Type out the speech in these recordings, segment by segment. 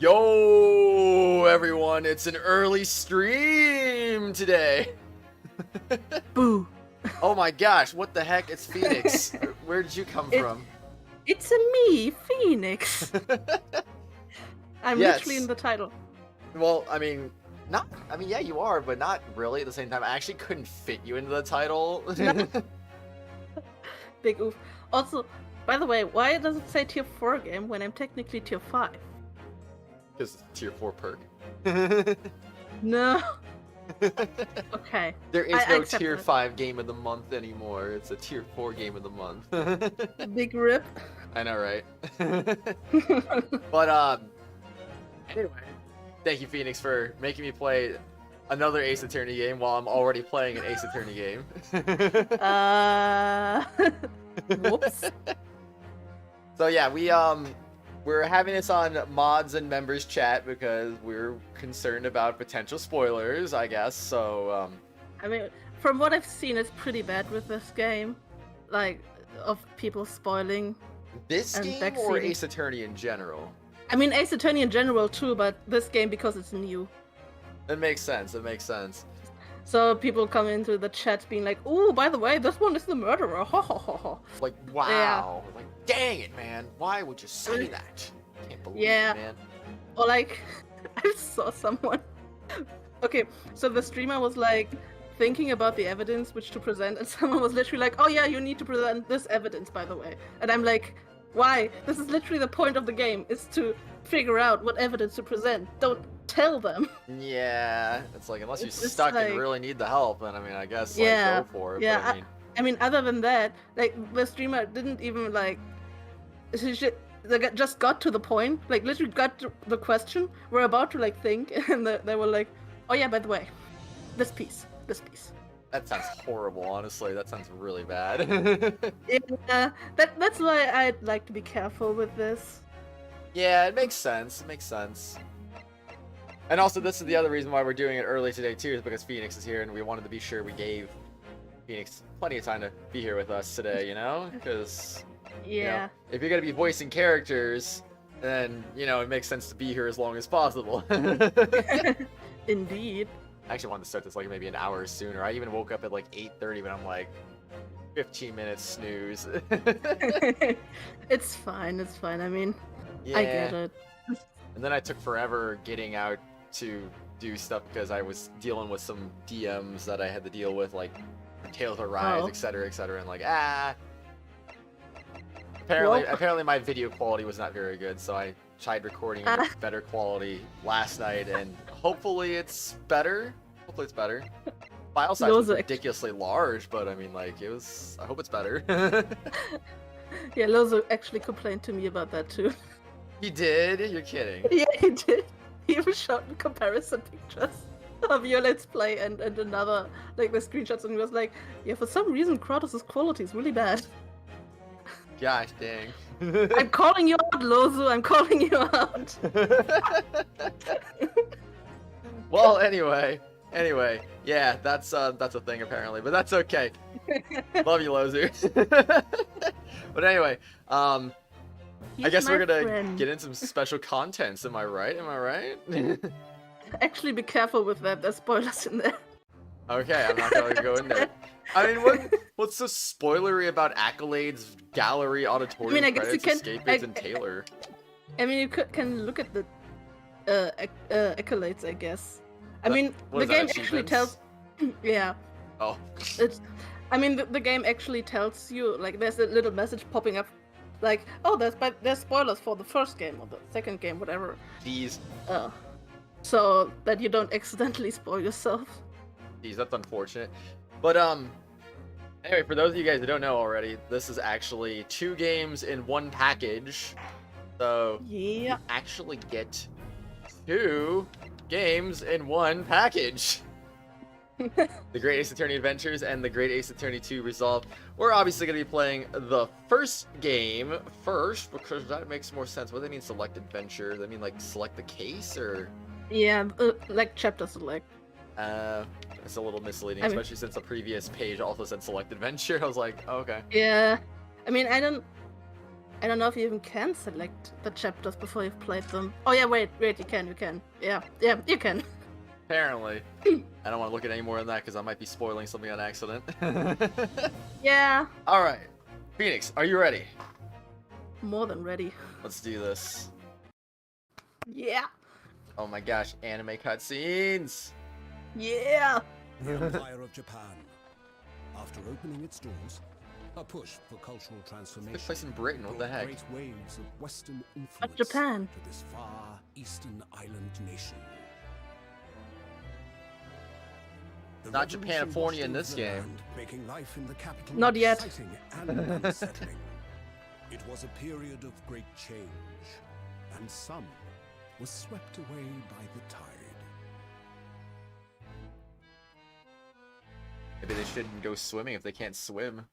Yo, everyone, it's an early stream today. Boo. Oh my gosh, what the heck? It's Phoenix. Where did you come from? It's me, Phoenix. I'm literally in the title. Well, yeah, you are, but not really at the same time. I actually couldn't fit you into the title. Big oof. Also, by the way, why does it say tier 4 game when I'm technically tier 5? Because it's tier 4 perk. No. Okay. There is no tier 5 game of the month anymore. It's a tier 4 game of the month. Big rip. I know, right? But, anyway, thank you, Phoenix, for making me play another Ace Attorney game while I'm already playing an Ace Attorney game. Whoops. So yeah, we're having this on mods and members chat because we're concerned about potential spoilers, I guess. So I mean, from what I've seen, it's pretty bad with this game, like of people spoiling. This game or Ace Attorney in general? I mean, Ace Attorney in general too, but this game because it's new. It makes sense. It makes sense. So people come into the chat being like, "Oh, by the way, this one is the murderer." Ha ha ha ha. Like, wow. Yeah. Like, dang it, man. Why would you say that? I can't believe it, man. Or like, I saw someone. Okay, so the streamer was like thinking about the evidence which to present, and someone was literally like, "Oh yeah, you need to present this evidence, by the way." And I'm like, why? This is literally the point of the game, is to figure out what evidence to present. Don't tell them. Yeah, it's like, unless you're stuck like, and really need the help, then I guess yeah, go for it. Yeah, but, I mean, other than that, like, the streamer didn't even like, they just got to the point, like, literally got to the question, we're about to like think, and they were like, "Oh yeah, by the way, this piece. That sounds horrible, honestly. That sounds really bad. Yeah, that's why I'd like to be careful with this. Yeah, it makes sense. It makes sense. And also, this is the other reason why we're doing it early today, too, is because Phoenix is here, and we wanted to be sure we gave Phoenix plenty of time to be here with us today, you know? Because, you know, if you're going to be voicing characters, then, you know, it makes sense to be here as long as possible. Indeed. I actually wanted to start this, like, maybe an hour sooner. I even woke up at, like, 8:30, but I'm like, 15 minutes snooze. It's fine, I mean, yeah. I get it. And then I took forever getting out to do stuff because I was dealing with some DMs that I had to deal with, like Tales of Rise, etc., and like, apparently my video quality was not very good, so I tried recording in better quality last night, and hopefully it's better. File size was ridiculously large, but I mean, like, it was. I hope it's better. Yeah, Lozzu actually complained to me about that too. He did? You're kidding. Yeah, he did. He even showed me comparison pictures of your Let's Play and another, like, the screenshots, and he was like, yeah, for some reason Kratos' quality is really bad. Gosh dang. I'm calling you out, Lozzu, I'm calling you out. Well, anyway, yeah, that's a thing apparently, but that's okay. Love you, Lozzu. But anyway, I guess we're gonna get into some special contents. Am I right? Actually, be careful with that. There's spoilers in there. Okay, I'm not gonna go in there. I mean, what's so spoilery about accolades, gallery, auditorium, credits, escape bids, and Taylor? I mean, you can look at the accolades, I guess. I mean, the game actually tells. Yeah. Oh. I mean, the game actually tells you, like, there's a little message popping up, like, oh, there's spoilers for the first game or the second game, whatever. Jeez. So that you don't accidentally spoil yourself. Jeez, that's unfortunate. But anyway, for those of you guys who don't know already, this is actually 2 games in one package. So yeah, you actually get 2 games in one package. The Great Ace Attorney Adventures and the Great Ace Attorney 2 Resolved. We're obviously going to be playing the first game first, because that makes more sense. What do they mean, select adventure? Does that mean, like, select the case, or? Yeah, like chapter select. It's a little misleading, especially since the previous page also said select adventure. I was like, oh, okay. Yeah, I mean, I I don't know if you even can select the chapters before you've played them. Oh yeah, wait, you can. Yeah, you can. Apparently. I don't want to look at any more than that because I might be spoiling something on accident. Yeah. Alright. Phoenix, are you ready? More than ready. Let's do this. Yeah. Oh my gosh, anime cutscenes! Yeah. The Empire of Japan. After opening its doors, a push for cultural transformation. Took place in Britain, what the heck? Great waves of Western influence Japan. to this far eastern island nation. The Not revolution Japanifornia in washed this over the game. land, making life in the capital Not yet. exciting and unsettling. It was a period of great change, and some was swept away by the tide. Maybe they shouldn't go swimming if they can't swim.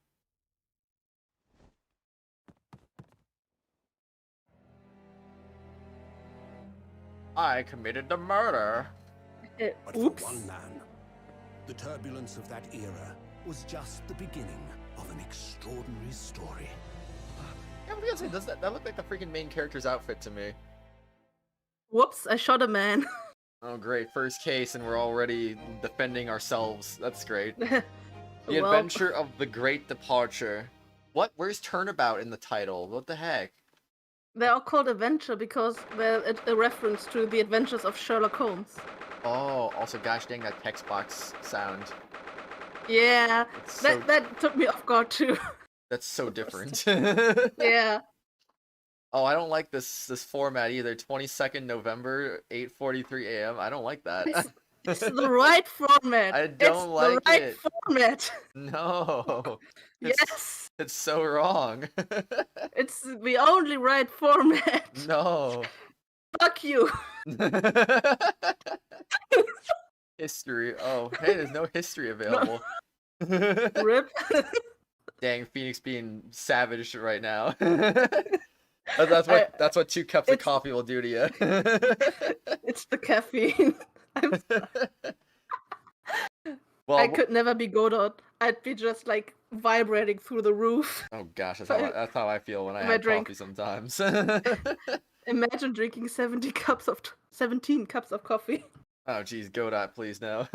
I committed the murder. But Oops. for one man, the turbulence of that era was just the beginning of an extraordinary story. Yeah, I'm gonna say, that looked like the freaking main character's outfit to me. Whoops, I shot a man. Oh great, first case and we're already defending ourselves. That's great. The Well, Adventure of the Great Departure. What? Where's Turnabout in the title? What the heck? they're all called adventure because they're a reference to the adventures of Sherlock Holmes. Oh, also gosh dang that text box sound. Yeah, It's so, that took me off guard too. that's so different. Yeah. Oh, I don't like this format either. 22nd November, 8:43 a.m. I don't like that. It's the right format. I don't like it's the right it. format. No. Yes, It's so wrong. it's the only right format. No. Fuck you. History. Oh, hey, there's no history available. Rip. Dang, Phoenix being savage right now. That's what 2 cups of It's- coffee will do to you. It's the caffeine. Well, I could never be Godot. I'd be just like vibrating through the roof. oh gosh, that's how I feel when I If I have drink- coffee sometimes. Imagine drinking 17 cups of coffee. Oh geez, Godot, please no.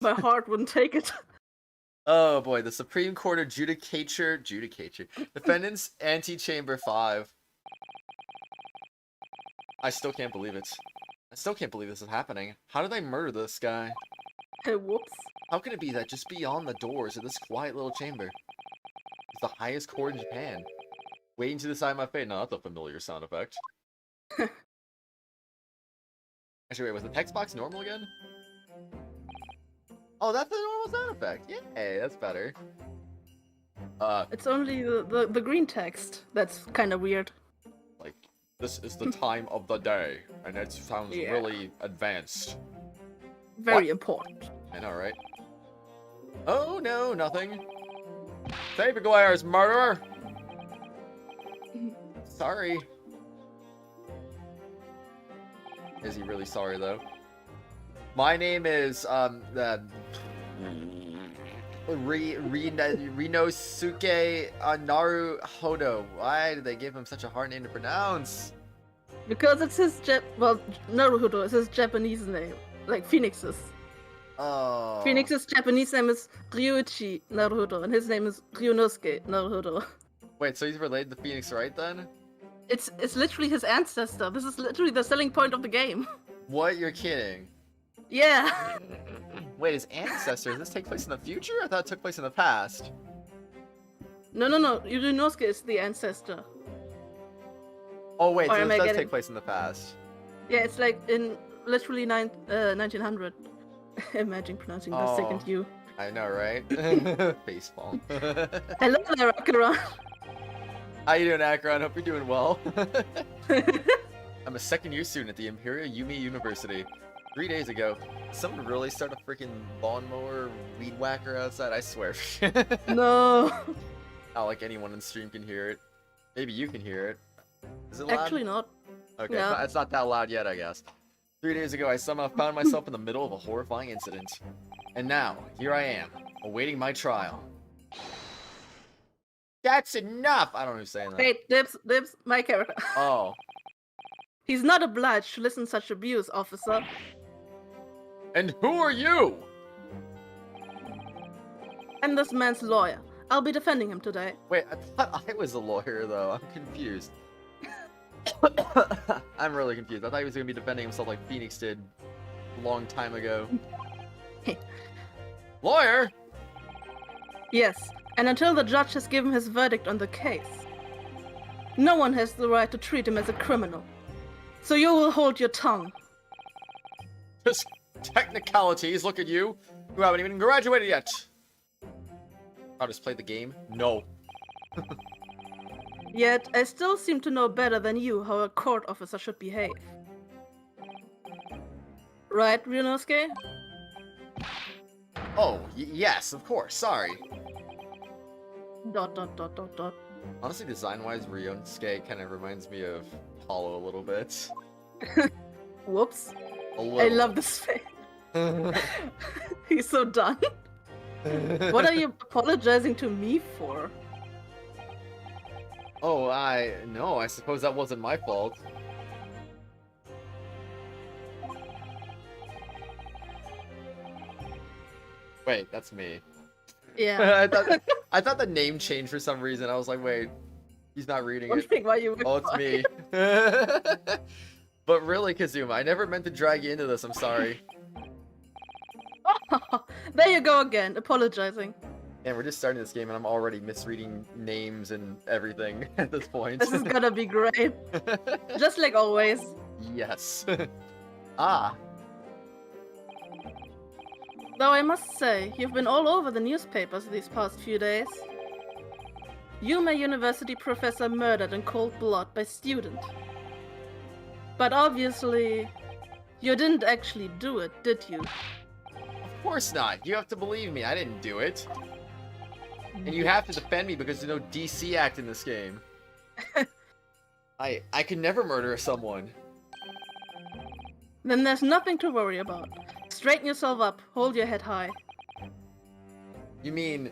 My heart wouldn't take it. Oh boy, the Supreme Court Judicature, Defendants Antechamber 5. I still can't believe it. I still can't believe this is happening. How did I murder this guy? Whoops. How can it be that just beyond the doors of this quiet little chamber is the highest court in Japan? Waiting to decide my fate. No, that's a familiar sound effect. Actually, wait, was the text box normal again? Oh, that's the normal sound effect. Yay, that's better. It's only the green text that's kind of weird. Like, this is the time of the day, and it sounds Yeah. really advanced. Very important. I know, right? Oh, no, nothing. Save Aguirre's murderer! Sorry. Is he really sorry, though? My name is, Ryunosuke Naruhodo. Why did they give him such a hard name to pronounce? Because it's his Naruhodo is his Japanese name. Like Phoenix's. Oh. Phoenix's Japanese name is Ryuichi Naruhodo, and his name is Ryunosuke Naruhodo. Wait, so he's related to Phoenix Wright then? It's literally his ancestor. This is literally the selling point of the game. What? You're kidding? Yeah. Wait, his ancestor? Does this take place in the future? I thought it took place in the past. No. Ryunosuke is the ancestor. Oh wait, Or so am this I does getting- take place in the past. Yeah, it's like in literally 1900. Imagine pronouncing the Oh. second U. I know, right? Baseball. Hello there, Akira. How you doing, Akron? Hope you're doing well. I'm a second-year student at the Imperial Yumi University. 3 days ago, someone really start a freaking lawnmower weed whacker outside? I swear. No. Not like anyone in stream can hear it. Maybe you can hear it. Is it loud? Actually not. Okay, no. it's not that loud yet, I guess. 3 days ago, I somehow found myself in the middle of a horrifying incident. And now, here I am, awaiting my trial. That's enough! I don't know who's saying that. Wait, Dibs, my character. Oh. He's not obliged to listen to such abuse, officer. And who are you? I'm this man's lawyer. I'll be defending him today. Wait, I thought I was a lawyer, though. I'm confused. I'm really confused. I thought he was going to be defending himself like Phoenix did a long time ago. Lawyer? Yes, and until the judge has given his verdict on the case, no one has the right to treat him as a criminal. So you will hold your tongue. Just technicalities, look at you. You haven't even graduated yet. I'll just play the game? No. Yet, I still seem to know better than you how a court officer should behave. Right, Ryunosuke? Oh, yes, of course, sorry. ... Honestly, design-wise, Ryunosuke kind of reminds me of Hollow a little bit. Whoops. A little. I love this face. He's so done. What are you apologizing to me for? Oh, no, I suppose that wasn't my fault. Wait, that's me. Yeah. I thought the name changed for some reason. I was like, wait, he's not reading it. Wondering why you were Oh, it's me. But really, Kazuma, I never meant to drag you into this. I'm sorry. There you go again, apologizing. And we're just starting this game, and I'm already misreading names and everything at this point. This is gonna be great. Just like always. Yes. Ah. Though I must say, you've been all over the newspapers these past few days. Yume University professor murdered in cold blood by student. But obviously, you didn't actually do it, did you? Of course not. You have to believe me. I didn't do it. And you have to defend me because there's no DC Act in this game. I could never murder someone. Then there's nothing to worry about. Straighten yourself up. Hold your head high. You mean...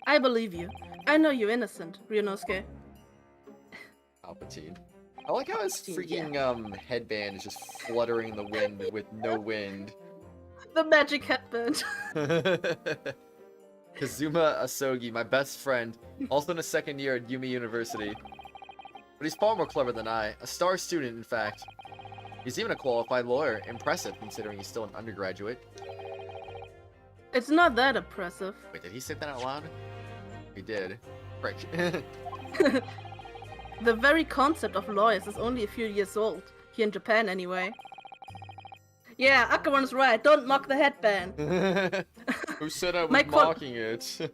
I believe you. I know you're innocent, Ryunosuke. Palpatine. I like how his freaking headband is just fluttering in the wind with no wind. The magic headband. Kazuma Asogi, my best friend, also in his second year at Yumi University. But he's far more clever than I. A star student, in fact. He's even a qualified lawyer. Impressive, considering he's still an undergraduate. It's not that impressive. Wait, did he say that out loud? He did. Frick. The very concept of lawyers is only a few years old. Here in Japan, anyway. Yeah, Akaran's right. Don't mock the headband. Who said I was mocking it?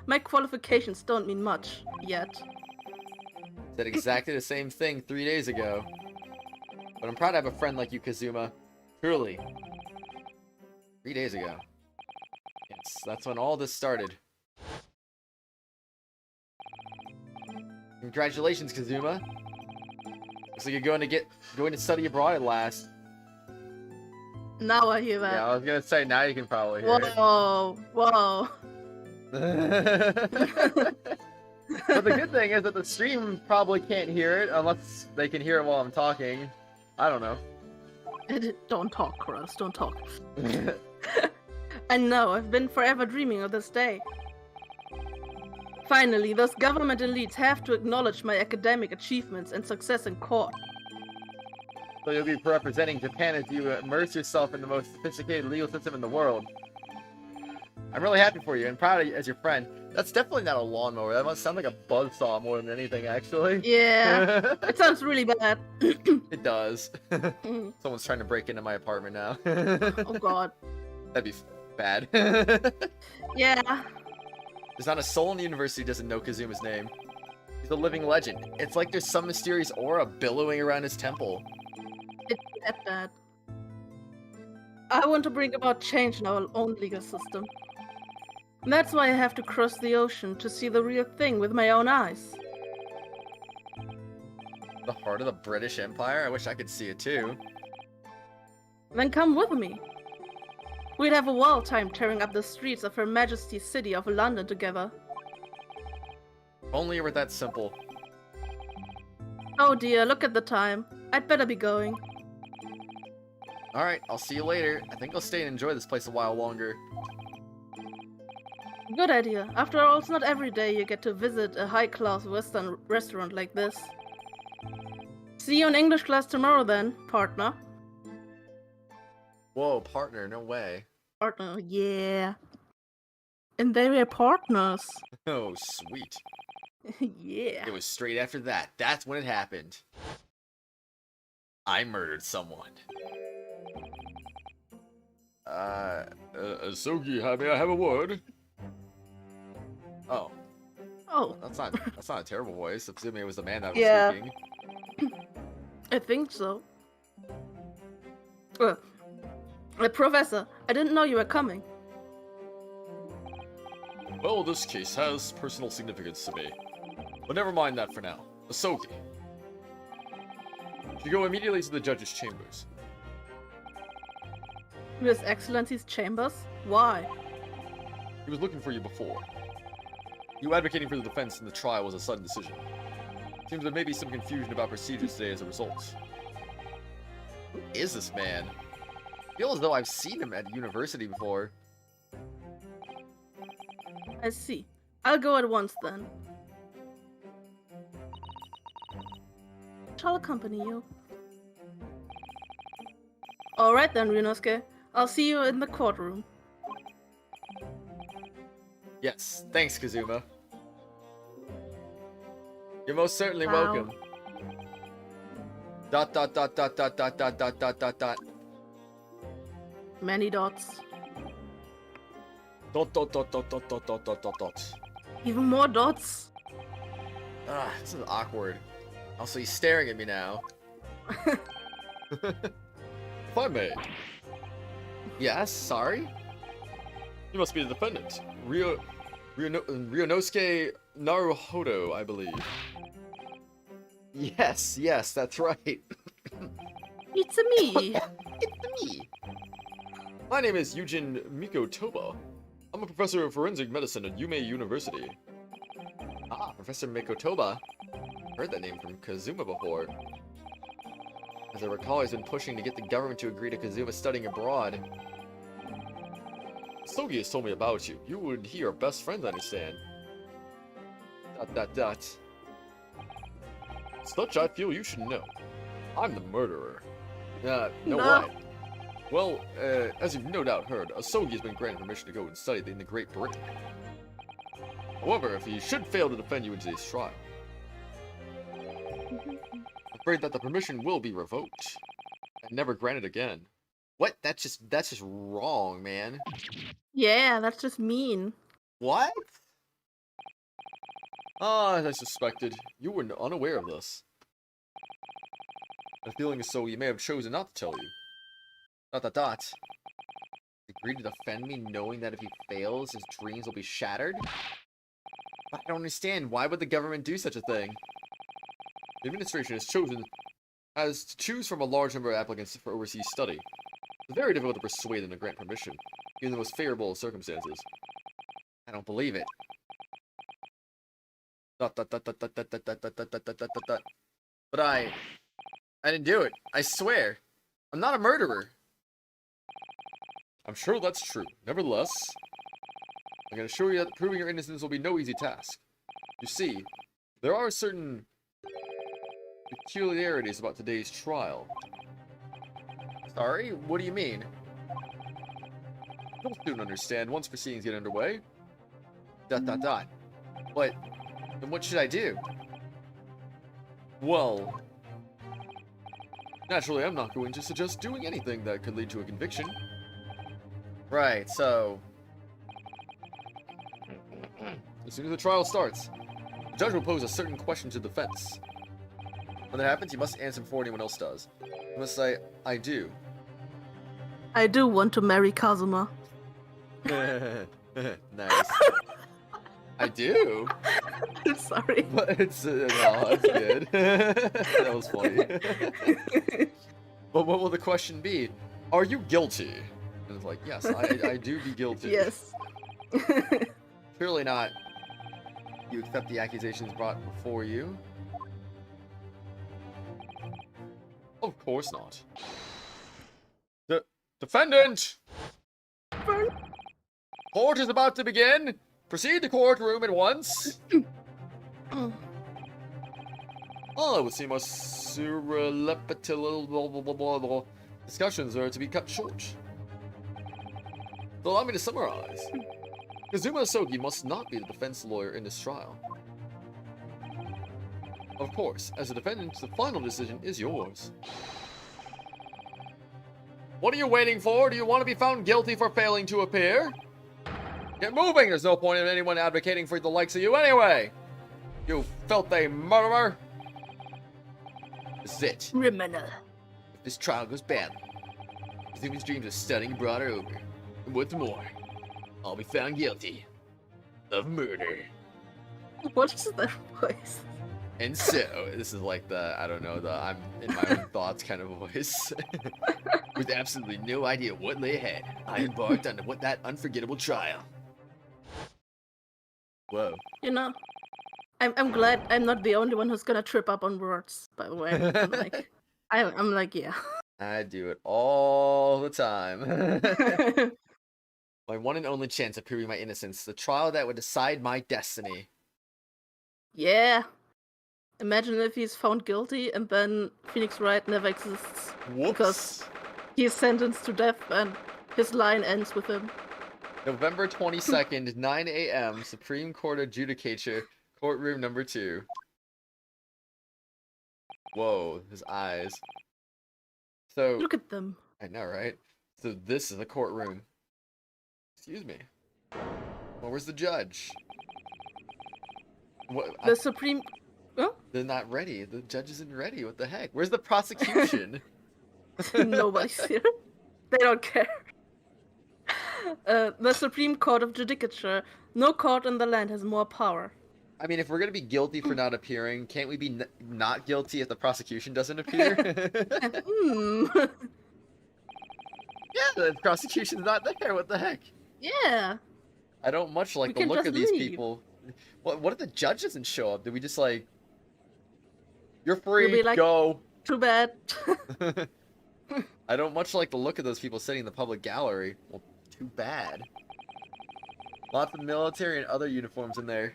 My qualifications don't mean much, yet. Said exactly the same thing 3 days ago. But I'm proud to have a friend like you, Kazuma. Truly. 3 days ago. Yes, that's when all this started. Congratulations, Kazuma. Looks like you're going to study abroad at last. Now I hear that. Yeah, I was gonna say now you can probably hear it. Whoa, whoa. But the good thing is that the stream probably can't hear it unless they can hear it while I'm talking. I don't know. Don't talk, Kratos. Don't talk. I know, I've been forever dreaming of this day. Finally, those government elites have to acknowledge my academic achievements and success in court. So you'll be representing Japan as you immerse yourself in the most sophisticated legal system in the world. I'm really happy for you and proud of you as your friend. That's definitely not a lawnmower. That must sound like a buzzsaw more than anything, actually. Yeah, it sounds really bad. It does. Someone's trying to break into my apartment now. Oh god. That'd be bad. Yeah. There's not a soul in the university who doesn't know Kazuma's name. He's a living legend. It's like there's some mysterious aura billowing around his temple. It's that bad. I want to bring about change in our own legal system. That's why I have to cross the ocean to see the real thing with my own eyes. The heart of the British Empire? I wish I could see it too. Then come with me. We'd have a wild time tearing up the streets of Her Majesty's city of London together. Only it were that simple. Oh dear, look at the time. I'd better be going. Alright, I'll see you later. I think I'll stay and enjoy this place a while longer. Good idea. After all, it's not every day you get to visit a high-class Western restaurant like this. See you in English class tomorrow then, partner. Whoa, partner, no way. Partner, yeah. And they were partners. Oh, sweet. Yeah. It was straight after that. That's when it happened. I murdered someone. Sogi, may I have a word? Oh. Oh. That's not a terrible voice, assuming it was the man that was Yeah. speaking. I think so. Professor, I didn't know you were coming. Well, this case has personal significance to me. But never mind that for now. Asogi. You go immediately to the judge's chambers. His Excellency's chambers? Why? He was looking for you before. You advocating for the defense in the trial was a sudden decision. Seems there may be some confusion about procedures today as a result. Who is this man? I feel as though I've seen him at university before. I see. I'll go at once then. Shall accompany you. Alright then, Ryunosuke. I'll see you in the courtroom. Yes, thanks, Kazuma. You're most certainly Wow. welcome. Dot dot dot dot dot dot dot dot dot dot dot. Many dots. Dot dot dot dot dot dot dot dot dot dot. Even more dots. Ah, this is awkward. Also, he's staring at me now. If I may. Yes, sorry? You must be the defendant. Ryunosuke Naruhodo, I believe. Yes, that's right. It's a me. It's me. My name is Yujin Mikotoba. I'm a professor of forensic medicine at Yume University. Ah, Professor Mikotoba. Heard that name from Kazuma before. As I recall, he's been pushing to get the government to agree to Kazuma studying abroad. Sogi has told me about you. You and he are best friends, I understand. Such I feel you should know. I'm the murderer. No No. what? Well, as you've no doubt heard, Asogi has been granted permission to go and study in the Great Britain. However, if he should fail to defend you in today's trial, I'm afraid that the permission will be revoked and never granted again. What? That's just wrong, man. Yeah, that's just mean. What? Ah, as I suspected, you were unaware of this. The feeling is so you may have chosen not to tell you. Agreed to defend me knowing that if he fails, his dreams will be shattered? I don't understand. Why would the government do such a thing? The administration has to choose from a large number of applicants for overseas study. It's very difficult to persuade them to grant permission, even in the most favorable of circumstances. I don't believe it. But I didn't do it. I swear. I'm not a murderer. I'm sure that's true. Nevertheless, I can assure you that proving your innocence will be no easy task. You see, there are certain peculiarities about today's trial. Sorry? What do you mean? You'll soon understand once proceedings get underway. But, then what should I do? Well, naturally I'm not going to suggest doing anything that could lead to a conviction. Right, so... As soon as the trial starts, the judge will pose a certain question to the defense. When that happens, you must answer before anyone else does. You must say, I do. I do want to marry Kazuma. Nice. I do? Sorry. But it's, no, that's good. That was funny. But what will the question be? Are you guilty? And it's like, yes, I do be guilty. Yes. Clearly not. You accept the accusations brought before you? Of course not. The defendant! Court is about to begin. Proceed to courtroom at once. Oh, it would seem our surreptitious discussions are to be cut short. So allow me to summarize. Kazuma Asogi must not be the defense lawyer in this trial. Of course, as a defendant, the final decision is yours. What are you waiting for? Do you want to be found guilty for failing to appear? Get moving! There's no point in anyone advocating for the likes of you anyway! You filthy murderer! This is it. Criminal. If this trial goes badly, Kazuma's dreams of studying abroad are over. And what's more, I'll be found guilty of murder. What is that voice? And so, this is like the, I don't know, the I'm in my own thoughts kind of voice. With absolutely no idea what lay ahead, I embarked on that unforgettable trial. Whoa. You know, I'm glad I'm not the only one who's gonna trip up on words, by the way. I'm like, yeah. I do it all the time. My one and only chance of proving my innocence, the trial that would decide my destiny. Yeah. Imagine if he's found guilty and then Phoenix Wright never exists. Whoops. Because he's sentenced to death and his line ends with him. November 22nd, 9 a.m., Supreme Court Adjudicature, courtroom number 2. Whoa, his eyes. So, Look at them. I know, right? So this is the courtroom. Excuse me. Well, where's the judge? What? The Supreme... Oh? They're not ready. The judge isn't ready. What the heck? Where's the prosecution? Nobody's here. They don't care. The Supreme Court of Judicature. No court in the land has more power. I mean, if we're gonna be guilty for not appearing, can't we be not guilty if the prosecution doesn't appear? Yeah, the prosecution's not there. What the heck? Yeah. I don't much like the look of these people. What if the judge doesn't show up? Do we just like... You're free, like, go! Too bad. I don't much like the look of those people sitting in the public gallery. Well, too bad. Lots of military and other uniforms in there.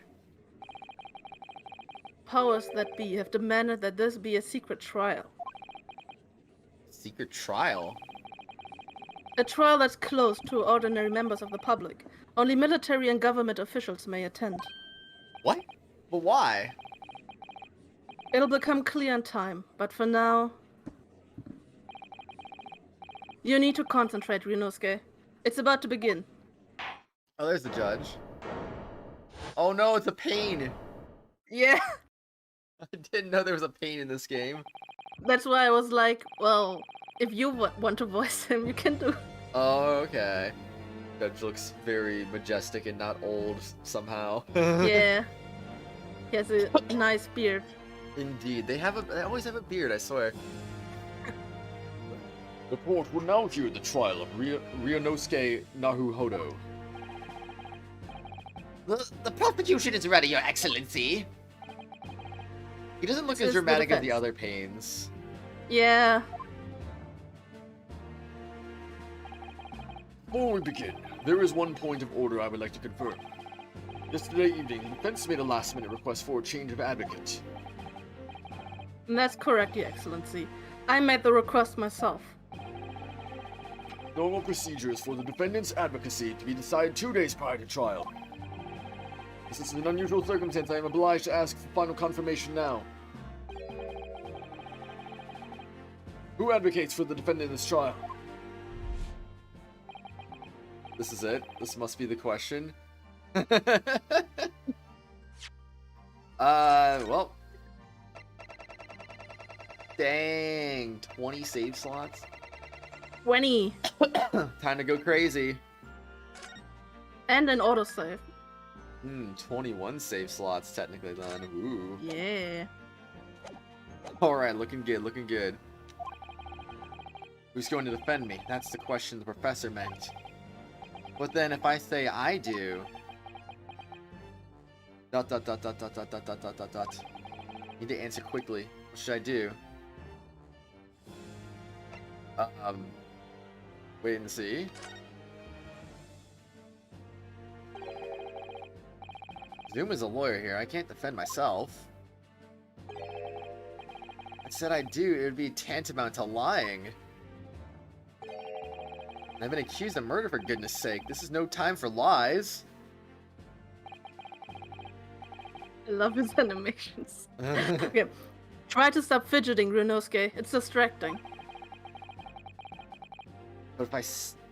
Powers that be have demanded that this be a secret trial. Secret trial? A trial that's closed to ordinary members of the public. Only military and government officials may attend. What? But why? It'll become clear in time, but for now... You need to concentrate, Ryunosuke. It's about to begin. Oh, there's the judge. Oh no, it's a pain! Yeah! I didn't know there was a pain in this game. That's why I was like, well, if you want to voice him, you can do. Oh, okay. Judge looks very majestic and not old somehow. Yeah. He has a nice beard. Indeed. They always have a beard, I swear. The court will now hear the trial of Ryunosuke Naruhodo. The prosecution is ready, Your Excellency. He doesn't look as This is the dramatic as the defense. other pains. Yeah. Before we begin, there is one point of order I would like to confirm. Yesterday evening, the defense made a last-minute request for a change of advocate. And that's correct, Your Excellency. I made the request myself. Normal procedures for the defendant's advocacy to be decided 2 days prior to trial. This is an unusual circumstance. I am obliged to ask for final confirmation now. Who advocates for the defendant in this trial? This is it. This must be the question. Well. Dang. 20 save slots? 20. Time to go crazy. And an autosave. 21 save slots technically then. Ooh. Yeah. Alright, looking good, looking good. Who's going to defend me? That's the question the professor meant. But then if I say I do... Dot dot dot dot dot dot dot dot dot dot dot. Need to answer quickly. What should I do? Wait and see. Zoom is a lawyer here. I can't defend myself. I said I do. It would be tantamount to lying. I've been accused of murder, for goodness sake. This is no time for lies. I love his animations. Okay. Try to stop fidgeting, Ryunosuke. It's distracting. But if I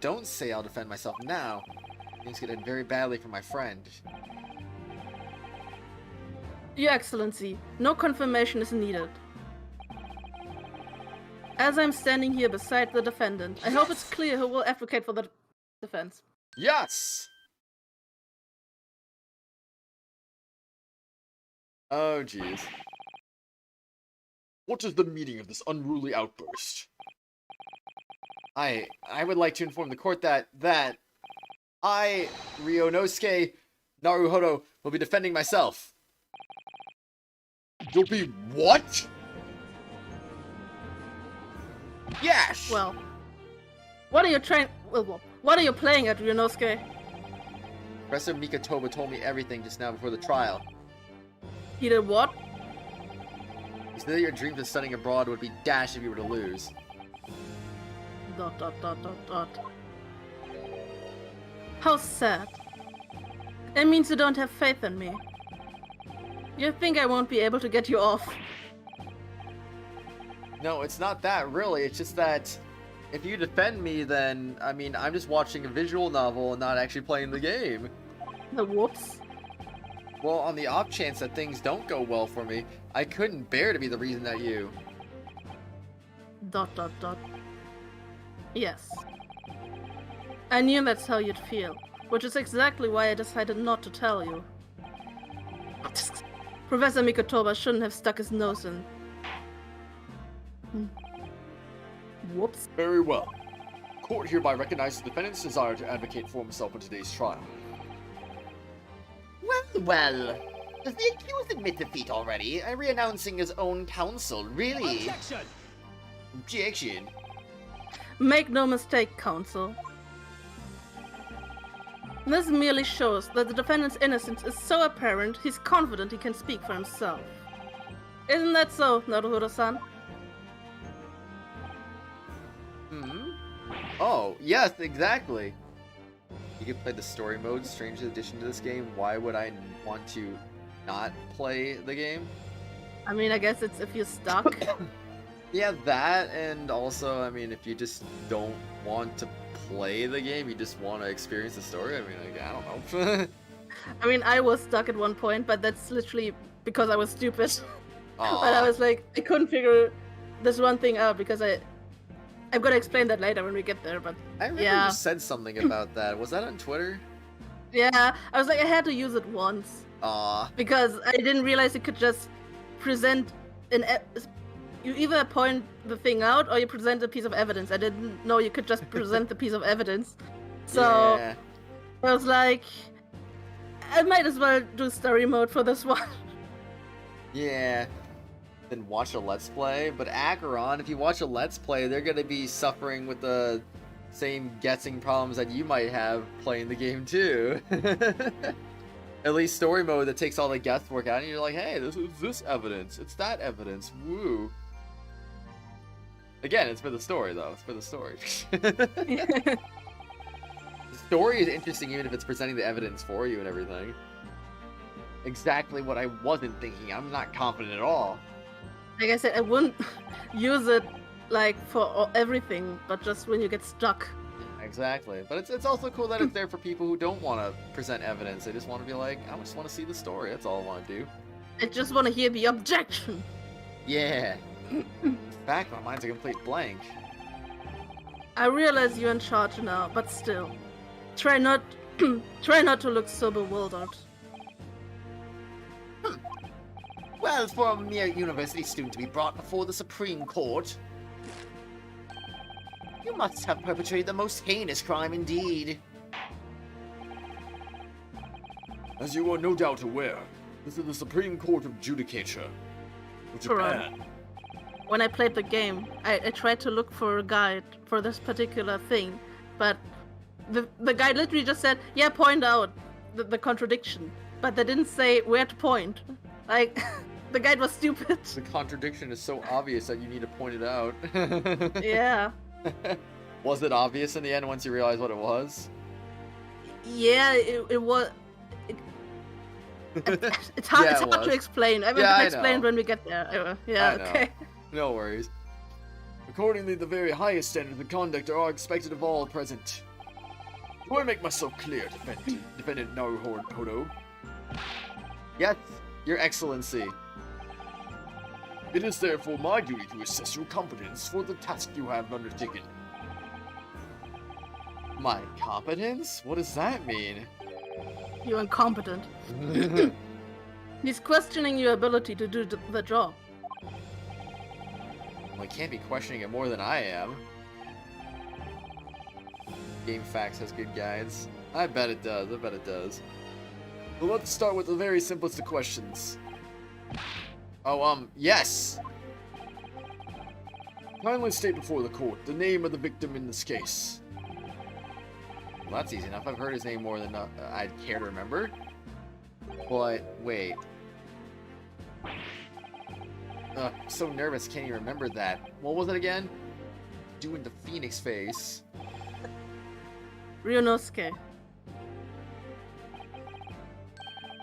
don't say I'll defend myself now, things could end very badly for my friend. Your Excellency, no confirmation is needed. As I'm standing here beside the defendant, I hope it's clear who will advocate for the defense. Yes! Oh, jeez. What is the meaning of this unruly outburst? I would like to inform the court that I, Ryunosuke Naruhodo, will be defending myself. You'll be what? Yes! Well, what are you trying? Well, what are you playing at, Ryunosuke? Professor Mikotoba told me everything just now before the trial. He did what? He said that your dreams of studying abroad would be dashed if you were to lose. ... How sad. It means you don't have faith in me. You think I won't be able to get you off? No, it's not that, really. It's just that if you defend me, then, I mean, I'm just watching a visual novel and not actually playing the game. Whoops. Well, on the off chance that things don't go well for me, I couldn't bear to be the reason that you... ... Yes. I knew that's how you'd feel, which is exactly why I decided not to tell you. Professor Mikotoba shouldn't have stuck his nose in. Whoops. Very well. Court hereby recognizes the defendant's desire to advocate for himself in today's trial. Well, does the accused admit defeat already? Re-announcing his own counsel, really? Objection! Objection? Make no mistake, counsel. This merely shows that the defendant's innocence is so apparent, he's confident he can speak for himself. Isn't that so, Naruhodo-san? Oh, yes, exactly. You could play the story mode, strange addition to this game. Why would I want to not play the game? I mean, I guess it's if you're stuck. Yeah, that, and also, I mean, if you just don't want to play the game, you just want to experience the story, I mean, like, I don't know. I mean, I was stuck at one point, but that's literally because I was stupid. Aw. But I was like, I couldn't figure this one thing out because I'm gonna explain that later when we get there, but I remember yeah. you said something about that. Was that on Twitter? Yeah, I was like, I had to use it once. Aw. Because I didn't realize you could just present you either point the thing out or you present a piece of evidence. I didn't know you could just present the piece of evidence. So Yeah. I was like, I might as well do story mode for this one. Yeah. Then watch a Let's Play. But Acheron, if you watch a Let's Play, they're gonna be suffering with the same guessing problems that you might have playing the game too. At least story mode that takes all the guesswork out and you're like, hey, this is this evidence. It's that evidence. Woo. Again, it's for the story though. It's for the story. The story is interesting even if it's presenting the evidence for you and everything. Exactly what I wasn't thinking. I'm not confident at all. Like I said, I wouldn't use it like for everything, but just when you get stuck. Exactly. But it's also cool that it's there for people who don't want to present evidence. They just want to be like, I just want to see the story. That's all I want to do. I just want to hear the objection. Yeah. In fact, my mind's a complete blank. I realize you're in charge now, but still, try not to look so bewildered. Well, for a mere university student to be brought before the Supreme Court. You must have perpetrated the most heinous crime indeed. As you are no doubt aware, this is the Supreme Court of Judicature of Japan. When I played the game, I tried to look for a guide for this particular thing, but the guide literally just said, yeah, point out the contradiction, but they didn't say where to point. Like, the guide was stupid. The contradiction is so obvious that you need to point it out. Yeah. Was it obvious in the end once you realized what it was? Yeah, it was... It's hard, Yeah, it's it hard to was. explain. I will Yeah, I explain know. when we get there. Yeah, I know. okay. No worries. Accordingly, the very highest standards of conduct are expected of all present. Do I make myself clear, Defendant Naruhodo? Yes, Your Excellency. It is therefore my duty to assess your competence for the task you have undertaken. My competence? What does that mean? You're incompetent. He's questioning your ability to do the job. Well, I can't be questioning it more than I am. GameFAQs has good guides. I bet it does. I bet it does. Well, let's start with the very simplest of questions. Oh, yes! Kindly state before the court the name of the victim in this case. Well, that's easy enough. I've heard his name more than I'd care to remember. But, wait. I'm so nervous, can't even remember that. What was it again? Doing the Phoenix face. Ryunosuke.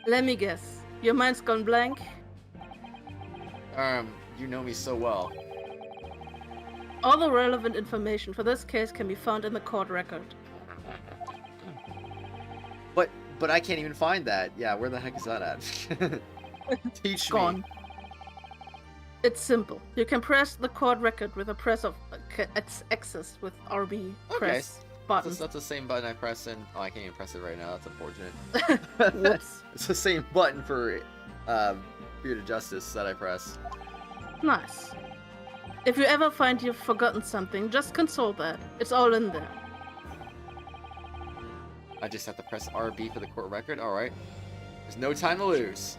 Let me guess. Your mind's gone blank? You know me so well. All the relevant information for this case can be found in the court record. But I can't even find that. Yeah, where the heck is that at? Teach Gone. me. It's simple. You can press the court record with a press of X's with RB press button. That's the same button I press in. Oh, I can't even press it right now. That's unfortunate. Whoops. It's the same button for Beard of Justice that I press. Nice. If you ever find you've forgotten something, just consult that. It's all in there. I just have to press RB for the court record? Alright. There's no time to lose.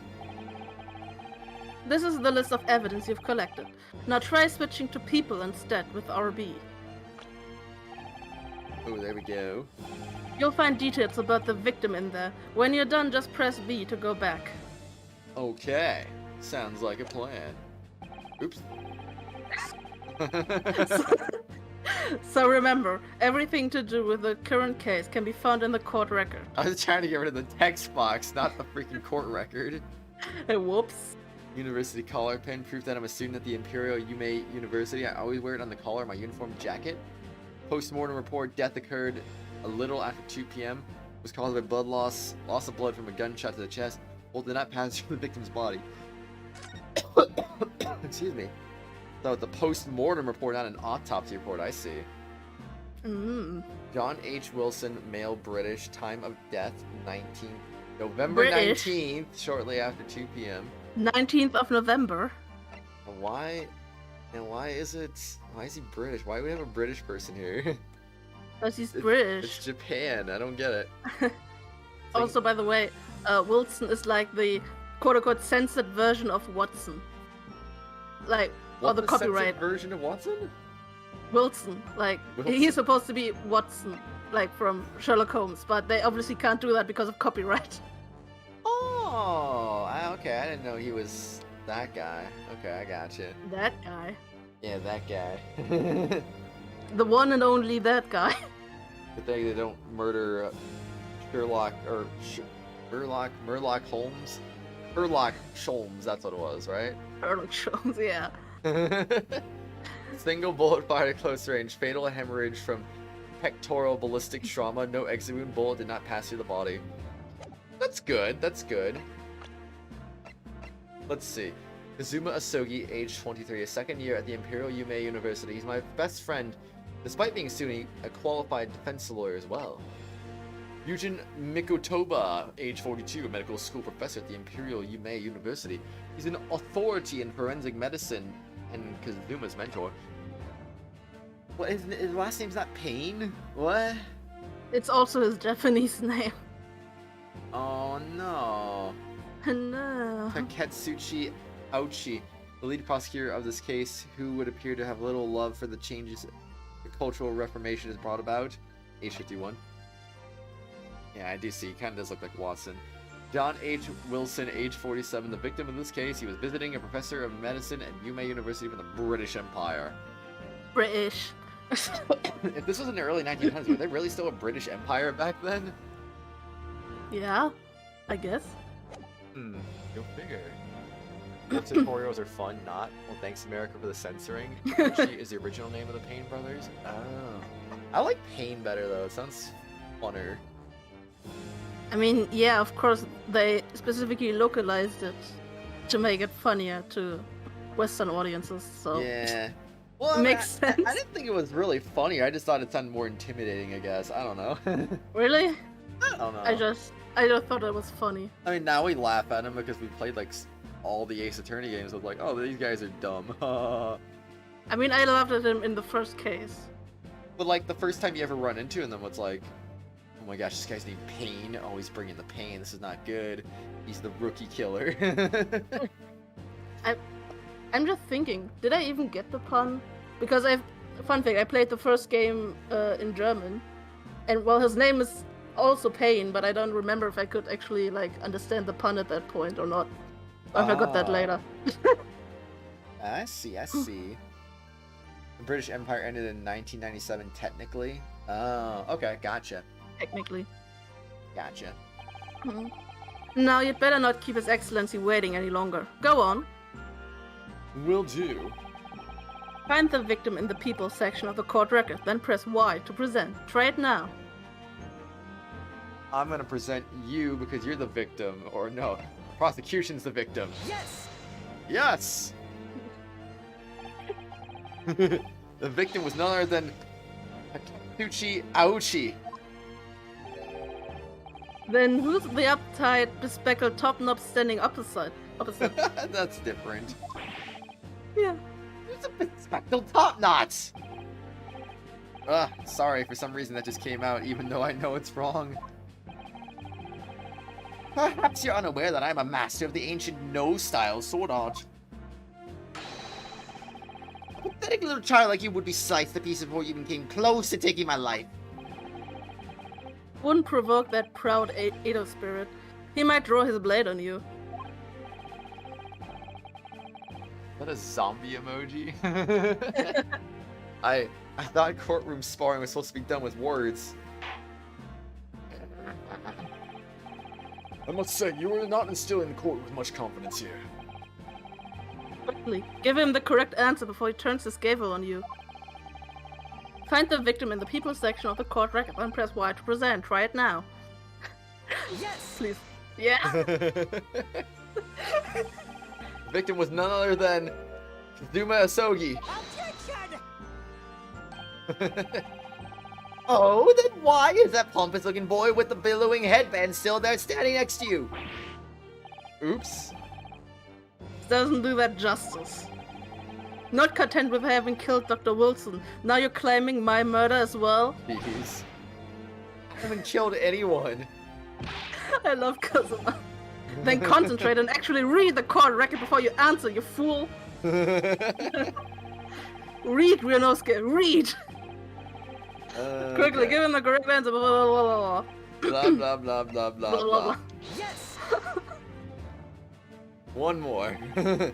This is the list of evidence you've collected. Now try switching to people instead with RB. Oh, there we go. You'll find details about the victim in there. When you're done, just press B to go back. Okay. Sounds like a plan. Oops. So remember, everything to do with the current case can be found in the court record. I was trying to get rid of the text box, not the freaking court record. Whoops. University collar pin, proof that I'm a student at the Imperial Yume University. I always wear it on the collar of my uniform jacket. Post-mortem report, death occurred a little after 2 p.m. Was caused by blood loss of blood from a gunshot to the chest. Bullet did not pass through the victim's body. Excuse me. So it's a post-mortem report, not an autopsy report, I see. John H. Wilson, male, British, time of death, November British. 19th, shortly after 2 p.m. 19th of November. Why is he British? Why do we have a British person here? Because he's It's British. Japan. I don't get it. Also, by the way, Wilson is like the quote-unquote censored version of Watson. Like, or the censored copyright. version of Watson? Wilson. Like, Wilson. he's supposed to be Watson, like from Sherlock Holmes, but they obviously can't do that because of copyright. Oh, okay. I didn't know he was that guy. Okay, I gotcha. That guy. Yeah, that guy. The one and only that guy. Good thing they don't murder Sherlock Holmes. Sherlock Sholmes, that's what it was, right? Sherlock Holmes, yeah. Single bullet fired at close range. Fatal hemorrhage from pectoral ballistic trauma. No exit wound. Bullet did not pass through the body. That's good. That's good. Let's see. Kazuma Asogi, age 23, a second year at the Imperial Yume University. He's my best friend, despite being a student, a qualified defense lawyer as well. Yujin Mikotoba, age 42, a medical school professor at the Imperial Yume University. He's an authority in forensic medicine and Kazuma's mentor. What, his last name's not Pain? What? It's also his Japanese name. Oh no. No. Taketsuchi Auchi, the lead prosecutor of this case, who would appear to have little love for the changes the cultural reformation has brought about. Age 51. Yeah, I do see. He kind of does look like Watson. John H. Wilson, age 47, the victim of this case. He was visiting a professor of medicine at Yume University from the British Empire. British. If this was in the early 1900s, were they really still a British Empire back then? Yeah, I guess. Go figure. Tutorials are fun, not. Well, thanks America for the censoring. Uchi is the original name of the Payne brothers. Oh. I like Payne better though. It sounds funner. I mean, yeah, of course, they specifically localized it to make it funnier to Western audiences, so... Yeah. Well, makes sense. I didn't think it was really funny. I just thought it sounded more intimidating, I guess. I don't know. Really? I don't know. I just thought it was funny. I mean, now we laugh at him because we played, like, all the Ace Attorney games. I was like, oh, these guys are dumb. I mean, I laughed at him in the first case. But, like, the first time you ever run into them, it's like, oh my gosh, this guy's named Pain. Oh, he's bringing the pain. This is not good. He's the rookie killer. I'm just thinking, did I even get the pun? Because fun thing, I played the first game in German, and well, his name is also Pain, but I don't remember if I could actually like understand the pun at that point or not. Or if I got that later. I see. The British Empire ended in 1997, technically. Oh, okay, gotcha. Technically. Gotcha. Now you'd better not keep His Excellency waiting any longer. Go on. Will do. Find the victim in the people section of the court record, then press Y to present. Try it now. I'm gonna present you because you're the victim, or no, prosecution's the victim. Yes! Yes! The victim was none other than Taketsuchi Auchi. Then who's the uptight, bespectacled top knob standing opposite? That's different. Yeah. It's a bespectacled top knots! Sorry, for some reason that just came out, even though I know it's wrong. Perhaps you're unaware that I'm a master of the ancient no-style sword art. A pathetic little child like you would be sliced to pieces before you even came close to taking my life. Wouldn't provoke that proud Edo spirit. He might draw his blade on you. Is that a zombie emoji? I thought courtroom sparring was supposed to be done with words. I must say, you are not instilling the court with much confidence here. Quickly, give him the correct answer before he turns his gavel on you. Find the victim in the people section of the court record and press Y to present. Try it now. Yes! Please. Yeah. The victim was none other than Kazuma Asogi. Objection! Oh, then why is that pompous looking boy with the billowing headband still there standing next to you? Oops. Doesn't do that justice. Not content with having killed Dr. Wilson, now you're claiming my murder as well? Jeez. I haven't killed anyone. I love Kazuma. Then concentrate and actually read the court record before you answer, you fool! Read, Ryunosuke, read! Quickly, give him the correct answer, blah blah blah blah blah blah blah blah blah. Yes! One more. Yeah.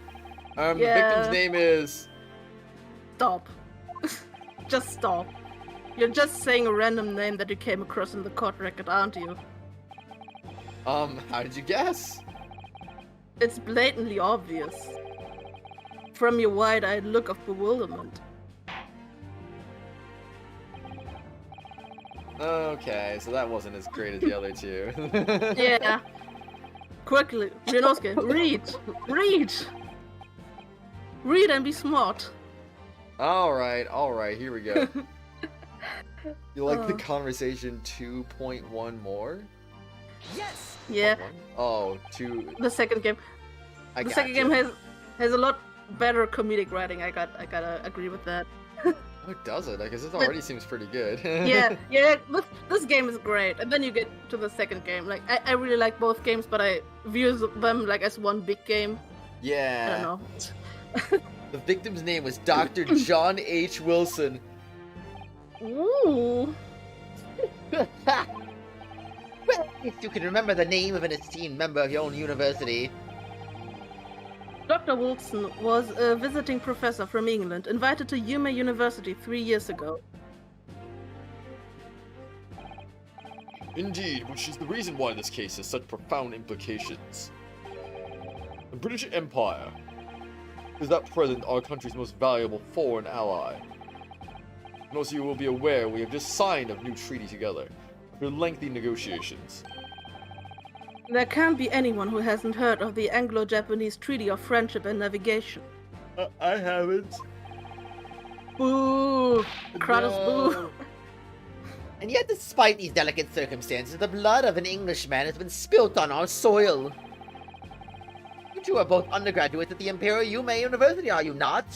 The victim's name is... Stop. Just stop. You're just saying a random name that you came across in the court record, aren't you? How did you guess? It's blatantly obvious. From your wide-eyed look of bewilderment. Okay, so that wasn't as great as the other two. Yeah. Quickly, Ryunosuke, read! Read! Read and be smart. Alright, here we go. You like the conversation 2.1 more? Yes! Yeah, Oh, two. the second game. The second game has a lot better comedic writing. I gotta agree with that. Oh, does it? Because this already seems pretty good. Yeah, this game is great. And then you get to the second game. Like, I really like both games, but I view them like as one big game. Yeah. I don't know. The victim's name was Dr. John H. Wilson. Ooh. Well, if you can remember the name of an esteemed member of your own university. Dr. Wilson was a visiting professor from England, invited to Yuma University 3 years ago. Indeed, which is the reason why this case has such profound implications. The British Empire is at present our country's most valuable foreign ally. And also you will be aware we have just signed a new treaty together, after lengthy negotiations. There can't be anyone who hasn't heard of the Anglo-Japanese Treaty of Friendship and Navigation. I haven't. Boo! Kratos, boo! And yet, despite these delicate circumstances, the blood of an Englishman has been spilt on our soil. You two are both undergraduates at the Imperial Yuma University, are you not?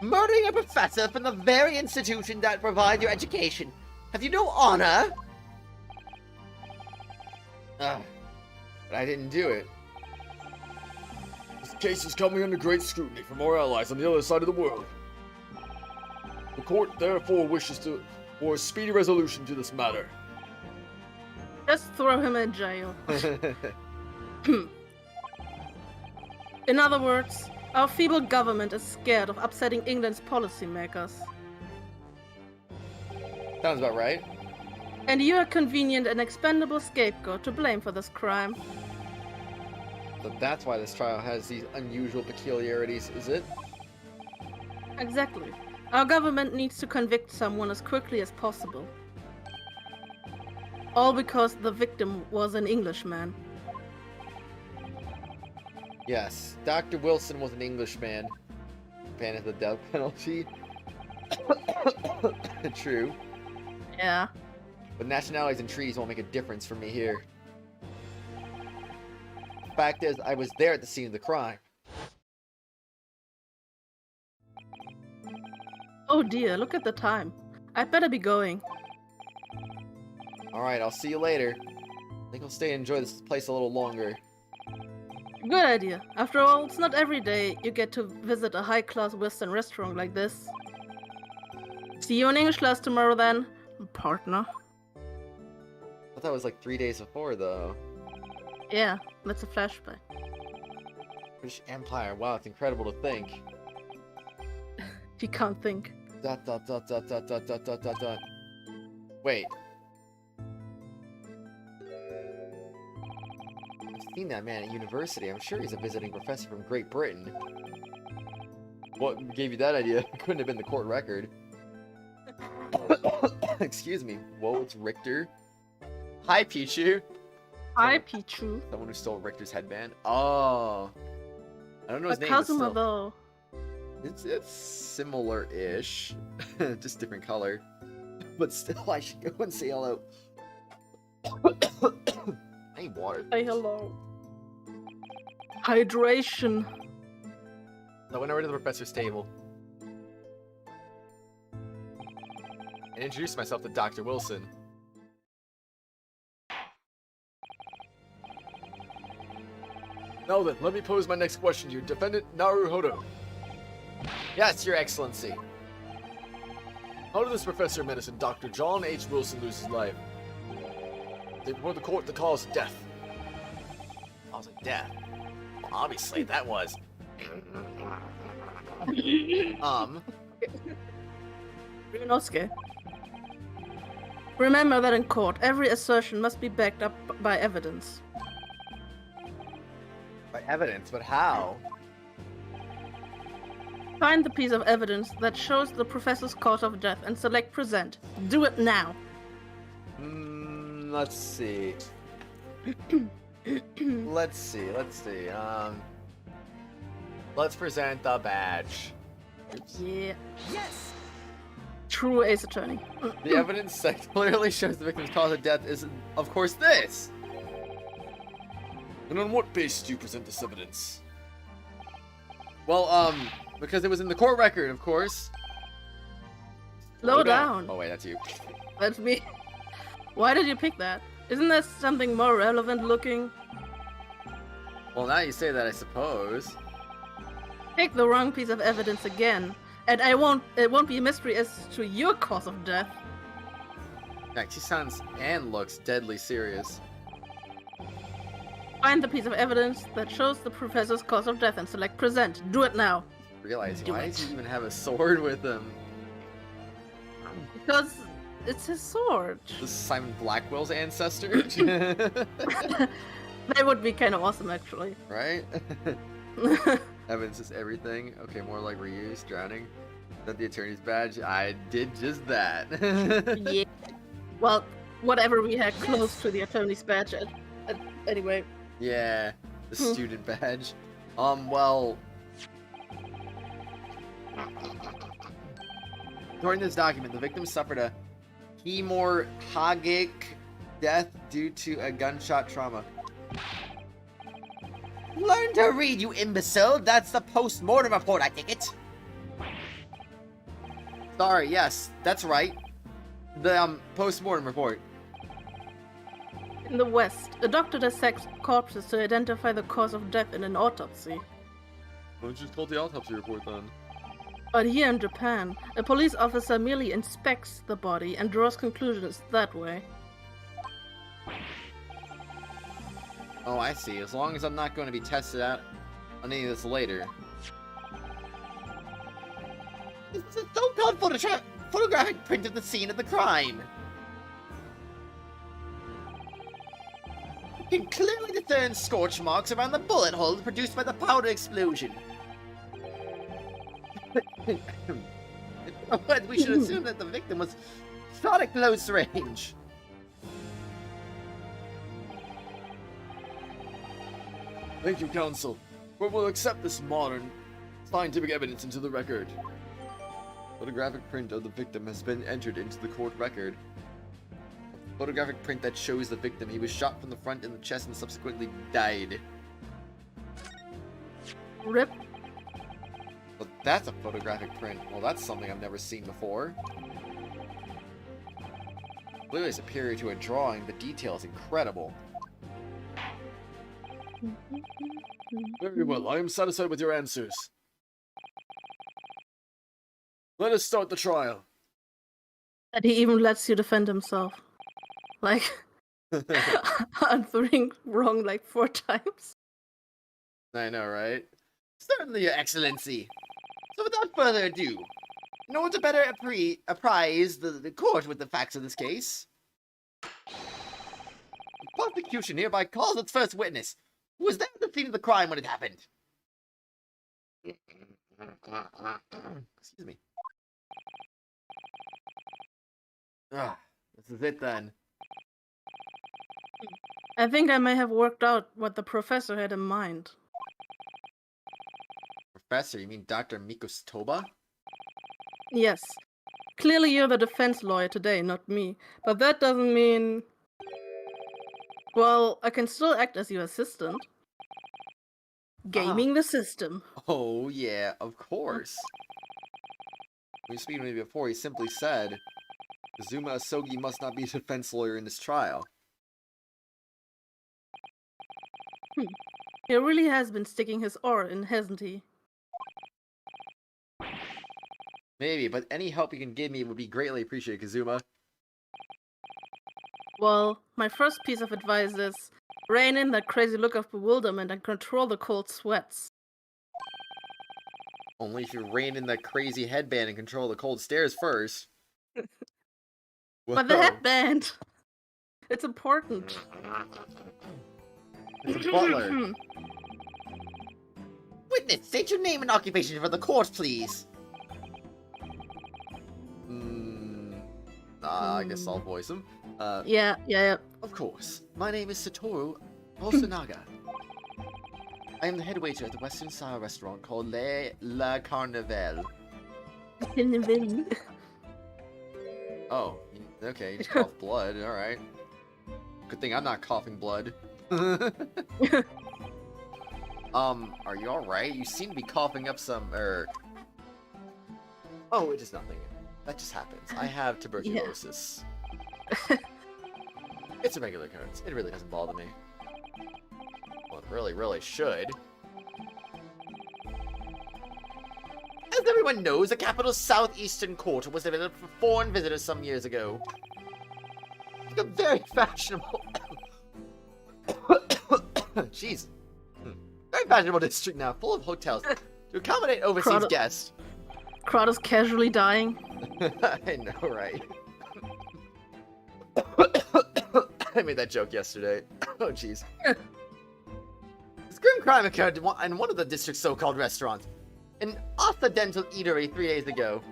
Murdering a professor from the very institution that provides your education. Have you no honor? But I didn't do it. This case is coming under great scrutiny from our allies on the other side of the world. The court therefore wishes for a speedy resolution to this matter. Just throw him in jail. In other words, our feeble government is scared of upsetting England's policymakers. Sounds about right. And you are a convenient and expendable scapegoat to blame for this crime. So that's why this trial has these unusual peculiarities, is it? Exactly. Our government needs to convict someone as quickly as possible. All because the victim was an Englishman. Yes, Dr. Wilson was an Englishman. Ban is the death penalty. True. Yeah. But nationalities and treaties won't make a difference for me here. The fact is, I was there at the scene of the crime. Oh dear, look at the time. I'd better be going. Alright, I'll see you later. I think I'll stay and enjoy this place a little longer. Good idea. After all, it's not every day you get to visit a high-class Western restaurant like this. See you in English class tomorrow then, partner. I thought that was like 3 days before, though. Yeah, that's a flashback. British Empire, wow, it's incredible to think. You can't think. Dot dot dot dot dot dot dot dot dot dot. Wait. I've seen that man at university. I'm sure he's a visiting professor from Great Britain. What gave you that idea? Couldn't have been the court record. Excuse me. Whoa, it's Richter. Hi, Pichu. Hi, Pichu. Someone who stole Richter's headband. Oh. I don't know his But name. But Kazuma, still. though. It's similar-ish. Just different color. But still, I should go and say hello. I need water. Say hello. Hydration. I went over to the professor's table. And introduced myself to Dr. Wilson. Now then, let me pose my next question to you, Defendant Naruhodo. Yes, Your Excellency. How did this professor of medicine, Dr. John H. Wilson, lose his life? They before the court the cause of death. Cause of death. Obviously, that was... Ryunosuke. Remember that in court, every assertion must be backed up by evidence. By evidence, but how? Find the piece of evidence that shows the professor's cause of death and select present. Do it now. Let's see. Let's see. Let's present the badge. Yeah. Yes! True Ace Attorney. The evidence that clearly shows the victim's cause of death is, of course, this. And on what basis do you present this evidence? Well, Because it was in the court record, of course. Slow down. Oh wait, that's you. That's me. Why did you pick that? Isn't that something more relevant looking? Well, now you say that, I suppose. Pick the wrong piece of evidence again, and it won't be a mystery as to your cause of death. She sounds and looks deadly serious. Find the piece of evidence that shows the professor's cause of death and select present. Do it now. Realize, Do why it. does he even have a sword with him? Because it's his sword. This is Simon Blackwell's ancestor? That would be kind of awesome, actually. Right? Evidence is everything. Okay, more like reuse, drowning. Is that the attorney's badge? I did just that. Yeah. Well, whatever we had close to the attorney's badge. Anyway. Yeah, the student badge. Well... According to this document, the victim suffered a hemorrhagic death due to a gunshot trauma. Learn to read, you imbecile! That's the post-mortem report, I take it! Sorry, yes, that's right. The, post-mortem report. In the West, a doctor dissects corpses to identify the cause of death in an autopsy. Why don't you just call it the autopsy report then? But here in Japan, a police officer merely inspects the body and draws conclusions that way. Oh, I see. As long as I'm not going to be tested out on any of this later. It's a so-called photographic print of the scene of the crime. You can clearly discern scorch marks around the bullet holes produced by the powder explosion. But we should assume that the victim was shot at close range. Thank you, counsel. But we'll accept this modern scientific evidence into the record. Photographic print of the victim has been entered into the court record. Photographic print that shows the victim. He was shot from the front in the chest and subsequently died. Rip. But that's a photographic print. Well, that's something I've never seen before. Clearly superior to a drawing. The detail is incredible. Very well, I am satisfied with your answers. Let us start the trial. That he even lets you defend himself. Like, answering wrong like 4 times. I know, right? Certainly, Your Excellency. So without further ado, in order to better apprise the court with the facts of this case, the prosecution hereby calls its first witness, who was there at the scene of the crime when it happened. Excuse me. Ah, this is it then. I think I may have worked out what the professor had in mind. Professor, you mean Dr. Mikos Toba? Yes. Clearly you're the defense lawyer today, not me. But that doesn't mean... Well, I can still act as your assistant. Gaming the system. Oh, yeah, of course. When you speak to me before, he simply said, Kazuma Asogi must not be a defense lawyer in this trial. He really has been sticking his oar in, hasn't he? Maybe, but any help you can give me would be greatly appreciated, Kazuma. Well, my first piece of advice is rein in that crazy look of bewilderment and control the cold sweats. Only if you rein in that crazy headband and control the cold stares first. But the Whoa. headband! It's important. It's a butler. Witness, state your name and occupation for the court, please. I guess I'll voice him. Yeah. Of course. My name is Satoru Osanaga. I am the head waiter at the Western style restaurant called La Carnival. Oh, okay, you just cough blood, alright. Good thing I'm not coughing blood. Are you alright? You seem to be coughing up some, Oh, it is nothing. That just happens. I have tuberculosis. It's a regular occurrence. It really doesn't bother me. Well, it really, really should. As everyone knows, the capital's southeastern quarter was developed for foreign visitors some years ago. It's a very fashionable... Jeez. Very fashionable district now, full of hotels to accommodate overseas guests. Kratos casually dying. I know, right? I made that joke yesterday. Oh, jeez. This grim crime occurred in one of the district's so-called restaurants. An Occidental eatery 3 days ago.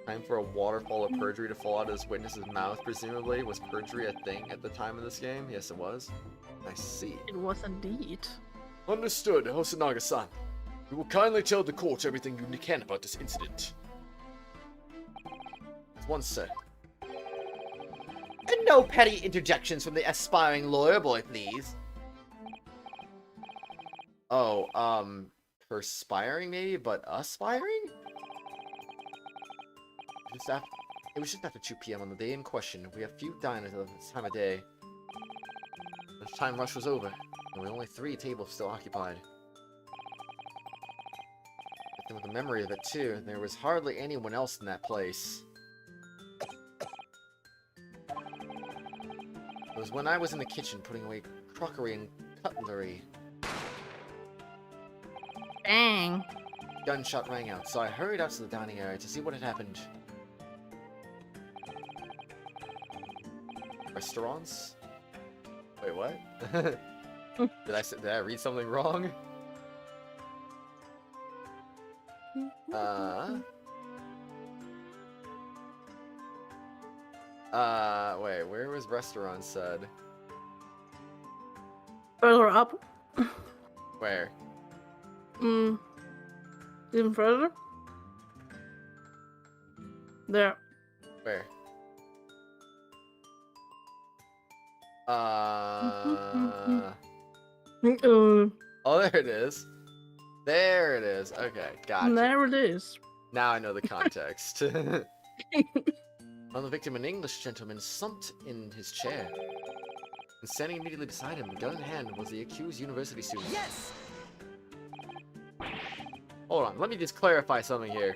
Time for a waterfall of perjury to fall out of this witness's mouth, presumably. Was perjury a thing at the time of this game? Yes, it was. I see. It was indeed. Understood, Hosonaga-san. We will kindly tell the court everything you can about this incident. As one said. And no petty interjections from the aspiring lawyer boy, please. Oh, perspiring maybe, but aspiring? It was just after 2 p.m. on the day in question. We have few diners at this time of day. The time rush was over, and with only 3 tables still occupied. And with the memory of it too, there was hardly anyone else in that place. It was when I was in the kitchen putting away crockery and cutlery. Bang. Gunshot rang out, so I hurried out to the dining area to see what had happened. Restaurants? Wait, what? Did I read something wrong? Wait, where was restaurant said? Further up. Where? Even further? There. Where? Oh, there it is. There it is. Okay, gotcha. There it is. Now I know the context. On the victim, an English gentleman slumped in his chair. And standing immediately beside him, gun in hand, was the accused university student. Yes! Hold on, let me just clarify something here.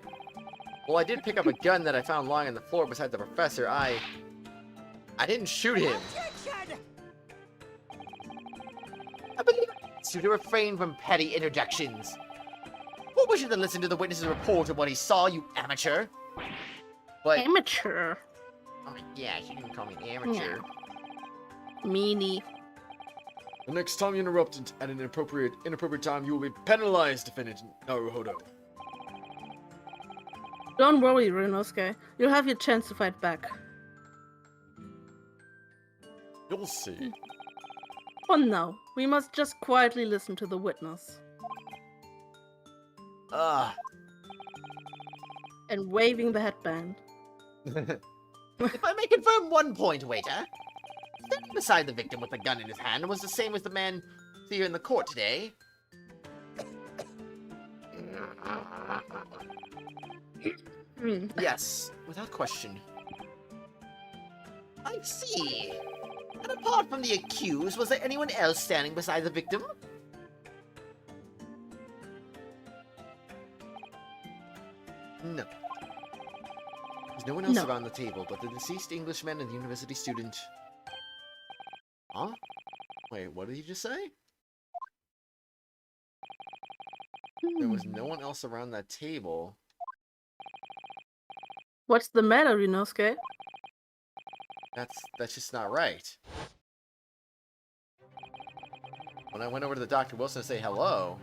Well, I did pick up a gun that I found lying on the floor beside the professor. I didn't shoot him. Objection! I believe you to refrain from petty interjections. What was you to listen to the witness's report of what he saw, you amateur? But Amateur. oh yeah, you can call me amateur. Meanie. The next time you interrupt at an inappropriate time, you will be penalized, defendant Naruhodo. Don't worry, Ryunosuke. You'll have your chance to fight back. You'll see. For now, we must just quietly listen to the witness. And waving the headband. If I may confirm one point, waiter. Standing beside the victim with a gun in his hand was the same as the man here in the court today. Yes, without question. I see. And apart from the accused, was there anyone else standing beside the victim? No. There's no one else around the table but the deceased Englishman and the university student. Huh? Wait, what did you just say? There was no one else around that table. What's the matter, Ryunosuke? That's just not right. When I went over to the Dr. Wilson to say hello,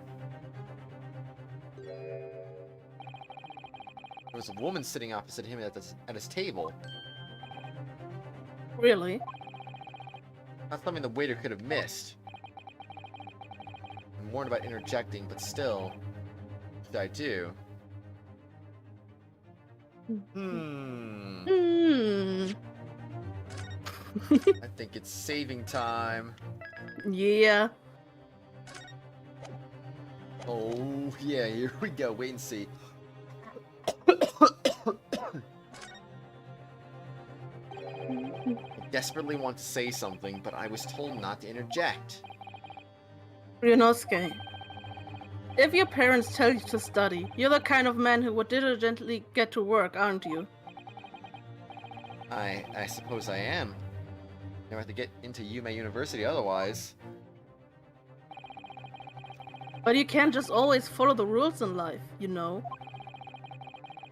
there was a woman sitting opposite him at his table. Really? Not something the waiter could have missed. I'm warned about interjecting, but still, what did I do? I think it's saving time. Yeah. Oh, yeah, here we go. Wait and see. desperately want to say something, but I was told not to interject. Ryunosuke, if your parents tell you to study, you're the kind of man who would diligently get to work, aren't you? I suppose I am. Never have to get into Yume University otherwise. But you can't just always follow the rules in life, you know?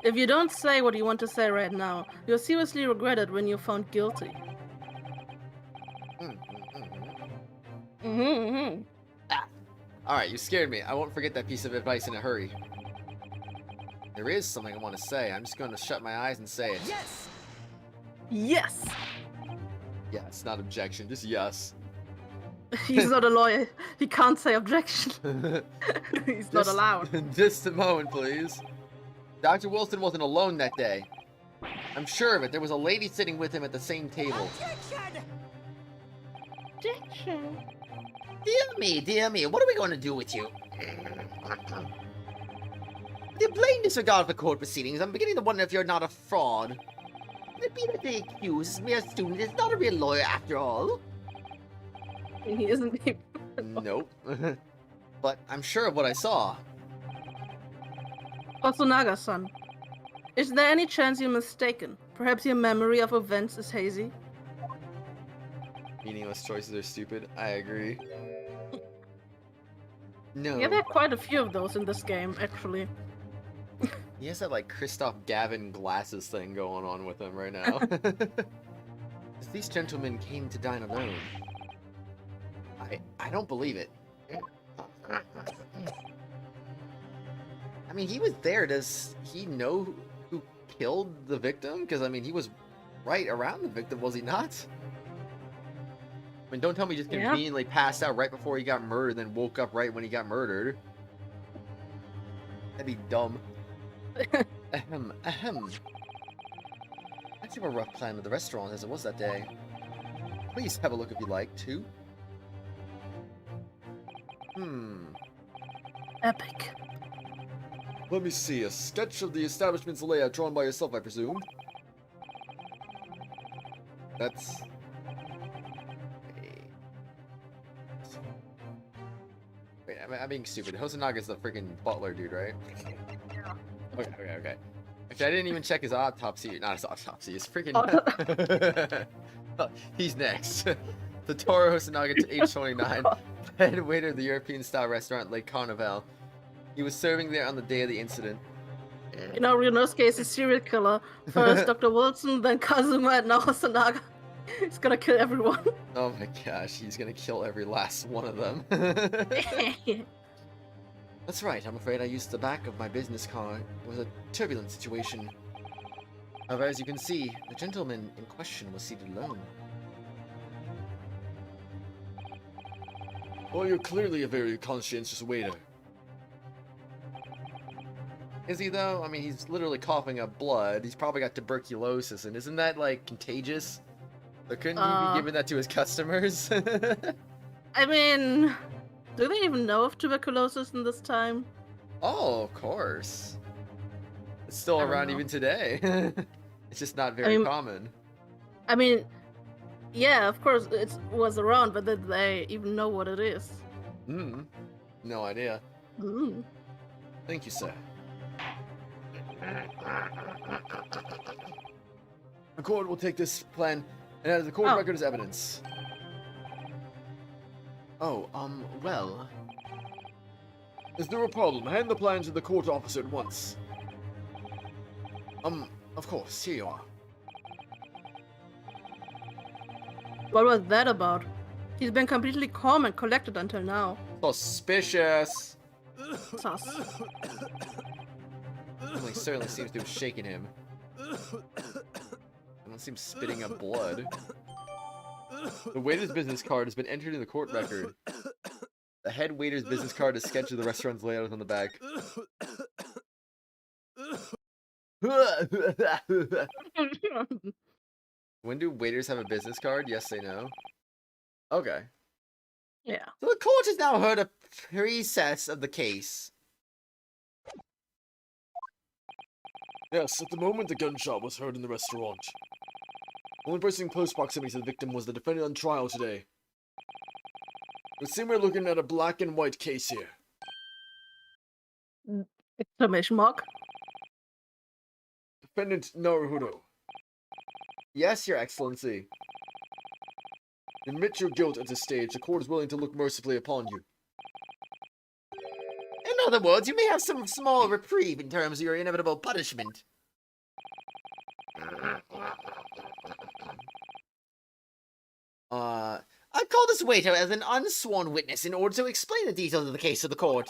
If you don't say what you want to say right now, you'll seriously regret it when you're found guilty. Alright, you scared me. I won't forget that piece of advice in a hurry. There is something I want to say. I'm just going to shut my eyes and say it. Yes! Yes! Yes, not objection, just yes. He's not a lawyer. He can't say objection. He's not allowed. Just a moment, please. Dr. Wilson wasn't alone that day. I'm sure of it. There was a lady sitting with him at the same table. Objection! Objection. Dear me, what are we going to do with you? With your blatant disregard for court proceedings, I'm beginning to wonder if you're not a fraud. Could it be that they accuse this mere student is not a real lawyer after all? He isn't even... Nope. But I'm sure of what I saw. Otsunaga-san, is there any chance you're mistaken? Perhaps your memory of events is hazy? Meaningless choices are stupid. I agree. No. Yeah, there are quite a few of those in this game, actually. He has that, like, Christoph Gavin glasses thing going on with him right now. These gentlemen came to dine alone. I don't believe it. I mean, he was there. Does he know who killed the victim? Because, I mean, he was right around the victim, was he not? I mean, don't tell me he just conveniently passed out right before he got murdered, then woke up right when he got murdered. That'd be dumb. Ahem. I have a rough plan of the restaurant as it was that day. Please have a look if you like, too. Epic. Let me see, a sketch of the establishment's layout drawn by yourself, I presume. That's... Wait, I'm being stupid. Hosanaga's the freaking butler dude, right? Yeah. Okay. Okay, I didn't even check his autopsy. Not his autopsy, his freaking... He's next. Satoru Hosanaga, age 29, head waiter of the European-style restaurant Lake Carnival. He was serving there on the day of the incident. You know, Ryunosuke is a serial killer. First Dr. Wilson, then Kazuma, and now Hosonaga. He's gonna kill everyone. Oh my gosh, he's gonna kill every last one of them. That's right, I'm afraid I used the back of my business card. It was a turbulent situation. However, as you can see, the gentleman in question was seated alone. Well, you're clearly a very conscientious waiter. Is he though? I mean, he's literally coughing up blood. He's probably got tuberculosis, and isn't that, like, contagious? So couldn't he be giving that to his customers? I mean, do they even know of tuberculosis in this time? Oh, of course. It's still around even today. It's just not very common. I mean, yeah, of course it was around, but did they even know what it is? No idea. Thank you, sir. The court will take this plan and add the court record as evidence. Oh, well... Is there a problem? Hand the plan to the court officer at once. Of course, here you are. What was that about? He's been completely calm and collected until now. Suspicious! Sus. Something certainly seems to have shaken him. I don't seem spitting up blood. The waiter's business card has been entered in the court record. The head waiter's business card is sketched of the restaurant's layout on the back. When do waiters have a business card? Yes, they know. Okay. Yeah. So the court has now heard a recess of the case. Yes, at the moment the gunshot was heard in the restaurant. Only person in close proximity to the victim was the defendant on trial today. It would seem we're looking at a black and white case here. Exclamation mark. Defendant Naruhodo. Yes, Your Excellency. Admit your guilt at this stage. The court is willing to look mercifully upon you. In other words, you may have some small reprieve in terms of your inevitable punishment. I call this waiter as an unsworn witness in order to explain the details of the case to the court.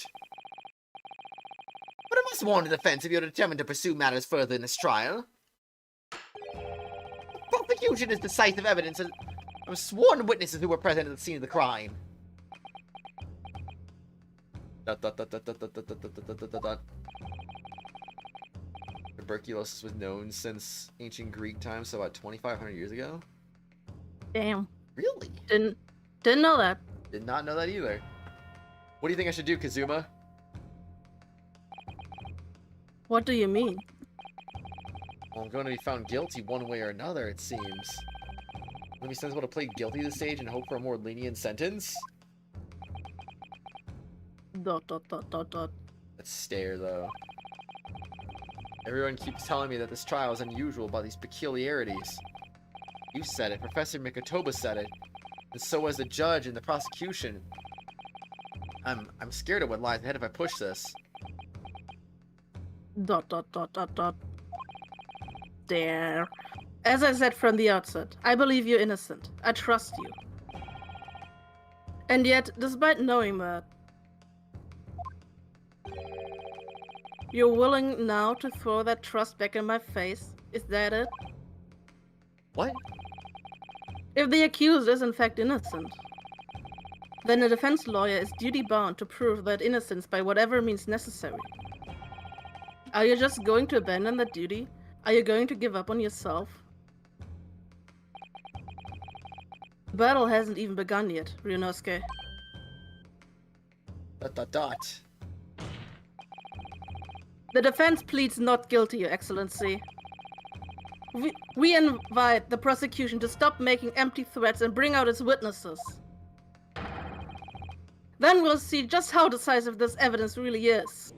But I must warn the defense if you're determined to pursue matters further in this trial. The prosecution is decisive evidence of sworn witnesses who were present at the scene of the crime. Tuberculosis was known since ancient Greek times, so about 2,500 years ago? Damn. Really? Didn't know that. Did not know that either. What do you think I should do, Kazuma? What do you mean? Well, I'm going to be found guilty one way or another, it seems. Would it be sensible to plead guilty this stage and hope for a more lenient sentence? Dot. That stare, though. Everyone keeps telling me that this trial is unusual by these peculiarities. You said it, Professor Mikotoba said it, and so was the judge and the prosecution. I'm scared of what lies ahead if I push this. Dot. There. As I said from the outset, I believe you're innocent. I trust you. And yet, despite knowing that, you're willing now to throw that trust back in my face? Is that it? What? If the accused is in fact innocent, then a defense lawyer is duty-bound to prove that innocence by whatever means necessary. Are you just going to abandon that duty? Are you going to give up on yourself? The battle hasn't even begun yet, Ryunosuke. ... The defense pleads not guilty, Your Excellency. We invite the prosecution to stop making empty threats and bring out its witnesses. Then we'll see just how decisive this evidence really is.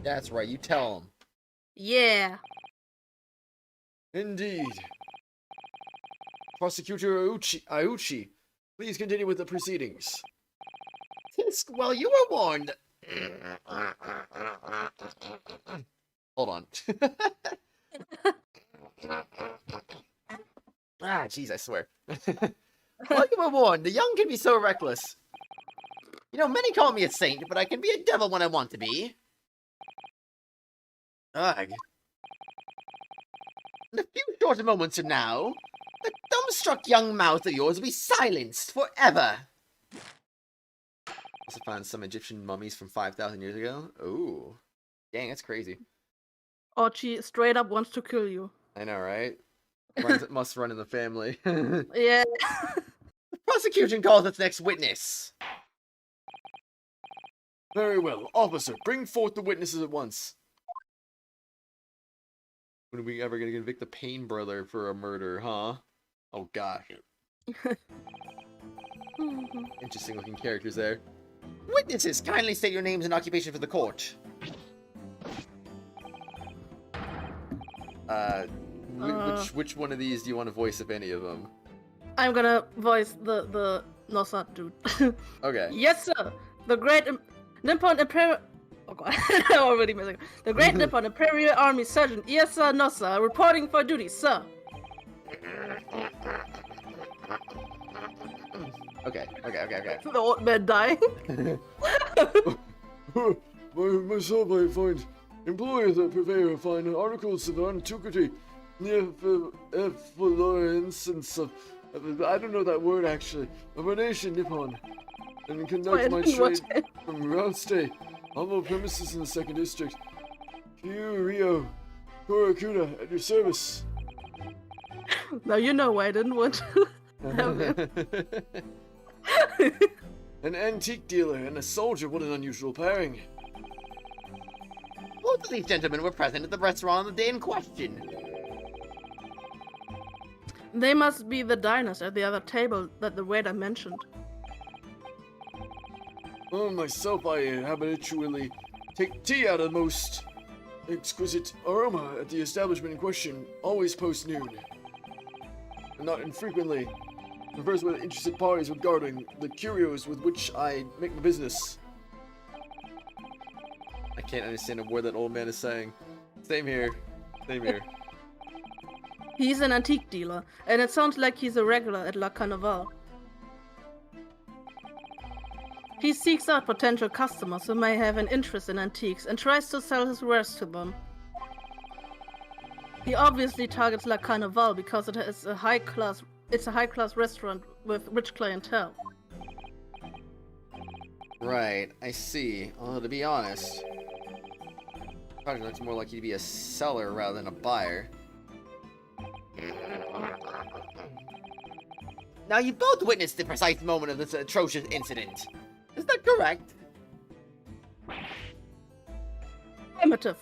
That's right, you tell him. Yeah. Indeed. Prosecutor Auchi, please continue with the proceedings. Tisk, well, you were warned. Hold on. Jeez, I swear. Well, you were warned. The young can be so reckless. You know, many call me a saint, but I can be a devil when I want to be. Ugh. In a few short moments from now, the dumbstruck young mouth of yours will be silenced forever. Also found some Egyptian mummies from 5,000 years ago. Ooh. Dang, that's crazy. Ochi straight up wants to kill you. I know, right? Must run in the family. Yeah. The prosecution calls its next witness. Very well. Officer, bring forth the witnesses at once. When are we ever gonna convict the Payne brother for a murder, huh? Oh gosh. Interesting looking characters there. Witnesses, kindly state your names and occupation for the court. Which one of these do you want to voice, if any of them? I'm gonna voice the Nosa dude. Okay. Yes, sir. The Great Nippon Imperial. Oh god, I'm already missing. The Great Nippon Imperial Army Sergeant Iesa Nosa reporting for duty, sir. Okay. The old man dying. Myself, I find employers that purveyor find articles of antiquity near efflorescence of I don't know that word actually of our nation Nippon, and conduct my trade from Route humble premises in the 2nd District. Rio Korakuda at your service. Now you know why I didn't want to have him. An antique dealer and a soldier, what an unusual pairing. Both of these gentlemen were present at the restaurant on the day in question. They must be the diners at the other table that the waiter mentioned. Myself, I habitually take tea out of the most exquisite aroma at the establishment in question, always post-noon. And not infrequently converse with interested parties regarding the curios with which I make my business. I can't understand a word that old man is saying. Same here. Same here. He's an antique dealer, and it sounds like he's a regular at La Carnival. He seeks out potential customers who may have an interest in antiques and tries to sell his wares to them. He obviously targets La Carnival because it's a high-class restaurant with rich clientele. Right, I see. Although, to be honest, probably looks more likely to be a seller rather than a buyer. Now, you both witnessed the precise moment of this atrocious incident. Is that correct? Affirmative.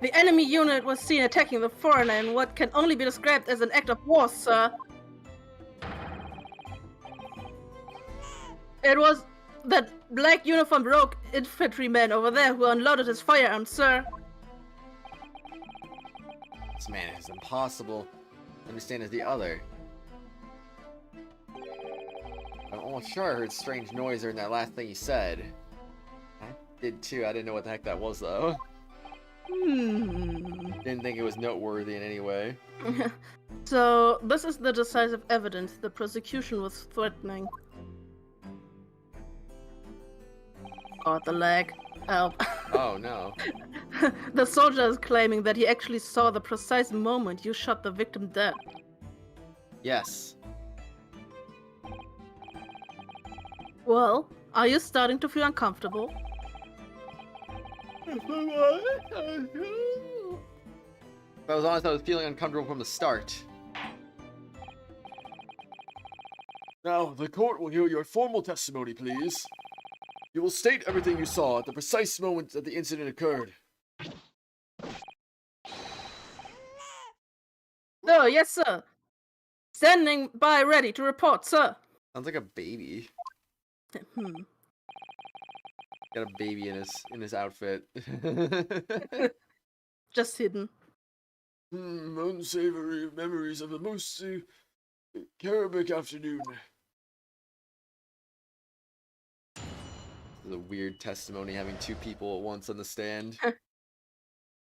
The enemy unit was seen attacking the foreigner in what can only be described as an act of war, sir. It was that black uniformed rogue infantryman over there who unloaded his firearm, sir. This man is impossible to understand as the other. I'm almost sure I heard strange noise during that last thing he said. I did too. I didn't know what the heck that was, though. Didn't think it was noteworthy in any way. So, this is the decisive evidence the prosecution was threatening. Oh, the leg. Help. Oh, no. The soldier is claiming that he actually saw the precise moment you shot the victim dead. Yes. Well, are you starting to feel uncomfortable? If I was honest, I was feeling uncomfortable from the start. Now, the court will hear your formal testimony, please. You will state everything you saw at the precise moment that the incident occurred. Oh, yes, sir. Standing by ready to report, sir. Sounds like a baby. Hmm. Got a baby in his outfit. Just hidden. Unsavory memories of a most cherubic afternoon. This is a weird testimony having two people at once on the stand.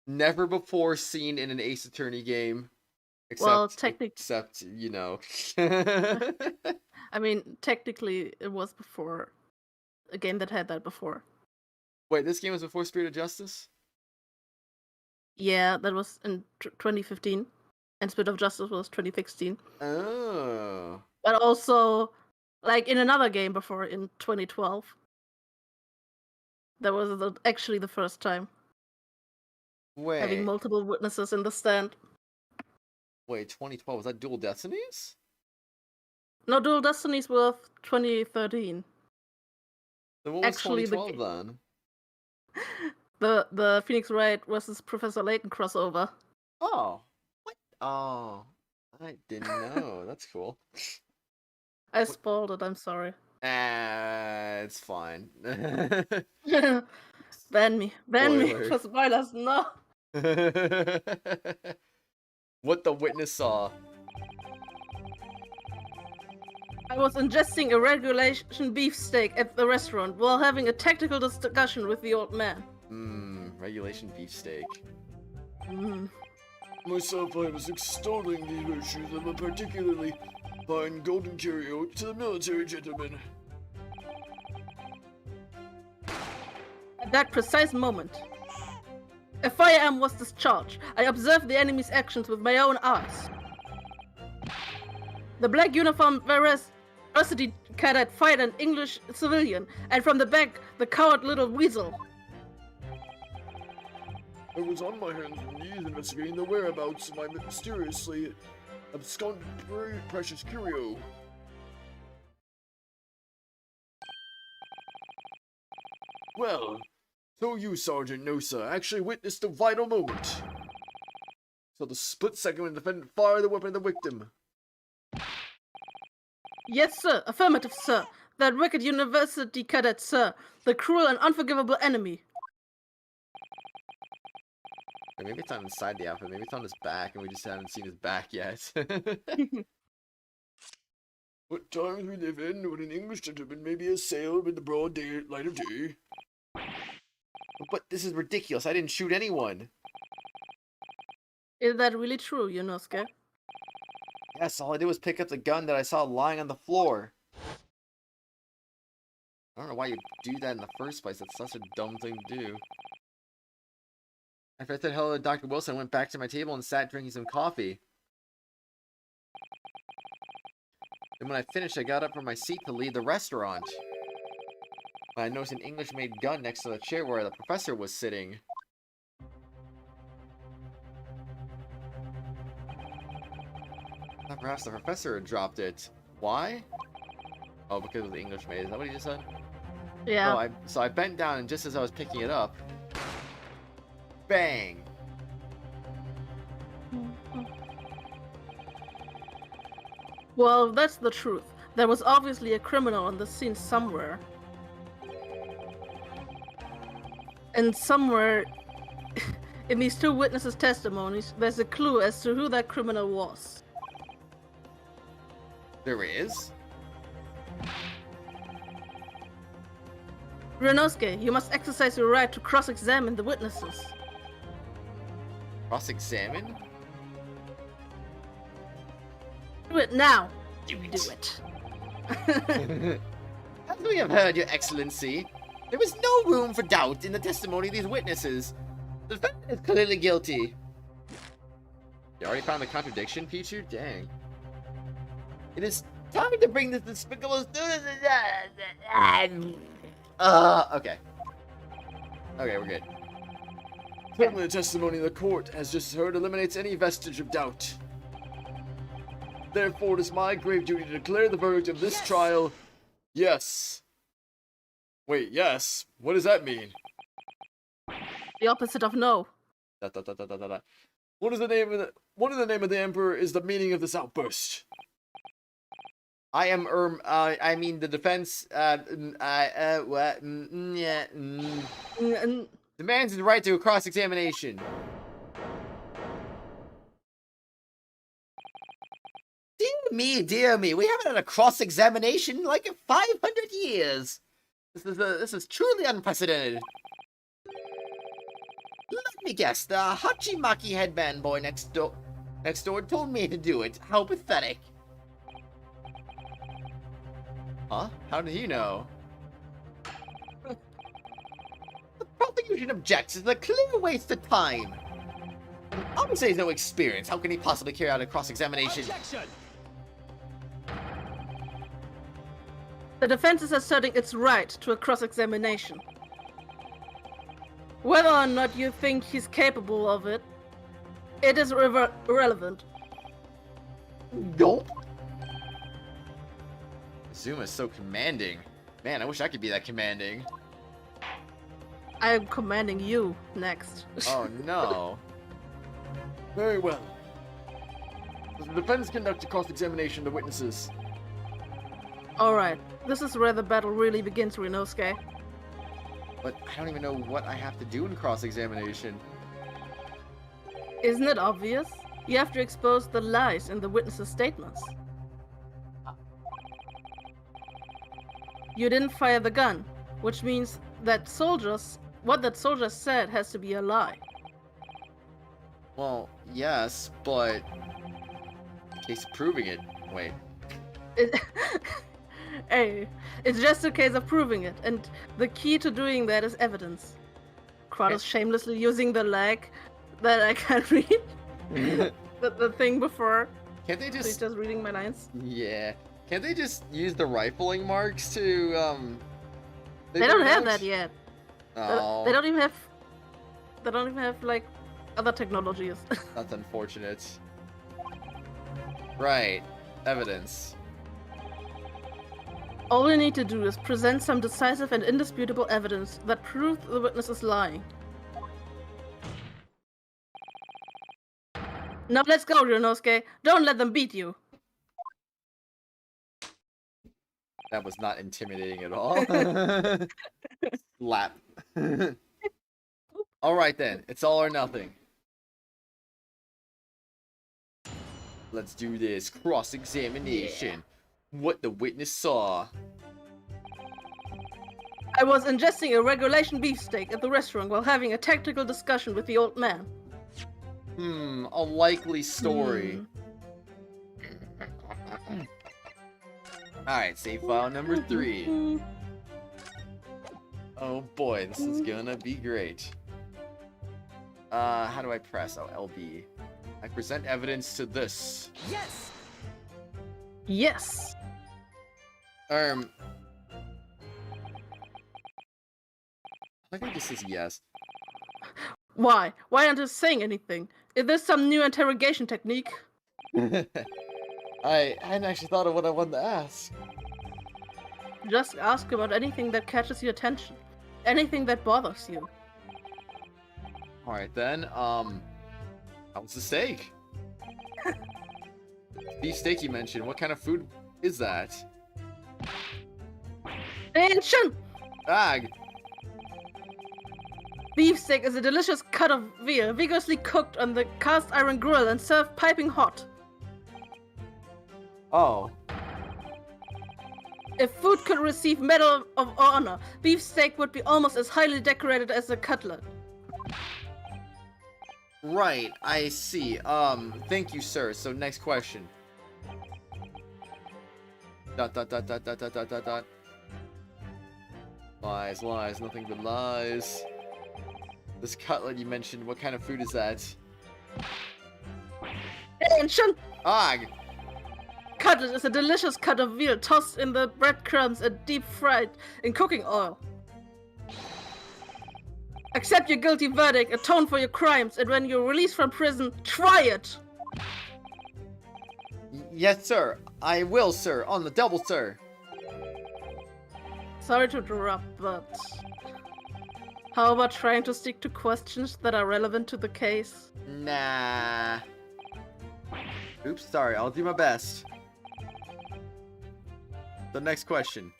Never before seen in an Ace Attorney game. Except, you know. I mean, technically, it was before a game that had that before. Wait, this game was before Spirit of Justice? Yeah, that was in 2015, and Spirit of Justice was 2016. Oh. But also, like in another game before in 2012. That was actually the first time. Wait. Having multiple witnesses in the stand. Wait, 2012, was that Dual Destinies? No, Dual Destinies was 2013. Then what was Actually, 2012 then? The Phoenix Wright versus Professor Layton crossover. Oh. What? Oh. I didn't know. That's cool. I spoiled it, I'm sorry. It's fine. Ban me. Ban me Spoiler. for spoilers, no! What the witness saw. I was ingesting a regulation beefsteak at the restaurant while having a tactical discussion with the old man. Regulation beefsteak. Myself, I was extolling the virtues of a particularly fine golden curio to the military gentleman. At that precise moment, a firearm was discharged. I observed the enemy's actions with my own eyes. The black uniformed varsity cadet fired an English civilian, and from the back, the coward little weasel. I was on my hands and knees investigating the whereabouts of my mysteriously absconded precious curio. Well, so you, Sergeant Nosa, actually witnessed a vital moment. For the split second when the defendant fired the weapon at the victim. Yes, sir. Affirmative, sir. That wicked university cadet, sir. The cruel and unforgivable enemy. Or maybe it's on inside the outfit. Maybe it's on his back, and we just haven't seen his back yet. What times we live in when an English gentleman may be assailed in the broad light of day. But this is ridiculous. I didn't shoot anyone. Is that really true, Ryunosuke? Yes, all I did was pick up the gun that I saw lying on the floor. I don't know why you do that in the first place. That's such a dumb thing to do. After I said hello to Dr. Wilson, I went back to my table and sat drinking some coffee. And when I finished, I got up from my seat to leave the restaurant. I noticed an English-made gun next to the chair where the professor was sitting. I thought perhaps the professor had dropped it. Why? Oh, because it was English-made. Is that what he just said? Yeah. Oh, so I bent down, and just as I was picking it up, bang! Well, that's the truth. There was obviously a criminal on the scene somewhere. And somewhere in these two witnesses' testimonies, there's a clue as to who that criminal was. There is? Ryunosuke, you must exercise your right to cross-examine the witnesses. Cross-examine? Do it now. Do it. Do it. As we have heard, Your Excellency, there is no room for doubt in the testimony of these witnesses. The defendant is clearly guilty. You already found the contradiction, Pichu? Dang. It is time to bring this despicable student. Okay. Okay, we're good. Certainly the testimony the court has just heard eliminates any vestige of doubt. Therefore, it is my grave duty to declare the verdict of this trial, yes. Wait, yes? What does that mean? The opposite of no. What is the name of the emperor is the meaning of this outburst? I am, I mean the defense, demands the right to a cross-examination. Dear me, we haven't had a cross-examination in like 500 years. This is truly unprecedented. Let me guess, the Hachimaki headband boy next door told me to do it. How pathetic. Huh? How did he know? The prosecution objects. It's a clear waste of time. Obviously, he has no experience. How can he possibly carry out a cross-examination? Objection! The defense is asserting its right to a cross-examination. Whether or not you think he's capable of it, it is irrelevant. Nope. Zuma is so commanding. Man, I wish I could be that commanding. I am commanding you next. Oh no. Very well. Does the defense conduct a cross-examination of the witnesses? Alright, this is where the battle really begins, Ryunosuke. But I don't even know what I have to do in cross-examination. Isn't it obvious? You have to expose the lies in the witnesses' statements. You didn't fire the gun, which means that what that soldier said has to be a lie. Well, yes, but in case of proving it. Wait. Hey, it's just a case of proving it, and the key to doing that is evidence. Kratos shamelessly using the lag that I can't read. the thing before. Can't they So he's just... just reading my lines. Yeah. Can't they just use the rifling marks to, They don't have that yet. Oh, They don't even have like other technologies. that's unfortunate. Right. Evidence. All we need to do is present some decisive and indisputable evidence that proves the witness is lying. Now let's go, Ryunosuke. Don't let them beat you. That was not intimidating at all. Slap. Alright then, it's all or nothing. Let's do this. Cross-examination. What the witness saw. I was ingesting a regulation beefsteak at the restaurant while having a technical discussion with the old man. A likely story. Alright, save file number 3. Oh boy, this is gonna be great. How do I press? Oh, LB. I present evidence to this. Yes. Yes. I think this is yes. Why? Why aren't you saying anything? Is this some new interrogation technique? I hadn't actually thought of what I wanted to ask. Just ask about anything that catches your attention. Anything that bothers you. Alright then, how's the steak? Beef steak you mentioned, what kind of food is that? Attention! Ag! Beefsteak is a delicious cut of veal, vigorously cooked on the cast iron grill and served piping hot. Oh. If food could receive Medal of Honor, beefsteak would be almost as highly decorated as a cutlet. Right, I see. Thank you, sir. So next question. Dot dot dot dot dot dot dot dot dot. Lies, lies, nothing but lies. This cutlet you mentioned, what kind of food is that? Attention! Ag! Cutlet is a delicious cut of veal tossed in the breadcrumbs and deep fried in cooking oil. Accept your guilty verdict, atone for your crimes, and when you're released from prison, try it! Yes, sir. I will, sir. On the double, sir. Sorry to interrupt, but... how about trying to stick to questions that are relevant to the case? Nah. Oops, sorry. I'll do my best. The next question.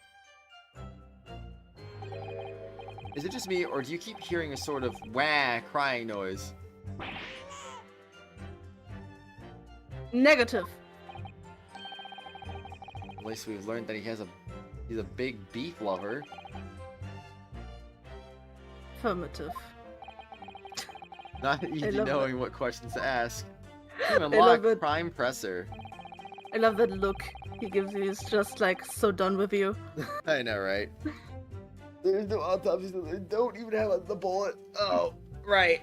Is it just me, or do you keep hearing a sort of wah crying noise? Negative. At least we've learned that he's a big beef lover. Affirmative. Not easy love knowing what questions to ask. Even I love unlock it. Prime Presser. I love that look he gives you. He's just like so done with you. I know, right? There's no autopsy, so they don't even have the bullet. Oh, right.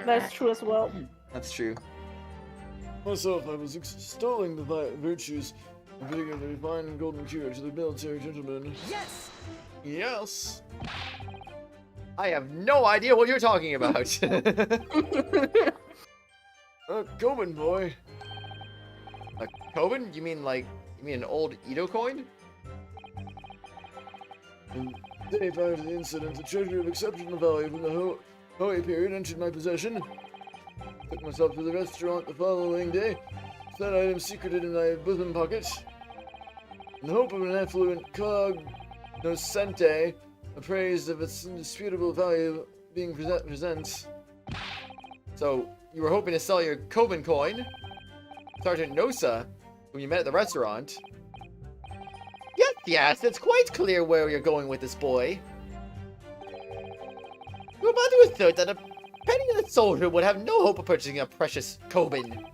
That's true as well. That's true. Myself, I was extolling the virtues of being a refined golden cure to the military gentleman. Yes. Yes. I have no idea what you're talking about. Coben boy. A Koban? You mean an old Edo coin? And day prior to the incident, a treasure of exceptional value from the Hoei period entered my possession. Took myself to the restaurant the following day. That item secreted in my bosom pocket. In the hope of an affluent cognoscente, appraised of its indisputable value being present. So, you were hoping to sell your Koban coin? Sergeant Nosa, whom you met at the restaurant. Yes, it's quite clear where you're going with this boy. You're about to assert that a penniless soldier would have no hope of purchasing a precious Koban.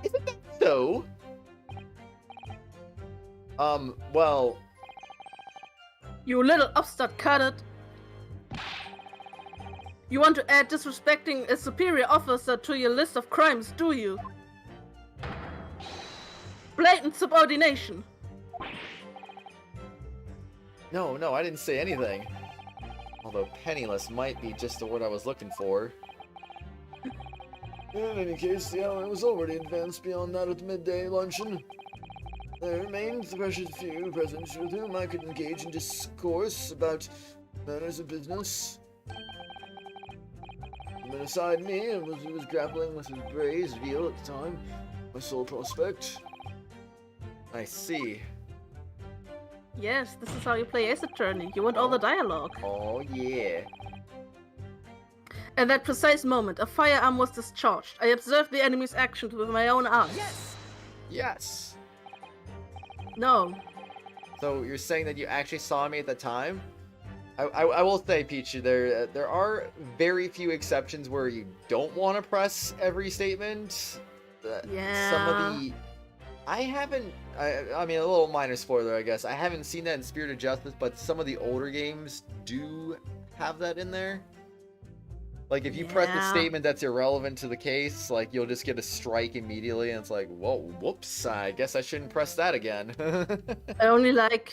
Isn't that so? Well... You little upstart cutlet. You want to add disrespecting a superior officer to your list of crimes, do you? Blatant subordination. No, I didn't say anything. Although penniless might be just the word I was looking for. In any case, the hour was already advanced beyond that of the midday luncheon. There remained the precious few present with whom I could engage in discourse about matters of business. And then aside me, and he was grappling with his braised veal at the time, my sole prospect. I see. Yes, this is how you play Ace Attorney. You want all the dialogue. Oh yeah. At that precise moment, a firearm was discharged. I observed the enemy's actions with my own eyes. Yes. Yes. No. So you're saying that you actually saw me at the time? I will say, Peachy, there are very few exceptions where you don't want to press every statement. Yeah. Some of the... I haven't... I mean, a little minor spoiler, I guess. I haven't seen that in Spirit of Justice, but some of the older games do have that in there. Like, if you press a Yeah. statement that's irrelevant to the case, like, you'll just get a strike immediately, and it's like, whoa, whoops, I guess I shouldn't press that again. I only like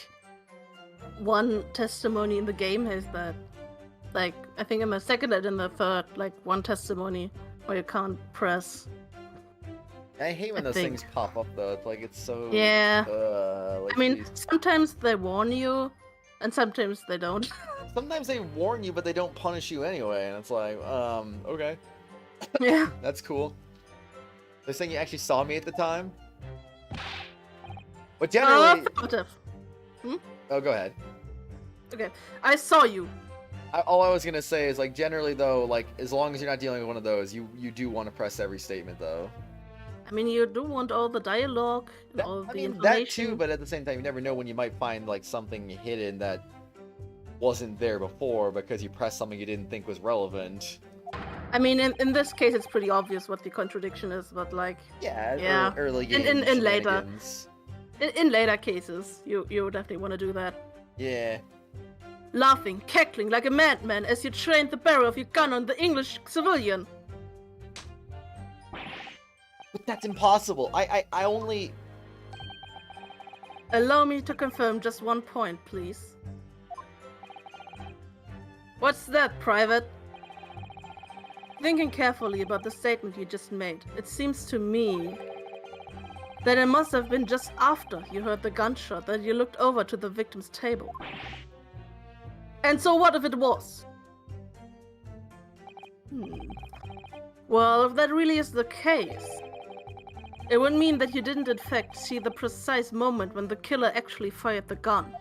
one testimony in the game has that. Like, I think in the second and in the third, like, one testimony where you can't press. I hate when I those think. things pop up, though. It's like, it's so... Yeah. Like, I mean, geez. sometimes they warn you, and sometimes they don't. Sometimes they warn you, but they don't punish you anyway, and it's like, okay. Yeah. That's cool. They're saying you actually saw me at the time? But generally... Affirmative. Oh, go ahead. Okay, I saw you. All I was gonna say is, like, generally, though, like, as long as you're not dealing with one of those, you do want to press every statement, though. I mean, you do want all the dialogue, and all I the mean, information. that too, but at the same time, you never know when you might find, like, something hidden that wasn't there before because you pressed something you didn't think was relevant. I mean, in this case, it's pretty obvious what the contradiction is, but like, Yeah, Yeah. early In- game in later. shenanigans. in later cases, you definitely want to do that. Yeah. Laughing, cackling like a madman as you trained the barrel of your gun on the English civilian. But that's impossible. I only... Allow me to confirm just one point, please. What's that, Private? Thinking carefully about the statement you just made, it seems to me that it must have been just after you heard the gunshot that you looked over to the victim's table. And so what if it was? Well, if that really is the case, it would mean that you didn't in fact see the precise moment when the killer actually fired the gun. ...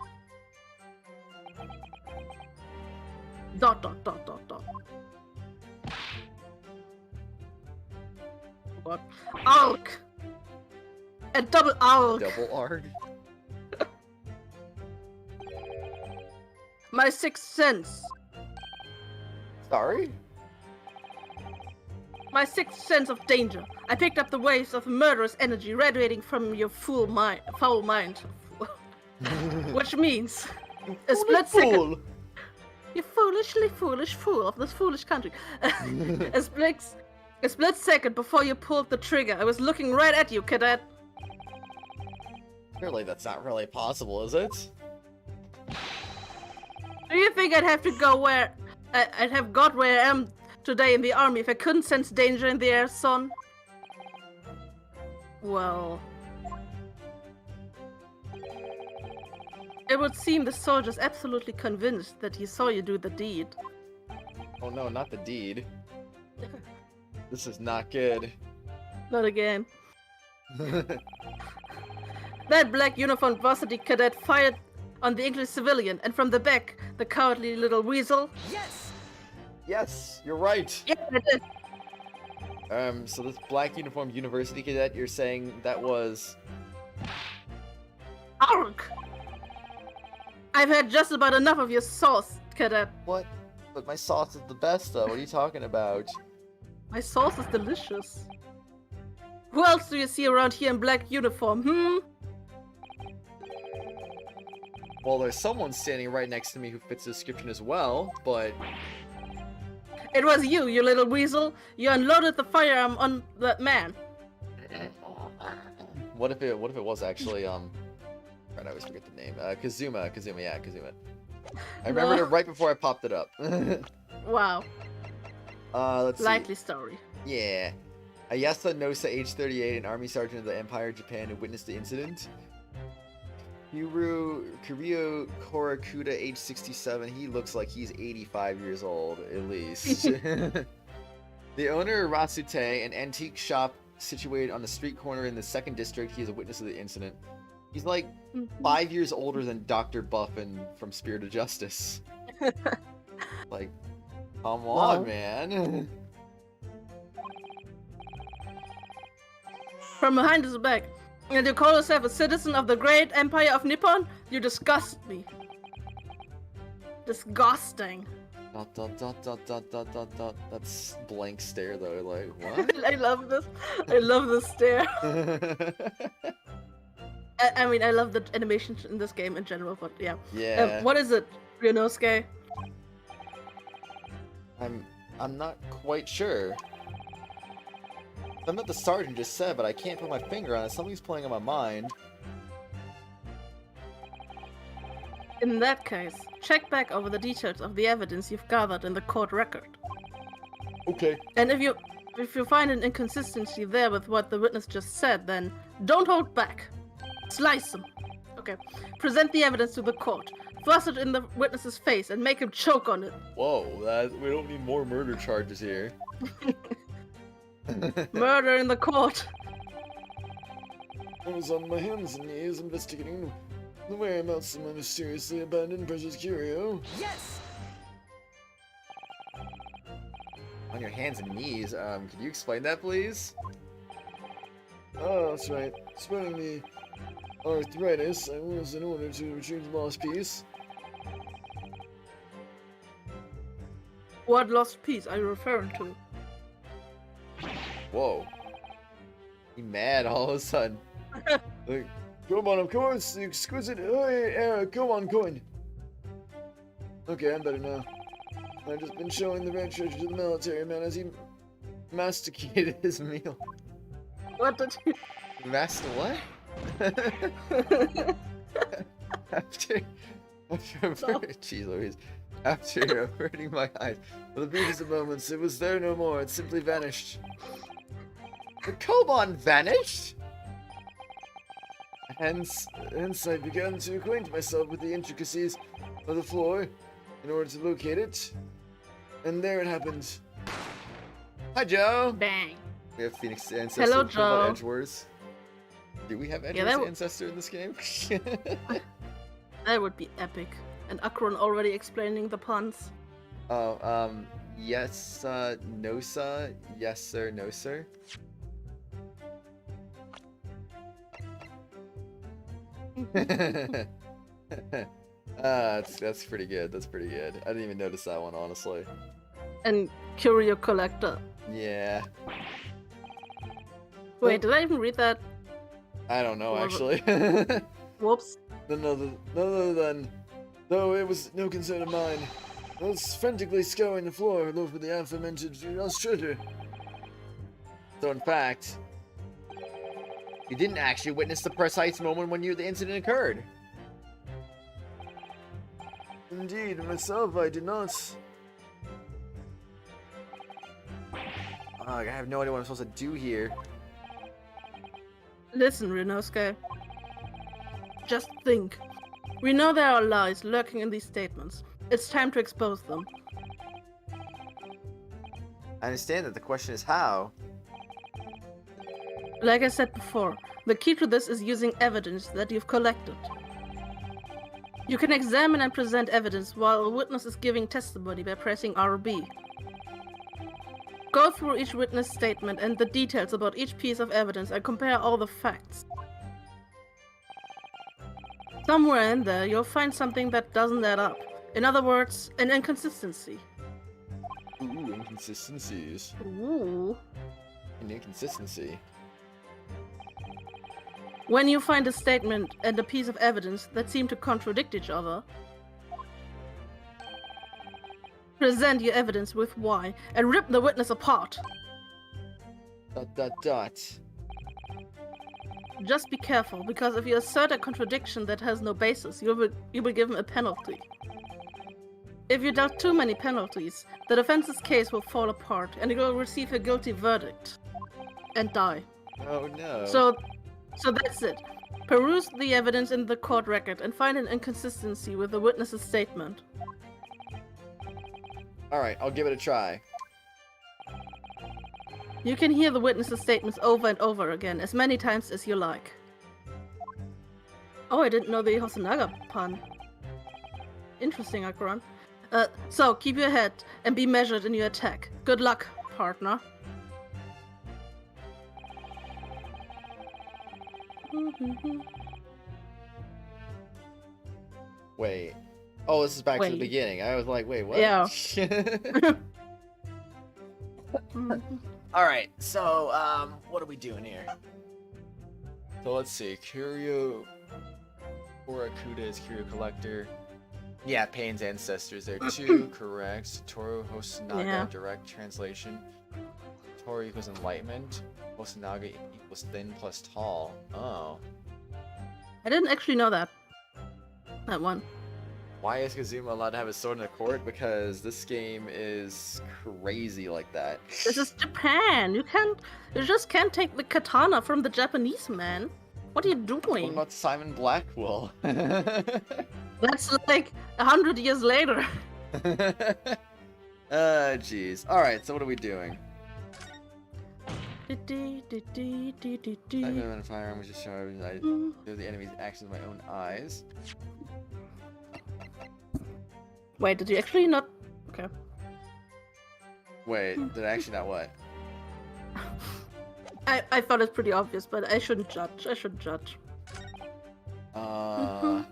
What? Arg! A double arg! Double arg? My sixth sense! Sorry? My sixth sense of danger. I picked up the waves of murderous energy radiating from your foul mind. Which means a split second. Fool. You foolishly foolish fool of this foolish country. a split second before you pulled the trigger, I was looking right at you, cadet. Surely that's not really possible, is it? Do you think I'd have to go where I'd have got where I am today in the army if I couldn't sense danger in the air, son? Well, it would seem the soldier's absolutely convinced that he saw you do the deed. Oh no, not the deed. This is not good. Not again. That black uniformed varsity cadet fired on the English civilian, and from the back, the cowardly little weasel. Yes. Yes, you're right. Yeah, I did. So this black uniformed university cadet, you're saying that was... Arg! I've had just about enough of your sauce, cadet. What? But my sauce is the best, though. What are you talking about? My sauce is delicious. Who else do you see around here in black uniform, Well, there's someone standing right next to me who fits the description as well, but... It was you, you little weasel. You unloaded the firearm on that man. What if it was actually, right, I always forget the name. Kazuma, yeah, Kazuma. I remembered it right before I popped it up. Wow. Let's see. Likely story. Yeah. Ayasa Nosa, age 38, an army sergeant of the Empire of Japan who witnessed the incident. Kiryu Korakuda, age 67. He looks like he's 85 years old, at least. The owner, Rasute, an antique shop situated on the street corner in the 2nd District, he is a witness of the incident. He's like 5 years older than Dr. Buffin from Spirit of Justice. Like, come on, man. From behind his back. And you call yourself a citizen of the great empire of Nippon? You disgust me. Disgusting. That's blank stare though, like, what? I love this. I love this stare. I mean, I love the animation in this game in general, but yeah. Yeah. What is it, Ryunosuke? I'm not quite sure. I'm not the sergeant just said, but I can't put my finger on it. Something's playing on my mind. In that case, check back over the details of the evidence you've gathered in the court record. Okay. And if you find an inconsistency there with what the witness just said, then don't hold back. Slice him. Okay. Present the evidence to the court. Thrust it in the witness's face and make him choke on it. Whoa, we don't need more murder charges here. Murder in the court. I was on my hands and knees investigating the whereabouts of my mysteriously abandoned precious curio. Yes! On your hands and knees, could you explain that, please? Oh, that's right. Spreading the arthritis, I was in order to retrieve the lost piece. What lost piece are you referring to? Whoa. He mad all of a sudden. Like, come on, of course, the exquisite era, go on, coin. Okay, I'm better now. I've just been showing the red treasure to the military man as he masticated his meal. What did you... Master what? after jeez Louise. After averting my eyes For the briefest of moments, it was there no more, it simply vanished. the Koban vanished? Hence I began to acquaint myself with the intricacies of the floor in order to locate it. And there it happened. Hi, Joe. Bang. We have Phoenix Ancestor. Hello, What about Joe. Edgeworth? Do we have Yeah, Edgeworth's Ancestor in this game? That would be epic. And Akron already explaining the puns. Oh, yes, no, sir. Yes, sir, no, sir. That's pretty good. That's pretty good. I didn't even notice that one, honestly. And Curio Collector. Yeah. Wait, did I even read that? I don't know, Or- actually. Whoops. None other than, though it was no concern of mine, I was frantically scouring the floor looking for the aforementioned lost treasure. So, in fact, you didn't actually witness the precise moment when the incident occurred. Indeed, myself, I did not. I have no idea what I'm supposed to do here. Listen, Ryunosuke. Just think. We know there are lies lurking in these statements. It's time to expose them. I understand that the question is how. Like I said before, the key to this is using evidence that you've collected. You can examine and present evidence while a witness is giving testimony by pressing RB. Go through each witness statement and the details about each piece of evidence and compare all the facts. Somewhere in there, you'll find something that doesn't add up. In other words, an inconsistency. Ooh, inconsistencies. Ooh. An inconsistency. When you find a statement and a piece of evidence that seem to contradict each other, present your evidence with why and rip the witness apart. ... Just be careful, because if you assert a contradiction that has no basis, you will give him a penalty. If you dealt too many penalties, the defense's case will fall apart and you will receive a guilty verdict and die. Oh no. So that's it. Peruse the evidence in the court record and find an inconsistency with the witness's statement. Alright, I'll give it a try. You can hear the witness's statements over and over again, as many times as you like. Oh, I didn't know the Hosonaga pun. Interesting, Akron. So, keep your head and be measured in your attack. Good luck, partner. Wait. Oh, this is back to the Wait. beginning. I was like, wait, what? Yeah. Alright, so, what are we doing here? So let's see. Curio... Orakuda is Curio Collector. Yeah, Pain's ancestors there too, correct. Toru Hosonaga, Yeah. direct translation. Toru equals enlightenment. Hosonaga equals thin plus tall. Oh. I didn't actually know that. That one. Why is Kazuma allowed to have his sword in a court? Because this game is crazy like that. This is Japan. You just can't take the katana from the Japanese man. What are you What doing? about Simon Blackwell? That's like 100 years later. Jeez. Alright, so what are we doing? Dee, dee, dee, dee, dee, dee, dee. I've been on firearm, which is showing I do the enemy's actions with my own eyes. Wait, did you actually not? Okay. Wait, did I actually not what? I thought it's pretty obvious, but I shouldn't judge. I shouldn't judge. I'm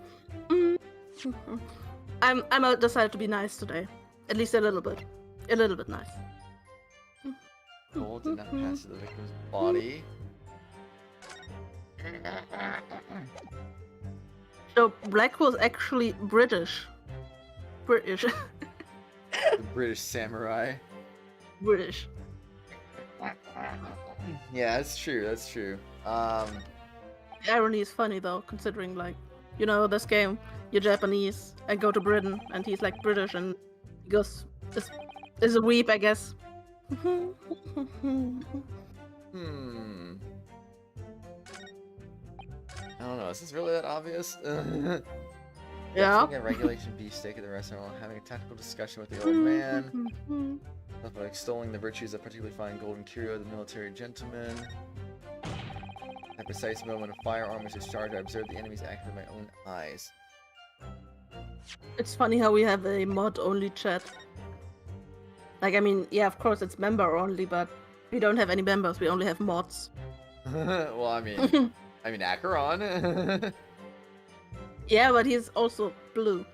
decided to be nice today. At least a little bit. A little bit nice. Gold did not pass to the victim's body. So Black was actually British. British. The British samurai. British. Yeah, that's true, that's true. The irony is funny though, considering like, you know, this game, you're Japanese, I go to Britain, and he's like British, and he goes, is a weep, I guess. Hmm. I don't know, is this really that obvious? Yeah. Taking a regulation beefsteak at the restaurant while having a tactical discussion with the old man. About extolling the virtues of particularly fine golden curio, the military gentleman. At the precise moment a firearm was discharged, I observed the enemy's action with my own eyes. It's funny how we have a mod-only chat. Like, I mean, yeah, of course it's member-only, but we don't have any members, we only have mods. Well, I mean Acheron. Yeah, but he's also blue.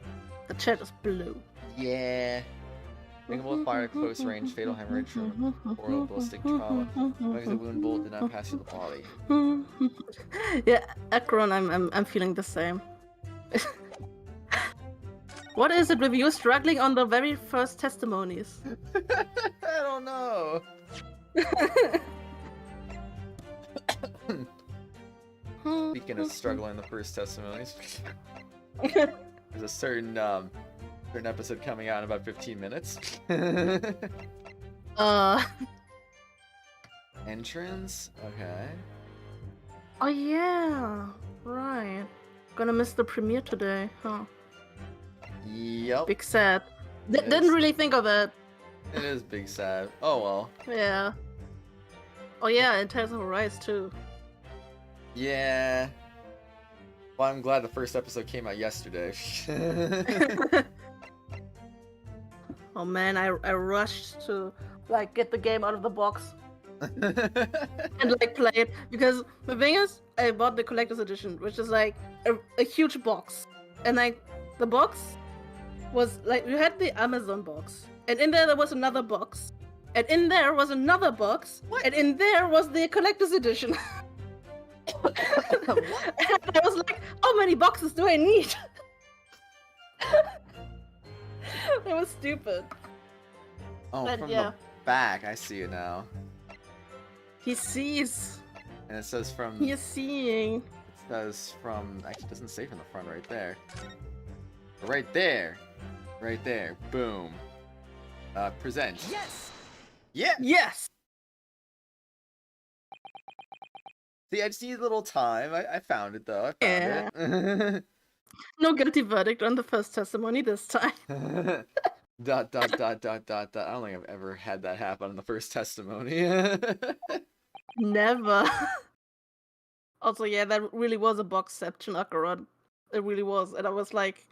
The chat is blue. Yeah. Drinkable fire at close range, fatal hemorrhage from oral ballistic trauma. Because the wound bolt did not pass through the body. Yeah, Akron, I'm feeling the same. What is it with you struggling on the very first testimonies? I don't know. Speaking of struggling in the first testimonies, there's a certain episode coming out in about 15 minutes. Entrance? Okay. Oh yeah, right. Gonna miss the premiere today, huh? Yep. Big sad. Yes. Didn't really think of it. It is big sad. Oh well. Yeah. Oh yeah, and Tales of Arise too. Yeah. Well, I'm glad the first episode came out yesterday. Oh man, I rushed to like get the game out of the box and like play it, because the thing is, I bought the collector's edition, which is like a huge box, and like the box was like, you had the Amazon box, and in there was another box, and in there was another box, and in there was the collector's edition. And I was like, how many boxes do I need? It was stupid. Oh, But from yeah. the back, I see it now. He sees. And it says from. He is seeing. It says from. Actually, it doesn't say from the front right there. But right there. Right there. Boom. Present. Yes! Yeah! Yes! See, I just need a little time. I found it, though. I found it. No guilty verdict on the first testimony this time. Dot dot dot dot dot dot. I don't think I've ever had that happen in the first testimony. Never. Also, yeah, that really was a boxception, Akaron. It really was. And I was like,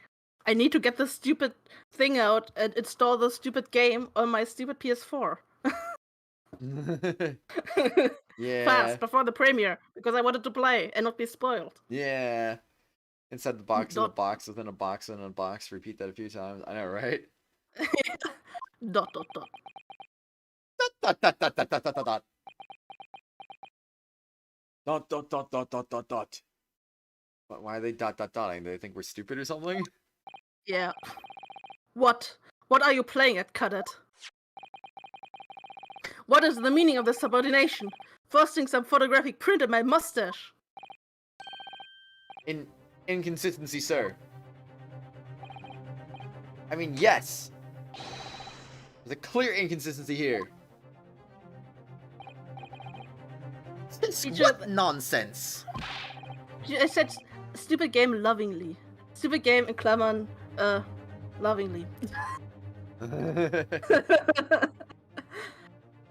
I need to get this stupid thing out and install the stupid game on my stupid PS4. Yeah. Fast, before the premiere, because I wanted to play and not be spoiled. Yeah. Inside the box of a Dot- box within a box within a box. Repeat that a few times. I know, right? Dot, dot, dot. Dot dot dot dot dot dot dot dot. Dot dot dot dot dot dot dot. But why are they dot dot dotting? Do they think we're stupid or something? Yeah. What? What are you playing at, Cadet? What is the meaning of this subordination? Forcing some photographic print in my mustache. Inconsistency, sir. I mean, yes. There's a clear inconsistency here. What nonsense? I said stupid game lovingly. Stupid game in Klammern, lovingly.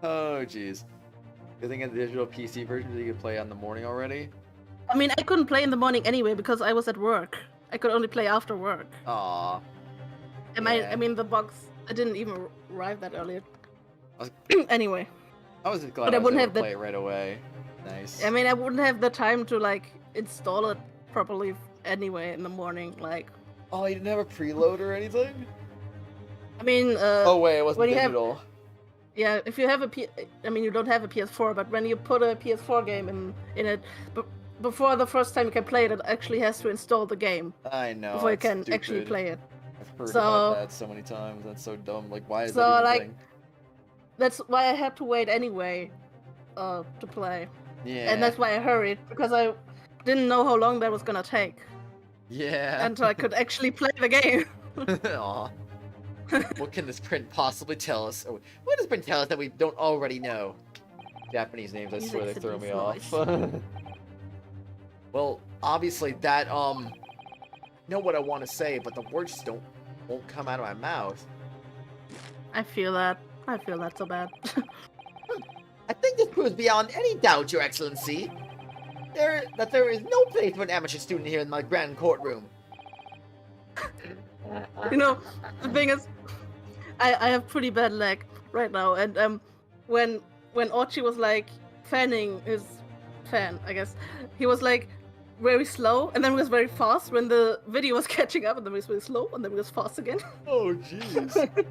Oh, jeez. Good thing in the digital PC version you could play on the morning already? I mean, I couldn't play in the morning anyway because I was at work. I could only play after work. Aw. And Yeah. I mean, the box, I didn't even arrive that early. I was- Anyway, I was glad But I I was wouldn't able have to the- play it right away. Nice. I mean, I wouldn't have the time to, like, install it properly anyway in the morning. Like, Oh, you didn't have a preload or anything? I mean, Oh wait, it wasn't when you have- digital. yeah, if you have I mean, you don't have a PS4, but when you put a PS4 game in it, before the first time you can play it, it actually has to install the game I know. before you it's can actually stupid. play it. I've heard So- about that so many times. That's so dumb. Like, why is So, that even like, a thing? That's why I had to wait anyway, to play. Yeah. And that's why I hurried, because I didn't know how long that was gonna take Yeah. until I could actually play the game. Aw. What can this print possibly tell us? Or what does print tell us that we don't already know? Japanese names, I Music swear they throw me signals off. Well, obviously that, know what I want to say, but the words just won't come out of my mouth. I feel that so bad. I think this proves beyond any doubt, Your Excellency, that there is no place for an amateur student here in my grand courtroom. You know, the thing is, I have pretty bad leg right now, and when Ochi was like fanning his fan, I guess, he was like very slow, and then he was very fast when the video was catching up, and then he was very slow, and then he was fast again. Oh, jeez.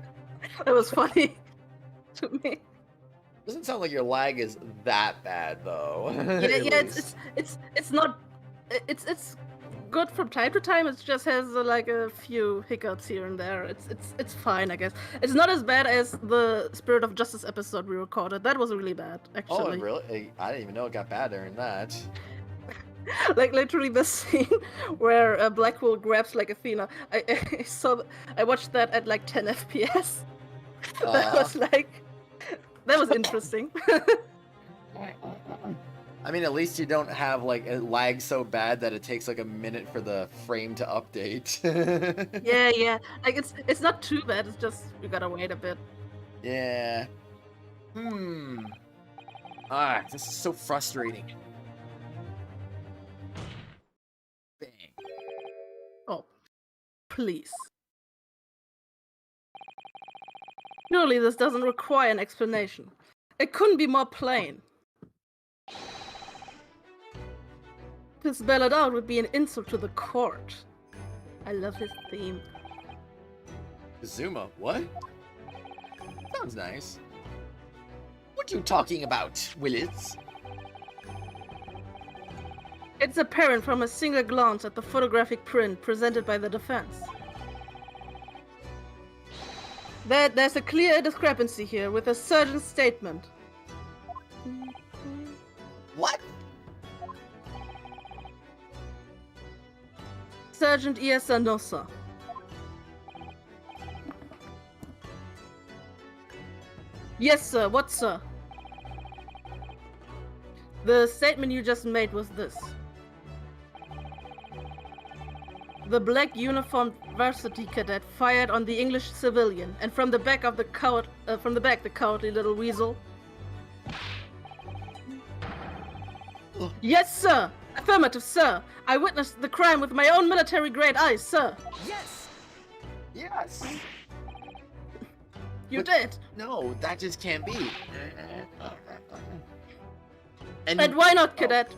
It was funny to me. Doesn't sound like your lag is that bad, though. Yeah, it's not, it's good from time to time. It just has like a few hiccups here and there. It's fine, I guess. It's not as bad as the Spirit of Justice episode we recorded. That was really bad, Oh, actually. really? I didn't even know it got bad during that. Like literally the scene where Blackwell grabs like Athena. I watched that at like 10 FPS. That was like, that was interesting. I mean, at least you don't have, like, it lags so bad that it takes, like, a minute for the frame to update. Yeah. Like it's not too bad. It's just you gotta wait a bit. Yeah. Ah, this is so frustrating. Bang. Oh, please. Surely this doesn't require an explanation. It couldn't be more plain. To spell it out would be an insult to the court. I love his theme. Zuma, what? Sounds nice. What you talking about, Willis? It's apparent from a single glance at the photographic print presented by the defense that there's a clear discrepancy here with the surgeon's statement. What? Sergeant Iasanosa. Yes, sir. What, sir? The statement you just made was this. The black uniformed varsity cadet fired on the English civilian, and from the back the cowardly little weasel. Yes, sir. Affirmative, sir. I witnessed the crime with my own military-grade eyes, sir. Yes! Yes. You But- did. No, that just can't be. And why not, cadet?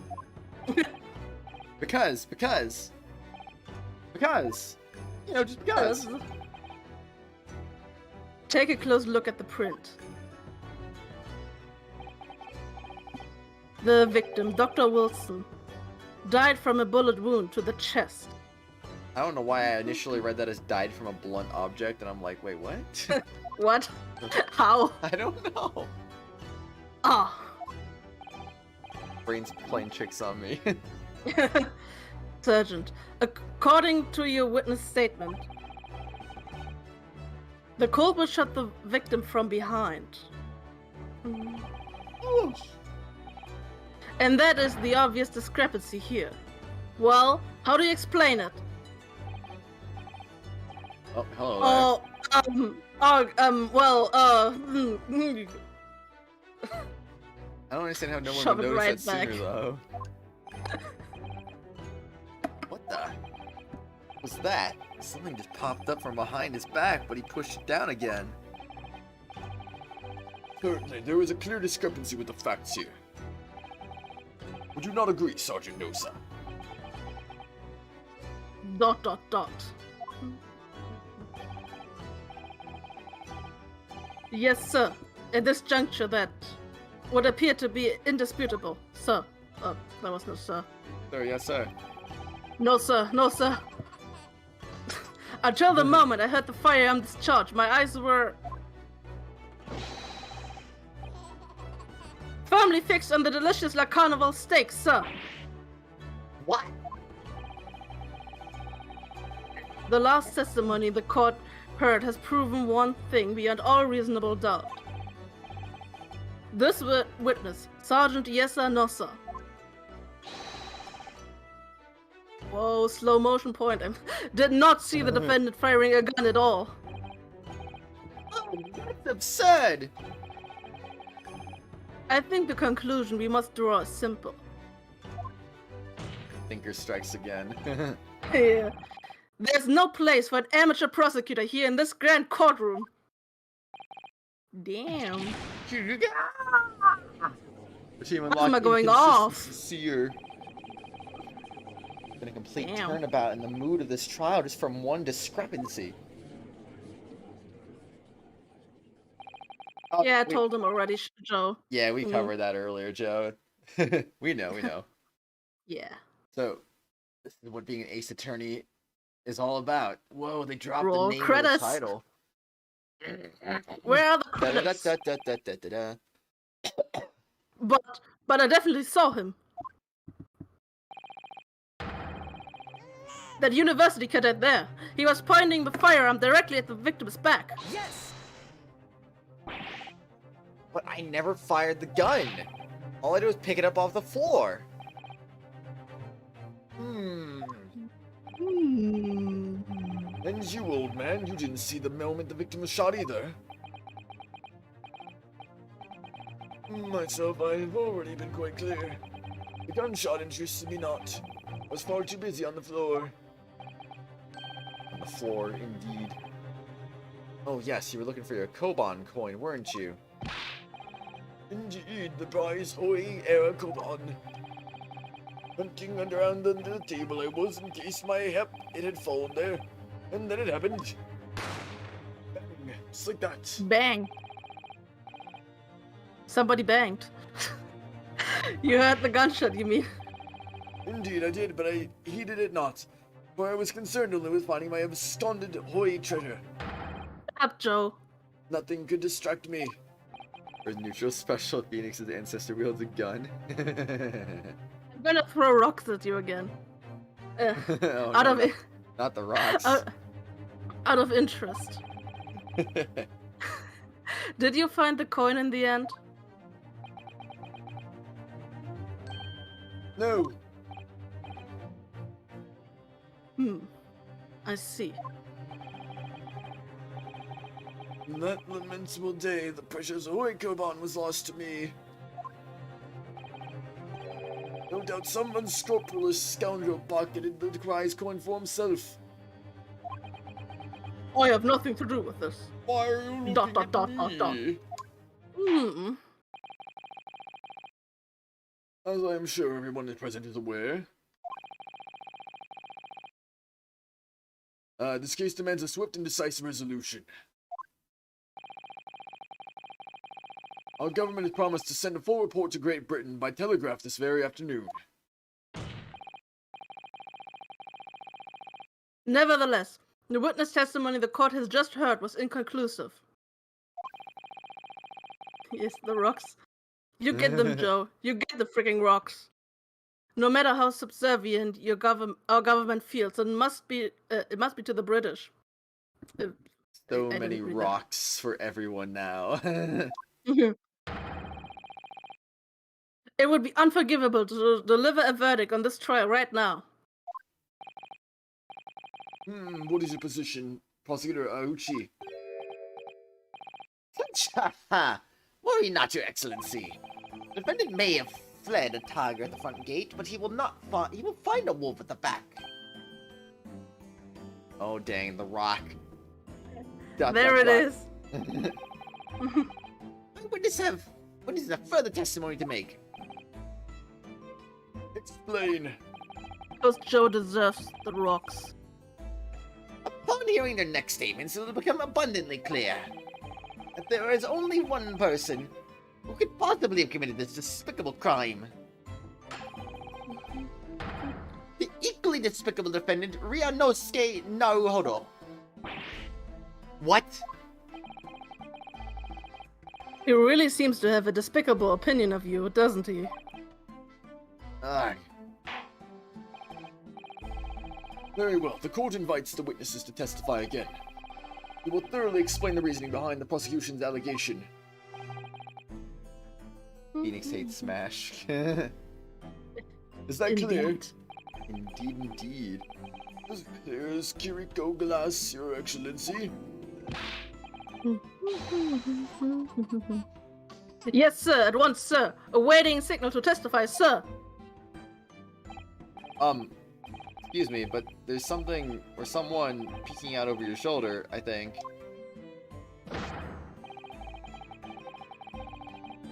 Because. You know, just because. Take a close look at the print. The victim, Dr. Wilson, died from a bullet wound to the chest. I don't know why I initially read that as died from a blunt object, and I'm like, wait, what? What? How? I don't know. Ah. Brain's playing tricks on me. Sergeant, according to your witness statement, the culprit shot the victim from behind. And that is the obvious discrepancy here. Well, how do you explain it? Oh, hello there. I don't understand how no one Shove would it notice right that back. sooner, though. What the? What's that? Something just popped up from behind his back, but he pushed it down again. Certainly, there is a clear discrepancy with the facts here. Would you not agree, Sergeant Nosa? ... Yes, sir. At this juncture, that would appear to be indisputable, sir. That was no sir. Sir, yes, sir. No, sir. No, sir. Until the moment I heard the firearm discharge, my eyes were firmly fixed on the delicious La Carnival steak, sir. What? The last testimony the court heard has proven one thing beyond all reasonable doubt. This witness, Sergeant Yesa Nosa. Whoa, slow motion point. I did not see the defendant firing a gun at all. Oh, that's absurd! I think the conclusion we must draw is simple. Thinker strikes again. Yeah. There's no place for an amateur prosecutor here in this grand courtroom. Damn. Achievement Why am I locked going off? Seer. Been a complete Damn. turnabout in the mood of this trial just from one discrepancy. Oh, Yeah, I wait. told him already, Joe. Yeah, we covered that earlier, Joe. we know. Yeah. So, this is what being an ace attorney is all about. Whoa, they dropped Roll the name credits. of the title. Where are the credits? Da-da-da-da-da-da-da-da. But I definitely saw him. That university cadet there. He was pointing the firearm directly at the victim's back. Yes! But I never fired the gun. All I did was pick it up off the floor. And you, old man, you didn't see the moment the victim was shot either. Myself, I have already been quite clear. The gunshot interested me not. I was far too busy on the floor. On the floor, indeed. Oh yes, you were looking for your Koban coin, weren't you? Indeed, the prize Hoi era Koban. Hunting around under the table I was in case it had fallen there. And then it happened. Bang, just like that. Bang. Somebody banged. You heard the gunshot, you mean? Indeed I did, but I heeded it not. For I was concerned only with finding my absconded Hoi treasure. Up, Joe. Nothing could distract me. For neutral special, Phoenix's ancestor wields a gun. I'm gonna throw rocks at you again. Oh, Out no, of it. not the rocks. Out of interest. Did you find the coin in the end? No. I see. In that lamentable day, the precious Oikoban was lost to me. No doubt some unscrupulous scoundrel pocketed the prize coin for himself. I have nothing to do with this. Why are you looking Dot, at dot, dot, dot. me? Hmm. As I am sure everyone present is aware. This case demands a swift and decisive resolution. Our government has promised to send a full report to Great Britain by telegraph this very afternoon. Nevertheless, the witness testimony the court has just heard was inconclusive. Yes, the rocks. You get them, Joe. You get the freaking rocks. No matter how subservient our government feels, it must be to the British. So I many didn't read that. rocks for everyone now. It would be unforgivable to deliver a verdict on this trial right now. What is your position, Prosecutor Auchi? Worry not, Your Excellency. The defendant may have fled a tiger at the front gate, but he will not. He will find a wolf at the back. Oh dang, the rock. There it is. Witnesses have further testimony to make. Explain. Because Joe deserves the rocks. Upon hearing their next statements, it will become abundantly clear that there is only one person who could possibly have committed this despicable crime. The equally despicable defendant, Ryunosuke Naruhodo. What? He really seems to have a despicable opinion of you, doesn't he? Ugh. Very well, the court invites the witnesses to testify again. We will thoroughly explain the reasoning behind the prosecution's allegation. Phoenix hates Smash. Is that clear? Indeed. Indeed, indeed. As clear as Kiriko Glass, Your Excellency. Yes, sir. At once, sir. Awaiting signal to testify, sir. Excuse me, but there's something or someone peeking out over your shoulder, I think.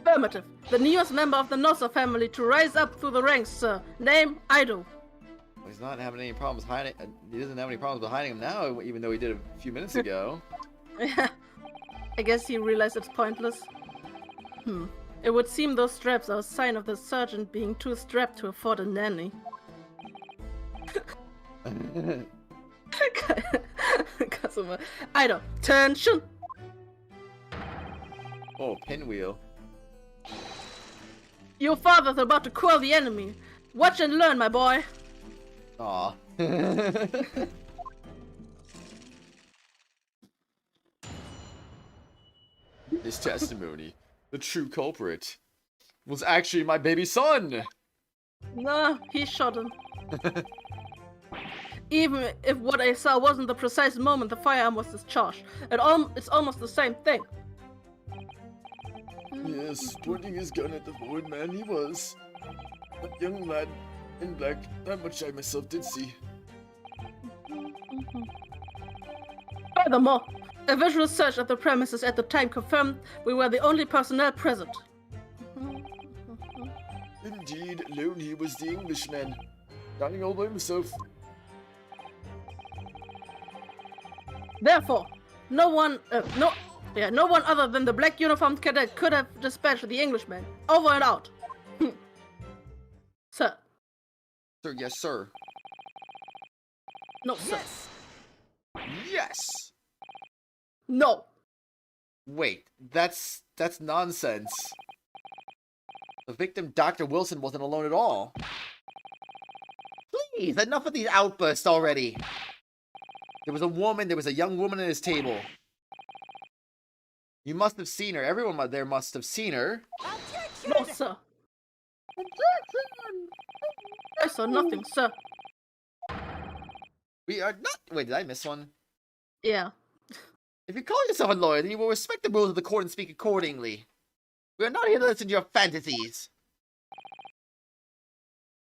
Affirmative. The newest member of the Nosa family to rise up through the ranks, sir. Name, Ido. Well, he's not having any problems hiding. He doesn't have any problems with hiding him now, even though he did a few minutes ago. I guess he realized it's pointless. It would seem those straps are a sign of the sergeant being too strapped to afford a nanny. Kazuma. Ido, tension! Oh, pinwheel. Your father's about to quell the enemy. Watch and learn, my boy. Aw. His testimony, the true culprit, was actually my baby son! Nah, he shot him. Even if what I saw wasn't the precise moment the firearm was discharged, it's almost the same thing. Yes, pointing his gun at the void man, he was. That young lad in black, that much I myself did see. Furthermore, a visual search of the premises at the time confirmed we were the only personnel present. Indeed, alone he was the Englishman, dining all by himself. Therefore, no one other than the black uniformed cadet could have dispatched the Englishman. Over and out. Sir. Sir, yes, sir. No, sir. Yes. Yes! No. Wait, that's nonsense. The victim, Dr. Wilson, wasn't alone at all. Please, enough of these outbursts already. There was a young woman at his table. You must have seen her. Everyone there must have seen her. No, sir. I saw nothing, sir. We are not. Wait, did I miss one? Yeah. If you call yourself a lawyer, then you will respect the rules of the court and speak accordingly. We are not here to listen to your fantasies.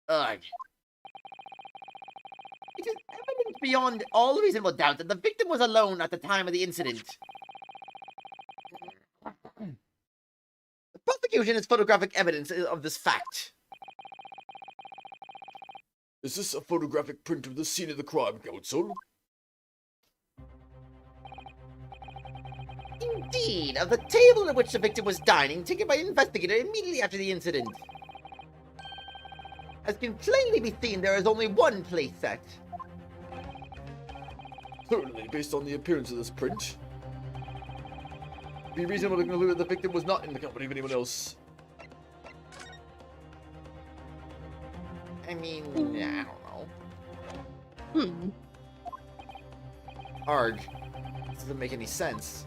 Ugh. It is evident beyond all reasonable doubt that the victim was alone at the time of the incident. The prosecution has photographic evidence of this fact. Is this a photographic print of the scene of the crime, Counsel? Indeed, of the table at which the victim was dining, taken by an investigator immediately after the incident. As can plainly be seen, there is only one place set. Certainly, based on the appearance of this print, it'd be reasonable to conclude that the victim was not in the company of anyone else. I mean, I don't know. Arg. This doesn't make any sense.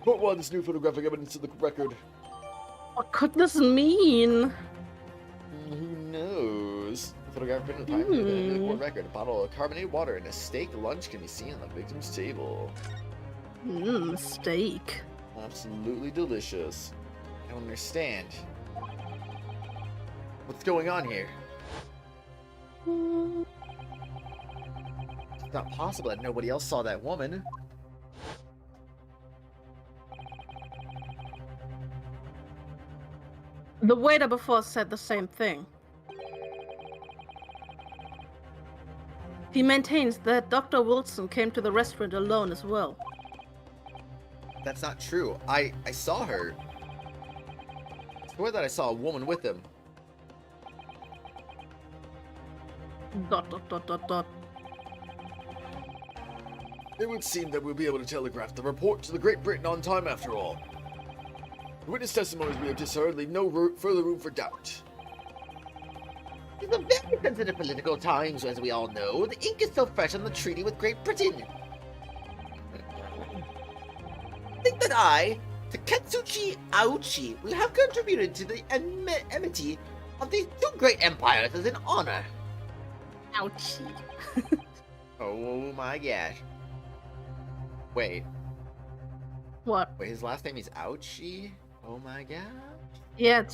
But why this new photographic evidence to the record? What could this mean? Who knows? The photographic print of the time of the court record. A bottle of carbonated water and a steak lunch can be seen on the victim's table. Steak. Absolutely delicious. I don't understand. What's going on here? It's not possible that nobody else saw that woman. The waiter before said the same thing. He maintains that Dr. Wilson came to the restaurant alone as well. That's not true. I saw her. I swear that I saw a woman with him. ... It would seem that we'll be able to telegraph the report to the Great Britain on time after all. The witness testimonies we have just heard leave no further room for doubt. These are very sensitive political times, as we all know. The ink is still fresh on the treaty with Great Britain. Think that I, Taketsuchi Aochi, will have contributed to the enmity of these two great empires as an honor. Ouchie. Oh my gosh. Wait, What? His last name is Ouchie? Oh my god. Yeah, it's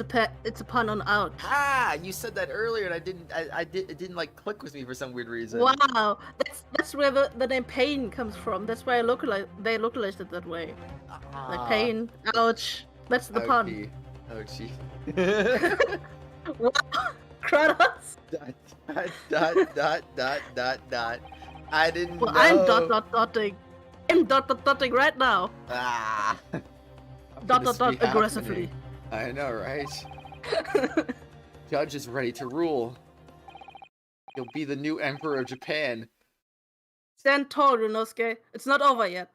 a pun on ouch. Ah, you said that earlier and it didn't like click with me for some weird reason. Wow, that's where the name pain comes from. That's why they localized it that way. Like pain, ouch. That's the pun. Ouchie. Wow, Kratos. Dot. I didn't Well, know. I'm dotting. I'm dotting right now. Ah. Dot This be aggressively. happening. I know, right? Judge is ready to rule. He'll be the new emperor of Japan. Stand tall, Ryunosuke. It's not over yet.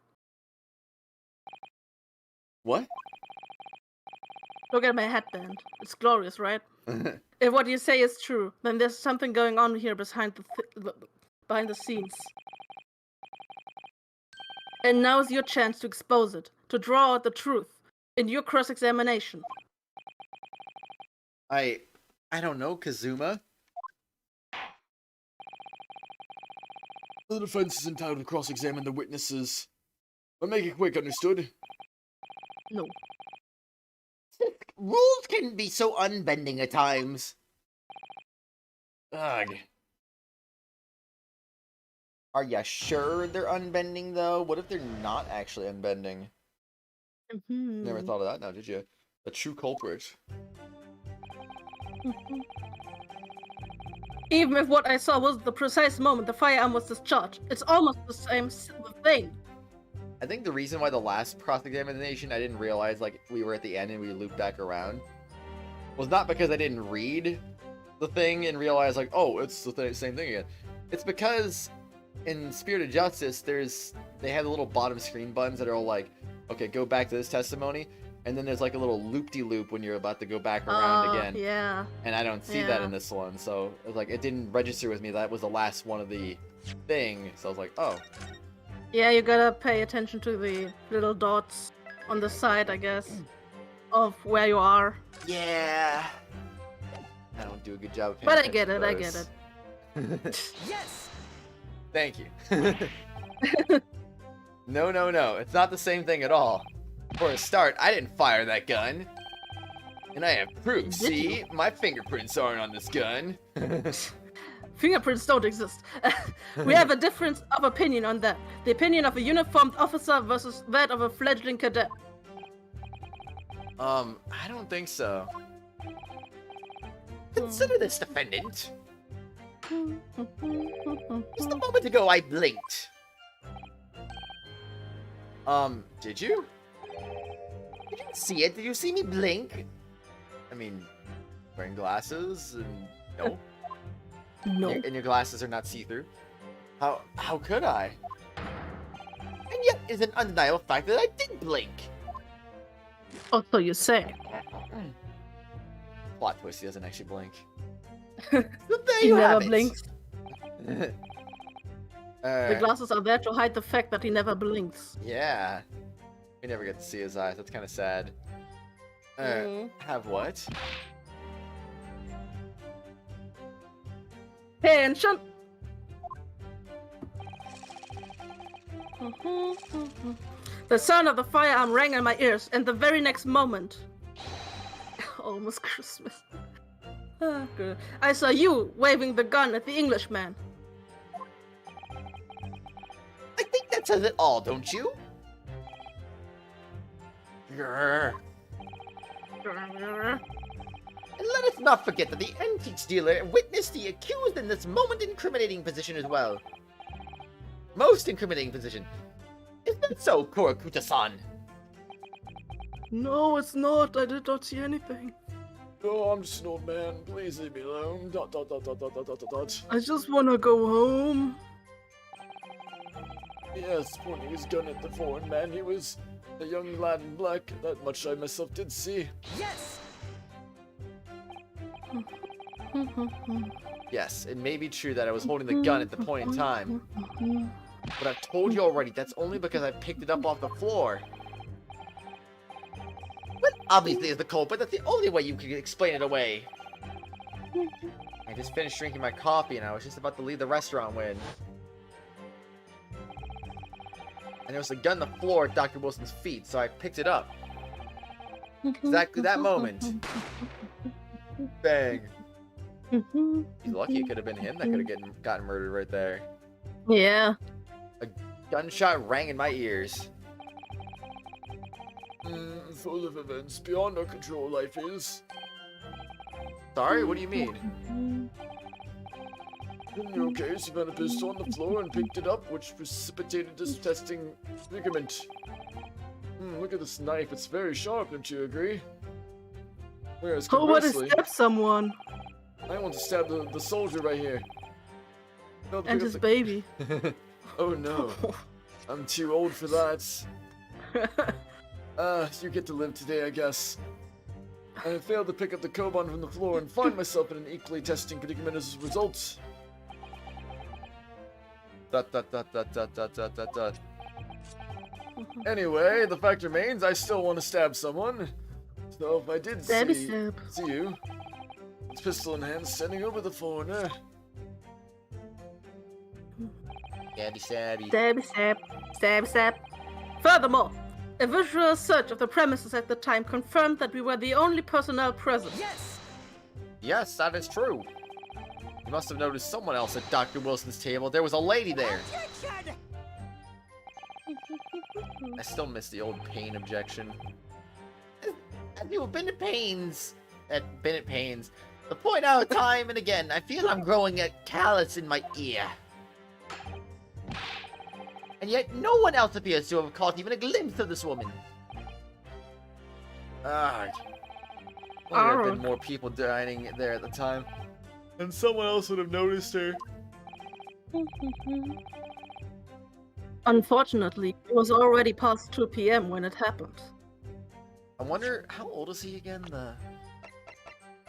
What? Look at my headband. It's glorious, right? If what you say is true, then there's something going on here behind the scenes. And now's your chance to expose it, to draw out the truth in your cross-examination. I don't know, Kazuma. The defense is entitled to cross-examine the witnesses. But make it quick, understood? No. Rules can be so unbending at times. Ugh. Are ya sure they're unbending, though? What if they're not actually unbending? Never thought of that now, did you? A true culprit. Even if what I saw was the precise moment the firearm was discharged, it's almost the same thing. I think the reason why the last cross-examination I didn't realize, like, we were at the end and we looped back around, was not because I didn't read the thing and realize, like, oh, it's the same thing again. It's because in Spirit of Justice, they have the little bottom screen buttons that are all like, okay, go back to this testimony, and then there's like a little loop-de-loop when you're about to go back around again. Yeah. And I don't see that in this one, so it was like it didn't register with me that was the last one of the thing. So I was like, oh. Yeah, you gotta pay attention to the little dots on the side, I guess, of where you are. Yeah. I don't do a good job of paying But I attention get to it, I those. get it. Yes! Thank you. No, no, no. It's not the same thing at all. For a start, I didn't fire that gun. And I have proof, see? My fingerprints aren't on this gun. Fingerprints don't exist. We have a difference of opinion on that. The opinion of a uniformed officer versus that of a fledgling cadet. I don't think so. Consider this, defendant. Just a moment ago, I blinked. Did you? Did you see it? Did you see me blink? I mean, wearing glasses and no. No. And your glasses are not see-through. How could I? And yet, it's an undeniable fact that I did blink. Oh, so you say. Plot twist, he doesn't actually blink. So there He you never have it. blinks. The glasses are there to hide the fact that he never blinks. Yeah. We never get to see his eyes. That's kind of sad. Have what? Attention! The sound of the firearm rang in my ears, and the very next moment, almost Christmas, I saw you waving the gun at the Englishman. I think that says it all, don't you? Grr. And let us not forget that the antique dealer witnessed the accused in this moment incriminating position as well. Most incriminating position. Isn't that so, Kurakuta-san? No, it's not. I did not see anything. Oh, I'm just an old man. Please leave me alone. ... I just want to go home. Yes, pointing his gun at the foreign man. He was a young lad in black. That much I myself did see. Yes! Yes, it may be true that I was holding the gun at the point in time. But I've told you already, that's only because I picked it up off the floor. Well, obviously as the culprit, that's the only way you can explain it away. I just finished drinking my coffee and I was just about to leave the restaurant when... And there was a gun on the floor at Dr. Wilson's feet, so I picked it up. Exactly that moment. Bang. He's lucky it could have been him that could have gotten murdered right there. Yeah. A gunshot rang in my ears. Full of events beyond our control, life is. Sorry, what do you mean? In your case, you found a pistol on the floor and picked it up, which precipitated this testing predicament. Look at this knife, it's very sharp, don't you agree? Whereas Who would have conversely, stabbed someone? I want to stab the soldier right here. No, And his baby. Oh no, I'm too old for that. You get to live today, I guess. I failed to pick up the Koban from the floor and find myself in an equally testing predicament as a result. Anyway, the fact remains, I still want to stab someone. So if I did Stabby see you, with pistol in hand, standing over the foreigner. Stabby. Stab, stab, stab, stab. Furthermore, a visual search of the premises at the time confirmed that we were the only personnel present. Yes! Yes, that is true. You must have noticed someone else at Dr. Wilson's table. There was a lady there. Objection! I still miss the old pain objection. Have you been at pains? To point out time and again, I feel I'm growing a callus in my ear. And yet, no one else appears to have caught even a glimpse of this woman. There have been more people dining there at the time. And someone else would have noticed her. Unfortunately, it was already past 2 p.m. when it happened. I wonder, how old is he again?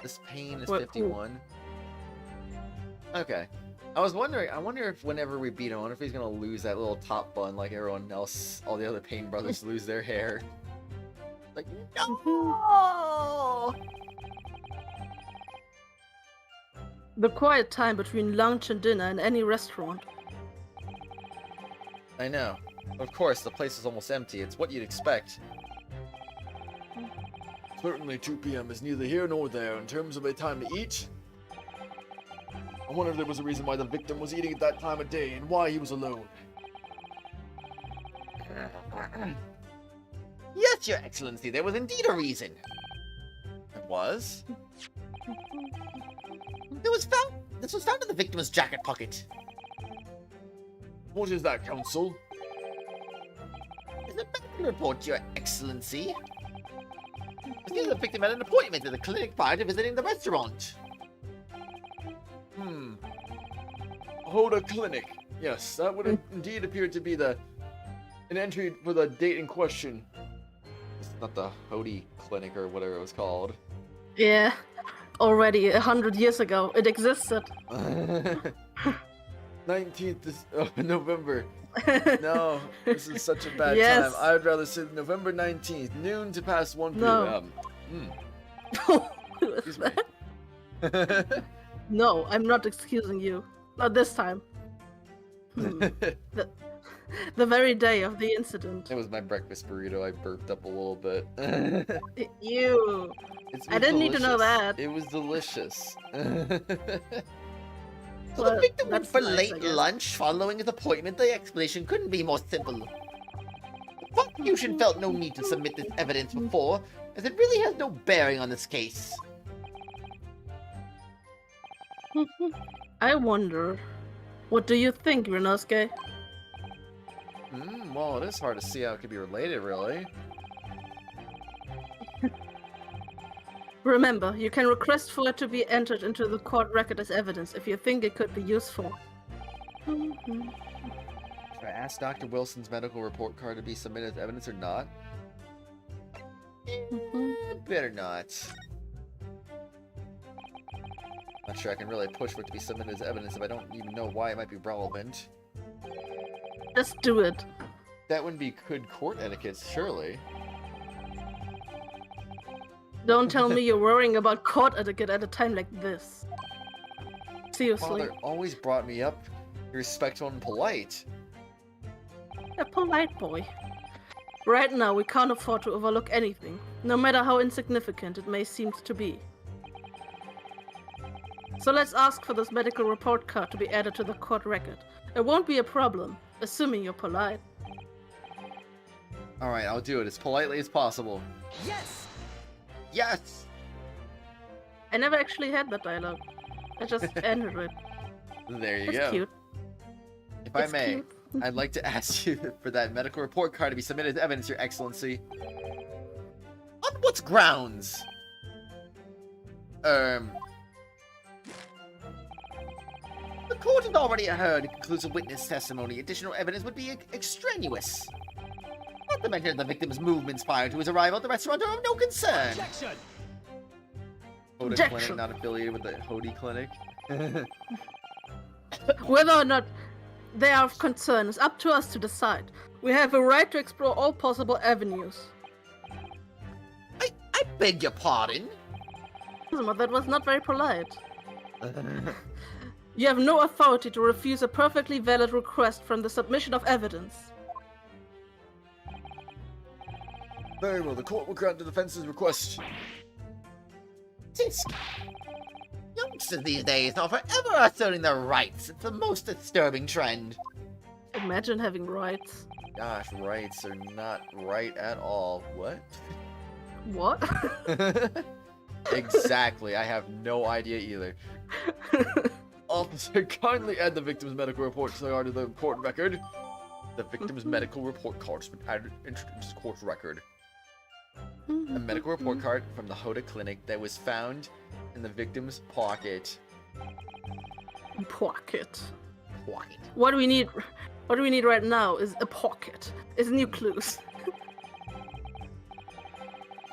This pain is What, 51. Okay. I wonder if whenever we beat him, I wonder if he's gonna lose that little top bun like everyone else, all the other Pain brothers lose their hair. Like, no! The quiet time between lunch and dinner in any restaurant. I know. Of course, the place is almost empty. It's what you'd expect. Certainly 2 p.m. is neither here nor there in terms of a time to eat. I wonder if there was a reason why the victim was eating at that time of day and why he was alone. Yes, Your Excellency, there was indeed a reason. It was? This was found in the victim's jacket pocket. What is that, Counsel? It's a medical report, Your Excellency. It seems the victim had an appointment at the clinic prior to visiting the restaurant. Hoda Clinic. Yes, that would indeed appear to be an entry for the date in question. It's not the Hody Clinic or whatever it was called. Yeah, already 100 years ago, it existed. 19th of November. No, this is such a bad Yes. time. I would rather say November 19th, noon to past 1 p.m. No. Excuse me. No, I'm not excusing you. Not this time. The very day of the incident. It was my breakfast burrito. I burped up a little bit. Ew. It I was didn't need to know delicious. that. It was delicious. So the Well, victim went that's for nice, I late guess. lunch following his appointment. The explanation couldn't be more simple. The prosecution felt no need to submit this evidence before, as it really has no bearing on this case. I wonder. What do you think, Ryunosuke? Well, it is hard to see how it could be related, really. Remember, you can request for it to be entered into the court record as evidence if you think it could be useful. Should I ask Dr. Wilson's medical report card to be submitted as evidence or not? Better not. Not sure I can really push for it to be submitted as evidence if I don't even know why it might be relevant. Just do it. That wouldn't be good court etiquette, surely. Don't tell me you're worrying about court etiquette at a time like this. Seriously. Father always brought me up respectful and polite. A polite boy. Right now, we can't afford to overlook anything, no matter how insignificant it may seem to be. So let's ask for this medical report card to be added to the court record. It won't be a problem, assuming you're polite. Alright, I'll do it as politely as possible. Yes! Yes! I never actually had that dialogue. I just entered it. There you It's go. cute. If I It's may, cute. I'd like to ask you for that medical report card to be submitted as evidence, Your Excellency. On what grounds? The court had already heard conclusive witness testimony. Additional evidence would be extraneous. Not to mention the victim's movements prior to his arrival at the restaurant are of no concern. Objection! Hoda Objection. Clinic not affiliated with the Hody Clinic. Whether or not they are of concern is up to us to decide. We have a right to explore all possible avenues. I beg your pardon? That was not very polite. You have no authority to refuse a perfectly valid request from the submission of evidence. Very well, the court will grant the defense's request. Tisk. Youngsters these days are forever asserting their rights. It's the most disturbing trend. Imagine having rights. Gosh, rights are not right at all. What? What? Exactly, I have no idea either. Officer, kindly add the victim's medical report card to the court record. The victim's medical report card has been added into the court record. A medical report card from the Hoda Clinic that was found in the victim's pocket. Pocket. Pocket. What we need right now is a pocket. Is new clues.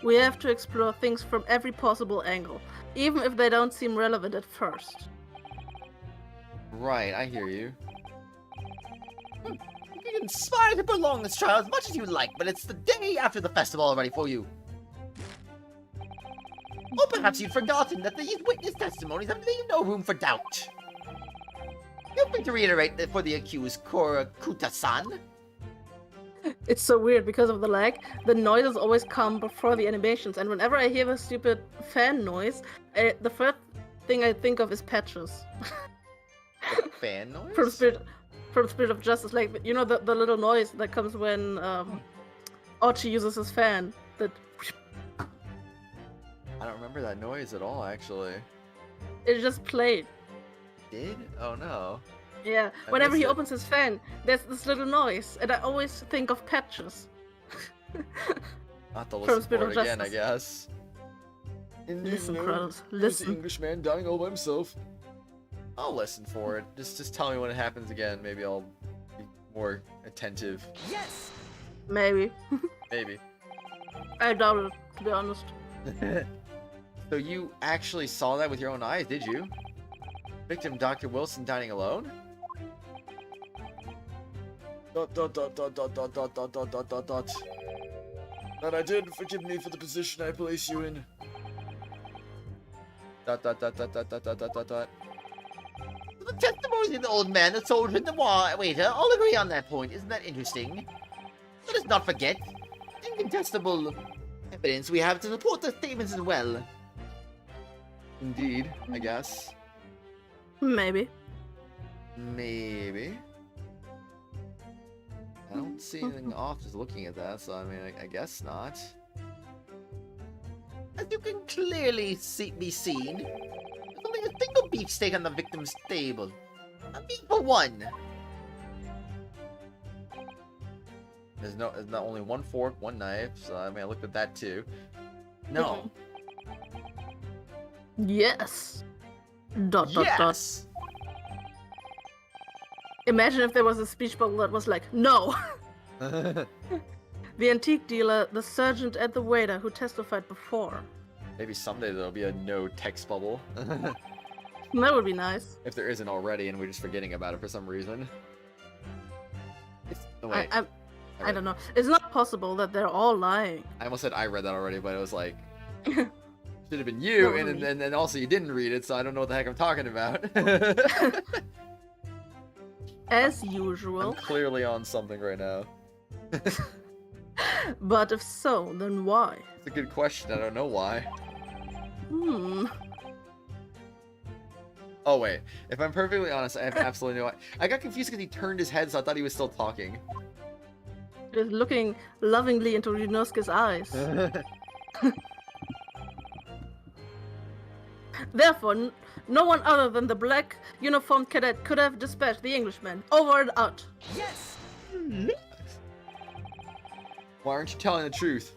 We have to explore things from every possible angle, even if they don't seem relevant at first. Right, I hear you. You can conspire to prolong this trial as much as you like, but it's the day after the festival already for you. Or perhaps you'd forgotten that these witness testimonies have leave no room for doubt. Feel free to reiterate that for the accused, Kura Kuta-san. It's so weird because of the lag. The noises always come before the animations, and whenever I hear the stupid fan noise, the first thing I think of is Patches. The fan noise? From Spirit of Justice, like you know the little noise that comes when Archie uses his fan. That I don't remember that noise at all, actually. it just played. Did? Oh no. Yeah, I whenever he missed it. opens his fan, there's this little noise, and I always think of Patches. I'll have to From listen Spirit for of it again, I Justice. guess. Listen, Kratos, The listen. Englishman dying all by himself. I'll listen for it. Just tell me when it happens again. Maybe I'll be more attentive. Yes. Maybe. Maybe. I doubt it, to be honest. So you actually saw that with your own eyes, did you? Victim Dr. Wilson dining alone? Dot dot dot dot dot dot dot dot dot dot dot dot. That I did. Forgive me for the position I place you in. Dot dot dot dot dot dot dot dot dot dot. The testimony of the old man, the soldier, and the waiter all agree on that point. Isn't that interesting? Let us not forget incontestable evidence we have to support the statements as well. Indeed, I guess. Maybe. Maybe. I don't see anything off just looking at that, so I mean, I guess not. As you can clearly be seen, there's only a single beefsteak on the victim's table. A beef for one. There's not only one fork, one knife, so I mean, I looked at that too. No. Yes. Dot dot dot. Yes! Imagine if there was a speech bubble that was like, no. The antique dealer, the sergeant, and the waiter who testified before. Maybe someday there'll be a no text bubble. That would be nice. If there isn't already and we're just forgetting about it for some reason. Oh, wait. I don't know. It's not possible that they're all lying. I almost said I read that already, but it was like... should have been you, Not and me. then also you didn't read it, so I don't know what the heck I'm talking about. As I'm usual. clearly on something right now. But if so, then why? It's a good question, I don't know why. Oh wait, if I'm perfectly honest, I have absolutely no idea. I got confused because he turned his head, so I thought he was still talking. Just looking lovingly into Ryunosuke's eyes. Therefore, no one other than the black uniformed cadet could have dispatched the Englishman. Over and out. Yes. Why aren't you telling the truth?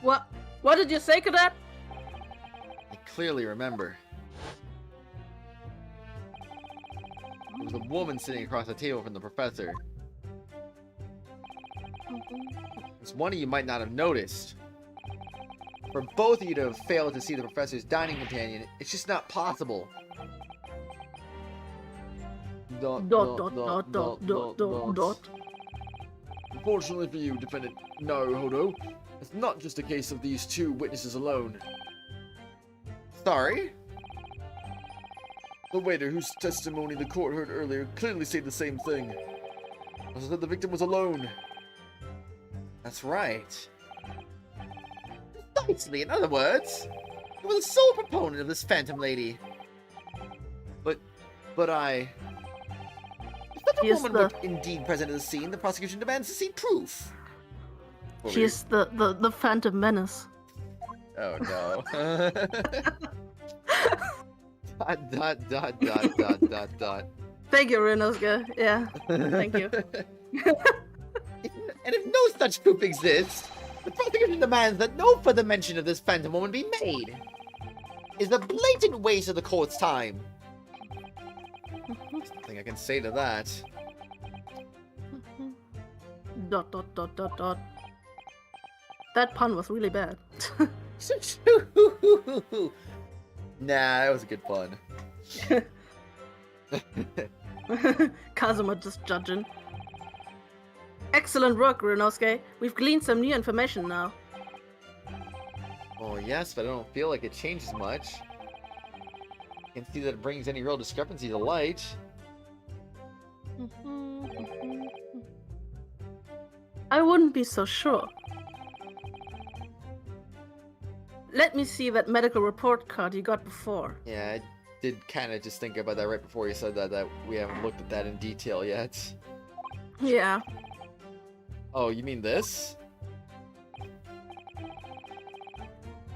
What? What did you say, cadet? I clearly remember. There was a woman sitting across the table from the professor. It's one of you might not have noticed. For both of you to have failed to see the professor's dining companion, it's just not possible. Dot dot dot dot dot dot dot. Unfortunately for you, Defendant Naruhodo, it's not just a case of these two witnesses alone. Sorry? The waiter whose testimony the court heard earlier clearly said the same thing. Also that the victim was alone. That's right. Precisely, in other words, you were the sole proponent of this phantom lady. But I... If such a Yes, woman were indeed present at the scene, the prosecution demands to see proof. She is the Phantom Menace. Oh no. dot dot dot dot dot dot dot. Thank you, Ryunosuke. Yeah, thank you. And if no such proof exists, the prosecution demands that no further mention of this phantom woman be made. Is a blatant waste of the court's time. Nothing I can say to that. Dot dot dot dot dot. That pun was really bad. Nah, that was a good pun. Kazuma just judging. Excellent work, Ryunosuke. We've gleaned some new information now. Oh yes, but I don't feel like it changes much. I can see that it brings any real discrepancy to light. I wouldn't be so sure. Let me see that medical report card you got before. Yeah, I did kind of just think about that right before you said that we haven't looked at that in detail yet. Yeah. Oh, you mean this?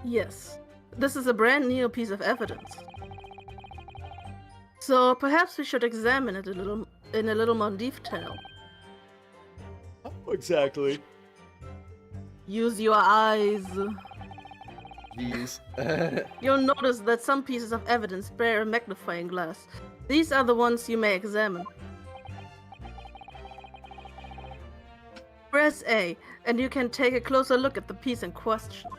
Yes. This is a brand new piece of evidence. So perhaps we should examine it in a little more detail. Oh, exactly. Use your eyes. Jeez. You'll notice that some pieces of evidence bear a magnifying glass. These are the ones you may examine. Press A, and you can take a closer look at the piece in question.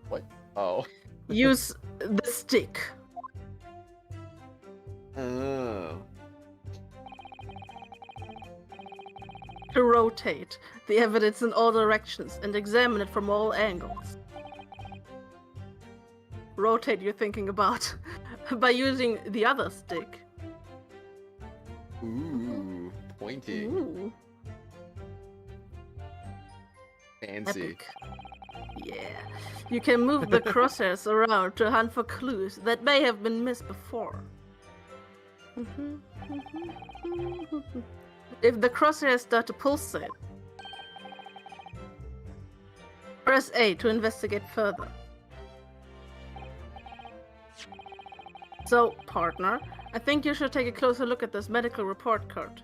What? Oh. Use the stick. Oh. To rotate the evidence in all directions and examine it from all angles. Rotate you're thinking about by using the other stick. Ooh, pointy. Ooh, Fancy. epic. Yeah. You can move the crosshairs around to hunt for clues that may have been missed before. If the crosshairs start to pulsate, press A to investigate further. So, partner, I think you should take a closer look at this medical report card.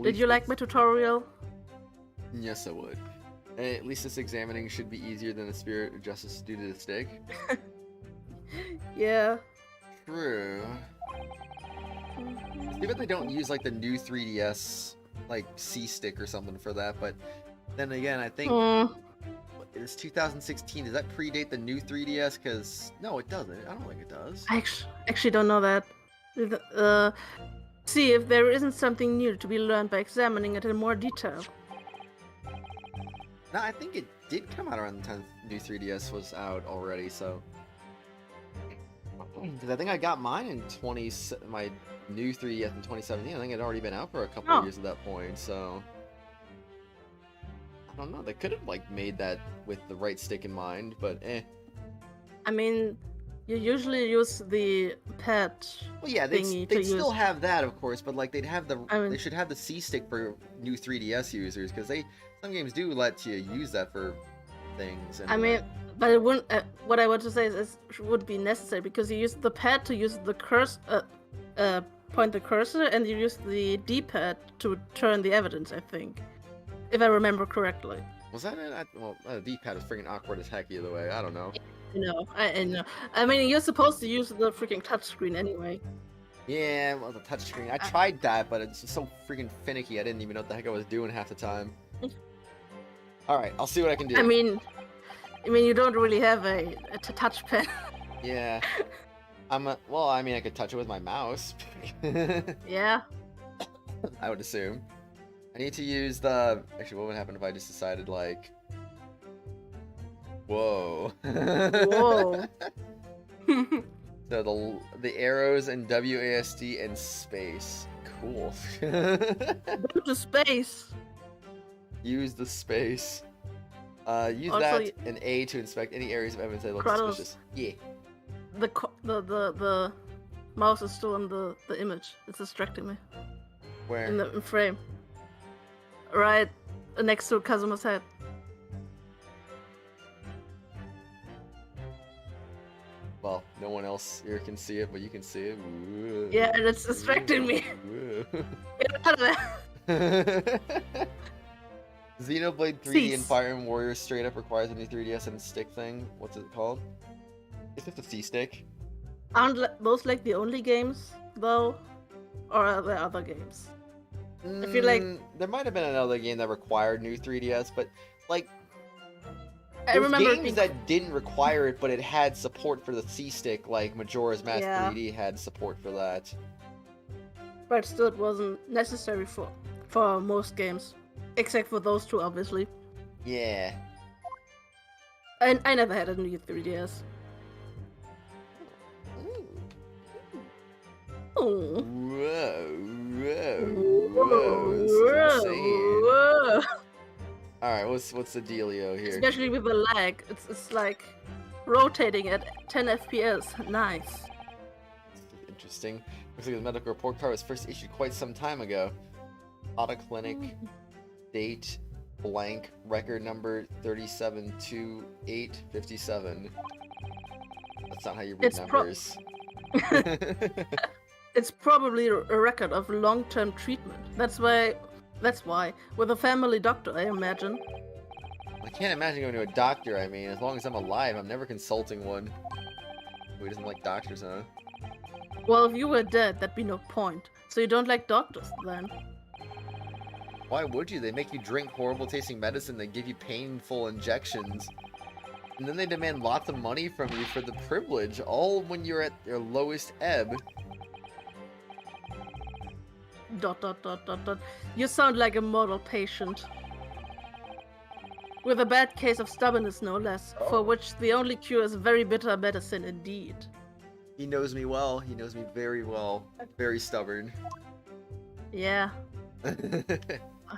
Did you like my tutorial? Yes, I would. At least this examining should be easier than the spirit of justice due to the stick. Yeah. True. Too bad they don't use like the new 3DS like C stick or something for that, but then again, I think it's 2016. Does that predate the new 3DS? Because no, it doesn't. I don't think it does. I actually don't know that. See if there isn't something new to be learned by examining it in more detail. No, I think it did come out around the time the new 3DS was out already. So, because I think I got mine in my new 3DS in 2017. I think it had already been out for a couple of years at that point. So, I don't know. They could have like made that with the right stick in mind, but eh. I mean, you usually use the pad. Well, yeah, they'd still have that, of course, but like they'd have they should have the C stick for new 3DS users because some games do let you use that for things. And, I mean, but it wouldn't. What I want to say is it would be necessary because you use the pad to use the point the cursor, and you use the D-pad to turn the evidence. I think, if I remember correctly. Was that it? Well, the D-pad is freaking awkward as heck either way. I don't know. I know. I mean, you're supposed to use the freaking touchscreen anyway. Yeah, well, the touchscreen. I tried that, but it's just so freaking finicky. I didn't even know what the heck I was doing half the time. All right, I'll see what I can do. I mean, you don't really have a touchpad. Yeah. Well, I mean, I could touch it with my mouse. Yeah. I would assume. I need to use the... Actually, what would happen if I just decided, like... Whoa. Whoa. So the arrows and WASD and space. Cool. Go to space. Use the space. Use Also, that and A to inspect any areas of evidence that look Kratos. suspicious. Yeah. The mouse is still in the image. It's distracting me. Where? In the frame. Right next to Kazuma's head. Well, no one else here can see it, but you can see it. Ooh. Yeah, and it's distracting me. Ooh. Get out of there. Xenoblade 3D and Cease. Fire Emblem Warriors straight up requires a new 3DS and stick thing. What's it called? It's just a C stick. Aren't those like the only games though, or are there other games? I feel like there might have been another game that required new 3DS, but like I there's remember games that didn't require it, but it had support for the C stick, like Majora's Mask Yeah. 3D had support for that. but still it wasn't necessary for most games, except for those two, obviously. Yeah. And I never had a new 3DS. Oh. Whoa, whoa, Whoa, whoa, this is insane. All right, what's the dealio here? Especially with the lag. It's like rotating at 10 FPS. Nice. Interesting. Looks like the medical report card was first issued quite some time ago. Auto clinic, date, blank, record number 372857. That's not how you read It's numbers. It's probably a record of long-term treatment. That's why, with a family doctor, I imagine. I can't imagine going to a doctor. I mean, as long as I'm alive, I'm never consulting one. Who doesn't like doctors, huh? Well, if you were dead, that'd be no point. So you don't like doctors, then? Why would you? They make you drink horrible tasting medicine, they give you painful injections, and then they demand lots of money from you for the privilege, all when you're at your lowest ebb. ... You sound like a mortal patient. With a bad case of stubbornness, no less, for which the only cure is very bitter medicine indeed. He knows me well. He knows me very well. Very stubborn. Yeah.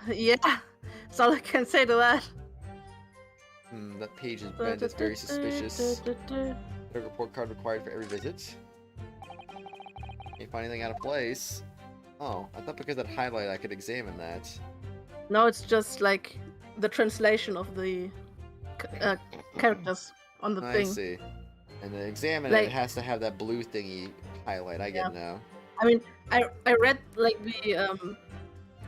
Yeah. That's all I can say to that. That page is bent. It's very suspicious. The report card required for every visit. Can't find anything out of place. Oh, I thought because that highlight I could examine that. No, it's just like the translation of the characters on the thing. I see. And to examine Like- it has to have that blue thingy highlight. I get now. I mean, I read like the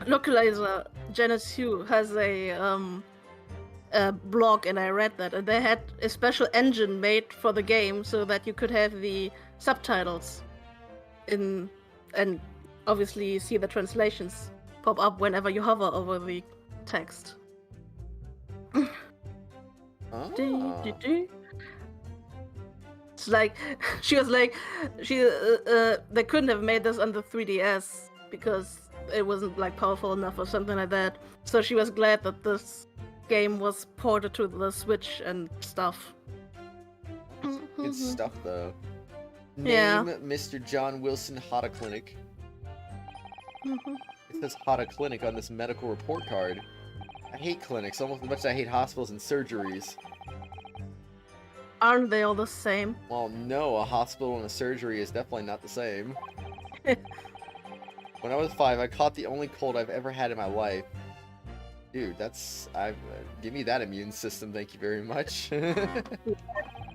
localizer Janice Hugh has a blog, and I read that, and they had a special engine made for the game so that you could have the subtitles in, and obviously see the translations pop up whenever you hover over the text. Oh. It's like she was like they couldn't have made this on the 3DS because it wasn't like powerful enough or something like that. So she was glad that this game was ported to the Switch and stuff. Good stuff, though. Yeah. Name Mr. John Wilson Hata Clinic. Mhm. It says Hata Clinic on this medical report card. I hate clinics almost as much as I hate hospitals and surgeries. Aren't they all the same? Well, no, a hospital and a surgery is definitely not the same. When I was 5, I caught the only cold I've ever had in my life. Dude, give me that immune system, thank you very much.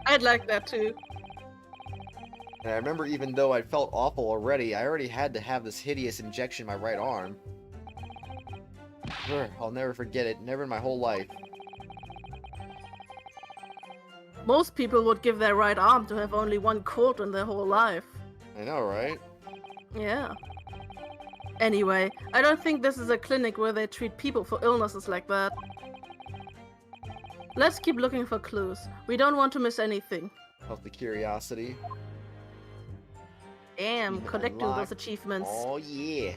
I'd like that too. And I remember even though I felt awful already, I already had to have this hideous injection in my right arm. I'll never forget it, never in my whole life. Most people would give their right arm to have only one cold in their whole life. I know, right? Yeah. Anyway, I don't think this is a clinic where they treat people for illnesses like that. Let's keep looking for clues. We don't want to miss anything. Of the curiosity. Damn, Even collecting unlock- those achievements. Oh yeah.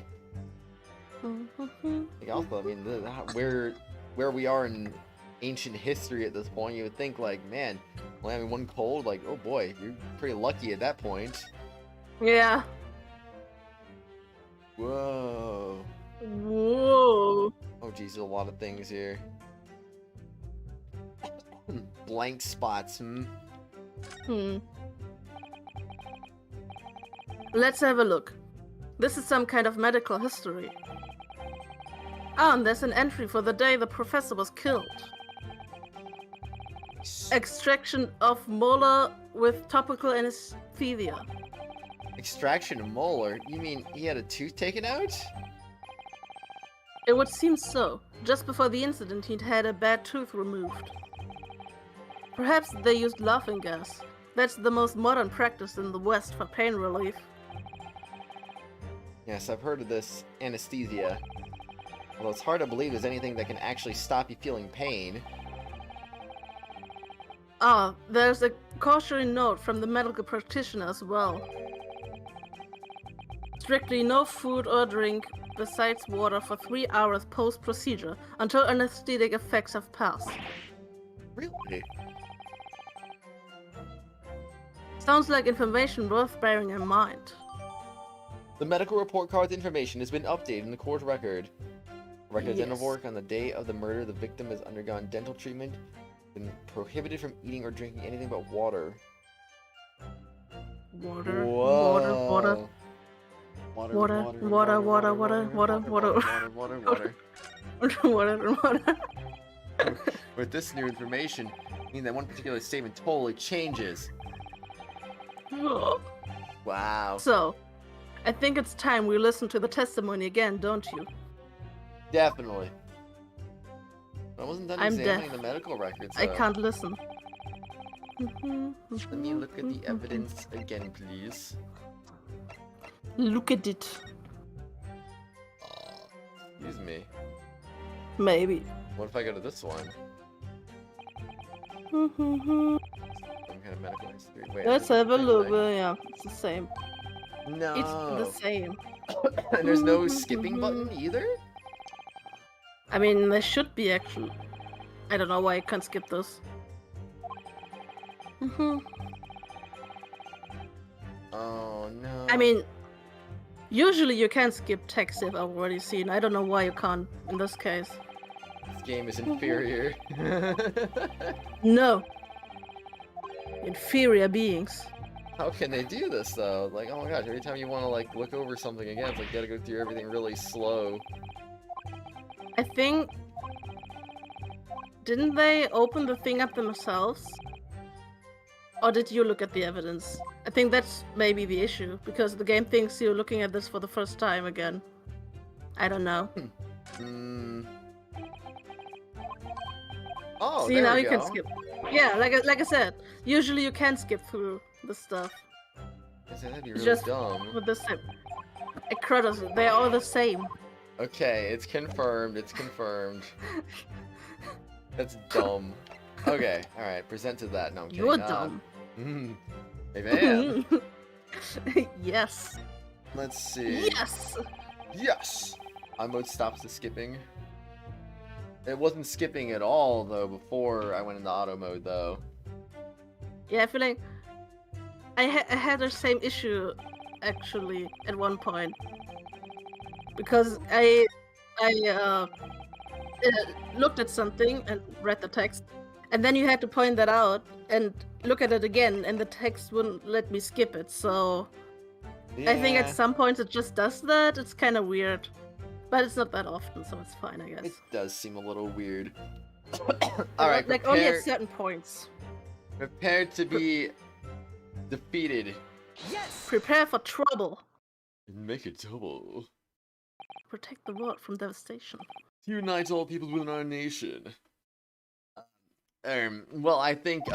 Mhm. Like, also, I mean, where we are in ancient history at this point, you would think like, man, only having one cold, like, oh boy, you're pretty lucky at that point. Yeah. Whoa. Whoa. Oh geez, there's a lot of things here. Blank spots, Let's have a look. This is some kind of medical history. Ah, and there's an entry for the day the professor was killed. Extraction of molar with topical anesthesia. Extraction of molar? You mean he had a tooth taken out? It would seem so. Just before the incident, he'd had a bad tooth removed. Perhaps they used laughing gas. That's the most modern practice in the West for pain relief. Yes, I've heard of this anesthesia. Although it's hard to believe there's anything that can actually stop you feeling pain. Ah, there's a cautionary note from the medical practitioner as well. Strictly no food or drink besides water for 3 hours post-procedure until anesthetic effects have passed. Really? Sounds like information worth bearing in mind. The medical report card's information has been updated in the court record. Record dental Yes. work on the day of the murder. The victim has undergone dental treatment and prohibited from eating or drinking anything but water. Water, Whoa. water. Water, Water, water, water, water, water, water. Water. With this new information, meaning that one particular statement totally changes. Wow. So, I think it's time we listen to the testimony again, don't you? Definitely. I wasn't done I'm examining deaf. the medical records. I though. can't listen. Let me look at the evidence again, please. Look at it. Excuse me. Maybe. What if I go to this one? Some kind of medical history. Wait, Let's is it have a the same look. thing? Yeah, it's the same. No. It's the same. And there's no skipping button either? I mean, there should be actually. I don't know why I can't skip this. Oh no. I mean, usually you can skip text if I've already seen. I don't know why you can't in this case. This game is inferior. No. Inferior beings. How can they do this though? Like, oh my gosh, every time you want to like look over something again, it's like you gotta go through everything really slow. I think. Didn't they open the thing up themselves? Or did you look at the evidence? I think that's maybe the issue, because the game thinks you're looking at this for the first time again. I don't know. Oh, See, there now we you go. can skip. Yeah, like I said, usually you can skip through the stuff. That'd be really Just dumb. with the same. Kratos, they're all the same. Okay, it's confirmed. It's confirmed. That's dumb. Okay, alright, present to that. No, I'm kidding. You're dumb. Hey man. Yes. Let's see. Yes. Yes! iMode stops the skipping. It wasn't skipping at all, though, before I went into auto mode, though. Yeah, I feel like I had the same issue actually at one point, because I looked at something and read the text, and then you had to point that out and look at it again, and the text wouldn't let me skip it. So I think at some points it just does that. It's kind of weird, but it's not that often, so it's fine, I guess. It does seem a little weird. Alright, like only at certain points. Prepare to be defeated. Yes! Prepare for trouble. And make it double. Protect the world from devastation. Unite all people within our nation. Well, I think,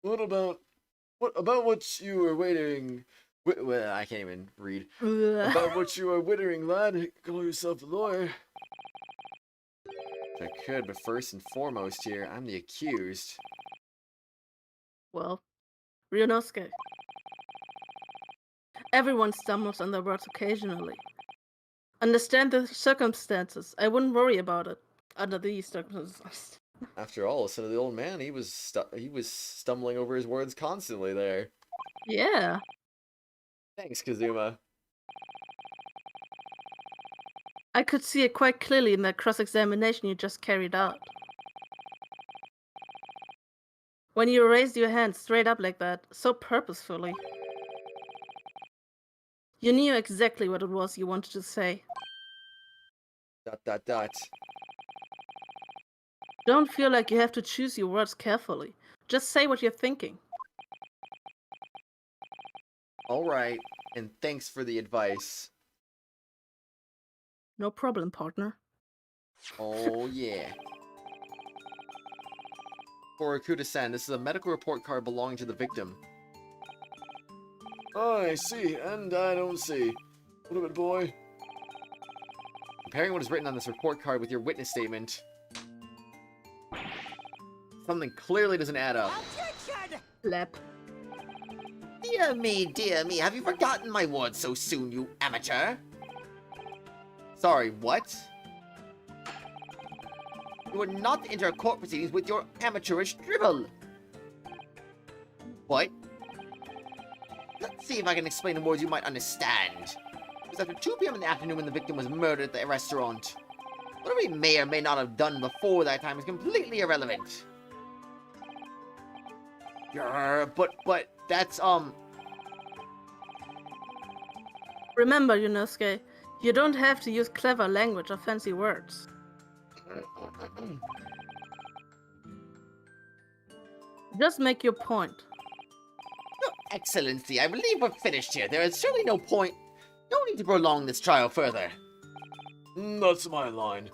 what about what you were waiting? Well, I can't even read. About what you are wittering, lad. Call yourself a lawyer. If I could, but first and foremost here, I'm the accused. Well, Ryunosuke. Everyone stumbles on their words occasionally. Understand the circumstances. I wouldn't worry about it under these circumstances. After all, so the old man, he was stumbling over his words constantly there. Yeah. Thanks, Kazuma. I could see it quite clearly in that cross-examination you just carried out. When you raised your hand straight up like that, so purposefully. You knew exactly what it was you wanted to say. ... Don't feel like you have to choose your words carefully. Just say what you're thinking. Alright, and thanks for the advice. No problem, partner. Oh yeah. For Akuta-san, this is a medical report card belonging to the victim. I see, and I don't see. What of it, boy? Comparing what is written on this report card with your witness statement, something clearly doesn't add up. Objection! Lap. Dear me, have you forgotten my words so soon, you amateur? Sorry, what? You are not to enter court proceedings with your amateurish dribble. What? Let's see if I can explain in words you might understand. was after 2 p.m. in the afternoon when the victim was murdered at the restaurant. Whatever he may or may not have done before that time is completely irrelevant. But that's, Remember, Ryunosuke, you don't have to use clever language or fancy words. Just make your point. Your Excellency, I believe we're finished here. There is surely no need to prolong this trial further. That's my line.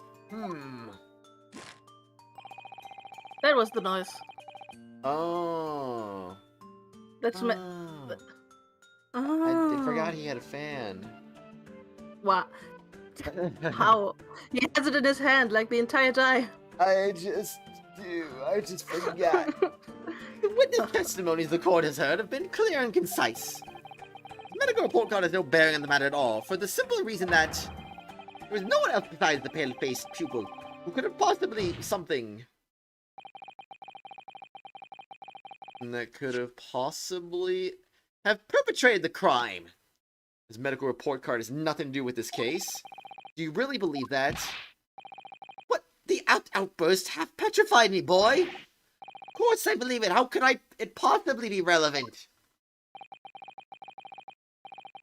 That was the noise. Oh. Let's make. I forgot he had a fan. What? How? He has it in his hand like the entire time. I just forgot. The witness testimonies the court has heard have been clear and concise. The medical report card has no bearing on the matter at all, for the simple reason that there was no one else besides the pale-faced pupil who could have possibly something that could have possibly have perpetrated the crime. His medical report card has nothing to do with this case. Do you really believe that? What? The outburst half petrified me, boy. Of course I believe it. How could it possibly be relevant?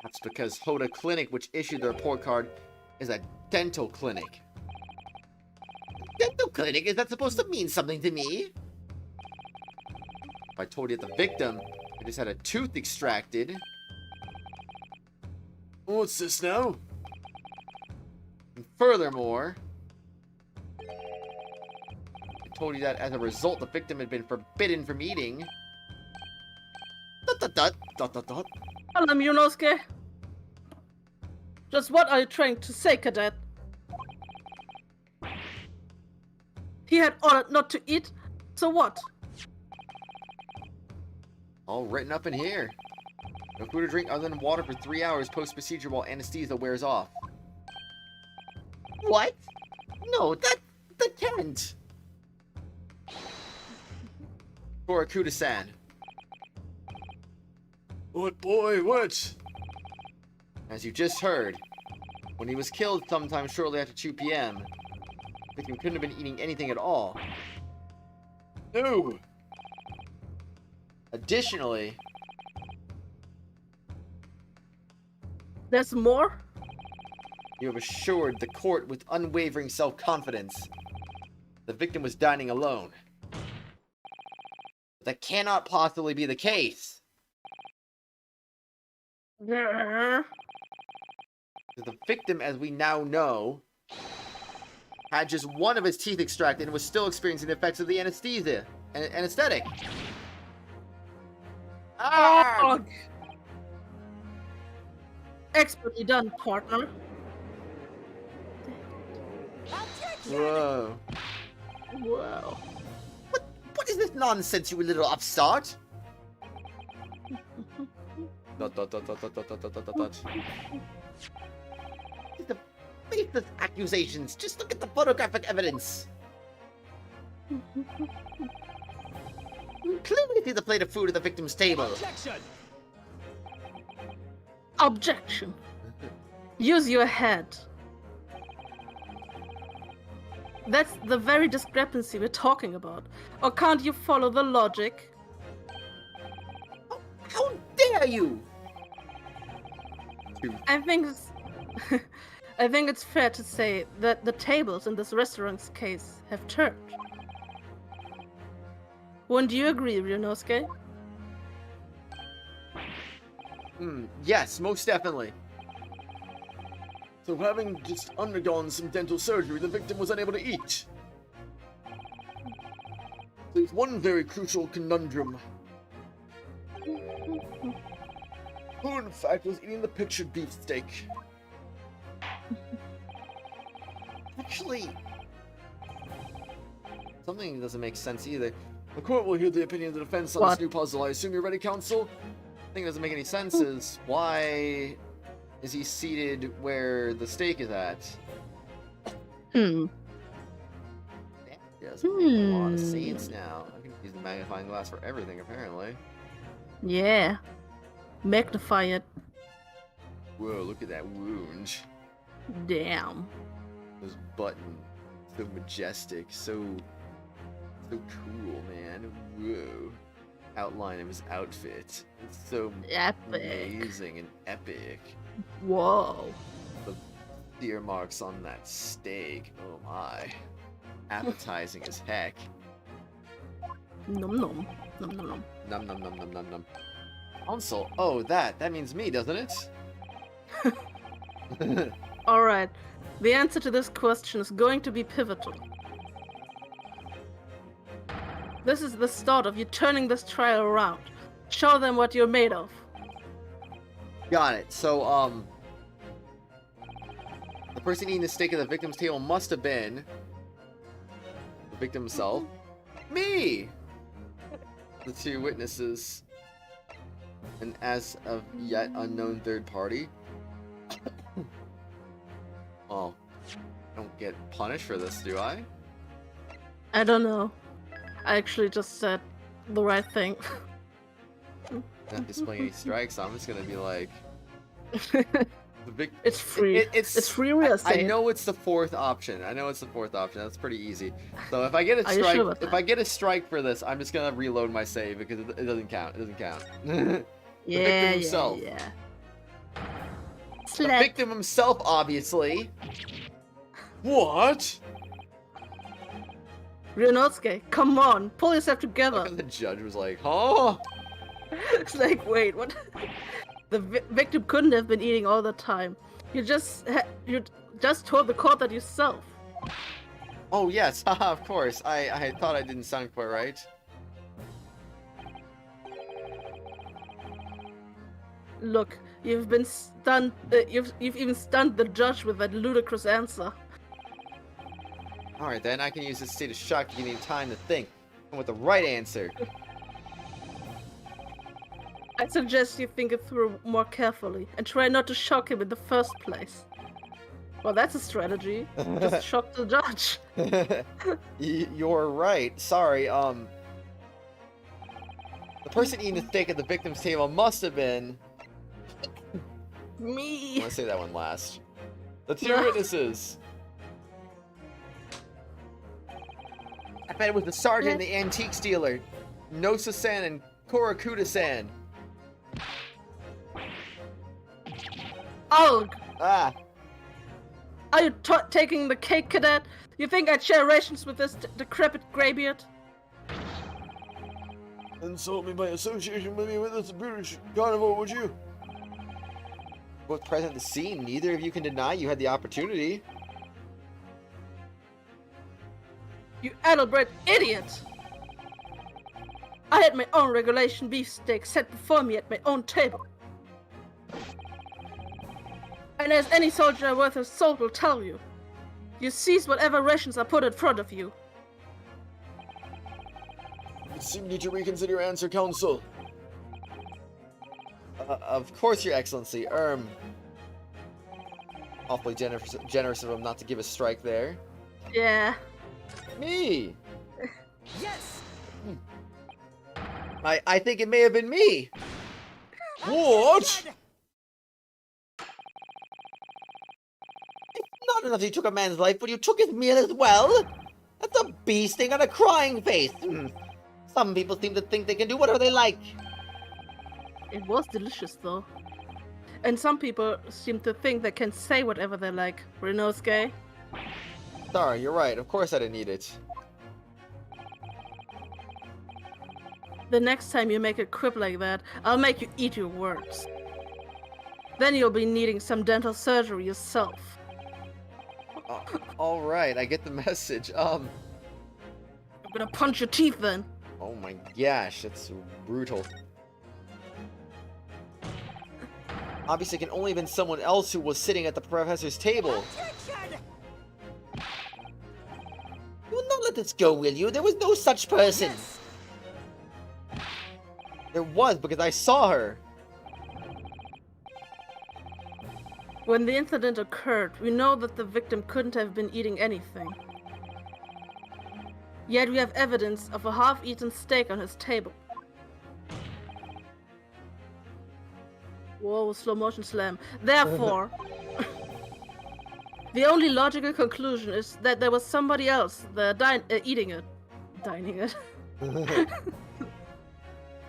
That's because Hoda Clinic, which issued the report card, is a dental clinic. Dental clinic? Is that supposed to mean something to me? If I told you that the victim just had a tooth extracted. What's this now? And furthermore, I told you that as a result, the victim had been forbidden from eating. Dot dot dot dot dot dot. Hello, Ryunosuke. Just what are you trying to say, Cadet? He had ordered not to eat, so what? All written up in here. No food or drink other than water for 3 hours post-procedure while anesthesia wears off. What? No, that can't. Korakuta-san. What, boy, what? As you just heard, when he was killed sometime shortly after 2 p.m., the victim couldn't have been eating anything at all. No. Additionally, There's more? you have assured the court with unwavering self-confidence the victim was dining alone. That cannot possibly be the case. Yeah. The victim, as we now know, had just one of his teeth extracted and was still experiencing the effects of the anesthetic. Ah! Expertly done, partner. Whoa. Wow. What is this nonsense, you little upstart? Dot, dot, dot, dot, dot, dot, dot, dot, dot, dot. The baseless accusations. Just look at the photographic evidence. You clearly see the plate of food at the victim's table. Objection! Objection. Use your head. That's the very discrepancy we're talking about. Or can't you follow the logic? How dare you? I think it's fair to say that the tables in this restaurant's case have turned. Wouldn't you agree, Ryunosuke? Yes, most definitely. So having just undergone some dental surgery, the victim was unable to eat. There's one very crucial conundrum. Who in fact was eating the pictured beefsteak? Actually, something doesn't make sense either. The court will hear the opinion of the defense on this new puzzle. I assume you're ready, counsel? The thing that doesn't make any sense is why is he seated where the steak is at? That does make a lot of sense now. I can use the magnifying glass for everything, apparently. Yeah. Magnify it. Whoa, look at that wound. Damn. Those buttons. So majestic. So cool, man. Whoa. Outline of his outfit. It's so Epic. amazing and epic. Whoa. The sear marks on that steak. Oh my. Appetizing as heck. Nom nom. Nom nom nom. Num num num num num num. Console. Oh, that means me, doesn't it? Alright. The answer to this question is going to be pivotal. This is the start of you turning this trial around. Show them what you're made of. Got it. So, the person eating the steak at the victim's table must have been the victim himself. Me! The two witnesses. An as of yet unknown third party. Well, I don't get punished for this, do I? I don't know. I actually just said the right thing. Not displaying any strikes, I'm just gonna be like... The It's free. It's free real I estate. know it's the fourth option. That's pretty easy. So if I get a Are you strike, sure about if that? I get a strike for this, I'm just gonna reload my save because it doesn't count. It doesn't count. Yeah, victim himself. yeah. The Slut. victim himself, obviously. What? Ryunosuke, come on, pull yourself together. And the judge was like, huh? It's like, wait, what? The victim couldn't have been eating all the time. You just told the court that yourself. Oh yes, haha, of course. I thought I didn't sound quite right. Look, you've been stunned. You've even stunned the judge with that ludicrous answer. Alright then, I can use this state of shock to give me time to think. And with the right answer. I suggest you think it through more carefully and try not to shock him in the first place. Well, that's a strategy. Just shock the judge. You're right. Sorry, the person eating the steak at the victim's table must have been... I Me. want to say that one last. The two witnesses. I bet it was the sergeant and the antiques dealer. Nosa-san and Korakuta-san. Ugh! Ah, Are you taking the cake, cadet? You think I'd share rations with this decrepit graybeard? insult me by association with me with this British carnival, would you? Both present at the scene, neither of you can deny you had the opportunity. You addle-bred idiot! I had my own regulation beefsteak set before me at my own table. And as any soldier worth his salt will tell you, you seize whatever rations are put in front of you. You seem to need to reconsider your answer, counsel. Of course, Your Excellency. Awfully generous of him not to give a strike there. Yeah. Me! Yes! I think it may have been me! What? Not enough you took a man's life, but you took his meal as well? That's a bee sting on a crying face. Some people seem to think they can do whatever they like. It was delicious, though. And some people seem to think they can say whatever they like. Ryunosuke? Sorry, you're right. Of course I didn't eat it. The next time you make a quip like that, I'll make you eat your words. Then you'll be needing some dental surgery yourself. Alright, I get the message. I'm gonna punch your teeth then. Oh my gosh, that's brutal. Obviously, it can only have been someone else who was sitting at the professor's table. Attention! You will not let this go, will you? There was no such person. Yes! There was, because I saw her. When the incident occurred, we know that the victim couldn't have been eating anything. Yet we have evidence of a half-eaten steak on his table. Whoa, slow motion slam. Therefore, the only logical conclusion is that there was somebody else there eating it. Dining it.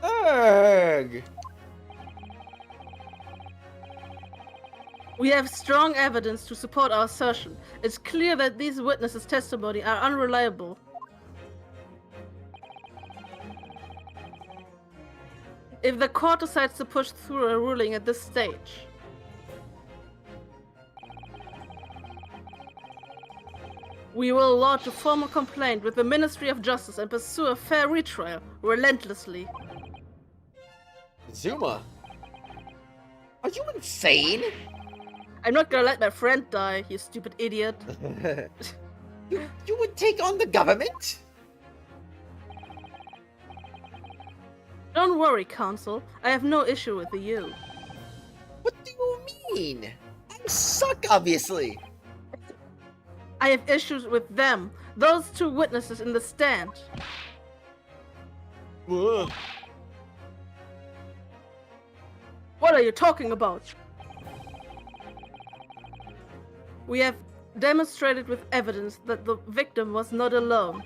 Erg! We have strong evidence to support our assertion. It's clear that these witnesses' testimony are unreliable. If the court decides to push through a ruling at this stage, we will lodge a formal complaint with the Ministry of Justice and pursue a fair retrial relentlessly. Zuma. Are you insane? I'm not gonna let my friend die, you stupid idiot. You would take on the government? Don't worry, Counsel. I have no issue with you. What do you mean? I suck, obviously. I have issues with them. Those two witnesses in the stand. Ugh. What are you talking about? We have demonstrated with evidence that the victim was not alone.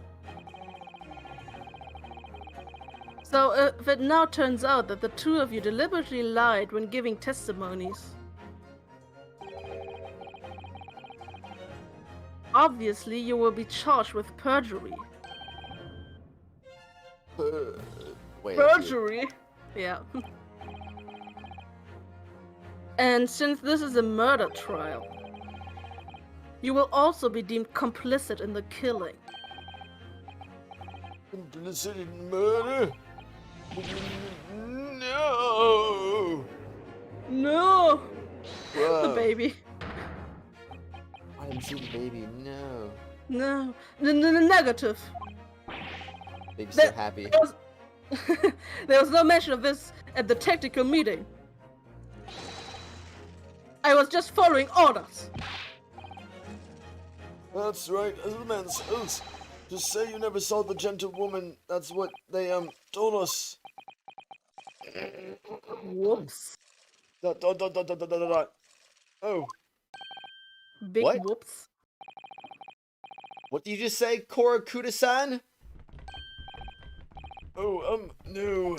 So if it now turns out that the two of you deliberately lied when giving testimonies, obviously you will be charged with perjury. Wait. Perjury? Yeah. And since this is a murder trial, you will also be deemed complicit in the killing. Complicit in murder? No! No! Whoa. The baby. I didn't see the baby, no. No. Negative. Baby's so happy. There was no mention of this at the technical meeting. I was just following orders. That's right, as the man says. Just say you never saw the gentlewoman. That's what they told us. Whoops. Oh, Big What? whoops. What did you just say, Korakuda-san? oh, no.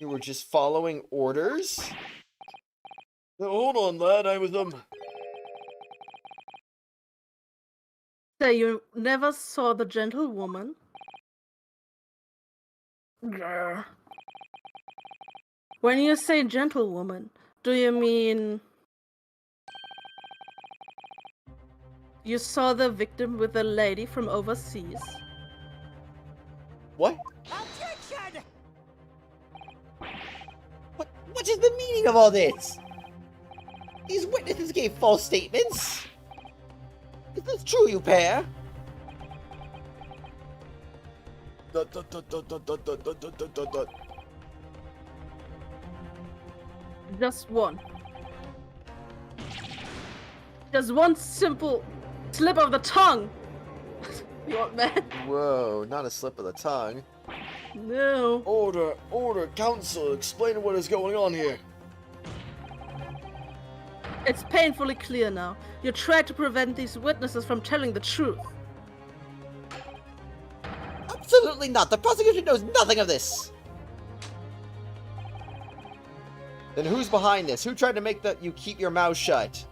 You were just following orders? Now, hold on, lad. I was Say you never saw the gentlewoman? Grr. When you say gentlewoman, do you mean you saw the victim with a lady from overseas? What? Objection! What is the meaning of all this? These witnesses gave false statements. Is this true, you pair? Just one. Just one simple slip of the tongue. You old man? Whoa, not a slip of the tongue. No. Order, counsel, explain what is going on here. It's painfully clear now. You tried to prevent these witnesses from telling the truth. Absolutely not. The prosecution knows nothing of this. Then who's behind this? Who tried to make you keep your mouth shut?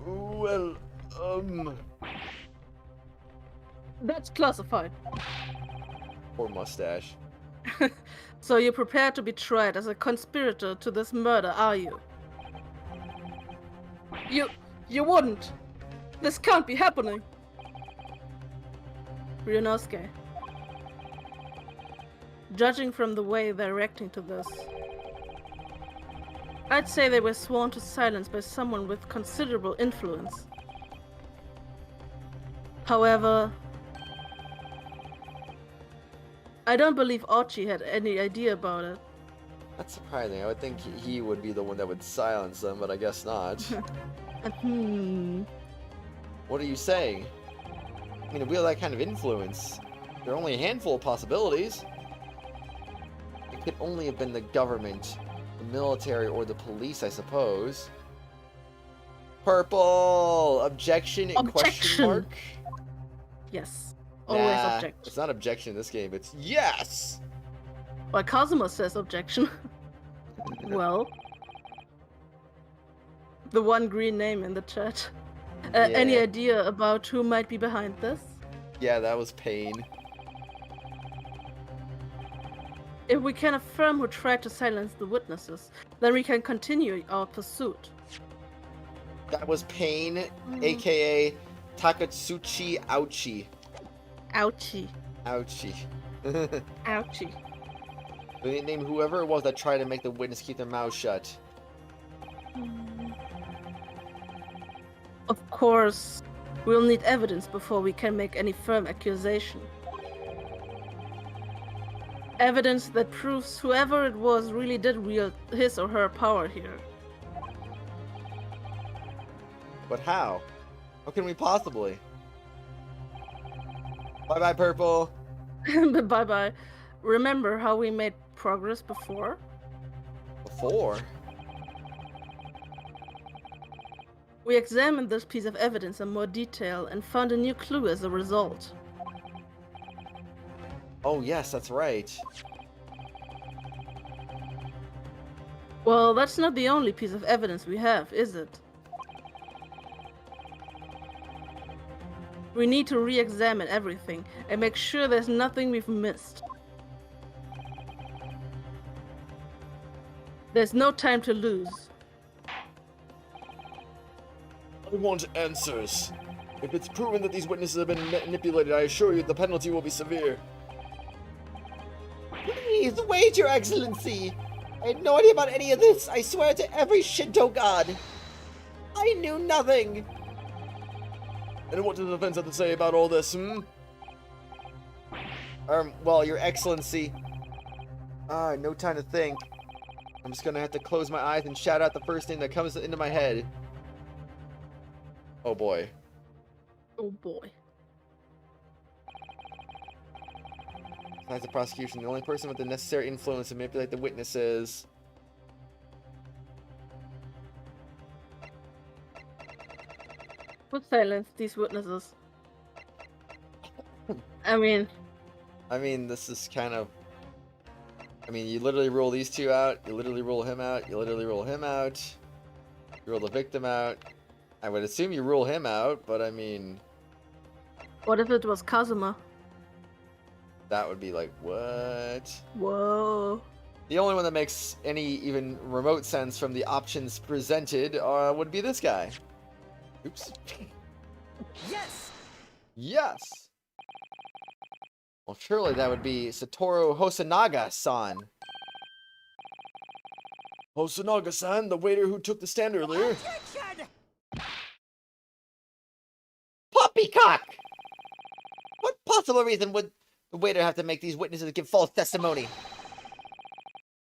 Well, That's classified. Poor mustache. So you're prepared to be tried as a conspirator to this murder, are you? You wouldn't. This can't be happening. Ryunosuke. Judging from the way they're reacting to this, I'd say they were sworn to silence by someone with considerable influence. However, I don't believe Archie had any idea about it. That's surprising. I would think he would be the one that would silence them, but I guess not. What are you saying? I mean, to wield that kind of influence, there are only a handful of possibilities. It could only have been the government, the military, or the police, I suppose. Purple! Objection in question mark? Yes. Always Nah, object. it's not objection in this game, it's yes! Well, Kazuma says objection. Well. The one green name in the chat. Any Yeah. idea about who might be behind this? Yeah, that was pain. If we can affirm who tried to silence the witnesses, then we can continue our pursuit. That was pain, aka Takatsuchi Ouchie. Ouchie. Ouchie. Ouchie. We name whoever it was that tried to make the witness keep their mouth shut. Of course, we'll need evidence before we can make any firm accusation. Evidence that proves whoever it was really did wield his or her power here. But how? How can we possibly? Bye-bye, Purple. Bye-bye. Remember how we made progress before? Before? We examined this piece of evidence in more detail and found a new clue as a result. Oh yes, that's right. Well, that's not the only piece of evidence we have, is it? We need to re-examine everything and make sure there's nothing we've missed. There's no time to lose. I want answers. If it's proven that these witnesses have been manipulated, I assure you the penalty will be severe. Please wait, Your Excellency. I had no idea about any of this. I swear to every Shinto god. I knew nothing. And what does the defense have to say about all this, Well, Your Excellency. No time to think. I'm just gonna have to close my eyes and shout out the first thing that comes into my head. Oh boy. Oh boy. Besides the prosecution, the only person with the necessary influence to manipulate the witnesses. Who silenced these witnesses? I mean, This is kind of... you literally rule these two out, you literally rule him out, you literally rule him out, you rule the victim out. I would assume you rule him out, but what if it was Kazuma? that would be like, what? Whoa. The only one that makes any even remote sense from the options presented would be this guy. Oops. Yes! Yes! Well, surely that would be Satoru Hosonaga-san. Hosonaga-san, the waiter who took the stand earlier. Objection! Poppycock! What possible reason would the waiter have to make these witnesses give false testimony?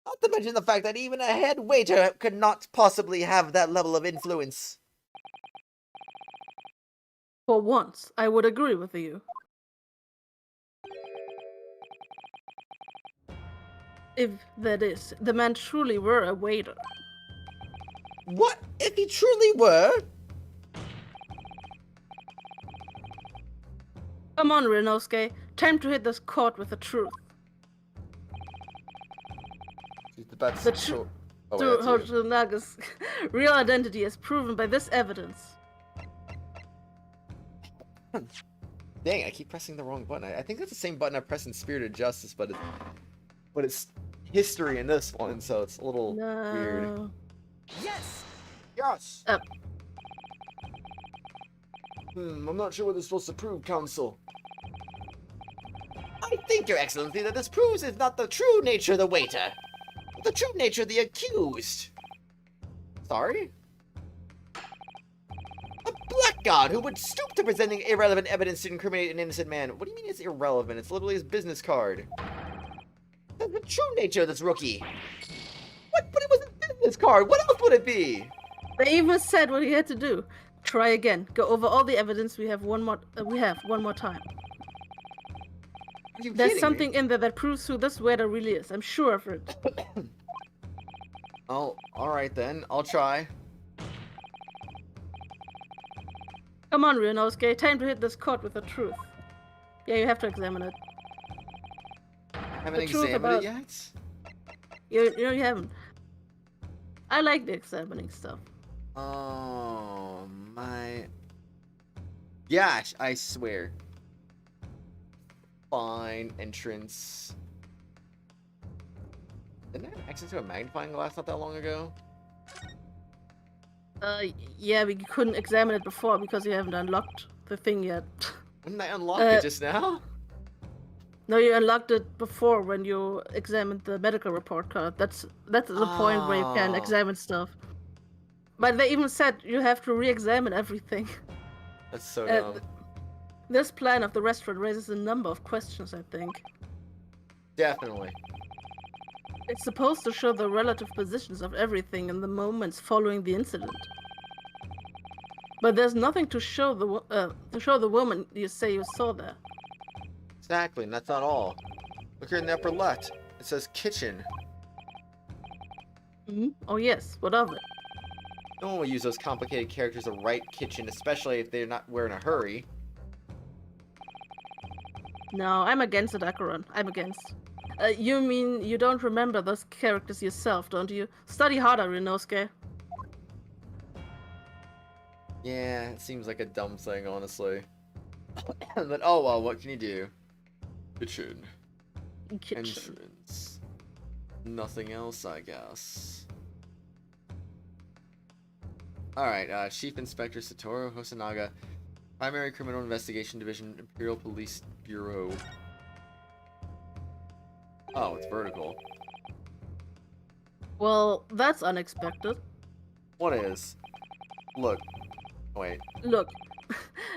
Not to mention the fact that even a head waiter could not possibly have that level of influence. For once, I would agree with you. If that is, the man truly were a waiter. What if he truly were? Come on, Ryunosuke. Time to hit this court with the truth. The truth. Hosonaga's real identity is proven by this evidence. Dang, I keep pressing the wrong button. I think that's the same button I pressed in Spirited Justice, but it's history in this one, so it's a little weird. Yes! Yes! I'm not sure what this is supposed to prove, Counsel. I think, Your Excellency, that this proves is not the true nature of the waiter, but the true nature of the accused. Sorry? A blackguard who would stoop to presenting irrelevant evidence to incriminate an innocent man. What do you mean it's irrelevant? It's literally his business card. That's the true nature of this rookie. What? But it was a business card. What else would it be? They even said what he had to do. Try again. Go over all the evidence we have one more time. you There's kidding something me? in there that proves who this waiter really is. I'm sure of it. Oh, alright then. I'll try. Come on, Ryunosuke. Time to hit this court with the truth. Yeah, you have to examine it. Haven't The truth examined about- it yet? You haven't. I like the examining stuff. Oh my gosh, I swear. Fine, entrance. Didn't I have access to a magnifying glass not that long ago? Yeah, we couldn't examine it before because you haven't unlocked the thing yet. Didn't I unlock it just now? No, you unlocked it before when you examined the medical report card. That's the point where you can Oh. examine stuff. But they even said you have to re-examine everything. That's so Uh, dumb. This plan of the restaurant raises a number of questions, I think. Definitely. It's supposed to show the relative positions of everything in the moments following the incident. But there's nothing to show the woman you say you saw there. Exactly, and that's not all. Look here in the upper left. It says kitchen. Oh yes, what of it? No one will use those complicated characters to write kitchen, especially if we're in a hurry. No, I'm against it, Acheron. I'm against. You mean you don't remember those characters yourself, don't you? Study harder, Ryunosuke. Yeah, it seems like a dumb thing, honestly. But oh well, what can you do? Kitchen. Kitchen. Entrance. Nothing else, I guess. Alright, Chief Inspector Satoru Hosonaga, Primary Criminal Investigation Division, Imperial Police Bureau. Oh, it's vertical. Well, that's unexpected. What is? Look. Wait. Look,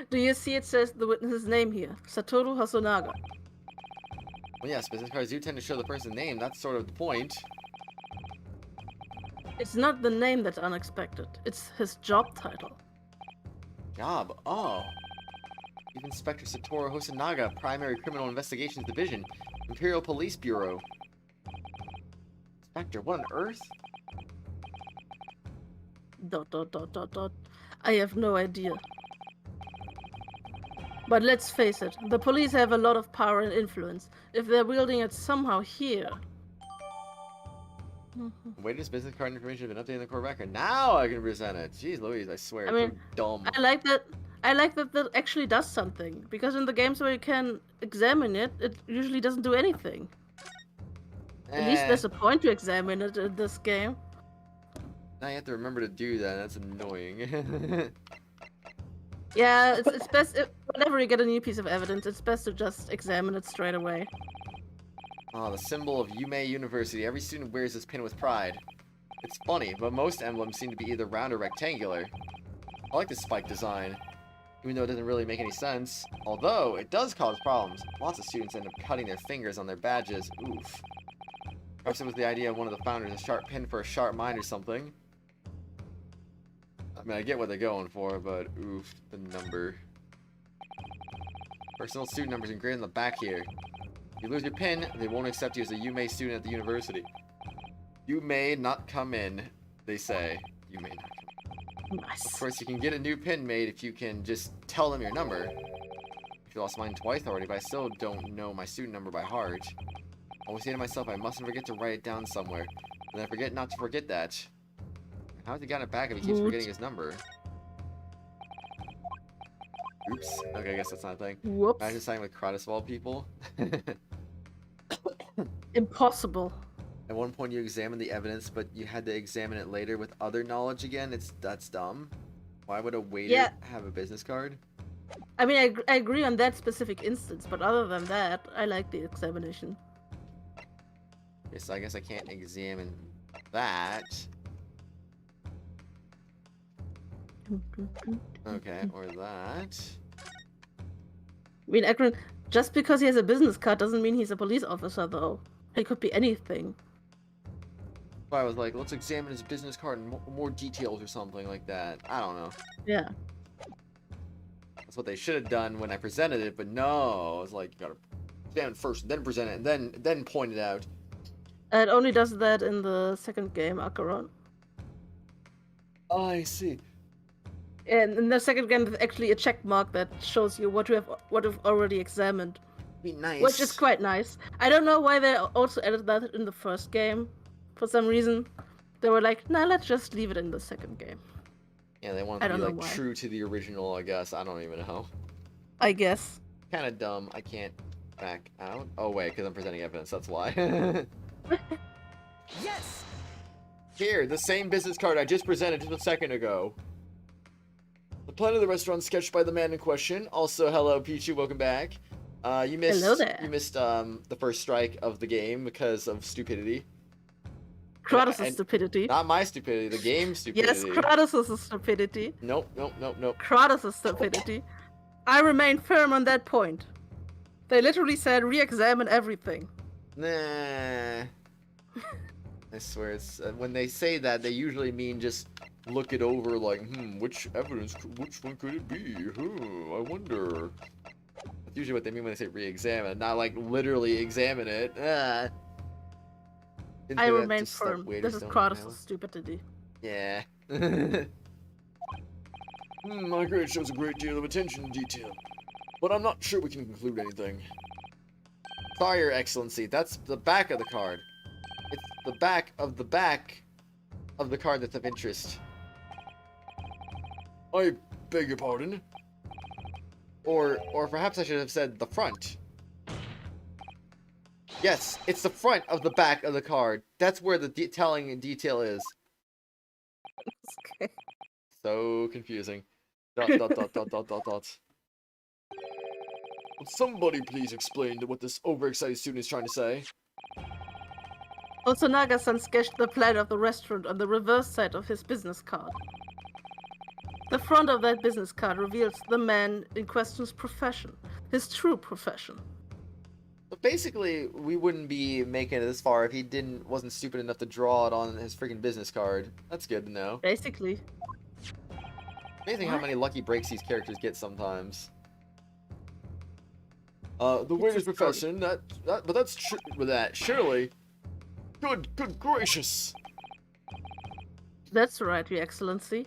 do you see it says the witness's name here? Satoru Hosonaga. Well, yes, business cards do tend to show the person's name. That's sort of the point. It's not the name that's unexpected. It's his job title. Job. Oh. Chief Inspector Satoru Hosonaga, Primary Criminal Investigations Division, Imperial Police Bureau. Inspector, what on earth? ... I have no idea. But let's face it, the police have a lot of power and influence. If they're wielding it somehow here... Waiter's business card information has been updated in the court record. Now I can present it. Jeez Louise, I swear, I it's mean, so dumb. I like that that actually does something. Because in the games where you can examine it, it usually doesn't do anything. At least there's a point to examine it in this game. Now you have to remember to do that. That's annoying. Yeah, it's best whenever you get a new piece of evidence, it's best to just examine it straight away. Oh, the symbol of Yume University. Every student wears this pin with pride. It's funny, but most emblems seem to be either round or rectangular. I like this spike design, even though it doesn't really make any sense. Although, it does cause problems. Lots of students end up cutting their fingers on their badges. Oof. Perhaps it was the idea of one of the founders, a sharp pin for a sharp mind or something. I mean, I get what they're going for, but oof, the number. Personal student numbers engraved in the back here. If you lose your pin, they won't accept you as a Yume student at the university. You may not come in, they say. You may not come in. Of Nice. course, you can get a new pin made if you can just tell them your number. If you lost mine twice already, but I still don't know my student number by heart. I always say to myself, I mustn't forget to write it down somewhere. And I forget not to forget that. How has he gotten it back if he keeps forgetting his number? Oops. Okay, I guess that's not a thing. Whoops. Imagine signing with Kratos of all people. Impossible. At one point you examined the evidence, but you had to examine it later with other knowledge again. That's dumb. Why would a waiter have a business card? I mean, I agree on that specific instance, but other than that, I like the examination. Okay, so I guess I can't examine that. Okay, or that. I mean, Akron, just because he has a business card doesn't mean he's a police officer, though. He could be anything. So I was like, let's examine his business card in more details or something like that. I don't know. Yeah. That's what they should have done when I presented it, but no. I was like, you gotta examine first, then present it, and then point it out. It only does that in the second game, Acheron. I see. And in the second game, there's actually a check mark that shows you what you've already examined, Be nice. which is quite nice. I don't know why they also added that in the first game. For some reason, they were like, "Nah, let's just leave it in the second game." Yeah, they want I to be don't know like why. true to the original, I guess. I don't even know. I guess. Kind of dumb. I can't back out. Oh wait, because I'm presenting evidence. That's why. Yes! Here, the same business card I just presented just a second ago. The plan of the restaurant sketched by the man in question. Also, hello, Pichu. Welcome back. You missed. Hello there. You missed the first strike of the game because of stupidity. Kratos' And- stupidity. Not my stupidity. The game's stupidity. Yes, Kratos' stupidity. Nope. Kratos' stupidity. I remain firm on that point. They literally said re-examine everything. Nah. I swear, it's when they say that, they usually mean just look it over, like, which one could it be? I wonder. That's usually what they mean when they say re-examine, not like literally examine it. I remain firm. This is Kratos' stupidity. Yeah. My grade shows a great deal of attention to detail, but I'm not sure we can conclude anything. Sorry, Your Excellency, that's the back of the card. It's the back of the card that's of interest. I beg your pardon? Or perhaps I should have said the front. Yes, it's the front of the back of the card. That's where the telling and detail is. Okay. So confusing. ... Would somebody please explain what this overexcited student is trying to say? Osunaga-san sketched the plan of the restaurant on the reverse side of his business card. The front of that business card reveals the man in question's profession, his true profession. But basically, we wouldn't be making it this far if he wasn't stupid enough to draw it on his freaking business card. That's good to know. Basically. Amazing how many lucky breaks these characters get sometimes. The waiter's profession, surely. Good gracious. That's right, Your Excellency.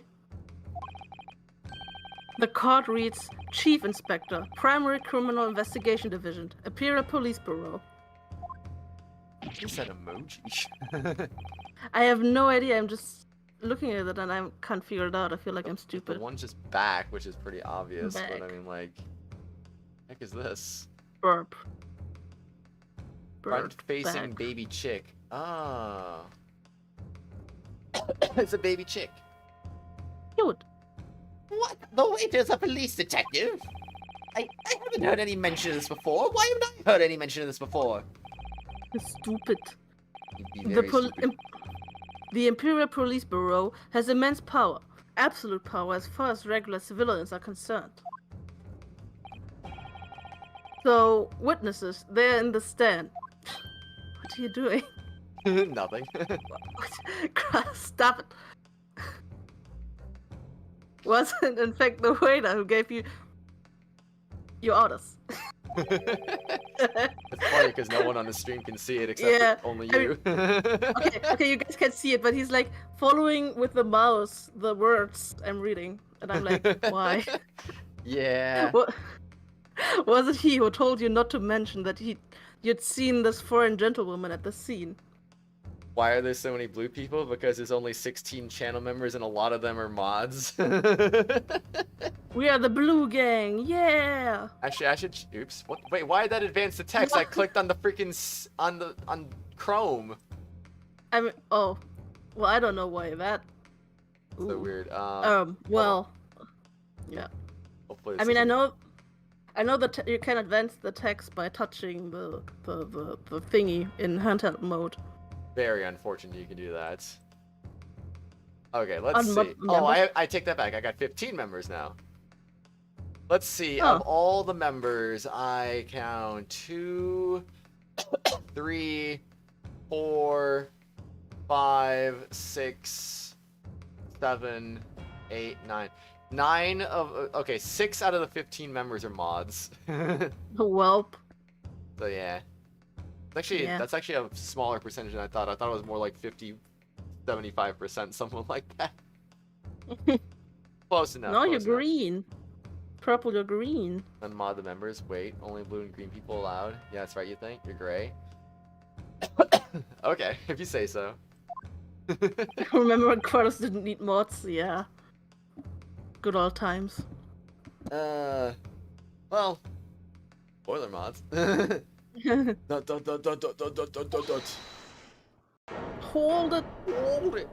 The card reads, Chief Inspector, Primary Criminal Investigation Division, Imperial Police Bureau. Is that emoji? I have no idea, I'm just looking at it and I can't figure it out. I feel like I'm The stupid. one's just back, which is pretty obvious, but I Back. mean, like, heck is this? Burp. Front-facing back. baby chick. Ah. It's a baby chick. Cute. What? The waiter's a police detective? I haven't heard any mention of this before. Why haven't I heard any mention of this before? Stupid. You'd be The, very pol- stupid. im- the Imperial Police Bureau has immense power, absolute power as far as regular civilians are concerned. So, witnesses, they're in the stand. What are you doing? Nothing. Stop it. Wasn't in fact the waiter who gave you your orders. It's funny because no one on the stream can see it except Yeah, for only I you. Okay, you guys can't see it, but he's like following with the mouse the words I'm reading, and I'm like, why? Yeah. What? Was it he who told you not to mention that you'd seen this foreign gentlewoman at the scene? Why are there so many blue people? Because there's only 16 channel members and a lot of them are mods. We are the Blue Gang, yeah! Actually, I should. Oops. What? Wait. Why did that advance the text? I clicked on the freaking on Chrome. I mean, oh, well, I don't know why that. So Ooh. weird. Well, yeah. Hopefully. I mean, I know that you can advance the text by touching the thingy in handheld mode. Very unfortunate you can do that. Okay, let's On see. what Oh, member? I take that back. I got 15 members now. Let's see. Oh. Of all the members, I count 2, 3, 4, 5, 6, 7, 8, 9. 6 out of the 15 members are mods. Welp. So yeah. It's actually that's actually a smaller percentage than I thought. I thought it was more like 50, 75%, something like that. Close enough. No, you're close enough. green. Purple, you're green. Unmod the members. Wait, only blue and green people allowed. Yeah, that's right. You think you're gray? Okay, if you say so. Remember when Kratos didn't need mods? Yeah. Good old times. Well, spoiler mods. Hold it. Hold it.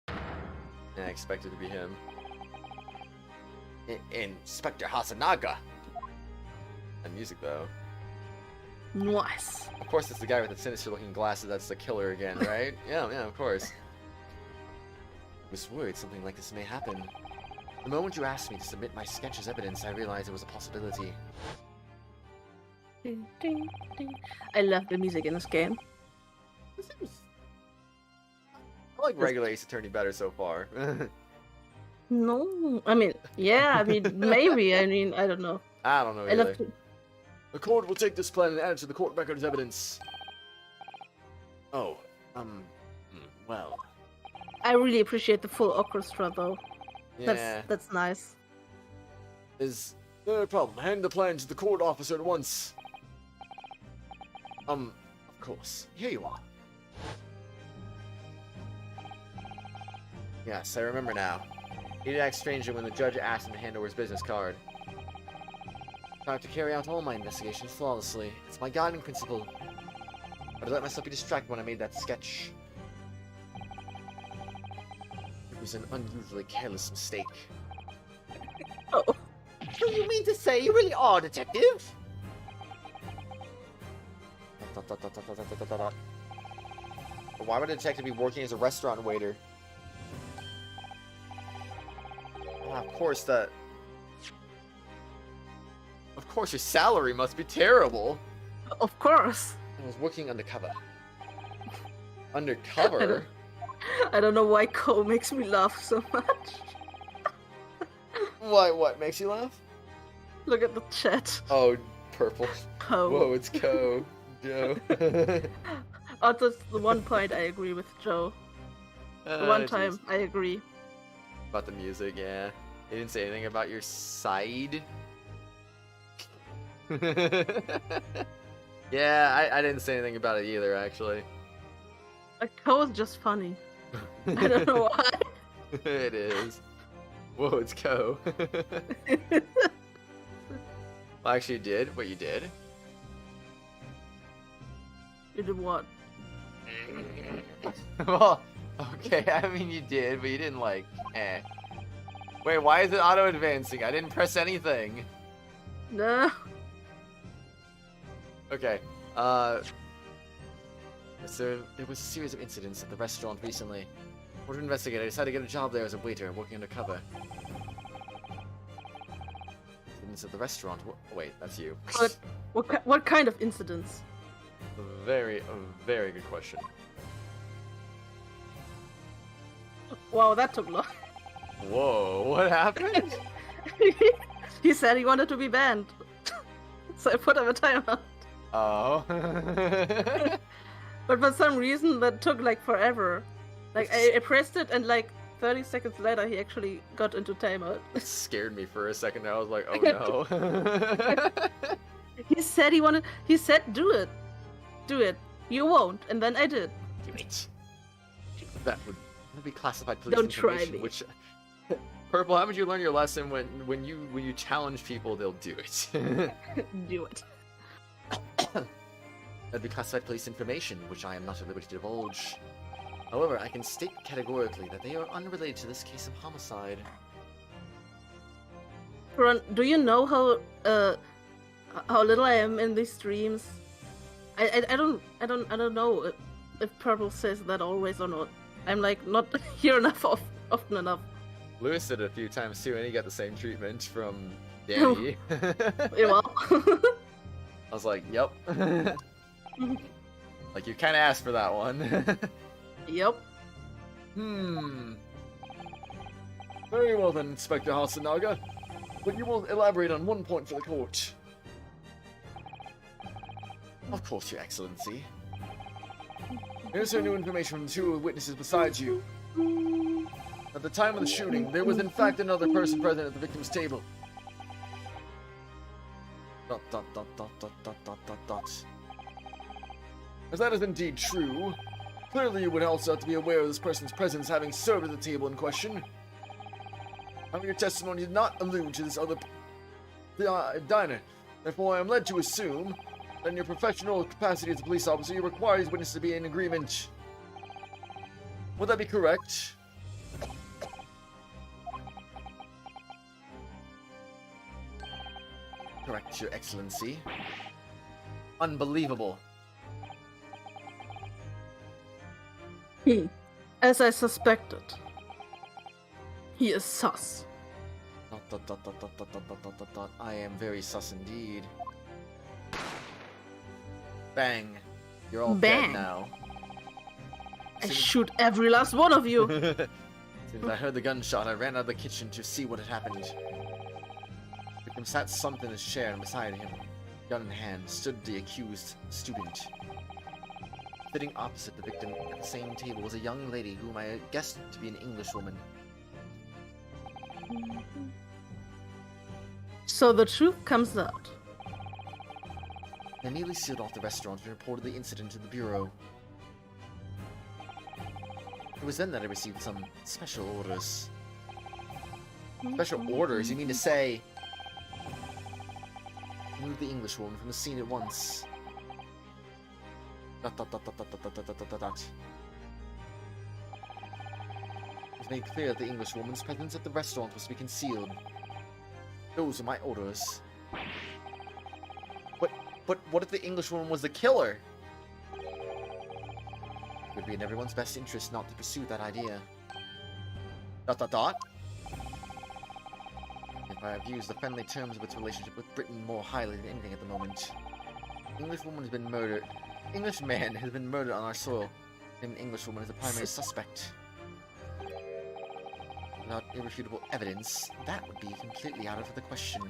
Yeah, I expected to be him. Inspector Hasanaga. And music though. Nice. Of course, it's the guy with the sinister-looking glasses. That's the killer again, right? Yeah, of course. I was worried something like this may happen. The moment you asked me to submit my sketch as evidence, I realized it was a possibility. Ding, ding, ding. I love the music in this game. I like regular Ace Attorney better so far. No, I mean, yeah, I mean, maybe. I mean, I don't know. I don't know I either. love to... The court will take this plan and add it to the court record as evidence. Oh, well. I really appreciate the full orchestra, though. Yeah. That's nice. Is no problem. Hand the plan to the court officer at once. Of course. Here you are. Yes, I remember now. He did act strangely when the judge asked him to hand over his business card. I have to carry out all my investigations flawlessly. It's my guiding principle. But I let myself be distracted when I made that sketch. It was an unusually careless mistake. Oh. So you mean to say you really are, detective? Why would a detective be working as a restaurant waiter? Of course Of course your salary must be terrible. Of course. I was working undercover. Undercover? I don't know why Ko makes me laugh so much. Why, what makes you laugh? Look at the chat. Oh, purple. Ko. Whoa, it's Ko. Joe. Oh, that's the one point I agree with Joe. The one time I agree. About the music, yeah. He didn't say anything about your side. Yeah, I didn't say anything about it either, actually. Ko is just funny. I don't know why. It is. Whoa, it's Ko. Well, actually, you did what you did. You did what? Well, okay, I mean you did, but you didn't like, Wait, why is it auto-advancing? I didn't press anything. No. Okay, so there was a series of incidents at the restaurant recently. In order to investigate, I decided to get a job there as a waiter, working undercover. Incidents at the restaurant? Wait, that's you. What kind of incidents? A very good question. Wow, that took long. Whoa, what happened? He said he wanted to be banned. So I put him a timeout. Oh. But for some reason that took like forever. Like I pressed it and like 30 seconds later he actually got into timeout. It scared me for a second. I was like, oh no. He said do it. Do it. You won't. And then I did. Do it. That would be classified police Don't try information, me. which Purple, haven't you learned your lesson when you challenge people, they'll do it. Do it. That'd be classified police information, which I am not at liberty to divulge. However, I can state categorically that they are unrelated to this case of homicide. Ron, do you know how little I am in these streams? I don't know if Purple says that always or not. I'm like not here enough often enough. Lewis did it a few times too, and he got the same treatment from Danny. Well. I was like, yep. Like, you kind of asked for that one. Yep. Very well then, Inspector Hasanaga. But you will elaborate on one point for the court. Of course, Your Excellency. Here's some new information from two witnesses besides you. At the time of the shooting, there was in fact another person present at the victim's table. Dot dot dot dot dot dot dot dot dot. As that is indeed true, clearly you would also have to be aware of this person's presence having served at the table in question. However, your testimony did not allude to this other diner. Therefore, I am led to assume that in your professional capacity as a police officer, you require these witnesses to be in agreement. Would that be correct? Correct, Your Excellency. Unbelievable. As I suspected. He is sus. Dot, dot, dot, dot, dot, dot, dot, dot, dot, dot. I am very sus indeed. Bang. You're all Bang. dead now. I shoot every last one of you. Since I heard the gunshot, I ran out of the kitchen to see what had happened. The victim sat slumped in his chair, and beside him, gun in hand, stood the accused student. Sitting opposite the victim at the same table was a young lady whom I guessed to be an Englishwoman. So the truth comes out. I immediately sealed off the restaurant and reported the incident to the bureau. It was then that I received some special orders. Special orders? You mean to say... Remove the Englishwoman from the scene at once. Dot, dot, dot, dot, dot, dot, dot, dot, dot, dot. It was made clear that the Englishwoman's presence at the restaurant was to be concealed. Those are my orders. But what if the Englishwoman was the killer? It would be in everyone's best interest not to pursue that idea. Dot dot dot. If I have used the friendly terms of its relationship with Britain more highly than anything at the moment. Englishwoman has been murdered. Englishman has been murdered on our soil. And Englishwoman is the primary suspect. Without irrefutable evidence, that would be completely out of the question.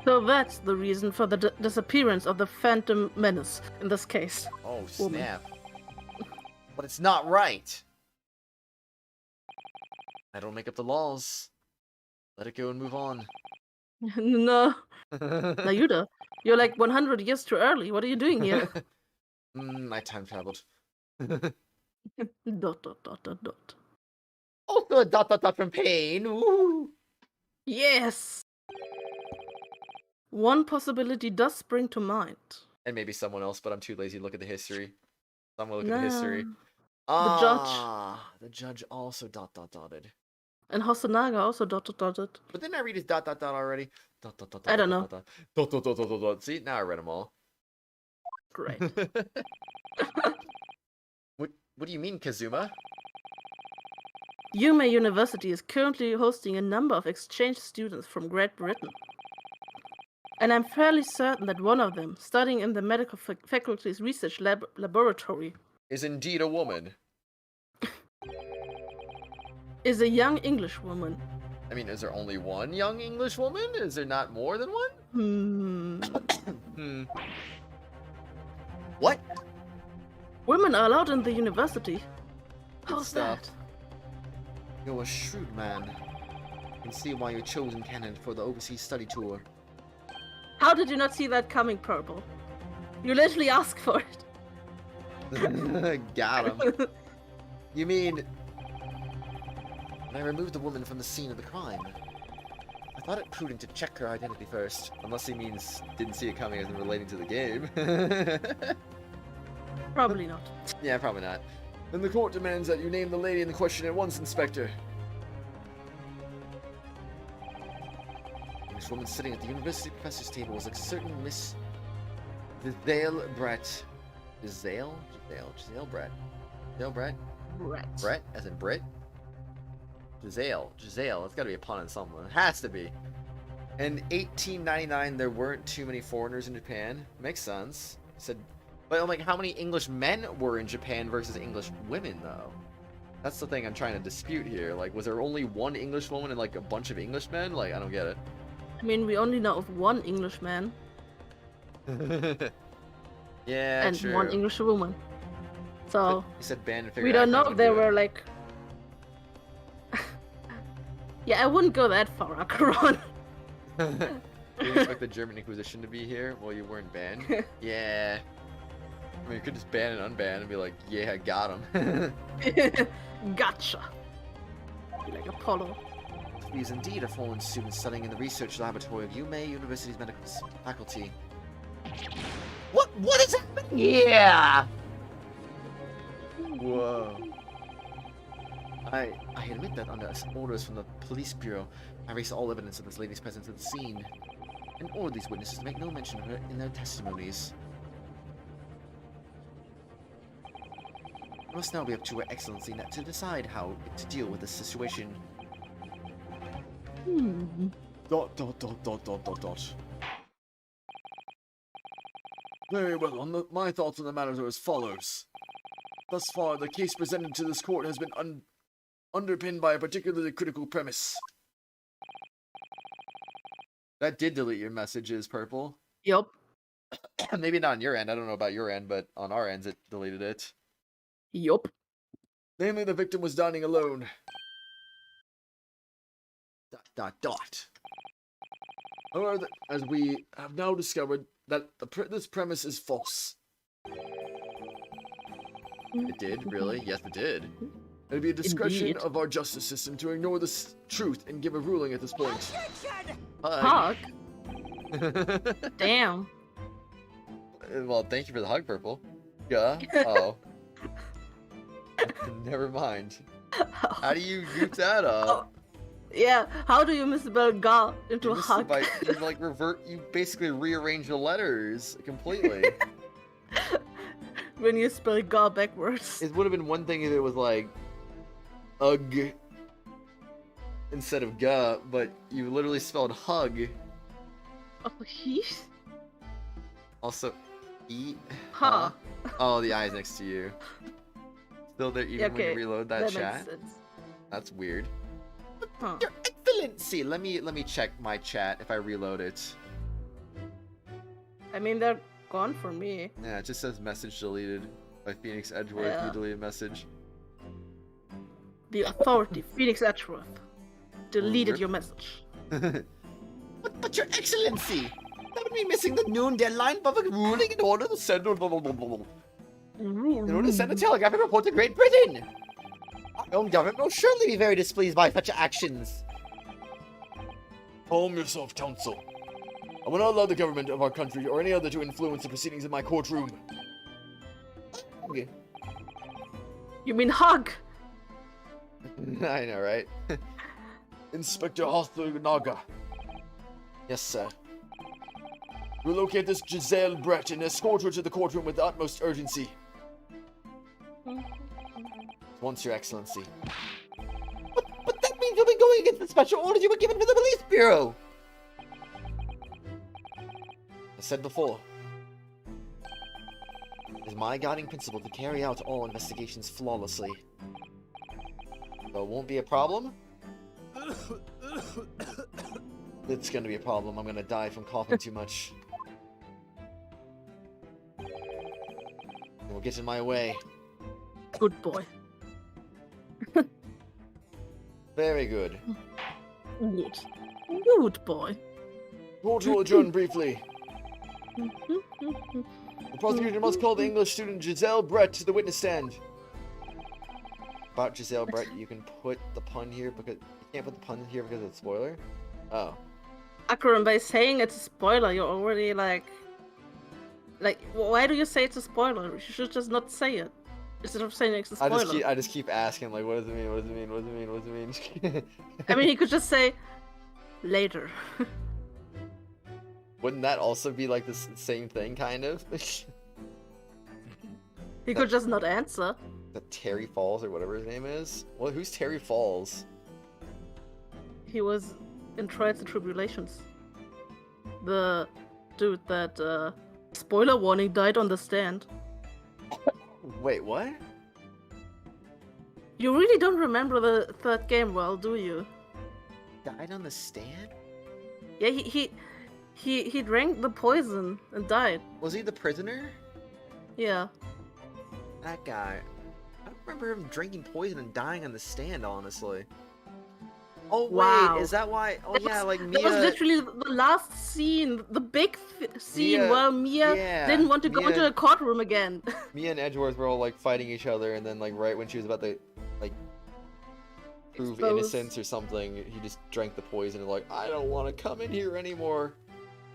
So that's the reason for the disappearance of the Phantom Menace in this case. Oh, Woman. snap. But it's not right. I don't make up the laws. Let it go and move on. No, Nayuda, you're like 100 years too early. What are you doing here? I time traveled. Dot dot dot dot dot. Also a dot dot dot from pain. Woo! Yes! One possibility does spring to mind. And maybe someone else, but I'm too lazy to look at the history. I'm gonna look at the history. The judge. Ah, the judge also dot dot dotted. And Hosonaga also dot dot dotted. But didn't I read his dot dot dot already? Dot dot dot. I don't know. Dot dot dot dot dot dot. See, now I read them all. Great. What do you mean, Kazuma? Yume University is currently hosting a number of exchange students from Great Britain. And I'm fairly certain that one of them, studying in the medical faculty's research laboratory, Is indeed a woman. is a young English woman. I mean, is there only one young English woman? Is there not more than one? What? Women are allowed in the university. Good How's stuff. that? You're a shrewd man. I can see why you're chosen candidate for the overseas study tour. How did you not see that coming, Purple? You literally asked for it. Got him. You mean... when I removed the woman from the scene of the crime, I thought it prudent to check her identity first. Unless he means didn't see it coming as in relating to the game. Probably not. Yeah, probably not. Then the court demands that you name the lady in the question at once, Inspector. This woman sitting at the university professor's table was a certain Miss Giselle Brett. Giselle Brett. Giselle Brett? Right. Brett, as in Brit? Giselle. It's gotta be a pun on someone. It has to be. In 1899, there weren't too many foreigners in Japan. Makes sense. Said, but I'm like, how many English men were in Japan versus English women, though? That's the thing I'm trying to dispute here. Like, was there only one English woman and like a bunch of English men? Like, I don't get it. I mean, we only know of one Englishman. Yeah, and true. one English woman. So You said band and figure we don't know if they were like. Yeah, I wouldn't go that far, Akaron. You expect the German Inquisition to be here while you weren't banned? Yeah. I mean, you could just ban and unban and be like, yeah, got him. Gotcha. Like Apollo. These indeed are fallen students studying in the research laboratory of Yume University's medical faculty. What is happening here? Whoa. I admit that under orders from the police bureau, I erased all evidence of this lady's presence at the scene, and ordered these witnesses to make no mention of her in their testimonies. It must now be up to Her Excellency to decide how to deal with this situation. Dot. Very well, my thoughts on the matter are as follows. Thus far, the case presented to this court has been underpinned by a particularly critical premise. That did delete your messages, Purple. Yup. Maybe not on your end. I don't know about your end, but on our ends, it deleted it. Yup. Namely, the victim was dining alone. ... However, as we have now discovered, that this premise is false. It did, really? Yes, it did. It'd be a discretion Indeed. of our justice system to ignore this truth and give a ruling at this point. Hug. Damn. Well, thank you for the hug, Purple. Yeah. Oh. Never mind. How do you use that up? Yeah, how do you misspell ga into You missed it hug? by- you like you basically rearrange the letters completely. When you spell ga backwards. It would have been one thing if it was like ugh instead of ga, but you literally spelled hug. Oh, he's. Also, e. Huh. Oh, the I is next to you. Still there even when Okay, you reload that, That chat. makes sense. That's weird. Huh. Your Excellency! Let me check my chat if I reload it. I mean, they're gone for me. Yeah, it just says message deleted by Phoenix Edgeworth. Yeah. You deleted message. The authority, Phoenix Edgeworth, deleted rip. your message. But Your Excellency! That would be missing the noon deadline for the ruling in order to send In order to send a telegraphic report to Great Britain. Our own government will surely be very displeased by such actions. Calm yourself, counsel. I will not allow the government of our country or any other to influence the proceedings in my courtroom. Okay. You mean hug? I know, right? Inspector Naga, Yes, sir. relocate this Giselle Brett and escort her to the courtroom with the utmost urgency. Once, Your Excellency. But that means you'll be going against the special orders you were given from the police bureau! I said before, it is my guiding principle to carry out all investigations flawlessly. So it won't be a problem. It's gonna be a problem. I'm gonna die from coughing too much. It will get in my way. Good boy. Very good. Good. Good boy. Court will adjourn briefly. The prosecutor must call the English student Giselle Brett to the witness stand. About Giselle Brett, you can put the pun here because you can't put the pun here because it's a spoiler. Oh. Akron, by saying it's a spoiler, you're already like, why do you say it's a spoiler? You should just not say it instead of saying it's a I spoiler. just keep asking like, what does it mean? What does it mean? What does it mean? What does it mean? I mean, he could just say later. Wouldn't that also be like the same thing, kind of? He could just not answer. The Terry Falls or whatever his name is. Well, who's Terry Falls? He was in Trials and Tribulations. The dude that, spoiler warning, died on the stand. Wait, what? You really don't remember the third game well, do you? Died on the stand? Yeah, he He drank the poison and died. Was he the prisoner? Yeah. That guy. I don't remember him drinking poison and dying on the stand, honestly. Oh, Wow. wait, is that why? Oh, yeah, like Mia... That was literally the last scene, the big scene Mia- where Mia yeah, didn't want to go Mia- into a courtroom again. Mia and Edgeworth were all, like, fighting each other, and then, like, right when she was about to, like, prove Expose. innocence or something, he just drank the poison and, like, I don't want to come in here anymore.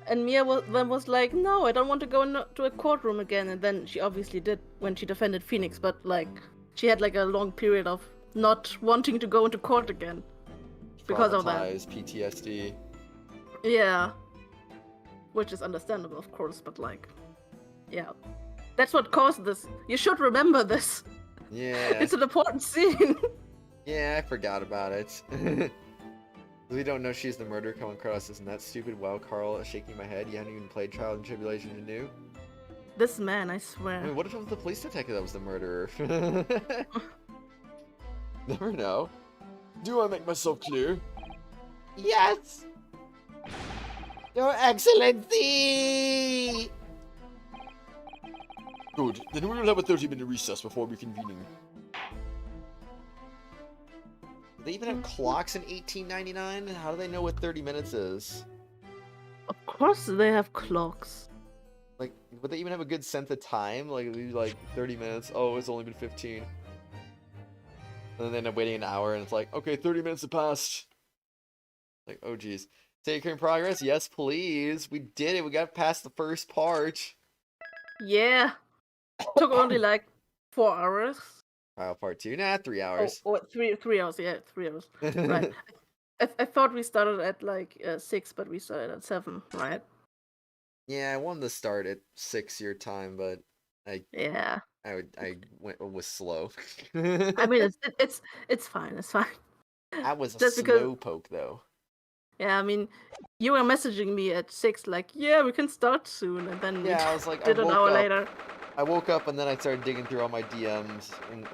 And Mia was like, no, I don't want to go into a courtroom again. And then she obviously did when she defended Phoenix, but, like, she had, like, a long period of not wanting to go into court again. Because of that. Traumatized, PTSD. Yeah. Which is understandable, of course, but, like, yeah. That's what caused this. You should remember this. Yeah. It's an important scene. Yeah, I forgot about it. We don't know she's the murderer. Come on, Kratos, isn't that stupid? Wow, Carl, shaking my head. You haven't even played Trial and Tribulation and knew? This man, I I swear. mean, what if it was the police detective that was the murderer? Never know. Do I make myself clear? Yes! Your Excellency! Good. Then we will have a 30-minute recess before reconvening. Do they even have clocks in 1899? How do they know what 30 minutes is? Of course they have clocks. Like, would they even have a good sense of time? Like, it'd be like 30 minutes. Oh, it's only been 15. And then they end up waiting an hour, and it's like, okay, 30 minutes have passed. Like, oh geez. Take in progress? Yes, please. We did it. We got past the first part. Yeah. Took only like 4 hours. Trial part 2. Nah, 3 hours. Oh, 3 hours, yeah, 3 hours. Right. I thought we started at like 6, but we started at 7, right? Yeah, I wanted to start at 6 your time, but Yeah. I was slow. I mean, it's fine, it's fine. I was a Just because- slow poke though. Yeah, I mean, you were messaging me at 6, like, yeah, we can start soon, and then Yeah, I was like, did I an woke hour up, later. I woke up and then I started digging through all my DMs, and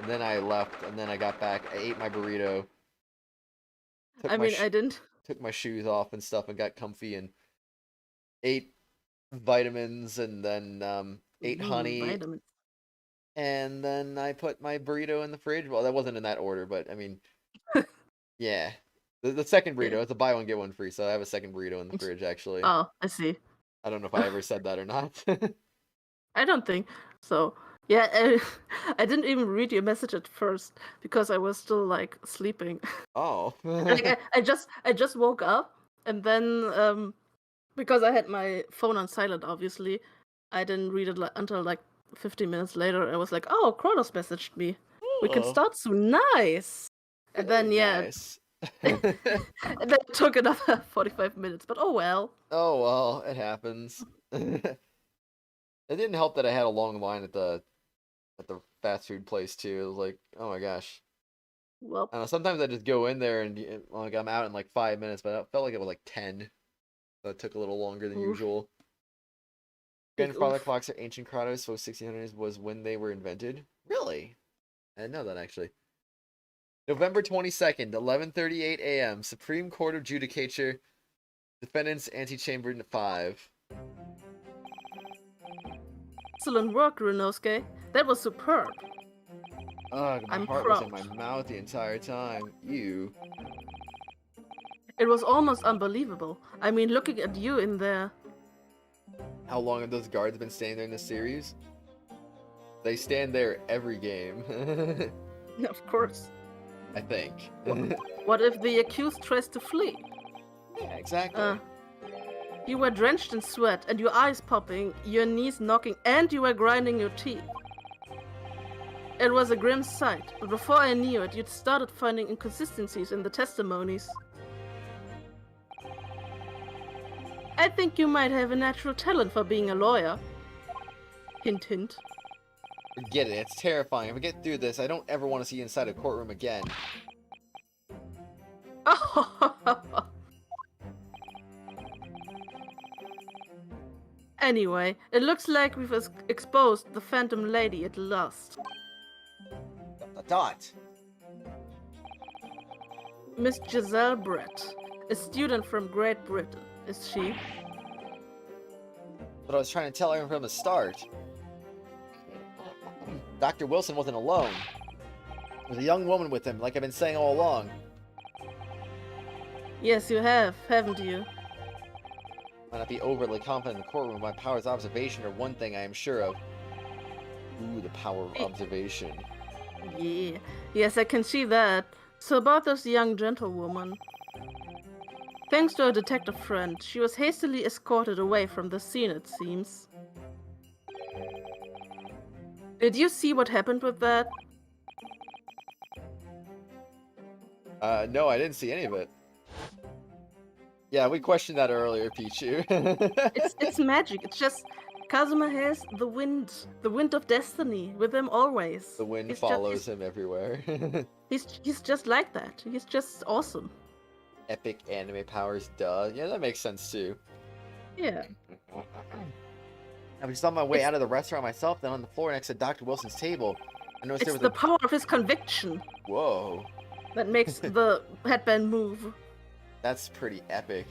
then I left, and then I got back. I ate my burrito. I mean, I didn't. Took my shoes off and stuff and got comfy and ate vitamins and then ate honey. Vitamins. And then I put my burrito in the fridge. Well, that wasn't in that order, but I mean, yeah. The second burrito, it's a buy one, get one free, so I have a second burrito in the fridge, actually. Oh, I see. I don't know if I ever said that or not. I don't think so. Yeah, I didn't even read your message at first because I was still like sleeping. Oh. Like I just woke up, and then because I had my phone on silent, obviously, I didn't read it until like 15 minutes later. I was like, oh, Kratos messaged me. We can Oh. start soon. Nice. And then Very yeah, nice. and then it took another 45 minutes. But oh well. Oh, well, it happens. It didn't help that I had a long line at the fast food place, too. It was like, oh my gosh. Well, I don't know, sometimes I just go in there and like I'm out in like 5 minutes, but it felt like it was like 10. So it took a little longer than Oof. usual. Big Grandfather oof. clocks are ancient Kratos, so 1600s was when they were invented. Really? I didn't know that actually. November 22nd, 11:38 a.m. Supreme Court of Judicature. Defendants antechamber 5. excellent work, Ryunosuke. That was superb. Ugh, my I'm heart was in proud. my mouth the entire time. You. It was almost unbelievable. I mean, looking at you in there. How long have those guards been standing there in this series? They stand there every game. Of course. I think. What if the accused tries to flee? Yeah, exactly. You were drenched in sweat, and your eyes popping, your knees knocking, and you were grinding your teeth. It was a grim sight, but before I knew it, you'd started finding inconsistencies in the testimonies. I think you might have a natural talent for being a lawyer. Hint, hint. Forget it. It's terrifying. If I get through this, I don't ever want to see you inside a courtroom again. Anyway, it looks like we've exposed the Phantom Lady at last. Dot. Miss Giselle Brett. a student from Great Britain, is she? But I was trying to tell everyone from the start. Dr. Wilson wasn't alone. There's a young woman with him, like I've been saying all along. Yes, you have, haven't you? Might not be overly confident in the courtroom, but my powers of observation are one thing I am sure of. Ooh, the power of observation. Yeah. Yes, I can see that. So about this young gentlewoman. Thanks to a detective friend, she was hastily escorted away from the scene, it seems. Did you see what happened with that? No, I didn't see any of it. Yeah, we questioned that earlier, Pichu. It's magic. It's just Kazuma has the wind of destiny with him always. The wind He's follows him everywhere. He's just like that. He's just awesome. Epic anime powers, duh. Yeah, that makes sense too. Yeah. I was on my way out of the restaurant myself, then on the floor next to Dr. Wilson's table, I noticed there It's was the power of his conviction Whoa. that makes the headband move. That's pretty epic.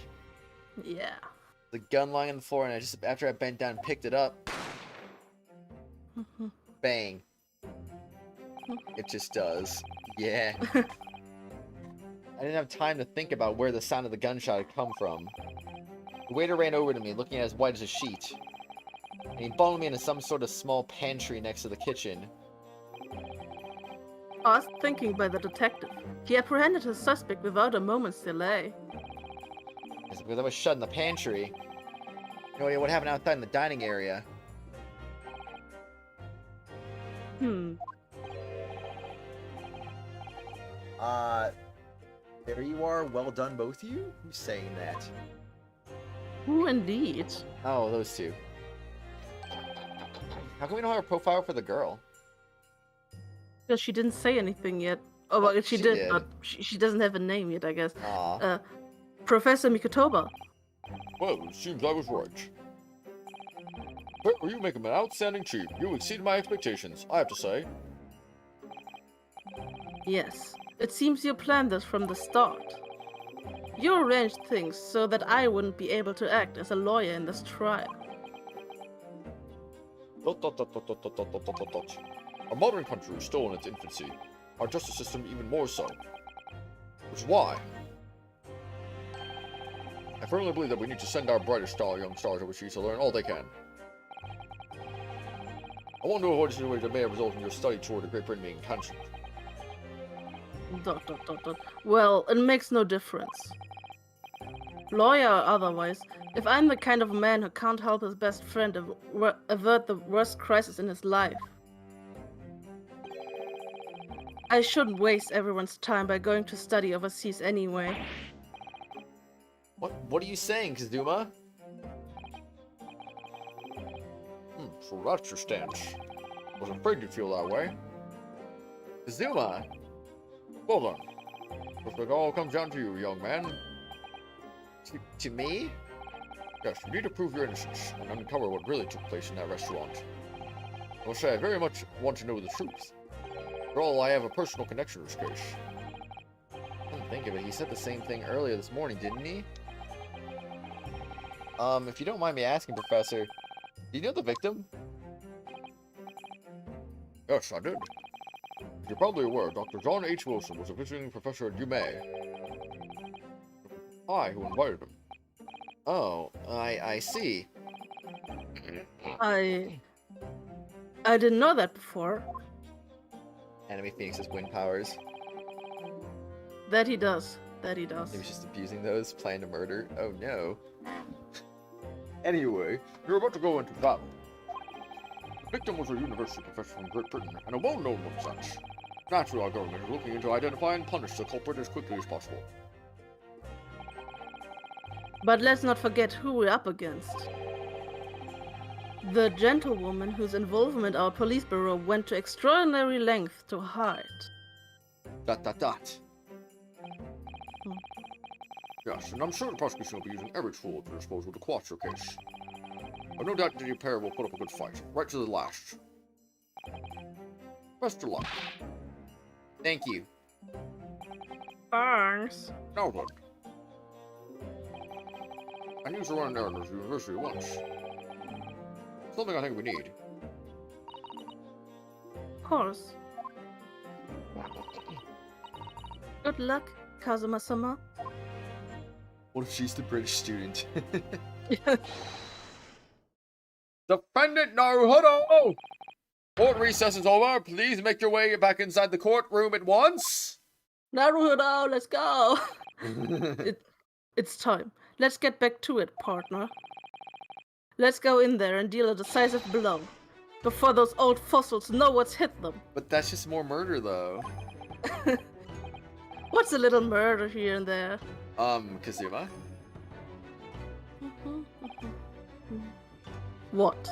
Yeah. The gun lying on the floor, and after I bent down and picked it up, bang. It just does. Yeah. I didn't have time to think about where the sound of the gunshot had come from. The waiter ran over to me, looking as white as a sheet. And he bundled me into some sort of small pantry next to the kitchen. As thinking by the detective, he apprehended his suspect without a moment's delay. It's because I was shut in the pantry. No idea what happened outside in the dining area. There you are. Well done, both of you? Who's saying that? Who indeed? Oh, those two. How come we don't have a profile for the girl? Because she didn't say anything yet. Oh, well, she did, but she doesn't have a name yet, I guess. Aw. Professor Mikotoba. Well, it seems I was right. But you make an outstanding chief. You exceed my expectations, I have to say. Yes. It seems you planned this from the start. You arranged things so that I wouldn't be able to act as a lawyer in this trial. Our modern country is still in its infancy. Our justice system even more so. Which is why I firmly believe that we need to send our brightest young stars overseas to learn all they can. I want to avoid a situation that may have resulted in your study tour to Great Britain being cancelled. ... Well, it makes no difference. Lawyer or otherwise, if I'm the kind of man who can't help his best friend avert the worst crisis in his life, I shouldn't waste everyone's time by going to study overseas anyway. What are you saying, Kazuma? So that's your stance. I was afraid you'd feel that way. Kazuma? Well done. Looks like it all comes down to you, young man. To me? Yes, you need to prove your innocence and uncover what really took place in that restaurant. I will say I very much want to know the truth. After all, I have a personal connection to this case. I didn't think of it. He said the same thing earlier this morning, didn't he? If you don't mind me asking, Professor, do you know the victim? Yes, I did. As you're probably aware, Dr. John H. Wilson was a visiting professor at UMA. I who invited him. Oh, I see. I didn't know that before. Enemy Phoenix's wind powers. That he does. That he does. He was just abusing those, planning to murder. Oh no. Anyway, you're about to go into battle. The victim was a university professor from Great Britain, and a well-known one such. Naturally, our government is looking into identify and punish the culprit as quickly as possible. But let's not forget who we're up against. The gentlewoman whose involvement our police bureau went to extraordinary lengths to hide. ... Yes, and I'm sure the prosecution will be using every tool at their disposal to quash your case. But no doubt that your pair will put up a good fight, right to the last. Best of luck. Thank you. Thanks. Now then, I need to run an errand to the university at once. Something I think we need. Of course. Good luck, Kazuma-sama. What if she's the British student? Defendant Naruhodo! Court recess is over. Please make your way back inside the courtroom at once. Naruhodo, let's go! It's time. Let's get back to it, partner. Let's go in there and deal a decisive blow. Before those old fossils know what's hit them. But that's just more murder, though. What's a little murder here and there? Kazuma? What?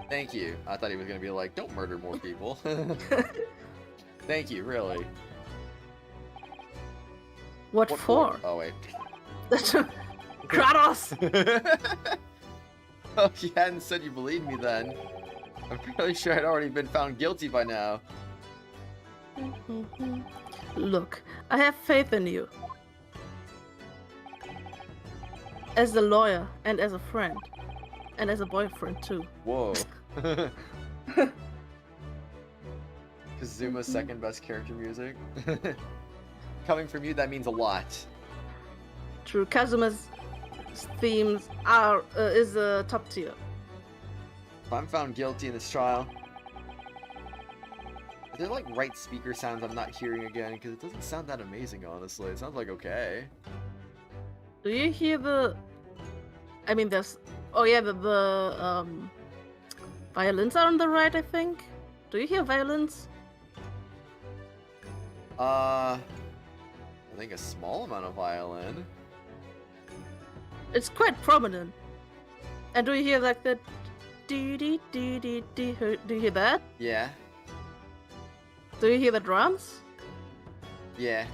Thank you. I thought he was gonna be like, don't murder more people. Thank you, really. What for? Oh, wait. Kratos! Oh, if you hadn't said you believed me then, I'm pretty sure I'd already been found guilty by now. Look, I have faith in you. As a lawyer, and as a friend. And as a boyfriend, too. Whoa. Kazuma's second best character music. Coming from you, that means a lot. True, Kazuma's themes is top tier. If I'm found guilty in this trial, are there like right speaker sounds I'm not hearing again? Because it doesn't sound that amazing, honestly. It sounds like okay. Do you hear the... I mean, there's... Oh yeah, the violins are on the right, I think. Do you hear violins? I think a small amount of violin. It's quite prominent. And do you hear like that? Do you hear that? Yeah. Do you hear the drums? Yeah.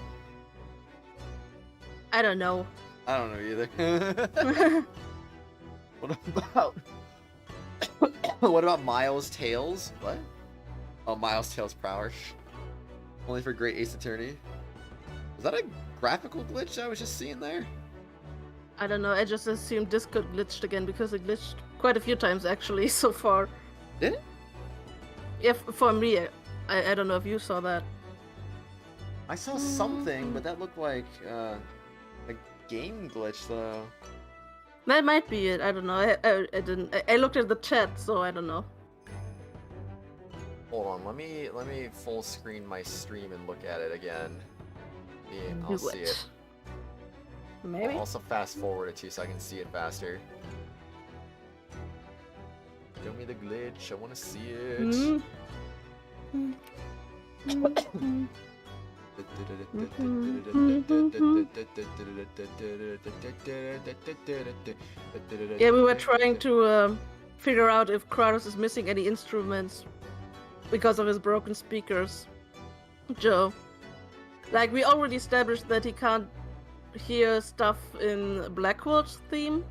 I don't know. I don't know either. What about... what about Miles' Tales? What? Oh, Miles' Tales Prowler. Only for Great Ace Attorney. Was that a graphical glitch I was just seeing there? I don't know, I just assumed Discord glitched again because it glitched quite a few times actually so far. Did it? Yeah, for me, I don't know if you saw that. I saw something, but that looked like a game glitch though. That might be it, I don't know. I didn't. I looked at the chat, so I don't know. Hold on, let me full screen my stream and look at it again. Yeah, I'll Do see it. Maybe? I'll also fast forward it too so I can see it faster. Show me the glitch, I want to see it. Yeah, we were trying to figure out if Kratos is missing any instruments because of his broken speakers. Joe. Like, we already established that he can't hear stuff in Blackwood's theme.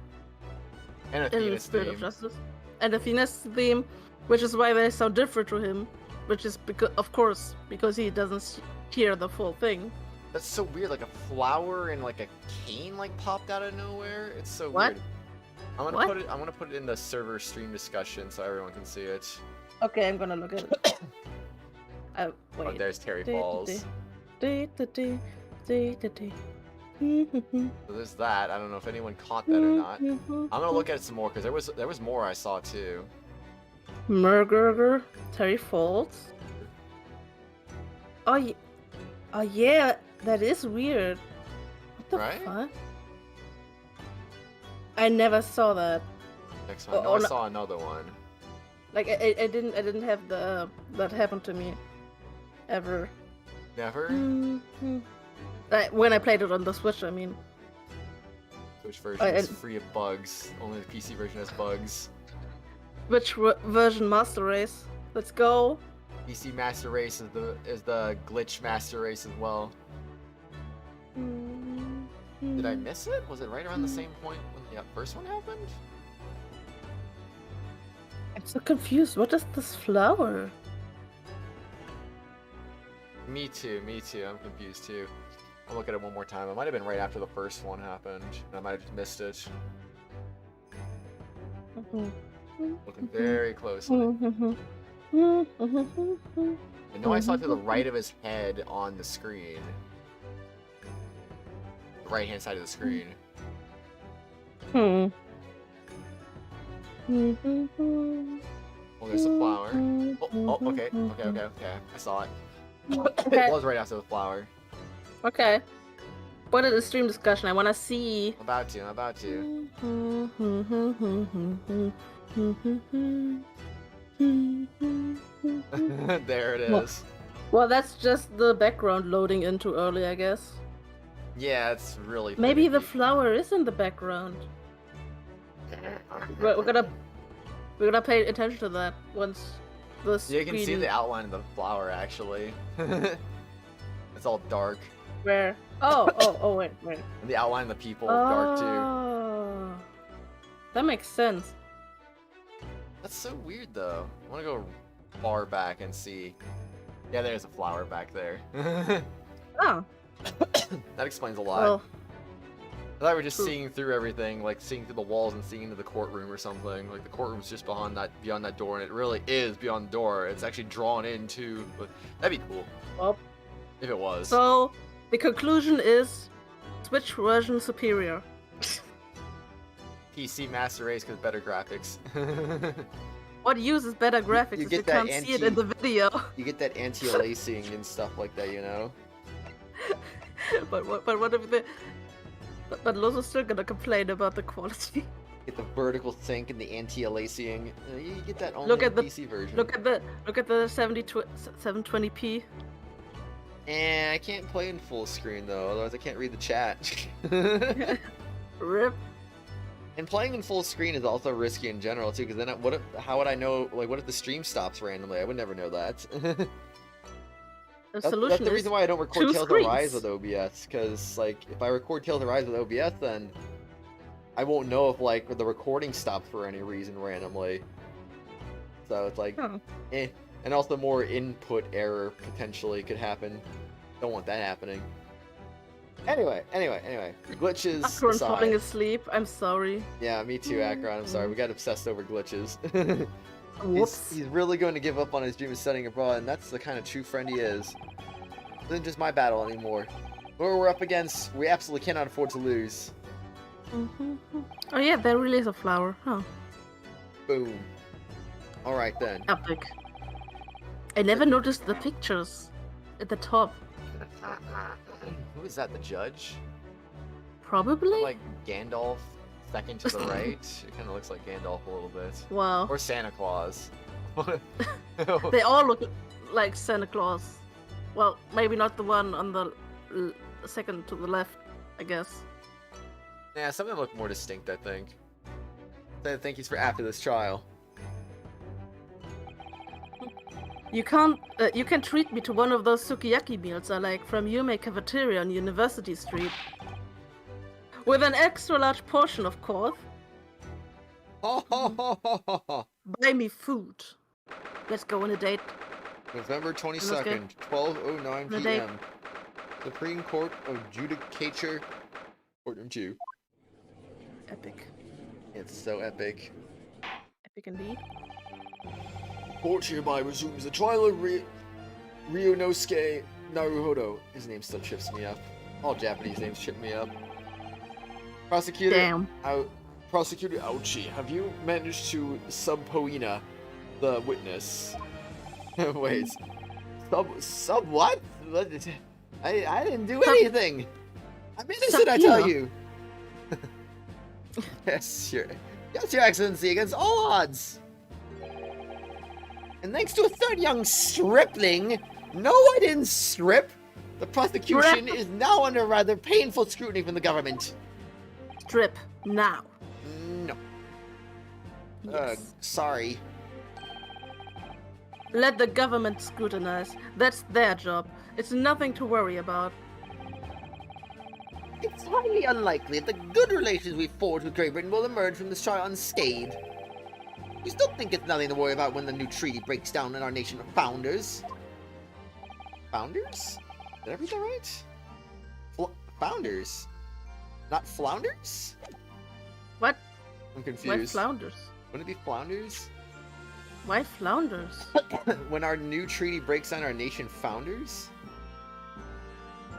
And In Athena's Spirit of theme. Justice. And Athena's theme, which is why they sound different to him. Which is, because, of course, because he doesn't hear the full thing. That's so weird, like a flower and like a cane like popped out of nowhere. It's so What? weird. I'm gonna What? put it. I'm gonna put it in the server stream discussion so everyone can see it. Okay, I'm gonna look at it. Oh, Wait. there's Terry Falls. So So there's that. I don't know if anyone caught that or not. I'm gonna look at it some more because there was more I saw too. Murgurger, Terry Falls. Oh yeah, that is weird. What the Right? fuck? I never saw that. Next one. Oh, No, I no. saw another one. Like I didn't have the that happen to me ever. Never. Like, when I played it on the Switch, I mean. Which version I- is free of bugs? Only the PC version has bugs. Which version? Master Race. Let's go. PC Master Race is the glitch Master Race as well. Did I miss it? Was it right around the same point when the first one happened? I'm so confused. What is this flower? Me too. I'm confused too. I'll look at it one more time. It might have been right after the first one happened. I might have just missed it. Looking very closely. I know I saw it to the right of his head on the screen. The right-hand side of the screen. Oh, there's a flower. Oh, okay. I saw it. It was right after the flower. Okay. What is the stream discussion? I want to see. I'm about to. There it is. Well, that's just the background loading in too early, I guess. Yeah, it's really Maybe the finicky. flower is in the background. We're gonna pay attention to that once the screen... You can see the outline of the flower, actually. It's all dark. Where? Wait. And the outline of the people is dark, too. Oh. That makes sense. That's so weird, though. I want to go far back and see. Yeah, there's a flower back there. Oh. That explains a lot. Well, I thought we were just seeing through everything, like seeing through the walls and seeing into the courtroom or something. Like the courtroom's just beyond that door, and it really is beyond the door. It's actually drawn into. But that'd be cool. well, If it was. so the conclusion is Switch version superior. PC Master Race because better graphics. What uses better graphics if you get that can't see it in the video? You get that anti-aliasing and stuff like that, you know? But what if the... But Lozzu's still gonna complain about the quality. Get the vertical sync and the anti-aliasing. You get that only Look in at the the- PC version. Look at the 720p. I can't play in full screen though, otherwise I can't read the chat. Rip. And playing in full screen is also risky in general too, because then how would I know? Like, what if the stream stops randomly? I would never know that. The That's solution the is reason why I don't record two Tales of Rise screens. with OBS, because like if I record Tales of Rise with OBS, then I won't know if like the recording stops for any reason randomly. So it's like, Huh. and also more input error potentially could happen. Don't want that happening. Anyway, glitches Akron falling aside. asleep. I'm sorry. Yeah, me too, Akron. I'm sorry. We got obsessed over glitches. Whoops. He's really going to give up on his dream of studying abroad, and that's the kind of true friend he is. This isn't just my battle anymore. Whoever we're up against, we absolutely cannot afford to lose. Oh yeah, there really is a flower. Huh. Boom. Alright then. Epic. I never noticed the pictures at the top. Who is that, the judge? Probably? Like Gandalf, second to the right? It kind of looks like Gandalf a little bit. Wow. Or Santa Claus. They all look like Santa Claus. Well, maybe not the one on the second to the left, I guess. Yeah, some of them look more distinct, I think. So thank you for after this trial. You can treat me to one of those sukiyaki meals I like from Yume Cafeteria on University Street. With an extra large portion, of course. Buy me food. Let's go on a date. November Ryunosuke? 22nd, 12:09 The date. p.m. Supreme Court of Judicature, Courtroom 2. Epic. It's so epic. Epic indeed. Court hereby resumes the trial of Ryunosuke Naruhodo. His name still trips me up. All Japanese names trip me up. Prosecutor, Damn. Prosecutor Ouchie, have you managed to subpoena the witness? Wait. Sub what? I didn't do anything. I'm innocent, I tell you. Yes, Your Excellency, against all odds. And thanks to a third young stripling, no, I didn't strip. The prosecution is now under rather painful scrutiny from the government. Strip now. No. Yes. Sorry. Let the government scrutinize. That's their job. It's nothing to worry about. It's highly unlikely that the good relations we've forged with Great Britain will emerge from this trial unscathed. You still think it's nothing to worry about when the new treaty breaks down in our nation of founders? Founders? Did I read that right? founders, not flounders. What? I'm Why confused. flounders? Wouldn't it be flounders? Why flounders? When our new treaty breaks down our nation founders?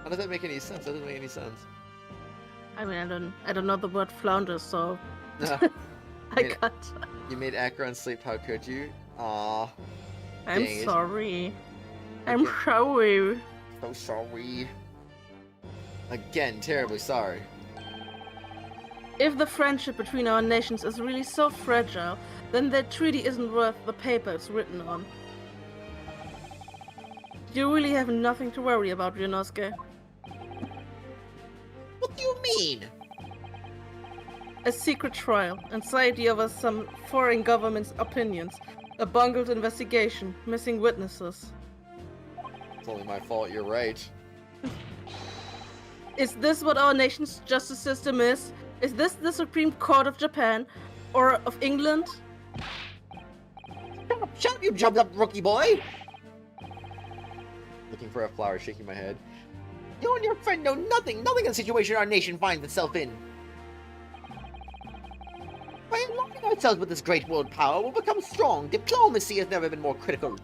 How does that make any sense? That doesn't make any sense. I mean, I don't know the word flounders, so No. I Yeah. can't. You made Akron sleep, how could you? Aw, I'm Dang it. sorry. I'm Okay. sorry. so sorry. Again, terribly sorry. If the friendship between our nations is really so fragile, then that treaty isn't worth the paper it's written on. You really have nothing to worry about, Ryunosuke. What do you mean? A secret trial, anxiety over some foreign government's opinions, a bungled investigation, missing witnesses. It's only my fault, you're right. Is this what our nation's justice system is? Is this the Supreme Court of Japan? Or of England? Shut up, you jumped up rookie boy! Looking for a flower, shaking my head. You and your friend know nothing of the situation our nation finds itself in. By aligning ourselves with this great world power, we'll become strong. Diplomacy has never been more critical.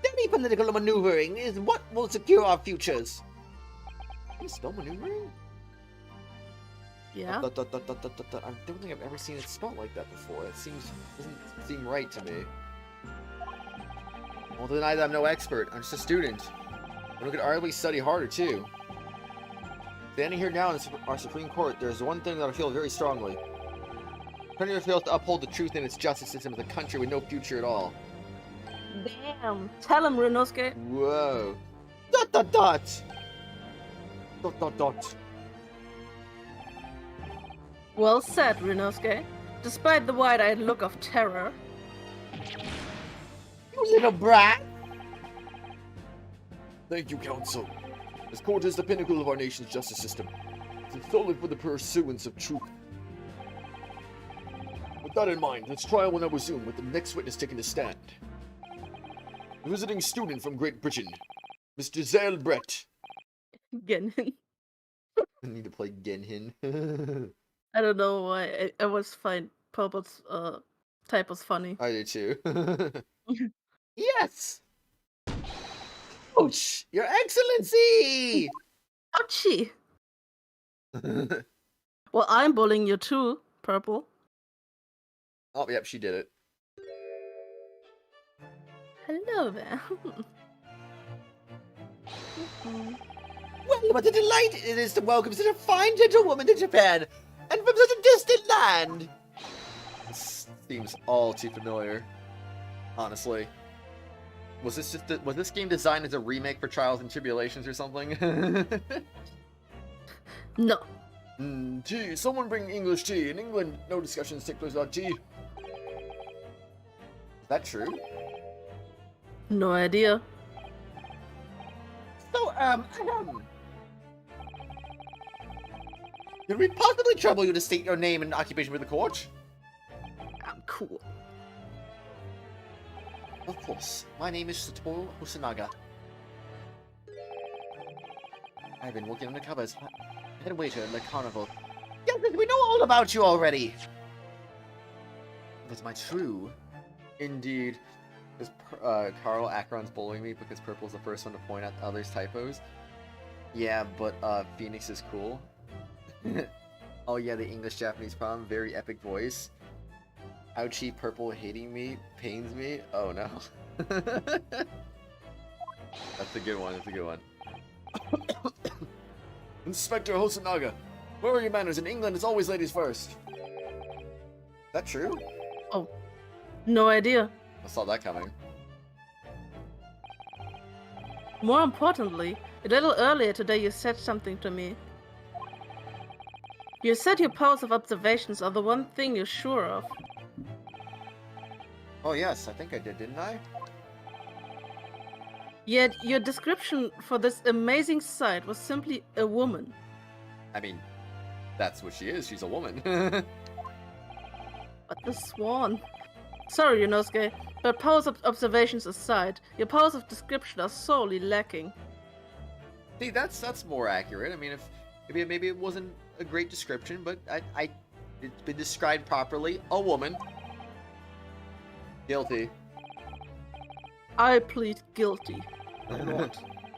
Steady political maneuvering is what will secure our futures. Are you still maneuvering? Yeah. I don't think I've ever seen it spelled like that before. It doesn't seem right to me. I'll deny that I'm no expert. I'm just a student. And we could arguably study harder too. Standing here now in our Supreme Court, there's one thing that I feel very strongly. Attorney fails to uphold the truth in its justice system as a country with no future at all. Damn. Tell him, Ryunosuke. Whoa. ... Well said, Ryunosuke. Despite the wide-eyed look of terror. You little brat! Thank you, Counsel. This court is the pinnacle of our nation's justice system. It's solely for the pursuance of truth. With that in mind, this trial will now resume with the next witness taking the stand. A visiting student from Great Britain, Mr. Zale Brett. Genhin. I need to play Genhin. I don't know why. I always find Purple's typos funny. I do too. Yes! Ouch! Your Excellency! Ouchie! Well, I'm bullying you too, Purple. Oh, yep, she did it. Hello there. Well, what a delight it is to welcome such a fine gentlewoman to Japan, and from such a distant land! This seems all too familiar. Honestly. Was this game designed as a remake for Trials and Tribulations or something? No. Tea, someone bring English tea. In England, no discussions take place about tea. Is that true? No idea. So, Could we possibly trouble you to state your name and occupation for the court? I'm cool. Of course. My name is Satoru Hosanaga. I've been working undercover as head waiter at the carnival. Yes, we know all about you already. That's my true. Indeed. Is Carl Akron's bullying me because Purple's the first one to point out others' typos? Yeah, but Phoenix is cool. Oh yeah, the English-Japanese problem. Very epic voice. Ouchie, Purple hating me pains me. Oh no. That's a good one. That's a good one. Inspector Hosanaga, where are your manners? In England, it's always ladies first. Is that true? No idea. I saw that coming. More importantly, a little earlier today you said something to me. You said your powers of observations are the one thing you're sure of. Oh yes, I think I did, didn't I? Yet your description for this amazing sight was simply a woman. I mean, that's what she is. She's a woman. But the swan. Sorry, Ryunosuke, but powers of observations aside, your powers of description are sorely lacking. See, that's more accurate. I mean, if maybe it wasn't a great description, but it's been described properly. A woman. Guilty. I plead guilty.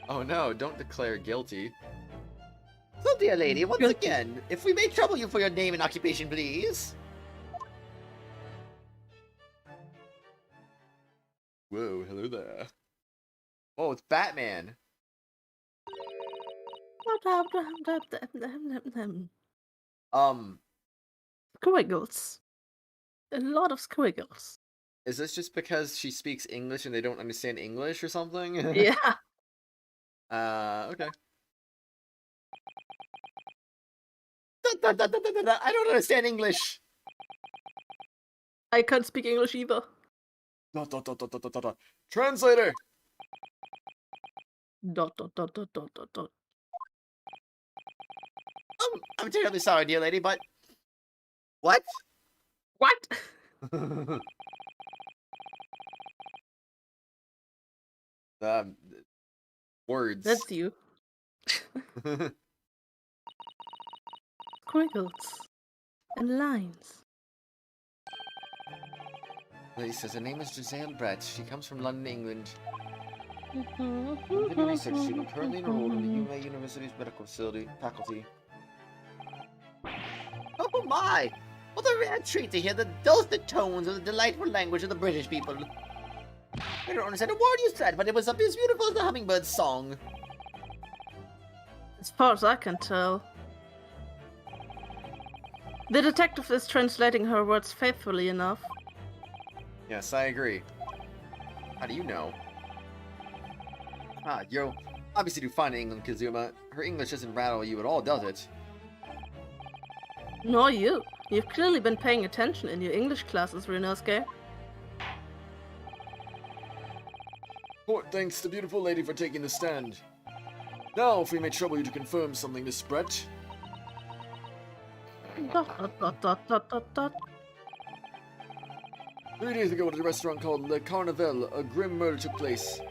Oh no, don't declare guilty. So, dear lady, once Guilty. again, if we may trouble you for your name and occupation, please. Whoa, hello there. Oh, it's Batman. Squiggles. A lot of squiggles. Is this just because she speaks English and they don't understand English or something? Yeah. Okay. I don't understand English. I can't speak English either. Translator! Dot dot dot dot dot dot dot. I'm terribly sorry, dear lady, but... What? What? Words. That's you. Squiggles. And lines. He says her name is Giselle Brett. She comes from London, England. Mm-hmm. Did a research student currently enrolled in the UMA University's medical faculty. Oh my! What a rare treat to hear the dulcet tones of the delightful language of the British people. I don't understand a word you said, but it was as beautiful as the hummingbird's song. As far as I can tell. The detective is translating her words faithfully enough. Yes, I agree. How do you know? Ah, you'll obviously do fine in England, Kazuma. Her English doesn't rattle you at all, does it? Nor you. You've clearly been paying attention in your English classes, Ryunosuke. Court thanks the beautiful lady for taking the stand. Now, if we may trouble you to confirm something, Miss Brett. Dot dot dot dot dot dot dot. 3 days ago at a restaurant called Le Carnaval, a grim murder took place.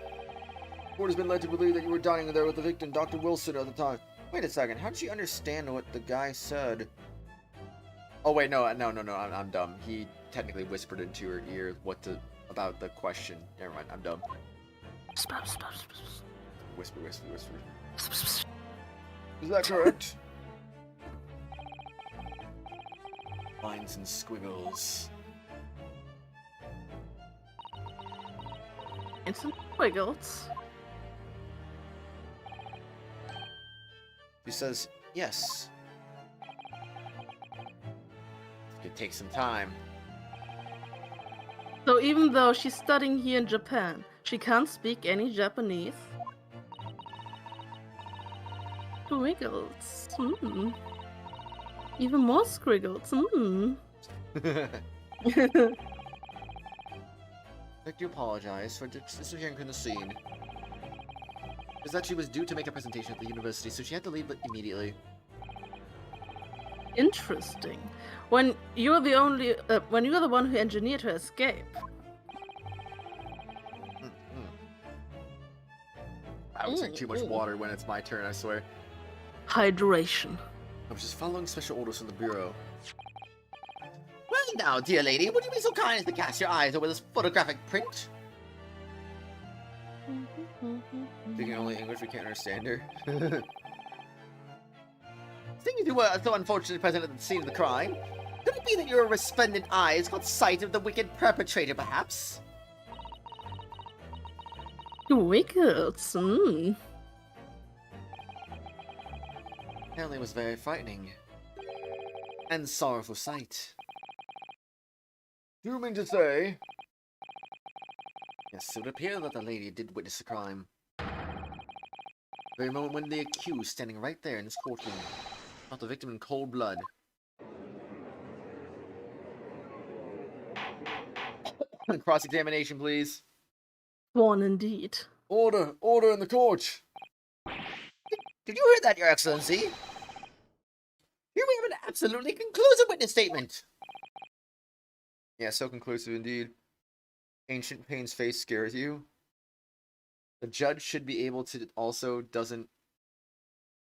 Court has been led to believe that you were dining there with the victim, Dr. Wilson, at the time. Wait a second. How did she understand what the guy said? Oh wait, no, I'm dumb. He technically whispered into her ear about the question. Never mind, I'm dumb. Whisper. Is that correct? Lines and squiggles. And some squiggles. She says, yes. It could take some time. So even though she's studying here in Japan, she can't speak any Japanese? Squiggles. Hmm. Even more squiggles. Hmm. I'd like to apologize for disappearing from the scene. Is that she was due to make a presentation at the university, so she had to leave immediately. Interesting. When you're the one who engineered her escape. I was drinking too much water when it's my turn, I swear. Hydration. I was just following special orders from the bureau. Well now, dear lady, would you be so kind as to cast your eyes over this photographic print? Speaking only English, we can't understand her. Seeing as you were so unfortunately present at the scene of the crime, could it be that your resplendent eyes caught sight of the wicked perpetrator, perhaps? Squiggles. Hmm. Apparently it was very frightening. And sorrowful sight. Do you mean to say? Yes, it would appear that the lady did witness the crime. The very moment when the accused standing right there in this courtroom. Not the victim in cold blood. Cross-examination, please. Sworn indeed. Order! Order in the court! Did you hear that, Your Excellency? Here we have an absolutely conclusive witness statement. Yeah, so conclusive indeed. Ancient Pain's face scares you. The judge should be able to also doesn't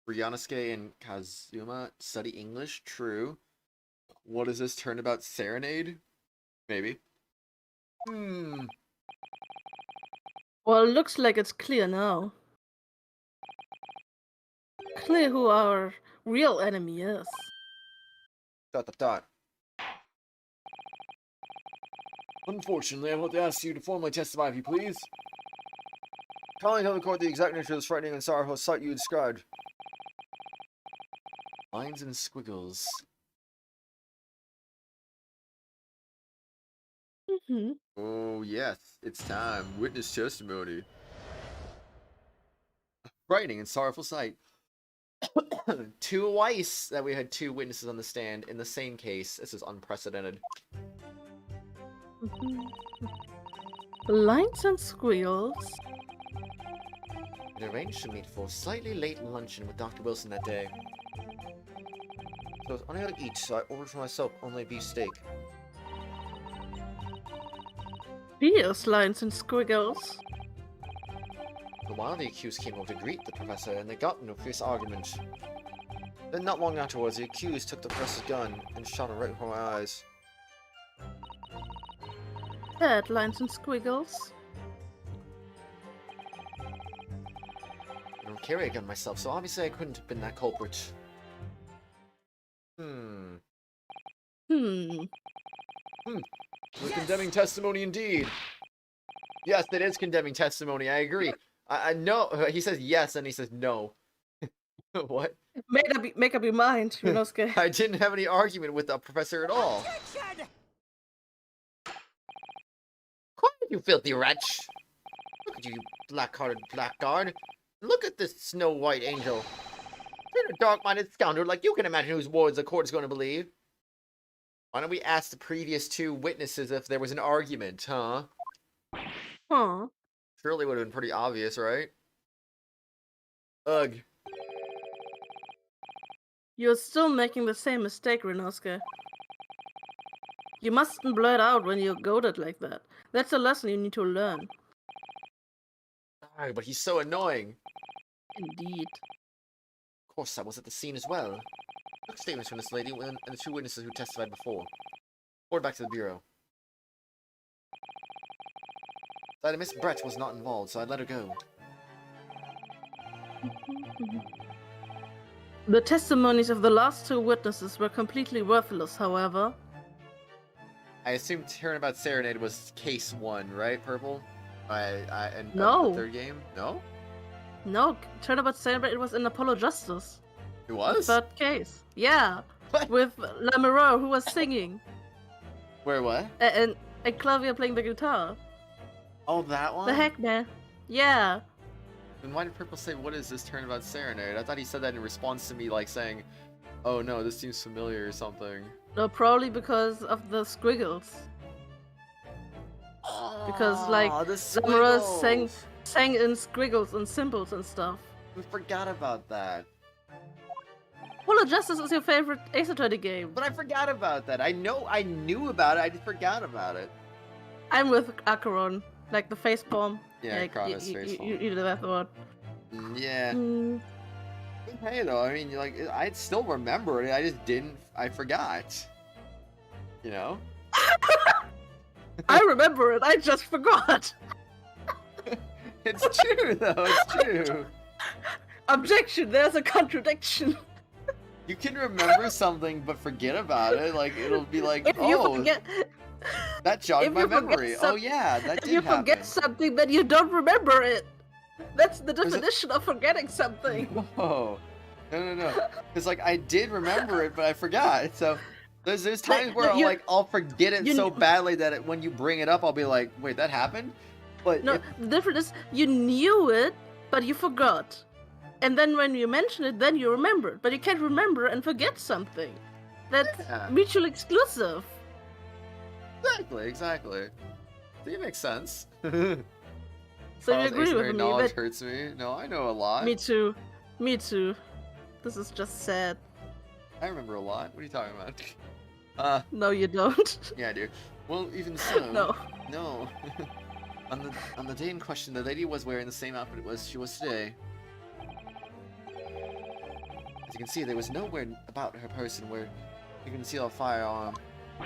Ryunosuke and Kazuma study English. True. What is this turnabout serenade? Maybe. Well, it looks like it's clear now. Clear who our real enemy is. ... Unfortunately, I want to ask you to formally testify, if you please. Kindly tell the court the exact nature of this frightening and sorrowful sight you described. Lines and squiggles. Oh, yes, it's time. Witness testimony. Frightening and sorrowful sight. Twice that we had 2 witnesses on the stand in the same case. This is unprecedented. Lines and squeals. I arranged to meet for a slightly late luncheon with Dr. Wilson that day. So I was unable to eat, so I ordered for myself only a beef steak. Fierce lines and squiggles. For a while, the accused came over to greet the professor, and they got into a fierce argument. Then, not long afterwards, the accused took the professor's gun and shot him right before my eyes. Sad lines and squiggles. I don't carry a gun myself, so obviously I couldn't have been that culprit. Yes. Condemning testimony indeed. Yes, it is condemning testimony, I agree. I know, he says yes, and he says no. What? Make up your mind, Ryunosuke. I didn't have any argument with the professor at all. Attention! Quiet, you filthy wretch! Look at you, black-hearted blackguard. Look at this snow-white angel. You're a dark-minded scoundrel like you can imagine whose words the court is going to believe. Why don't we ask the previous 2 witnesses if there was an argument, huh? Huh. Surely would have been pretty obvious, right? Ugh. You're still making the same mistake, Ryunosuke. You mustn't blurt out when you're goaded like that. That's a lesson you need to learn. But he's so annoying. Indeed. Of course, I was at the scene as well. Took statements from this lady and the 2 witnesses who testified before. Forward back to the bureau. That Miss Brett was not involved, so I'd let her go. The testimonies of the last 2 witnesses were completely worthless, however. I assume Turnabout Serenade was case 1, right, Purple? And No. The 3rd game? No? No, Turnabout Celebrate, it was in Apollo Justice. It was? 3rd case. Yeah. What? With Lamoureux, who was singing. Where what? And Clavier playing the guitar. Oh, that one? The heck, man. Yeah. Then why did Purple say, what is this Turnabout Serenade? I thought he said that in response to me, like, saying, oh no, this seems familiar or something. No, probably because of the squiggles. Because, like, the Lamoureux squiggles! sang in squiggles and symbols and stuff. We forgot about that. Apollo Justice is your favorite Ace Attorney game. But I forgot about that. I knew about it, I just forgot about it. I'm with Acheron. Like the facepalm. Yeah, like, Kratos facepalm. You did that one. Yeah. Mm. Hey, though, I mean, like, I still remember it, I just didn't, I forgot. You know? I remember it, I just forgot. It's true, though, it's true. Objection, there's a contradiction. You can remember something but forget about it, like, it'll be like, If you oh, forget, that jogged if my you forget memory. some- Oh yeah, that if did you happen. forget something, then you don't remember it. That's the Was it- definition of forgetting something. No, no. Because like I did remember it, but I forgot. So there's times where I'll forget it so badly that when you bring it up, I'll be like, wait, that happened? But No, the difference is you knew it, but you forgot. And then when you mention it, then you remember it. But you can't remember and forget something. That's Yeah. mutually exclusive. Exactly. I think it makes sense. So you Carl's agree asymmetry with me knowledge that... hurts me. No, I know a lot. Me too. Me too. This is just sad. I remember a lot. What are you talking about? No, you don't. Yeah, I do. Well, even so. No. No. on the day in question, the lady was wearing the same outfit she was today. As you can see, there was nowhere about her person where you can conceal a firearm. I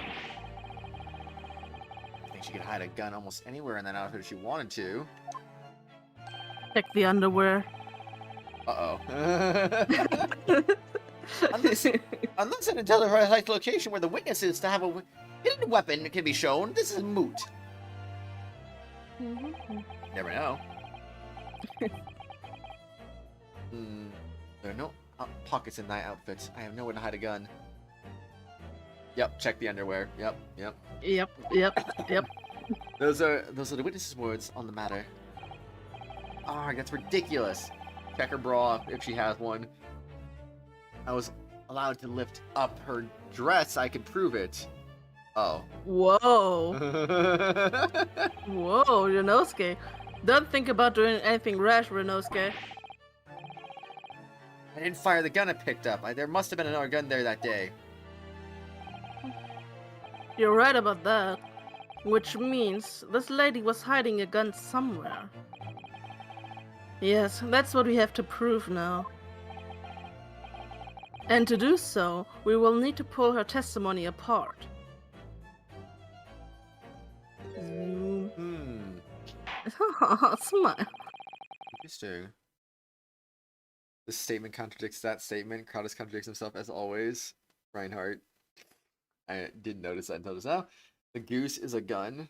think she could hide a gun almost anywhere in that outfit if she wanted to. Check the underwear. Uh-oh. unless I can tell the precise location where the witness is to have a hidden weapon can be shown, this is moot. Never know. There are no pockets in that outfit. I have nowhere to hide a gun. Yep, check the underwear. Yep. Yep. Those are the witness's words on the matter. Ah, that's ridiculous. Check her bra if she has one. I was allowed to lift up her dress. I could prove it. Oh. Whoa. Whoa, Ryunosuke. Don't think about doing anything rash, Ryunosuke. I didn't fire the gun I picked up. There must have been another gun there that day. You're right about that. Which means this lady was hiding a gun somewhere. Yes, that's what we have to prove now. And to do so, we will need to pull her testimony apart. Smile. Interesting. This statement contradicts that statement. Kratos contradicts himself as always. Reinhardt. I didn't notice that until just now. The goose is a gun.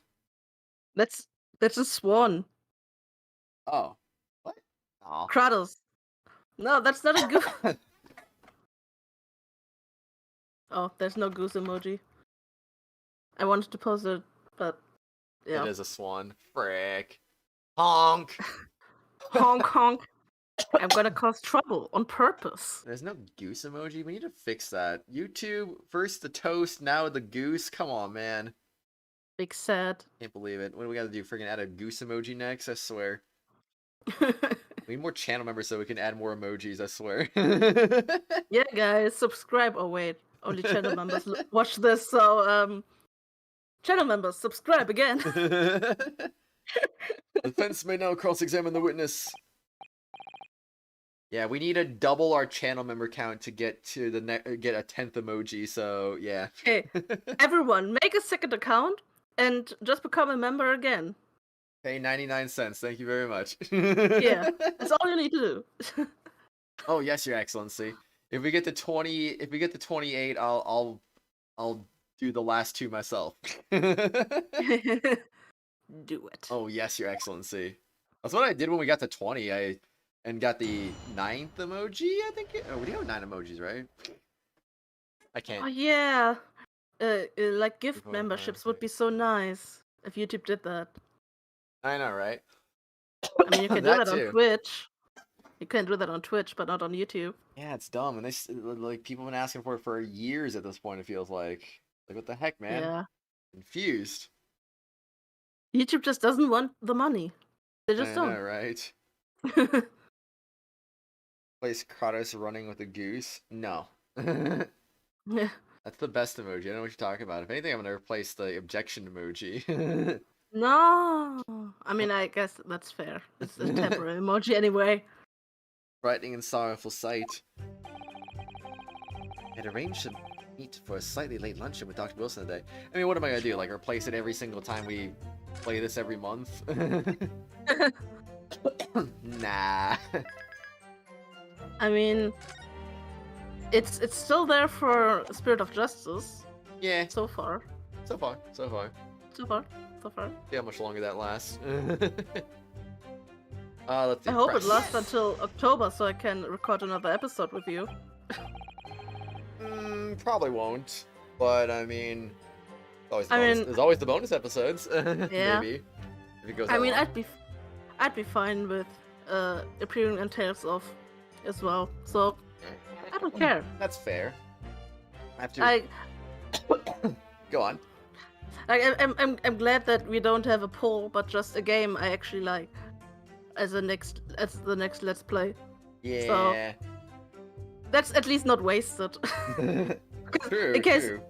That's a swan. Oh. What? Oh. Kratos. No, that's not a goose. Oh, there's no goose emoji. I wanted to post it, but yeah. It is a swan. Frick. Honk. Honk honk. I'm gonna cause trouble on purpose. There's no goose emoji. We need to fix that. YouTube, first the toast, now the goose. Come on, man. Big sad. Can't believe it. What do we gotta do? Freaking add a goose emoji next? I swear. We need more channel members so we can add more emojis, I swear. Yeah, guys, subscribe. Oh, wait. Only channel members watch this, so, channel members, subscribe again. The defense may now cross-examine the witness. Yeah, we need to double our channel member count to get to the get a 10th emoji, so yeah. Okay, everyone, make a second account and just become a member again. Pay 99 cents, thank you very much. Yeah, that's all you need to do. Oh, yes, Your Excellency. If we get to 28, I'll do the last two myself. Do it. Oh, yes, Your Excellency. That's what I did when we got to 20. And got the 9th emoji, I think. Oh, we do have 9 emojis, right? I can't. Oh, yeah. Like gift memberships would be so nice if YouTube did that. I know, right? I mean, you can do that on too. Twitch. You can do that on Twitch, but not on YouTube. Yeah, it's dumb, and like people have been asking for it for years at this point. It feels like what the heck, man? Yeah. Confused. YouTube just doesn't want the money. They just I don't. know, right? Place Kratos running with a goose? No. Yeah. That's the best emoji. I don't know what you're talking about. If anything, I'm gonna replace the objection emoji. No. I mean, I guess that's fair. It's a temporary emoji anyway. Frightening and sorrowful sight. I'd arranged to meet for a slightly late luncheon with Dr. Wilson today. I mean, what am I gonna do? Like, replace it every single time we play this every month? Nah. I mean, it's still there for Spirit of Justice. Yeah. So far. So far. See how much longer that lasts. Let's see. I hope it lasts until October so I can record another episode with you. Probably won't. But I mean, there's always the bonus episodes. Yeah. Maybe. If it goes I mean, long. I'd be fine with appearing in Tales of as well. So I don't care. That's fair. I have to. Go on. I'm glad that we don't have a poll, but just a game I actually like as the next Let's Play. Yeah. So that's at least not wasted. True. In case, true.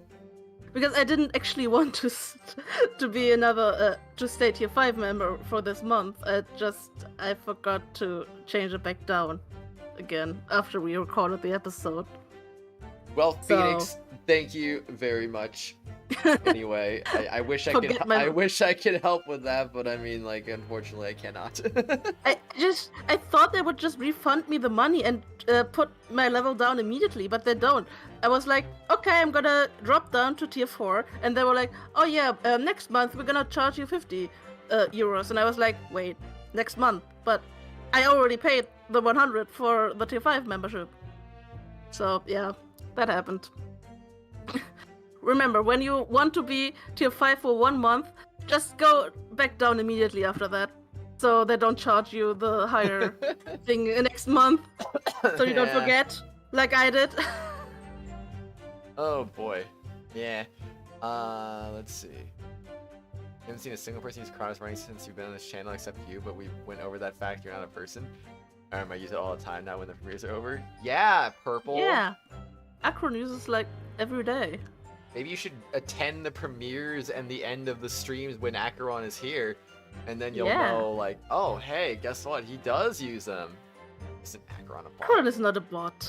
Because I didn't actually want to be another to stay tier 5 member for this month. I forgot to change it back down again after we recorded the episode. Well, So- Phoenix, thank you very much. Anyway, I wish I could. Forget my- I wish I could help with that, but I mean, like, unfortunately, I cannot. I thought they would just refund me the money and put my level down immediately, but they don't. I was like, okay, I'm gonna drop down to tier 4, and they were like, oh yeah, next month we're gonna charge you 50 euros, and I was like, wait, next month, but I already paid the 100 for the tier 5 membership. So yeah, that happened. Remember, when you want to be tier 5 for 1 month, just go back down immediately after that. So they don't charge you the higher thing next month. So you don't Yeah. forget, like I did. Oh boy. Yeah. Let's see. I haven't seen a single person use Kratos running since you've been on this channel except you, but we went over that fact you're not a person. I use it all the time now when the premieres are over. Yeah, Purple. Yeah. Akron uses like every day. Maybe you should attend the premieres and the end of the streams when Acheron is here, and then you'll Yeah. know, like, oh, hey, guess what? He does use them. Isn't Acheron a Akron bot? is not a bot.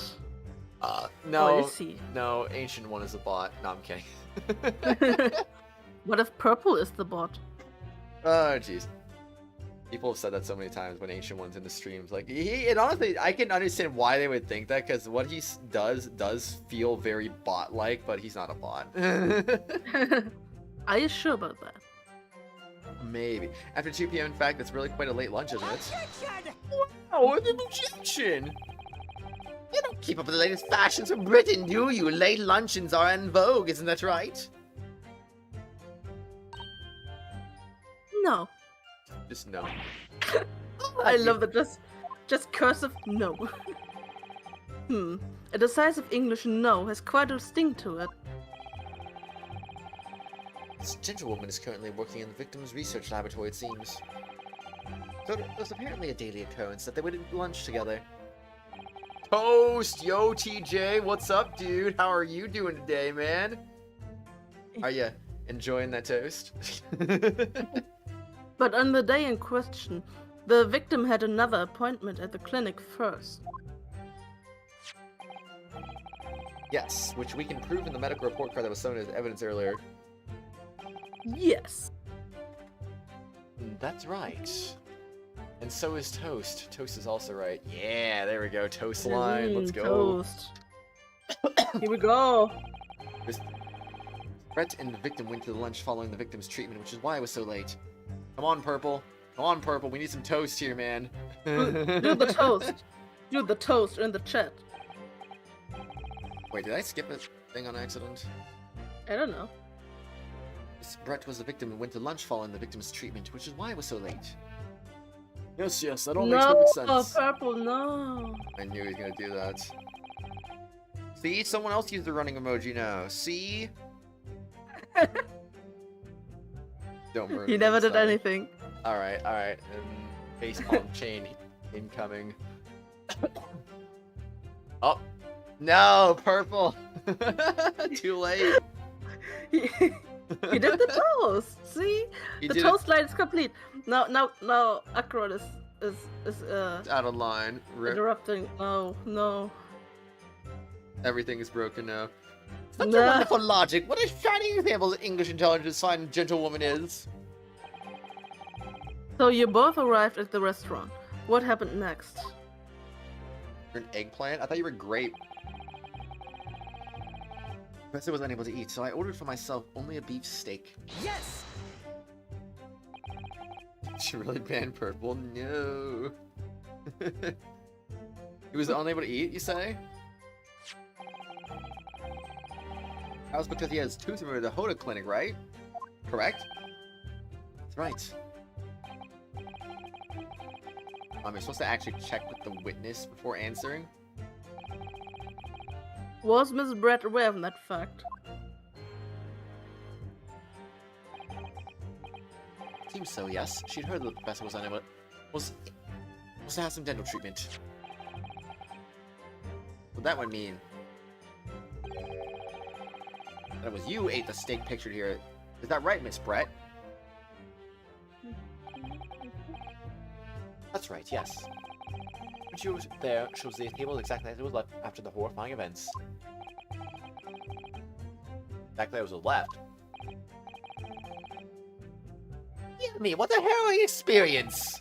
No, Or is he? no, Ancient One is a bot. No, I'm kidding. What if Purple is the bot? Oh, jeez. People have said that so many times when Ancient One's in the streams. Like, and honestly, I can understand why they would think that, because what he does feel very bot-like, but he's not a bot. Are you sure about that? Maybe. After 2 p.m., in fact, it's really quite a late lunch, isn't it? Objection! Oh, an objection! You don't keep up with the latest fashions from Britain, do you? Late luncheons are in vogue, isn't that right? No. Just no. I love that. Just cursive no. A decisive English no has quite a sting to it. This gentlewoman is currently working in the victim's research laboratory, it seems. So it was apparently a daily occurrence that they would eat lunch together. Toast! Yo, TJ, what's up, dude? How are you doing today, man? Are you enjoying that toast? But on the day in question, the victim had another appointment at the clinic first. Yes, which we can prove in the medical report card that was shown as evidence earlier. Yes. That's right. And so is Toast. Toast is also right. Yeah, there we go. Toast line. Let's go. Toast. Here we go. Brett and the victim went to the lunch following the victim's treatment, which is why it was so late. Come on, Purple. Come on, Purple. We need some toast here, man. Do the toast. Do the toast in the chat. Wait, did I skip a thing on accident? I don't know. Brett was the victim and went to lunch following the victim's treatment, which is why it was so late. Yes, that all makes No, perfect sense. Purple, no. I knew he was gonna do that. See, someone else used the running emoji now. See? Don't burn He me never did inside. anything. Alright. Facepalm chain incoming. Oh! No, Purple! Too late. He did the toast. See, He the did toast line is complete. Now, Akron is It's out of line. Rip. interrupting. No. Everything is broken now. Such a Nah. wonderful logic. What a shining example of English intelligence fine gentlewoman is. So you both arrived at the restaurant. What happened next? You're an eggplant? I thought you were grape. Professor was unable to eat, so I ordered for myself only a beef steak. Yes! She really banned Purple? No. He was unable to eat, you say? That was because he has tooth removed at the Hoda clinic, right? Correct? That's right. You're supposed to actually check with the witness before answering? Was Mrs. Brett aware of that fact? Seems so, yes. She'd heard that the professor was unable was to have some dental treatment. What that would mean? That it was you who ate the steak pictured here. Is that right, Miss Brett? That's right, yes. shows there shows the table exactly as it was left after the horrifying events. Exactly as it was left. Give me, what a harrowing experience!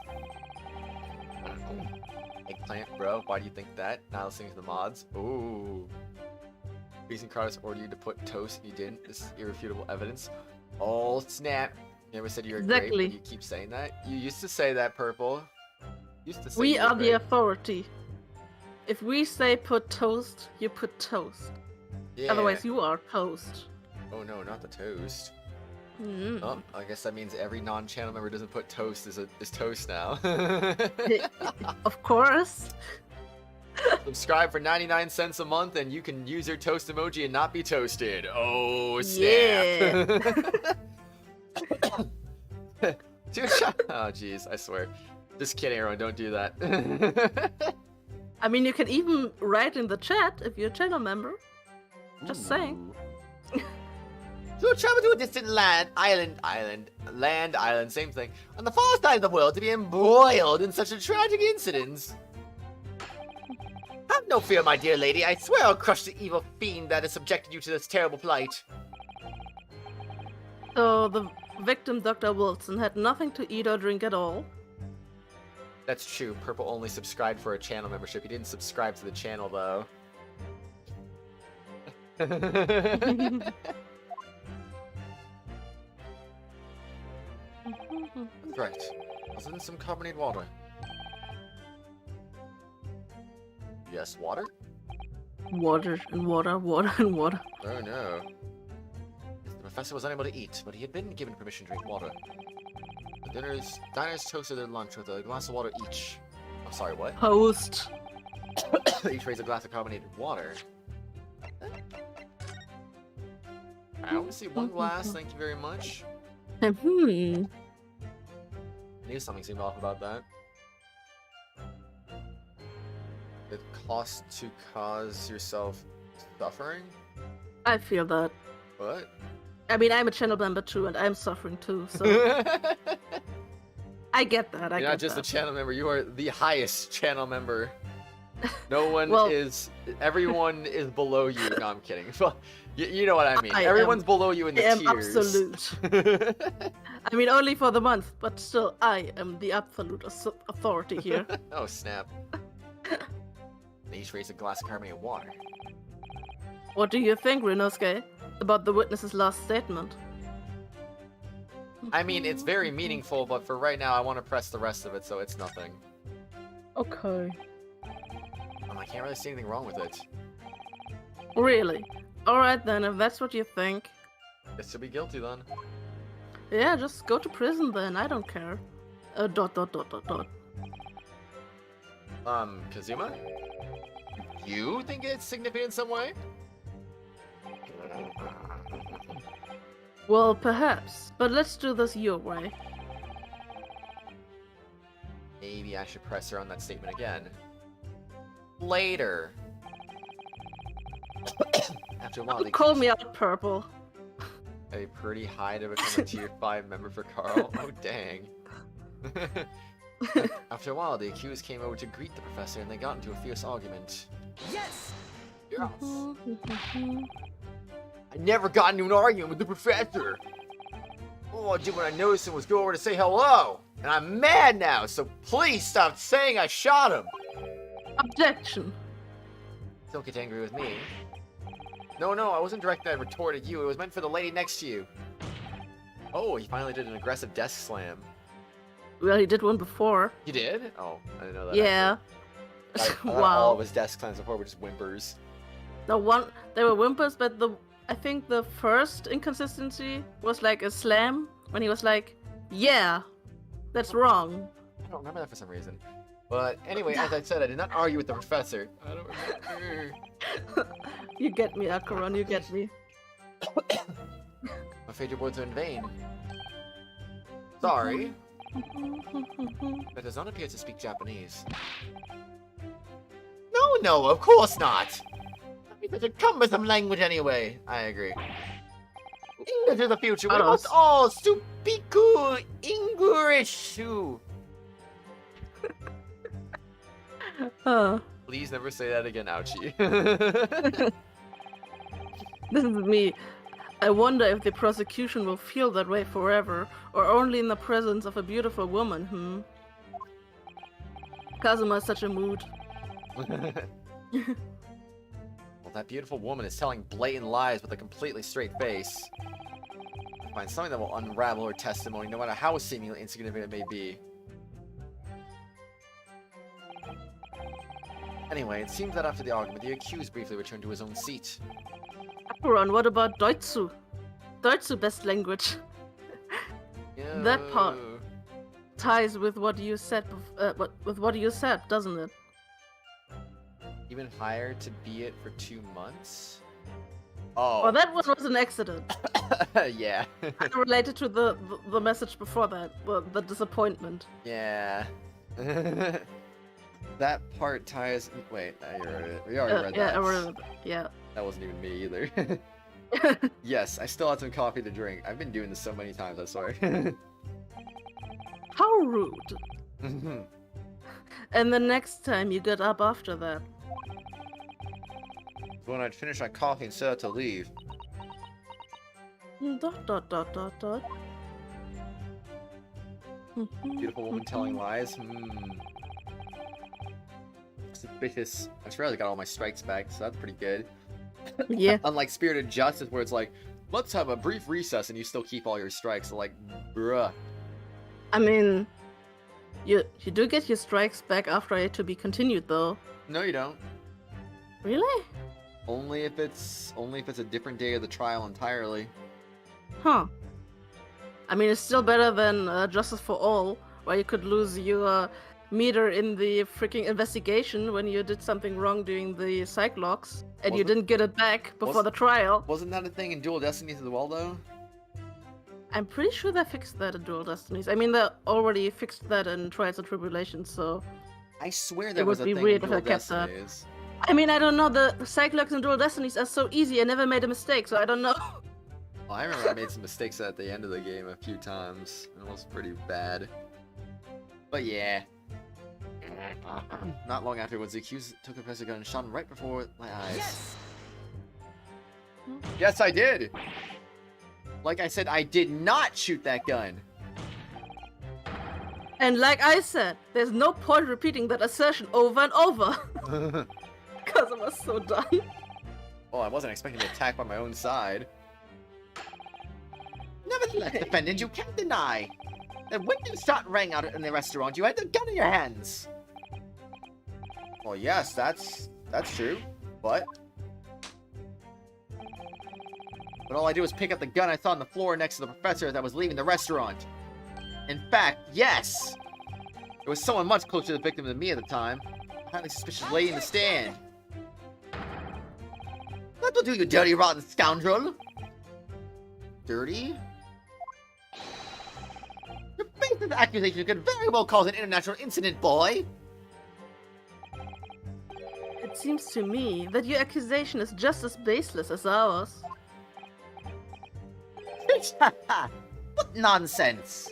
Eggplant, bro. Why do you think that? Not listening to the mods. Ooh. Reason Kratos ordered you to put toast and you didn't. This is irrefutable evidence. Oh, snap. You never said you were great, but you keep saying that? You used to say that, Purple. You used to say We you were are the great. authority. If we say put toast, you put toast. Yeah. Otherwise, you are toast. Oh no, not the toast. Mm. Oh, I guess that means every non-channel member doesn't put toast is toast now. Of course. Subscribe for 99 cents a month and you can use your toast emoji and not be toasted. Oh, snap. Yeah. Dude, oh, jeez, I swear. Just kidding, everyone. Don't do that. I mean, you can even write in the chat if you're a channel member. Just saying. To travel to a distant island, Same thing. on the far side of the world to be embroiled in such a tragic incident. Have no fear, my dear lady. I swear I'll crush the evil fiend that has subjected you to this terrible plight. So the victim, Dr. Wilson, had nothing to eat or drink at all. That's true. Purple only subscribed for a channel membership. He didn't subscribe to the channel, though. Right. Other than some carbonated water. Yes, water? Water and water, water and water. Oh no. The professor was unable to eat, but he had been given permission to drink water. The diners toasted their lunch with a glass of water each. I'm sorry, what? Host. Each raised a glass of carbonated water. I only see one glass, thank you very much. I knew something seemed off about that. It costs to cause yourself suffering? I feel that. What? I mean, I'm a channel member too, and I'm suffering too, so I get that. You're not just a channel member, you are the highest channel member. No one Well- is... Everyone is below you. No, I'm kidding. You know what I mean. I Everyone's am- below you in I the am tiers. absolute. I mean, only for the month, but still, I am the absolute authority here. Oh, snap. They each raised a glass of carbonated water. What do you think, Ryunosuke, about the witness's last statement? I mean, it's very meaningful, but for right now, I want to press the rest of it, so it's nothing. Okay. I can't really see anything wrong with it. Really? Alright then, if that's what you think. It's to be guilty, then. Yeah, just go to prison then, I don't care. Dot. Kazuma? You think it's significant in some way? Well, perhaps. But let's do this your way. Maybe I should press her on that statement again. Later. After a while, they Call me out, Purple. a pretty high to become a tier 5 member for Carl. Oh, dang. After a while, the accused came over to greet the professor and they got into a fierce argument. Yes! Yes. I never got into an argument with the professor. All I did when I noticed him was go over to say hello. And I'm mad now, so please stop saying I shot him. Objection. Don't get angry with me. No, I wasn't directing that retort at you. It was meant for the lady next to you. Oh, he finally did an aggressive desk slam. Well, he did one before. He did? Oh, I didn't know that. Yeah. I thought all Wow. of his desk slams before were just whimpers. They were whimpers, but I think the first inconsistency was like a slam when he was like, "Yeah, that's wrong." I don't remember that for some reason. But anyway, as I said, I did not argue with the professor. I don't remember. You get me, Akaron, you get me. I'm afraid your words are in vain. Sorry. That does not appear to speak Japanese. No, of course not. It's such a cumbersome language anyway. I agree. English is the future. We Kratos. must all speak English. Oh, Please never say that again, ouchie. this is me. I wonder if the prosecution will feel that way forever, or only in the presence of a beautiful woman, Kazuma is such a mood. Well, that beautiful woman is telling blatant lies with a completely straight face. Find something that will unravel her testimony, no matter how seemingly insignificant it may be. Anyway, it seems that after the argument, the accused briefly returned to his own seat. Apuron, what about Deutsu? Deutsu best language. That part ties with what you said, with what you said, doesn't it? Even hired to be it for 2 months? Oh, Oh, that one was an accident. yeah. Related to the message before that, the disappointment. Yeah. That part ties. Wait, you already read that. Yeah, I read it. Yeah. That wasn't even me either. Yes, I still had some coffee to drink. I've been doing this so many times, I swear. How rude. And the next time you get up after that. When I'd finish my coffee and set out to leave. Dot dot dot dot dot. Beautiful woman telling lies. Suspicious. I just realized I got all my strikes back, so that's pretty good. Yeah. Unlike Spirited Justice, where it's like, let's have a brief recess and you still keep all your strikes. So like, bruh. I mean, you do get your strikes back after it to be continued, though. No, you don't. Really? Only if it's a different day of the trial entirely. Huh. I mean, it's still better than Justice for All, where you could lose your meter in the freaking investigation when you did something wrong during the Cyclops, and you didn't get it back before the trial. Wasn't that a thing in Dual Destinies as well, though? I'm pretty sure they fixed that in Dual Destinies. I mean, they already fixed that in Trials and Tribulations, so... I swear there It was would a be thing weird in if I Dual kept that. Destinies. I mean, I don't know, the Cyclops and Dual Destinies are so easy, I never made a mistake, so I don't know. Well, I remember I made some mistakes at the end of the game a few times, and it was pretty bad. But yeah. Not long afterwards, the accused took a pressure gun and shot him right before my eyes. Yes! Yes, I did! Like I said, I did not shoot that gun! And like I said, there's no point repeating that assertion over and over. Because I was so done. Well, I wasn't expecting to be attacked by my own side. Nevertheless, defendant, you can't deny that when the shot rang out in the restaurant, you had the gun in your hands. Well, yes, that's true, but all I did was pick up the gun I saw on the floor next to the professor as I was leaving the restaurant. In fact, yes! There was someone much closer to the victim than me at the time. A highly suspicious lady in the stand. That will do, you dirty, rotten scoundrel. Dirty? Your baseless accusation could very well cause an international incident, boy. It seems to me that your accusation is just as baseless as ours. What nonsense.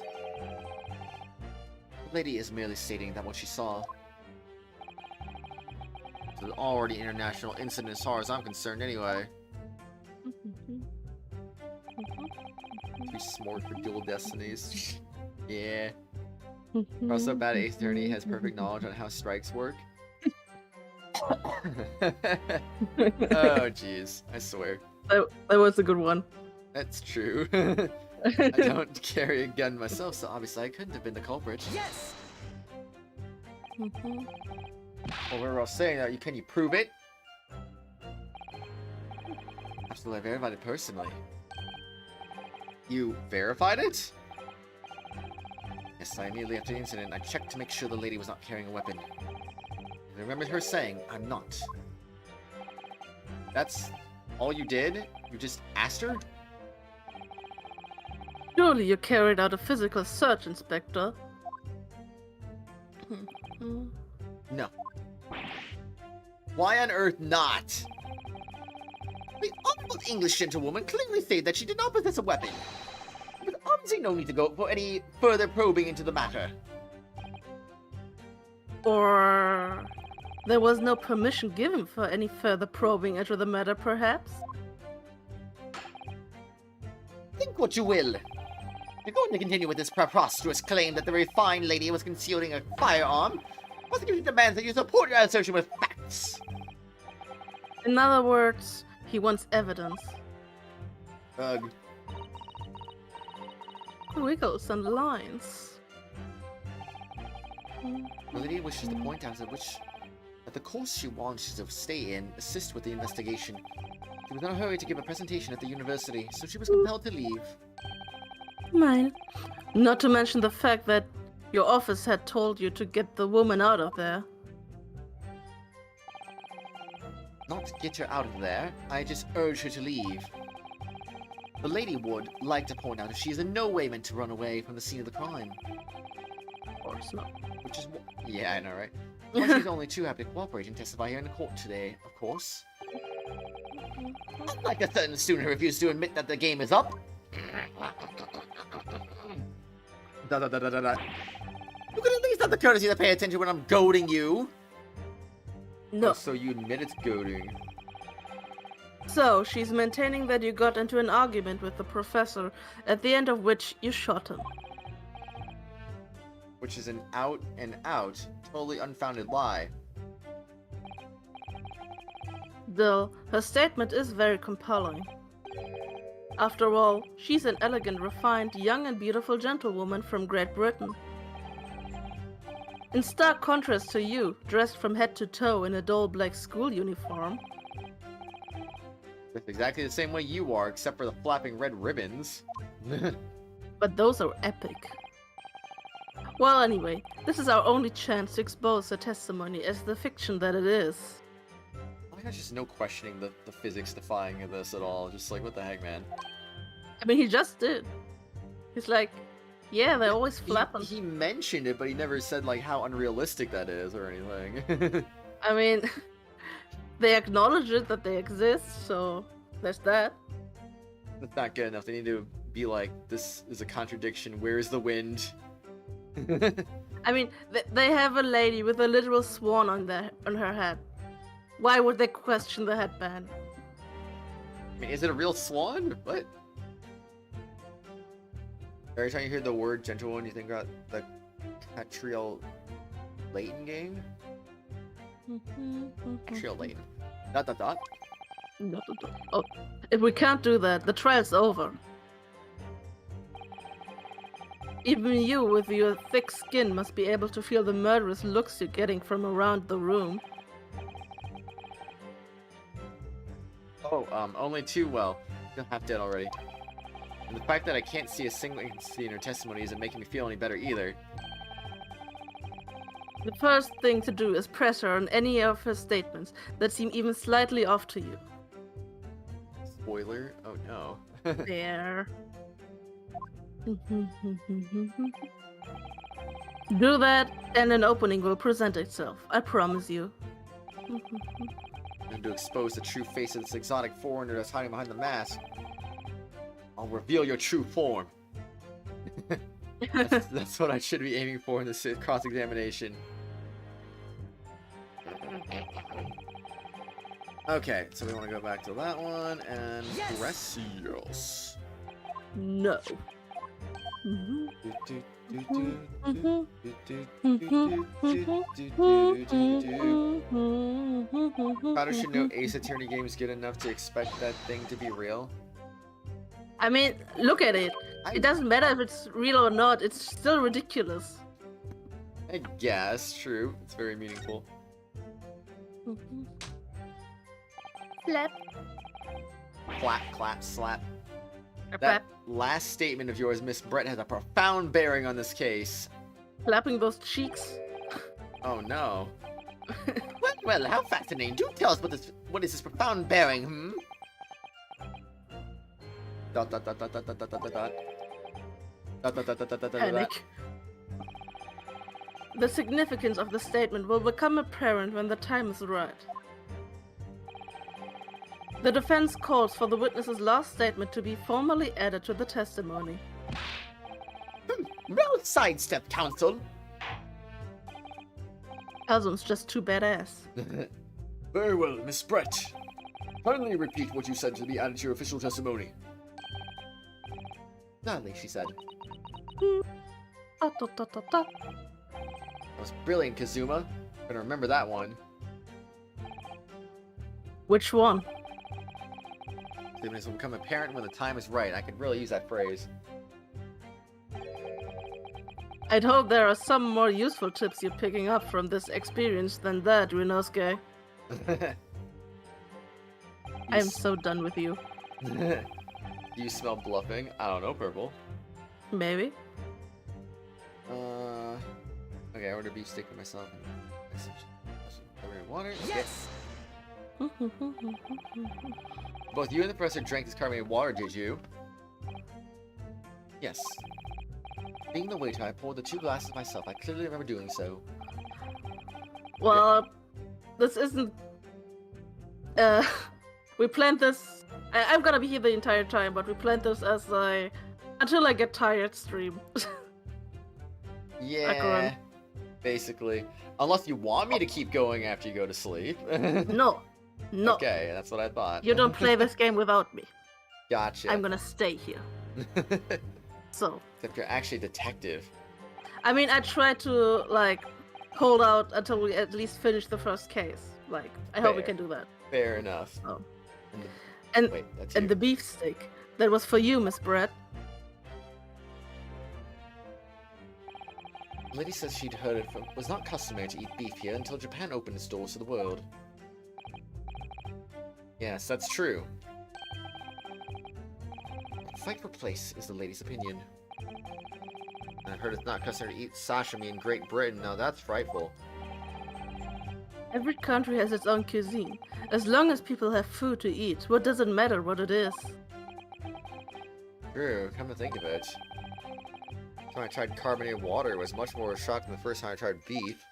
The lady is merely stating that what she saw. It's an already international incident as far as I'm concerned anyway. Too smart for Dual Destinies. Yeah. Also, bad Ace Attorney has perfect knowledge on how strikes work. Oh, jeez. I swear. That was a good one. That's true. I don't carry a gun myself, so obviously I couldn't have been the culprit. Yes! Well, we were all saying that. Can you prove it? Absolutely, I verified it personally. You verified it? Yes, I immediately after the incident, I checked to make sure the lady was not carrying a weapon. I remembered her saying, I'm not. That's all you did? You just asked her? Surely you carried out a physical search, Inspector. No. Why on earth not? The honorable English gentlewoman clearly stated that she did not possess a weapon. There was obviously no need to go for any further probing into the matter. Or There was no permission given for any further probing into the matter, perhaps? Think what you will. You're going to continue with this preposterous claim that the refined lady was concealing a firearm. Prosecution demands that you support your assertion with facts. In other words, he wants evidence. Ugh. Wiggles and lines. The lady wishes to point out that the course she wants to stay in assist with the investigation. She was in a hurry to give a presentation at the university, so she was compelled to leave. Mine. Not to mention the fact that your office had told you to get the woman out of there. Not to get her out of there, I just urge her to leave. The lady would like to point out that she is in no way meant to run away from the scene of the crime. Of course not. Which is yeah, I know, right? Well, she's only too happy to cooperate and testify here in the court today, of course. Unlike a certain student who refused to admit that the game is up. You could at least have the courtesy to pay attention when I'm goading you. No. Oh, so you admit it's goading. So, she's maintaining that you got into an argument with the professor, at the end of which you shot him. Which is an out and out, totally unfounded lie. Though, her statement is very compelling. After all, she's an elegant, refined, young and beautiful gentlewoman from Great Britain. In stark contrast to you, dressed from head to toe in a dull black school uniform. That's exactly the same way you are, except for the flapping red ribbons. But those are epic. Well, anyway, this is our only chance to expose her testimony as the fiction that it is. I think there's just no questioning the physics defying of this at all. Just like, what the heck, man? I mean, he just did. He's like, yeah, they're always flapping. He mentioned it, but he never said, like, how unrealistic that is or anything. I mean, they acknowledge it that they exist, so there's that. That's not good enough. They need to be like, this is a contradiction. Where's the wind? I mean, they have a lady with a literal swan on her head. Why would they question the headband? I mean, is it a real swan? What? Every time you hear the word gentlewoman, you think about the Catriel Layton game? Catriel Layton. ... Oh, if we can't do that, the trial's over. Even you, with your thick skin, must be able to feel the murderous looks you're getting from around the room. Oh, only two, well, you're half dead already. And the fact that I can't see a single inconsistency in her testimony isn't making me feel any better either. The first thing to do is press her on any of her statements that seem even slightly off to you. Spoiler? Oh no. There. Do that, and an opening will present itself. I promise you. And to expose the true face of this exotic foreigner that's hiding behind the mask, I'll reveal your true form. That's what I should be aiming for in this cross-examination. Okay, so we want to go back to that one, and Yes! Gracias. No. Kratos should know Ace Attorney games good enough to expect that thing to be real. I mean, look at it. It doesn't matter if it's real or not, it's still ridiculous. I guess, true. It's very meaningful. Slap. Clap, clap, slap. Clap. That last statement of yours, Miss Brett, has a profound bearing on this case. Clapping those cheeks. Oh no. Well, how fascinating. Do tell us what is this profound bearing, hmm? Dot dot dot dot dot dot dot dot dot. Dot dot dot dot dot dot dot. Panic. The significance of the statement will become apparent when the time is right. The defense calls for the witness's last statement to be formally added to the testimony. Well sidestepped, counsel. Kazum's just too badass. Very well, Miss Brett. Kindly repeat what you said to be added to your official testimony. Gladly, she said. Ta, ta, ta, ta, ta. That was brilliant, Kazuma. I'm gonna remember that one. Which one? This will become apparent when the time is right. I could really use that phrase. I'd hope there are some more useful tips you're picking up from this experience than that, Ryunosuke. I am so done with you. You smell bluffing. I don't know, Purple. Maybe. Okay, I ordered beef steak for myself. Water. Yes! Both you and the professor drank this carbonated water, did you? Yes. Being the waiter, I poured the 2 glasses myself. I clearly remember doing so. Well, this isn't... we planned this... I'm gonna be here the entire time, but we planned this as a... until I get tired stream. Yeah, basically. Unless you want me to keep going after you go to sleep. No. No. Okay, that's what I thought. You don't play this game without me. Gotcha. I'm gonna stay here. So. Except you're actually a detective. I mean, I try to, like, hold out until we at least finish the first case. Like, I hope we Fair. can do that. Fair enough. Oh. And And wait, that's and you. the beefsteak. That was for you, Miss Brett. The lady says she'd heard it was not customary to eat beef here until Japan opened its doors to the world. Yes, that's true. Fight for place is the lady's opinion. I've heard it's not customary to eat sashimi in Great Britain. Now that's frightful. Every country has its own cuisine. As long as people have food to eat, what does it matter what it is? True, come to think of it. When I tried carbonated water, it was much more shocking than the first time I tried beef.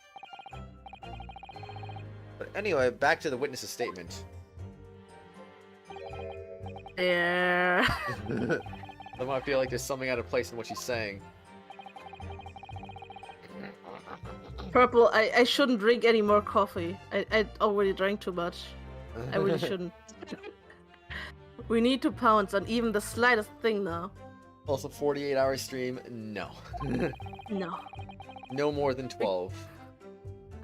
But anyway, back to the witness's statement. Yeah. Somehow I feel like there's something out of place in what she's saying. Purple, I shouldn't drink any more coffee. I already drank too much. I really shouldn't. We need to pounce on even the slightest thing now. Also, 48-hour stream? No. No. No more than 12.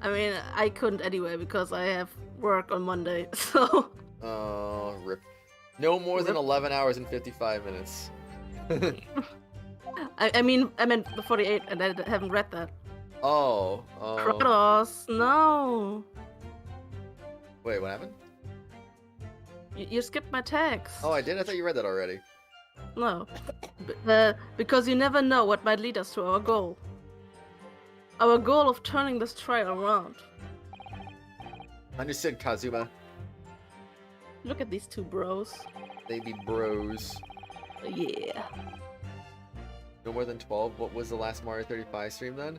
I mean, I couldn't anyway because I have work on Monday, so... Oh, rip. No more than 11 hours and 55 minutes. I meant the 48 and I haven't read that. Oh. Kratos, no! Wait, what happened? You skipped my text. Oh, I did? I thought you read that already. No. Because you never know what might lead us to our goal. Our goal of turning this trial around. Understood, Kazuma. Look at these two bros. They be bros. Yeah. No more than 12? What was the last Mario 35 stream then?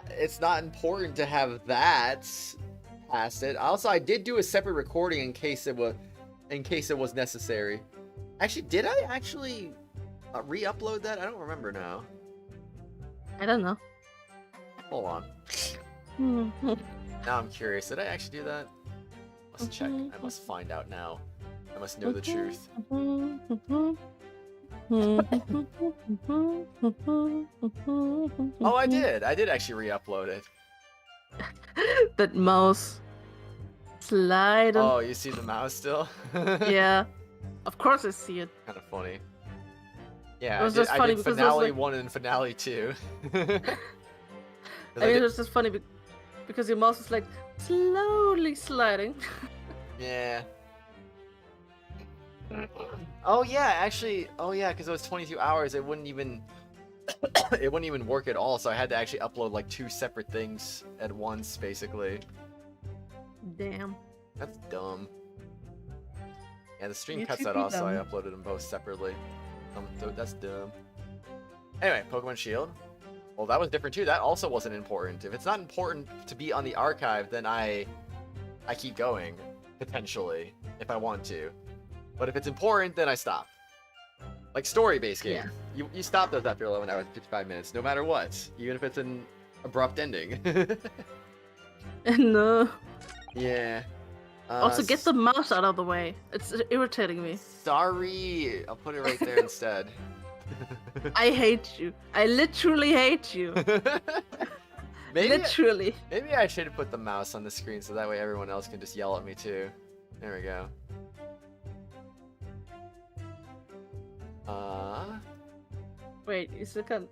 It's not important to have that past it. Also, I did do a separate recording in case it was necessary. Actually, did I actually re-upload that? I don't remember now. I don't know. Hold on. Now I'm curious. Did I actually do that? I must check. I must find out now. I must know the truth. Oh, I did. I did actually re-upload it. That mouse. Sliding. Oh, you see the mouse still? Yeah. Of course I see it. Kind of funny. Yeah, It was I just funny did because it was finale like- 1 and finale 2. I mean, it was just funny because your mouse is like slowly sliding. Yeah. Oh yeah, actually, because it was 22 hours, it wouldn't even work at all. So I had to actually upload like 2 separate things at once, basically. Damn. That's dumb. Yeah, the stream You cuts two that be off, so I dumb. uploaded them both separately. That's dumb. Anyway, Pokemon Shield. Well, that was different too. That also wasn't important. If it's not important to be on the archive, then I keep going, potentially, if I want to. But if it's important, then I stop. Like story-based games. You stop those after 11 hours and 55 minutes, no matter what. Even if it's abrupt ending. No. Yeah. Also, get the mouse out of the way. It's irritating me. Sorry, I'll put it right there instead. I hate you. I literally hate you. Literally. Maybe I should have put the mouse on the screen so that way everyone else can just yell at me too. There we go. Wait, you still can't.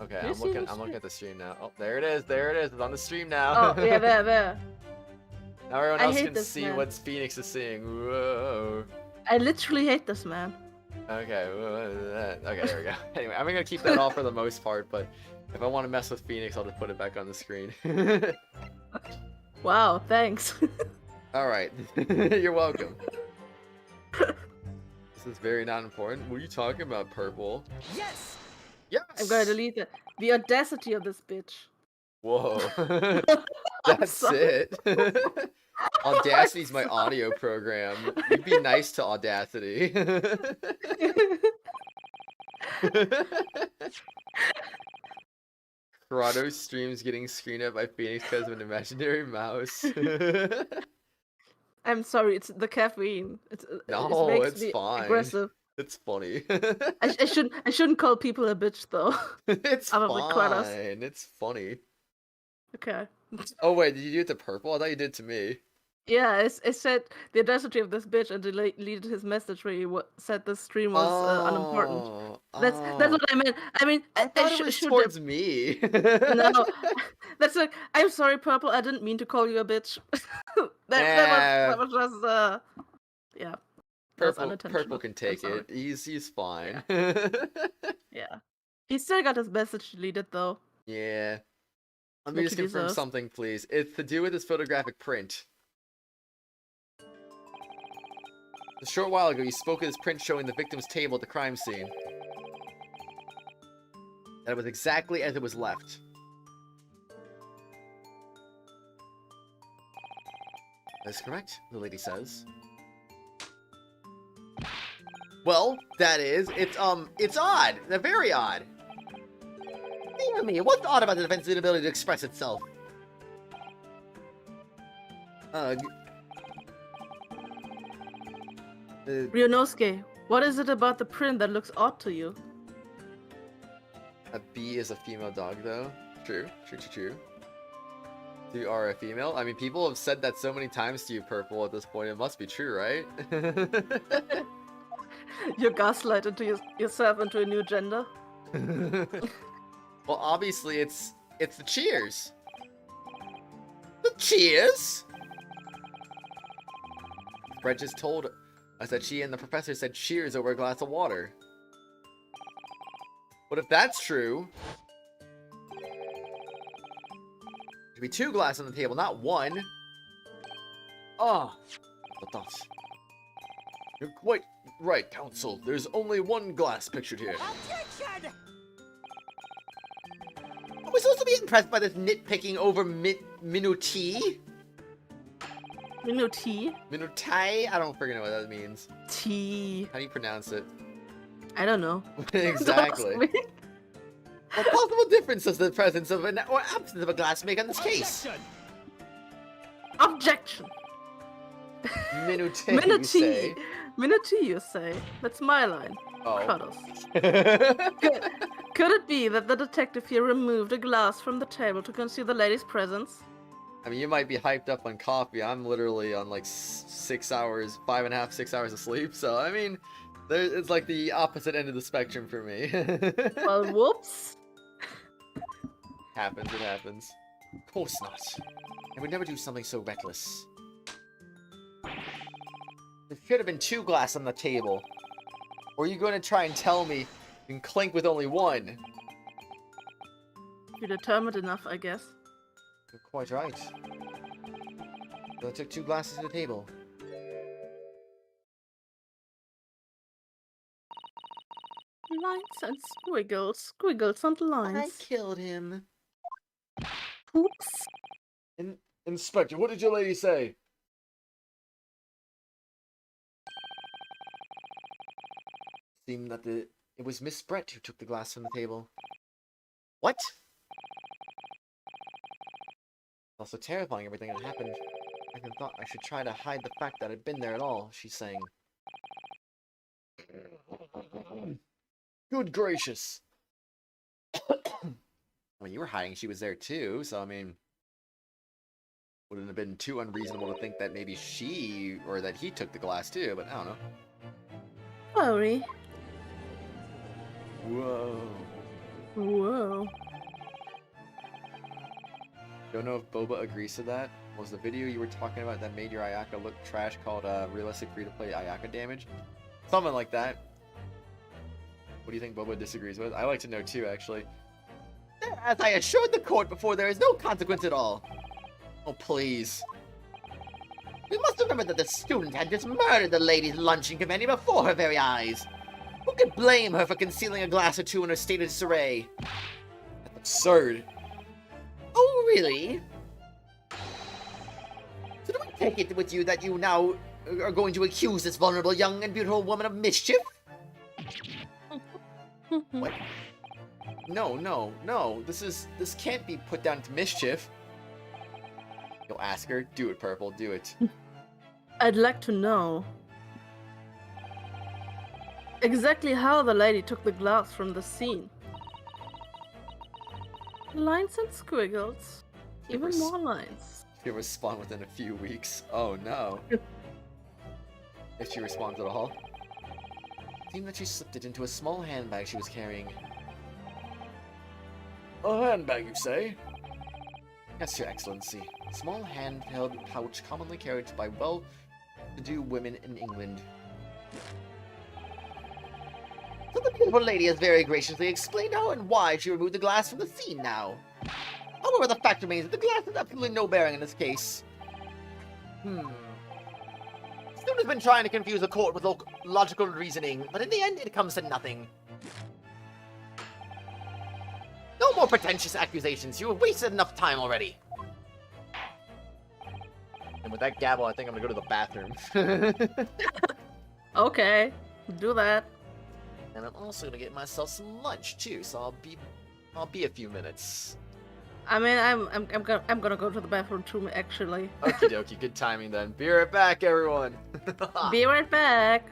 Okay, You I'm see looking. the I'm looking stream? at the stream now. Oh, there it is. There it is. It's on the stream now. Oh, yeah, there. Now everyone I else hate can this, see man. what Phoenix is seeing. Whoa. I literally hate this man. Okay. Okay, there we go. Anyway, I'm gonna keep that off for the most part, but if I want to mess with Phoenix, I'll just put it back on the screen. Wow, thanks. All right. You're welcome. This is very not important. What are you talking about, Purple? Yes! Yes. I'm gonna delete it. The audacity of this bitch. Whoa. I'm That's sorry. it. Audacity's my audio program. You'd be nice to Audacity. Kratos streams getting screened at by Phoenix because of an imaginary mouse. I'm sorry, it's the caffeine. It No, makes it's me fine. aggressive. It's funny. I shouldn't call people a bitch though. It's I'm a bit Kratos. fine. It's funny. Okay. Oh wait, did you do it to Purple? I thought you did to me. Yeah, it said the audacity of this bitch and deleted his message where he said the stream was unimportant. That's what I meant. I mean, I thought it was should towards me. No, that's like I'm sorry, Purple. I didn't mean to call you a bitch. that was just yeah. That was Purple unintentional. can I'm take sorry. it. He's fine. Yeah, he still got his message deleted though. Yeah. Let Which me just he confirm deserves. something, please. It's to do with his photographic print. A short while ago, you spoke of his print showing the victim's table at the crime scene. That was exactly as it was left. That's correct, the lady says. Well, that is, it's odd. They're very odd. Dear me, what's odd about the defense's inability to express itself? Ryunosuke, what is it about the print that looks odd to you? A bee is a female dog, though. True. You are a female? I mean, people have said that so many times to you, Purple, at this point. It must be true, right? You gaslighted yourself into a new gender. Well, obviously, it's the cheers. The cheers? Brett just told us that she and the professor said cheers over a glass of water. But if that's true, there should be 2 glasses on the table, not 1. Ah, but that's... You're quite right, Counsel. There's only 1 glass pictured here. Objection! Are we supposed to be impressed by this nitpicking over minuti? Minuti? Minutai? I don't freaking know what that means. Tea. How do you pronounce it? I don't know. Exactly. Don't ask me. What possible difference does the presence of or absence of a glass make on this case? Objection! Objection. Minute, you Minuti. say. Minuti, you say. That's my line. Oh. Kratos. Could it be that the detective here removed a glass from the table to conceal the lady's presence? I mean, you might be hyped up on coffee. I'm literally on like 6 hours, 5.5, 6 hours of sleep. So, I mean, it's like the opposite end of the spectrum for me. Well, whoops. Happens, it happens. Of course not. I would never do something so reckless. There should have been 2 glasses on the table. Or are you going to try and tell me you can clink with only 1? You're determined enough, I guess. You're quite right. So I took 2 glasses to the table. Lines and squiggles. Squiggles and I lines. killed him. Oops. Inspector, what did your lady say? Seemed that it was Miss Brett who took the glass from the table. What? Also terrifying everything that happened. I even thought I should try to hide the fact that I'd been there at all, she's saying. Good gracious. I mean, you were hiding she was there too, so I mean... Wouldn't have been too unreasonable to think that maybe she, or that he took the glass too, but I don't know. Sorry. Whoa. Whoa. Don't know if Boba agrees to that. Was the video you were talking about that made your Ayaka look trash called realistic free-to-play Ayaka damage? Something like that. What do you think Boba disagrees with? I like to know too, actually. As I assured the court before, there is no consequence at all. Oh, please. We must remember that the student had just murdered the lady's luncheon companion before her very eyes. Who could blame her for concealing a glass or two in her state of disarray? That's absurd. Oh, really? So do we take it with you that you now are going to accuse this vulnerable young and beautiful woman of mischief? What? No. This can't be put down to mischief. You'll ask her. Do it, Purple. Do it. I'd like to know exactly how the lady took the glass from the scene. Lines and squiggles. Even more lines. She'll respond within a few weeks. Oh no. If she responds at all. It seemed that she slipped it into a small handbag she was carrying. A handbag, you say? Yes, Your Excellency. A small handheld pouch commonly carried by well-to-do women in England. So the beautiful lady has very graciously explained how and why she removed the glass from the scene now. However, the fact remains that the glass has absolutely no bearing in this case. The student has been trying to confuse the court with logical reasoning, but in the end, it comes to nothing. No more pretentious accusations. You have wasted enough time already. And with that gavel, I think I'm gonna go to the bathroom. Okay, do that. And I'm also gonna get myself some lunch too, so I'll be a few minutes. I mean, I'm gonna go to the bathroom too, actually. Okie dokie, good timing then. Be right back, everyone. Be right back.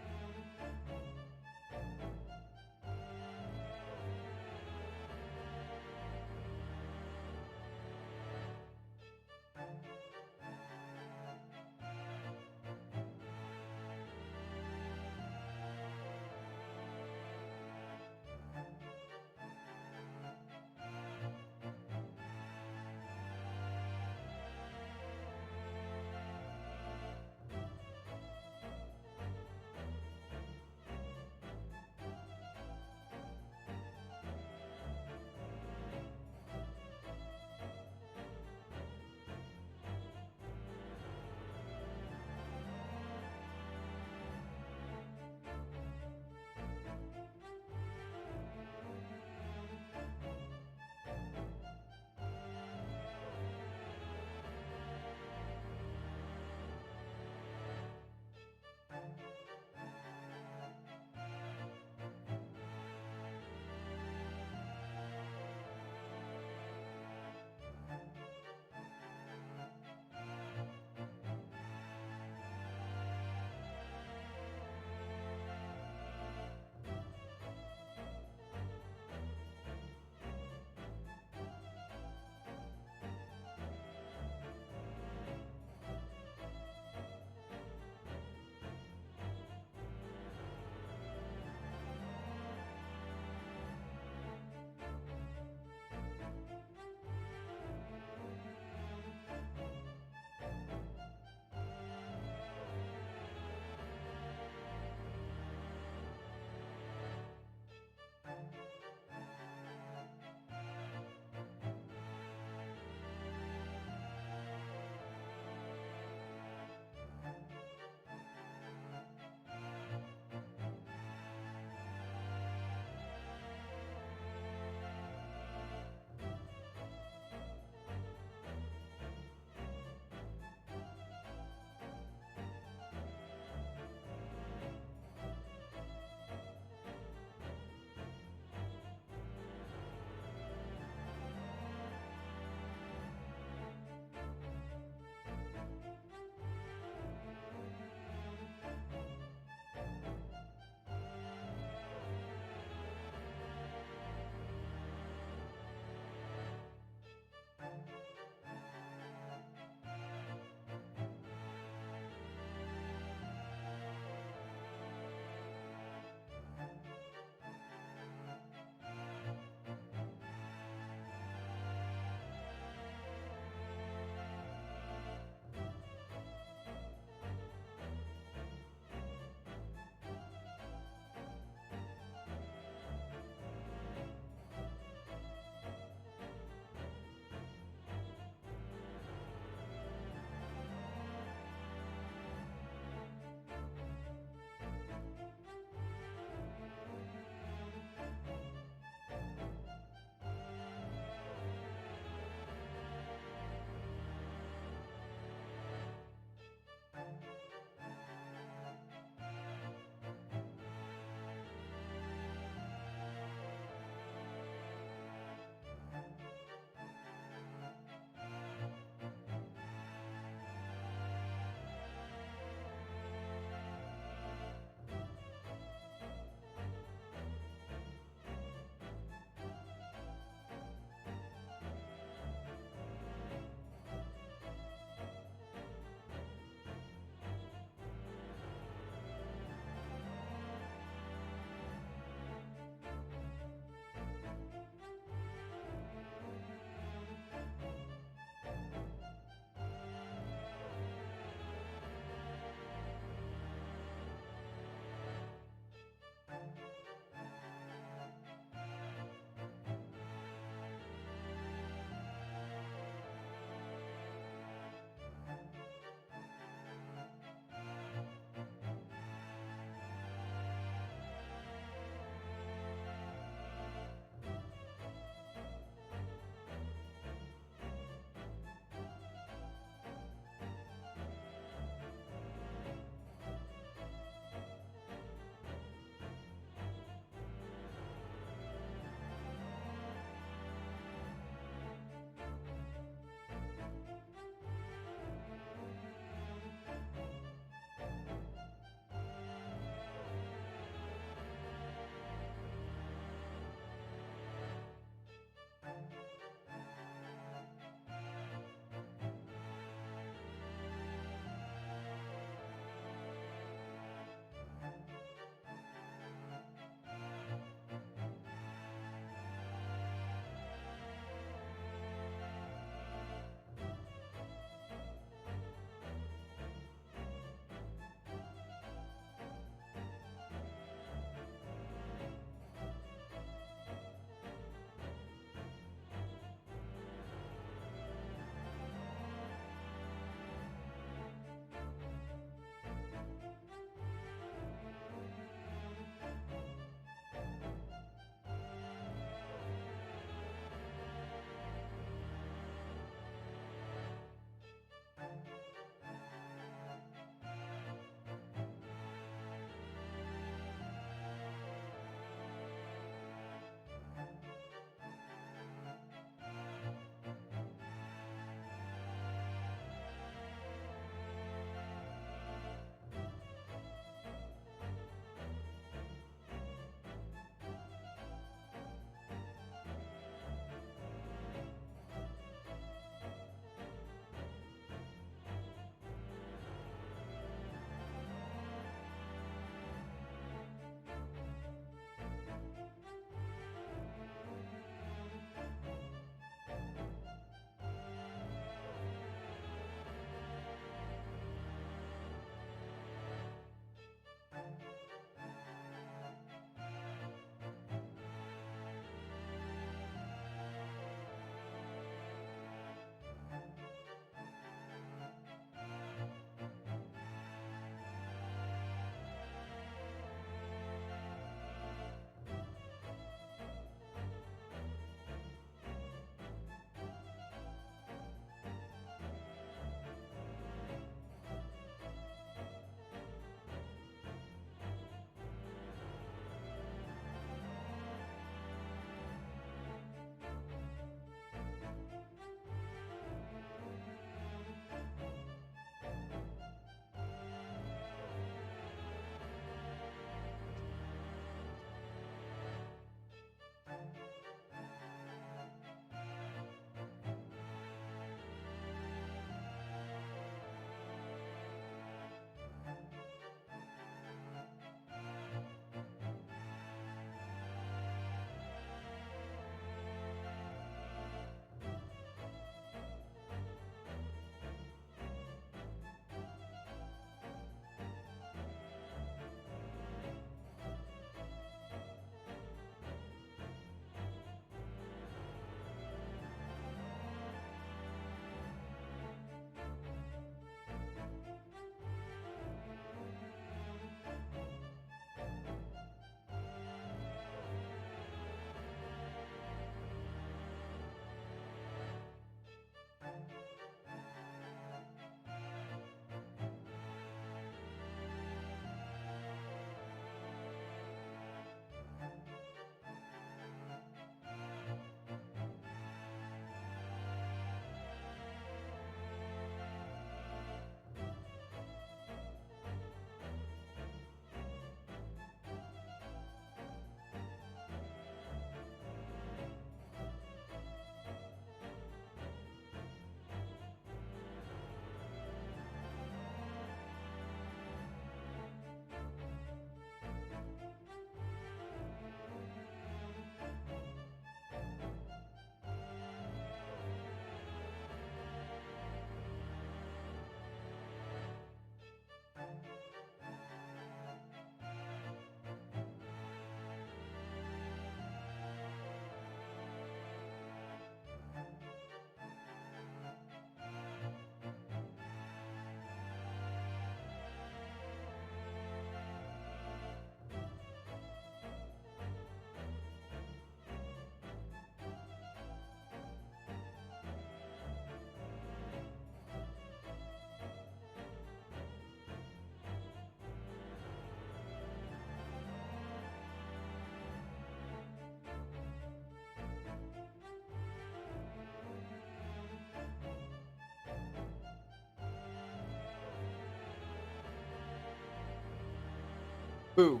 Boo.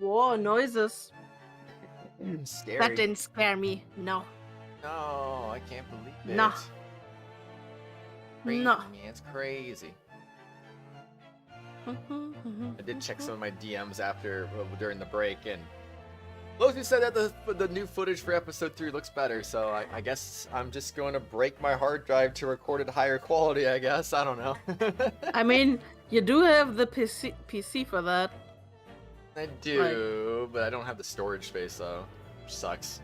Whoa, noises. Scary. That didn't scare me. No. No, I can't believe it. No. Crazy, No. man, it's crazy. I did check some of my DMs during the break, and Lozzu said that the new footage for episode 3 looks better. So I guess I'm just going to break my hard drive to record it higher quality. I guess I don't know. I mean, you do have the PC for that. I do, but I don't have the storage space though, which sucks.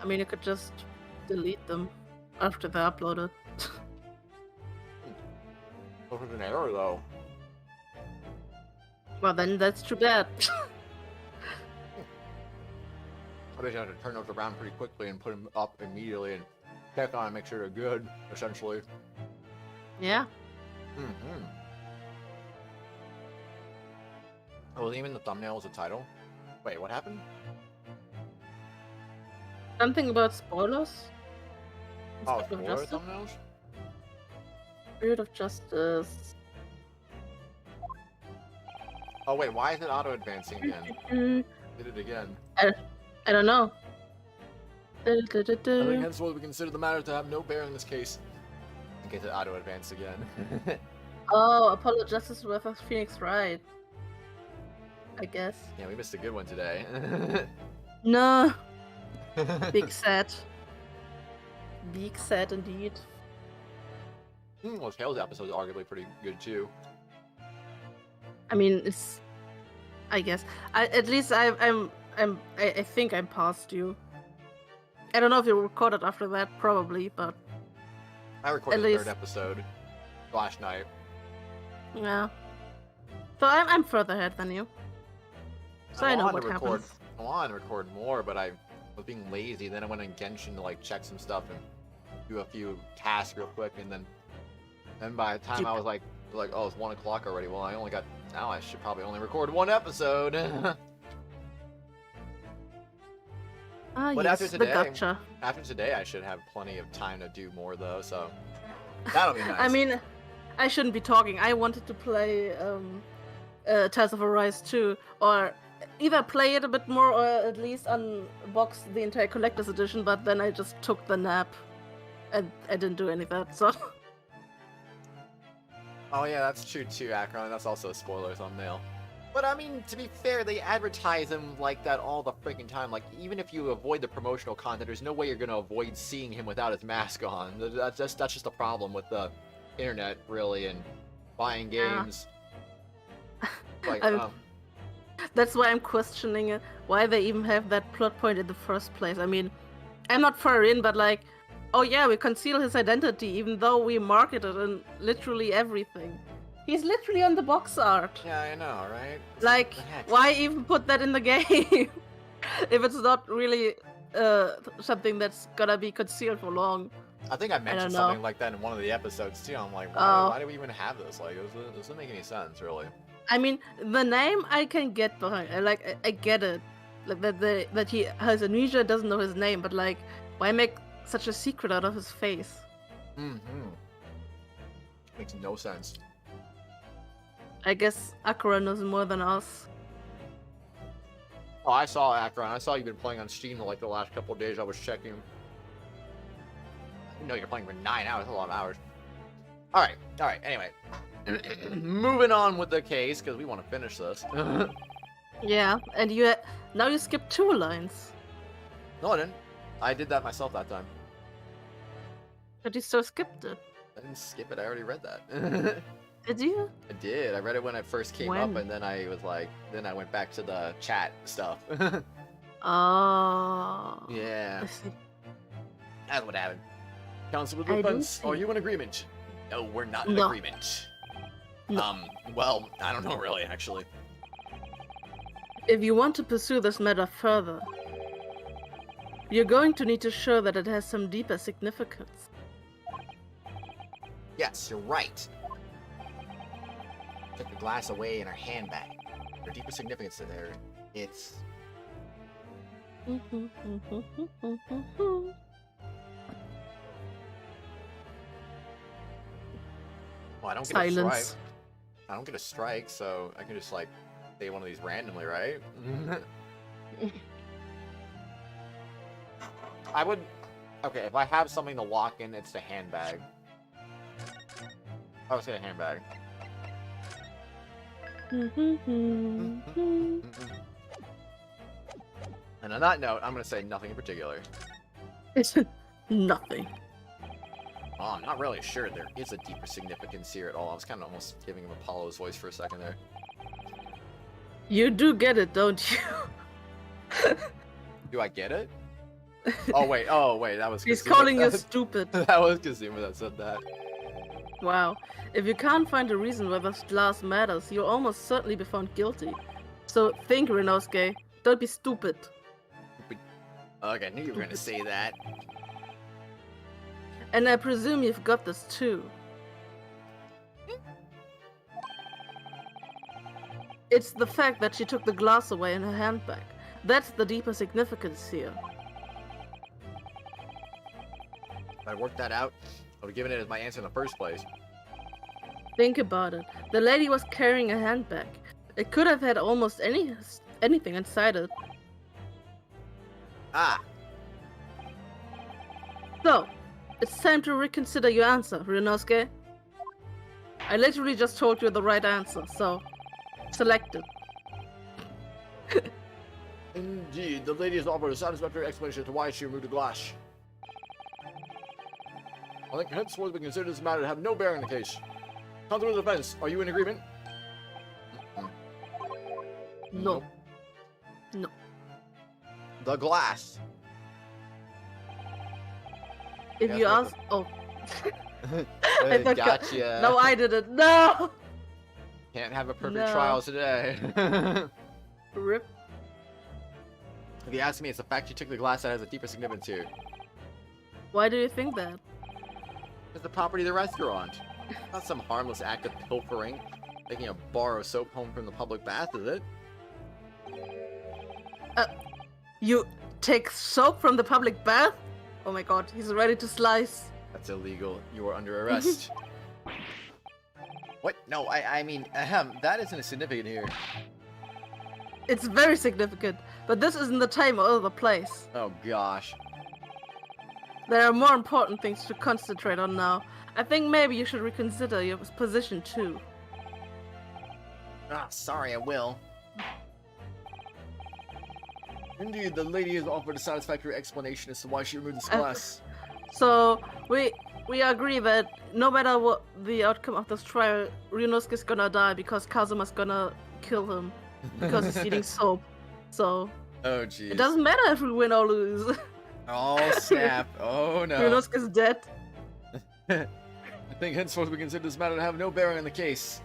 I mean, you could just delete them after they're uploaded. What was an error though? Well, then that's too bad. I bet you have to turn those around pretty quickly and put them up immediately and check on and make sure they're good, essentially. Yeah. Mm-hmm. Oh, wasn't even the thumbnail was a title? Wait, what happened? Something about spoilers? Oh, Spirit of spoiler Justice? thumbnails? Spirit of Justice. Oh wait, why is it auto-advancing again? Did it again. I don't know. I think henceforth we consider the matter to have no bearing in this case. In case it auto-advanced again. Oh, Apollo Justice vs. Phoenix Wright. I guess. Yeah, we missed a good one today. No. Big sad. Big sad indeed. Well, Tails episode is arguably pretty good too. I mean, it's. I guess. I think I'm past you. I don't know if you recorded after that, probably, but I recorded At the least- third episode last night. yeah. So I'm further ahead than you. So I know what happens. I wanted to record more, but I was being lazy. Then I went on Genshin to like check some stuff and do a few tasks real quick, and then by the time I was like, oh, it's 1 o'clock already. Well, I only got now. I should probably only record one episode. Ah, But yes, after the today- gotcha. After today, I should have plenty of time to do more though. So that'll be nice. I mean, I shouldn't be talking. I wanted to play Tales of Arise 2, or either play it a bit more, or at least unbox the entire collector's edition. But then I just took the nap, and I didn't do any of that. So Oh yeah, that's true too, Akron. That's also a spoiler thumbnail. But I mean, to be fair, they advertise him like that all the freaking time. Like, even if you avoid the promotional content, there's no way you're gonna avoid seeing him without his mask on. That's just a problem with the internet, really, and buying Yeah. games. Like, that's why I'm questioning it, why they even have that plot point in the first place. I mean, I'm not far in, but like, oh yeah, we conceal his identity, even though we market it in literally everything. He's literally on the box art. yeah, I know, right? Like, What the heck? why even put that in the game if it's not really something that's gonna be concealed for long? I think I mentioned know. something like that in one of the episodes too. I'm like, Oh. why do we even have this? Like, it doesn't make any sense, really. I mean, the name I can get behind. I get it, like that he has amnesia, doesn't know his name, but like, why make such a secret out of his face? Mm-hmm. Makes no sense. I guess Akira knows more than us. Oh, I saw Akron. I saw you've been playing on Steam like the last couple of days. I was checking. I didn't know you're playing for 9 hours. That's a lot of hours. All right. Anyway, moving on with the case because we want to finish this. Yeah, and now you skipped 2 lines, No, I didn't. I did that myself that time. but you still skipped it. I didn't skip it. I already read that. Did you? I did. I read it when it first came up, When? and then I was like, then I went back to the chat stuff. Oh. Yeah, I see. that's what happened. Council of I do Defense, see. are you in agreement? No, we're not in No. agreement. No. Well, I don't know really, actually. If you want to pursue this matter further, you're going to need to show that it has some deeper significance. Yes, you're right. Took the glass away in her handbag. There's deeper significance to there. It's Well, I don't get a strike. Silence. I don't get a strike, so I can just like say one of these randomly, right? I would. Okay, if I have something to lock in, it's the handbag. I would say a handbag. And on that note, I'm gonna say nothing in particular. It's nothing. Oh, I'm not really sure there is a deeper significance here at all. I was kind of almost giving him Apollo's voice for a second there. You do get it, don't you? Do I get it? Oh wait, that was. He's Kazuma. calling you stupid. That was Kazuma that said that. Wow. If you can't find a reason why this glass matters, you'll almost certainly be found guilty. So think, Ryunosuke. Don't be stupid. Okay, I knew you were gonna say that. And I presume you've got this too. It's the fact that she took the glass away in her handbag. That's the deeper significance here. If I worked that out, I would have given it as my answer in the first place. Think about it. The lady was carrying a handbag. It could have had almost anything inside it. Ah, So, it's time to reconsider your answer, Ryunosuke. I literally just told you the right answer, so select it. indeed, the lady has offered a satisfactory explanation as to why she removed the glass. I think henceforth we consider this matter to have no bearing on the case. Counter the defense, are you in agreement? No. Nope. No. The glass. If Yes, you that's ask... Oh. I thought- Gotcha. No, I did it. No! Can't have a perfect No. trial today. Rip. If you ask me, it's the fact you took the glass that has a deeper significance here. Why do you think that? It's the property of the restaurant. Not some harmless act of pilfering, taking a bar of soap home from the public bath, is it? You take soap from the public bath? Oh my god, he's ready to slice. That's illegal. You are under arrest. What? No, I mean, that isn't significant here. It's very significant, but this isn't the time or the place. Oh gosh. There are more important things to concentrate on now. I think maybe you should reconsider your position too. Ah, sorry, I will. Indeed, the lady has offered a satisfactory explanation as to why she removed this glass. So we agree that no matter what the outcome of this trial, Ryunosuke's gonna die because Kazuma's gonna kill him because he's eating soap. So Oh jeez. it doesn't matter if we win or lose. Oh snap. Oh no. Ryunosuke's dead. I think henceforth we consider this matter to have no bearing on the case.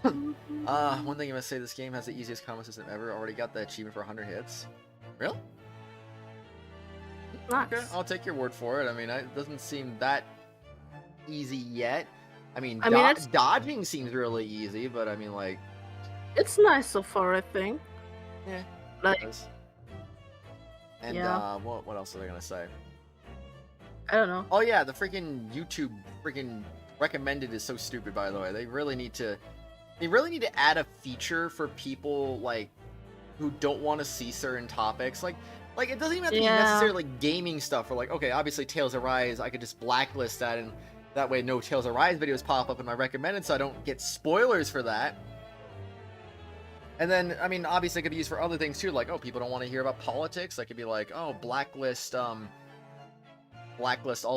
One thing I must say, this game has the easiest combat system ever. Already got the achievement for 100 hits. Really? Nice. Okay, I'll take your word for it. I mean, it doesn't seem that easy yet. I mean, it's- dodging seems really easy, but I mean, like, It's nice so far, I think. Yeah. Like, it is. And Yeah. what else was I gonna say? I don't know. Oh yeah, the freaking YouTube recommended is so stupid. By the way, they really need to add a feature for people like who don't want to see certain topics. Like it doesn't even have to be Yeah. necessarily gaming stuff. Or like, okay, obviously Tales of Rise, I could just blacklist that, and that way no Tales of Rise videos pop up in my recommended, so I don't get spoilers for that. And then, I mean, obviously it could be used for other things too, like, oh, people don't want to hear about politics. I could be like, oh, blacklist all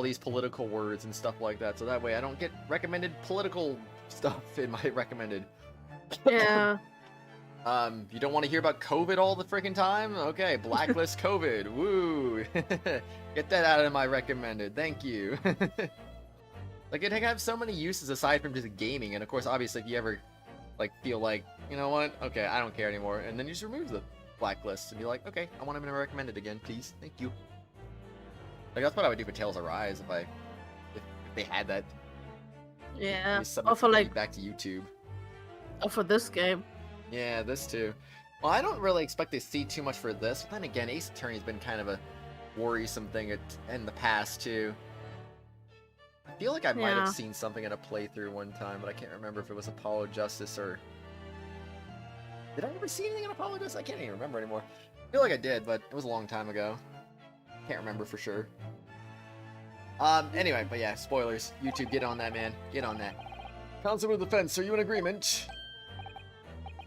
these political words and stuff like that, so that way I don't get recommended political stuff in my recommended. Yeah. You don't want to hear about COVID all the freaking time? Okay, blacklist COVID. Woo! Get that out of my recommended. Thank you. Like, it can have so many uses aside from just gaming, and of course, obviously, if you ever like feel like, you know what? Okay, I don't care anymore, and then you just remove the blacklist and be like, okay, I want him to be recommended again, please. Thank you. Like, that's what I would do for Tales of Rise if they had that. Yeah. Just Or submit for some like, feedback to YouTube. or for this game. Yeah, this too. Well, I don't really expect to see too much for this, but then again, Ace Attorney's been kind of a worrisome thing in the past too. I feel like I might Yeah. have seen something in a playthrough one time, but I can't remember if it was Apollo Justice or Did I ever see anything on Apologist? I can't even remember anymore. I feel like I did, but it was a long time ago. Can't remember for sure. Anyway, but yeah, spoilers. YouTube, get on that, man. Get on that. Counsel of Defense, are you in agreement?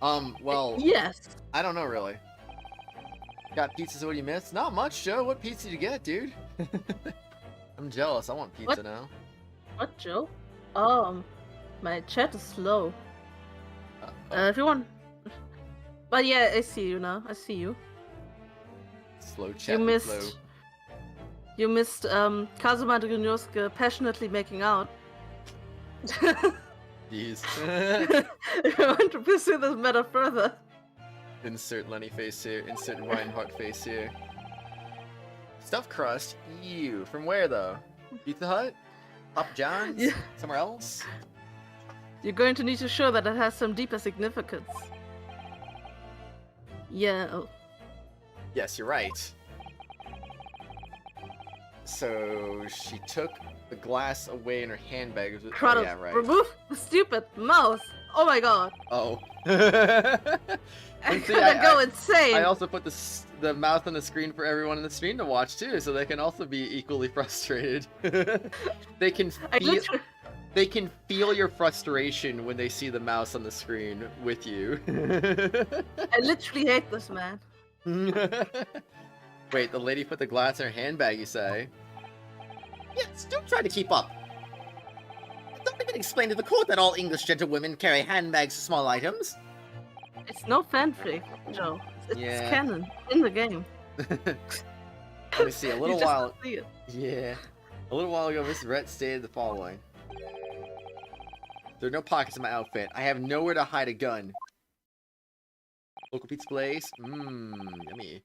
Well... Yes. I don't know, really. Got pizzas, what do you miss? Not much, Joe. What pizza did you get, dude? I'm jealous. I want pizza now. What, Joe? My chat is slow. Uh-oh. If you want... But yeah, I see you now. I see you. Slow chat. You missed... Slow. You missed, Kazuma and Ryunosuke passionately making out. Jeez. If you want to pursue this matter further. Insert Lenny face here. Insert Reinhardt face here. Stuffed crust? Ew. From where, though? Pizza Hut? Papa John's? Yeah. Somewhere else? You're going to need to show that it has some deeper significance. Yeah. Oh. Yes, you're right. So, she took the glass away in her handbag. Oh, Kratos, yeah, right. remove the stupid mouse! Oh my god! Oh. I'm gonna go insane! I also put the mouth on the screen for everyone in the stream to watch too, so they can also be equally frustrated. They can feel your frustration when they see the mouse on the screen with you. I literally hate this man. Wait, the lady put the glass in her handbag, you say? Yes, don't try to keep up. Don't even explain to the court that all English gentlewomen carry handbags for small items. It's no fanfic, Joe. It's Yeah. canon in the game. Let me see, a little You just while... don't see it. Yeah. A little while ago, Mr. Rhett stated the following. There are no pockets in my outfit. I have nowhere to hide a gun. Local pizza place? Mmm, yummy.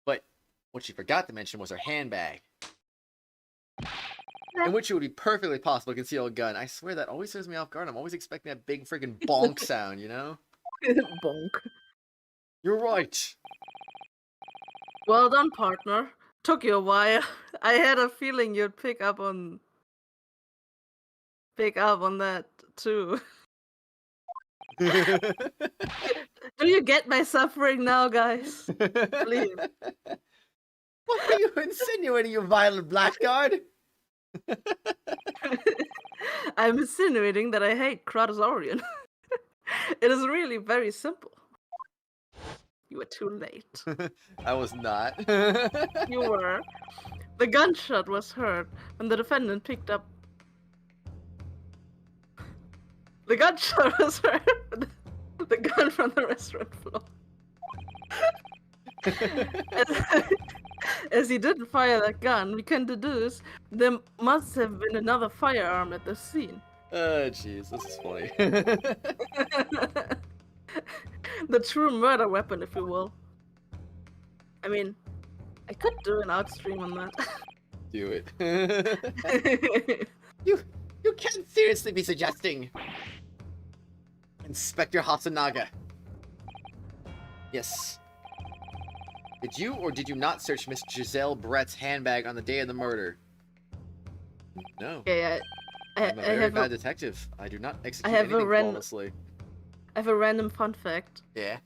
But what she forgot to mention was her handbag. In which it would be perfectly possible to conceal a gun. I swear that always throws me off guard. I'm always expecting that big freaking bonk sound, you know? Bonk. You're right. Well done, partner. Took you a while. I had a feeling you'd pick up on that too. Do you get my suffering now, guys? Please. What are you insinuating, you violent blackguard? I'm insinuating that I hate Kratos. It is really very simple. You were too late. I was not. You were. The gunshot was heard when the defendant picked up. The gunshot was heard when the gun from the restaurant floor. As he didn't fire that gun, we can deduce there must have been another firearm at the scene. Oh, jeez, this is funny. The true murder weapon, if you will. I mean, I could do an outstream on that. Do it. You can't seriously be suggesting. Inspector Hasanaga. Yes. Did you or did you not search Miss Giselle Brett's handbag on the day of the murder? No. Okay, I'm a I very have bad detective. I do not execute have a anything random- flawlessly. I have a random fun fact. Yeah.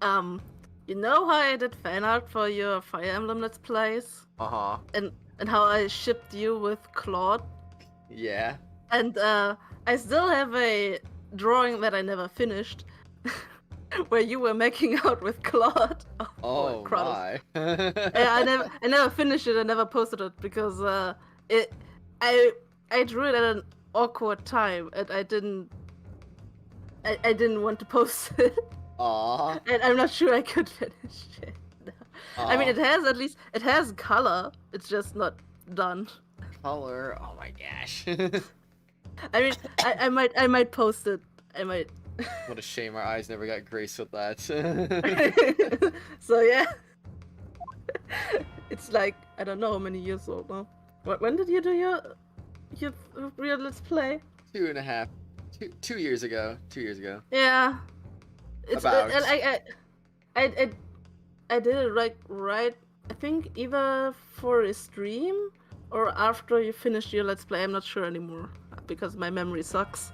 You know how I did fan art for your Fire Emblem Let's Plays? Uh-huh. And how I shipped you with Claude? Yeah. And I still have a drawing that I never finished, where you were making out with Claude. Oh Kratos. my. I never finished it. I never posted it because I drew it at an awkward time, and I didn't want to post it. Aw. And I'm not sure I could finish it. No. I mean, it has color. It's just not done. Color. Oh my gosh. I mean, I might post it. I might. What a shame our eyes never got graced with that. So yeah, it's like I don't know how many years old now. When did you do your real Let's Play? 2 years ago. 2 years ago. Yeah, it's About. I did it right. I think either for a stream or after you finished your Let's Play. I'm not sure anymore because my memory sucks.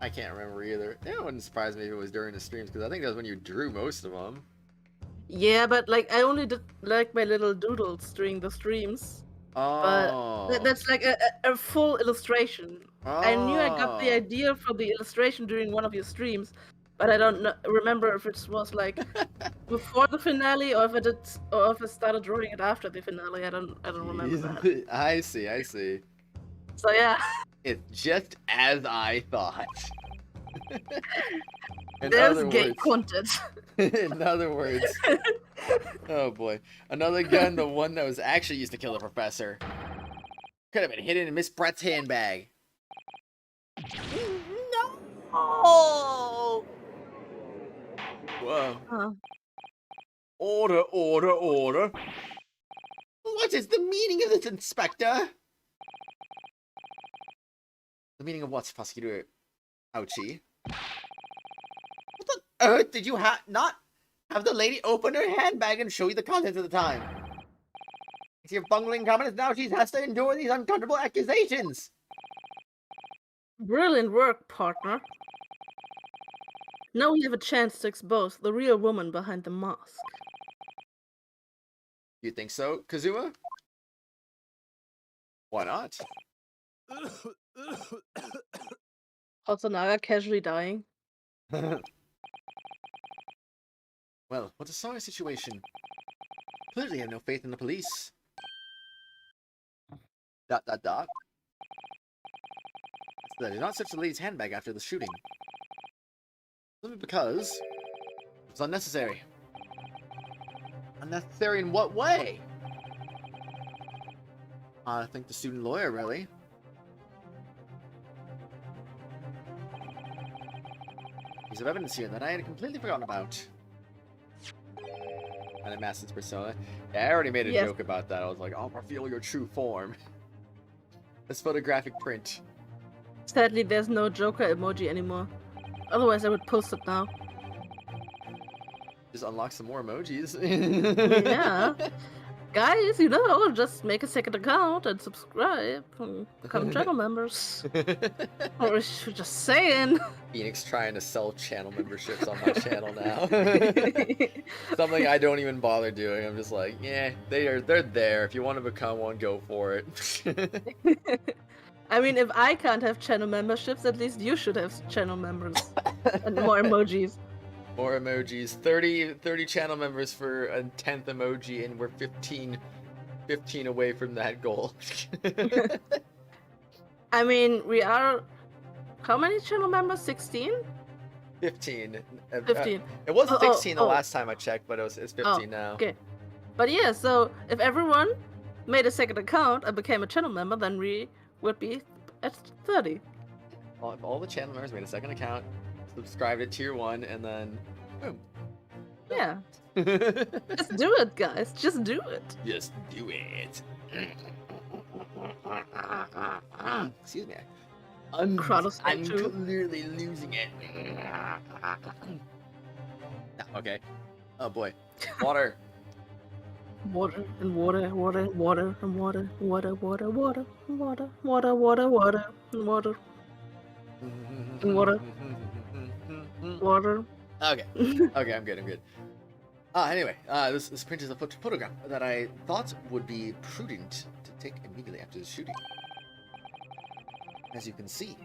I can't remember either. It wouldn't surprise me if it was during the streams, because I think that was when you drew most of them. Yeah, but like I only did like my little doodles during the streams. Oh. But that's like a full illustration. I knew I got the Oh. idea for the illustration during one of your streams, but I don't remember if it was like before the finale or if I started drawing it after the finale. I don't remember that. I see, I see. So yeah, It's just as I thought. In there's other gay words, content. in other words, oh boy, another gun, the one that was actually used to kill the professor, could have been hidden in Miss Brett's handbag. No! Whoa! Huh. Order, order, order! What is the meaning of this, Inspector? The meaning of what's prosecutor? Ouchie. What on earth did you not have the lady open her handbag and show you the contents at the time? It's your bungling comments now she has to endure these uncomfortable accusations. Brilliant work, partner. Now we have a chance to expose the real woman behind the mask. You think so, Kazuma? Why not? Hosonaga casually dying. Well, what a sorry situation. Clearly have no faith in the police. ... So they did not search the lady's handbag after the shooting. Simply because it was unnecessary. Unnecessary in what way? I think the student lawyer, really. Piece of evidence here that I had completely forgotten about. And Master's persona. Yeah, I already made a Yes. joke about that. I was like, I'll reveal your true form. This photographic print. Sadly, there's no Joker emoji anymore. Otherwise, I would post it now. Just unlock some more emojis. Yeah. Guys, just make a second account and subscribe and become channel members. Or just saying. Phoenix trying to sell channel memberships on my channel now. Something I don't even bother doing. I'm just like, yeah, they're there. If you want to become one, go for it. I mean, if I can't have channel memberships, at least you should have channel members and more emojis. More emojis. 30 channel members for a 10th emoji, and we're 15 away from that goal. I mean, we are... How many channel members? 16? 15. 15. It was Oh, 16 the oh. last time I checked, but it's 15 Oh, now. okay. But yeah, so if everyone made a second account and became a channel member, then we would be at 30. Well, if all the channel members made a second account, subscribed at tier 1, and then boom. Yeah. Just do it, guys. Just do it. Just do it. Excuse me. Kratos I'm too. clearly losing it. Okay. Oh boy. Water. Water and water, water, water and water, water, water, water, water, water, water, water, and water, Water. water. Okay. Okay, I'm good. Anyway, this print is a photograph that I thought would be prudent to take immediately after the shooting. As you can see, it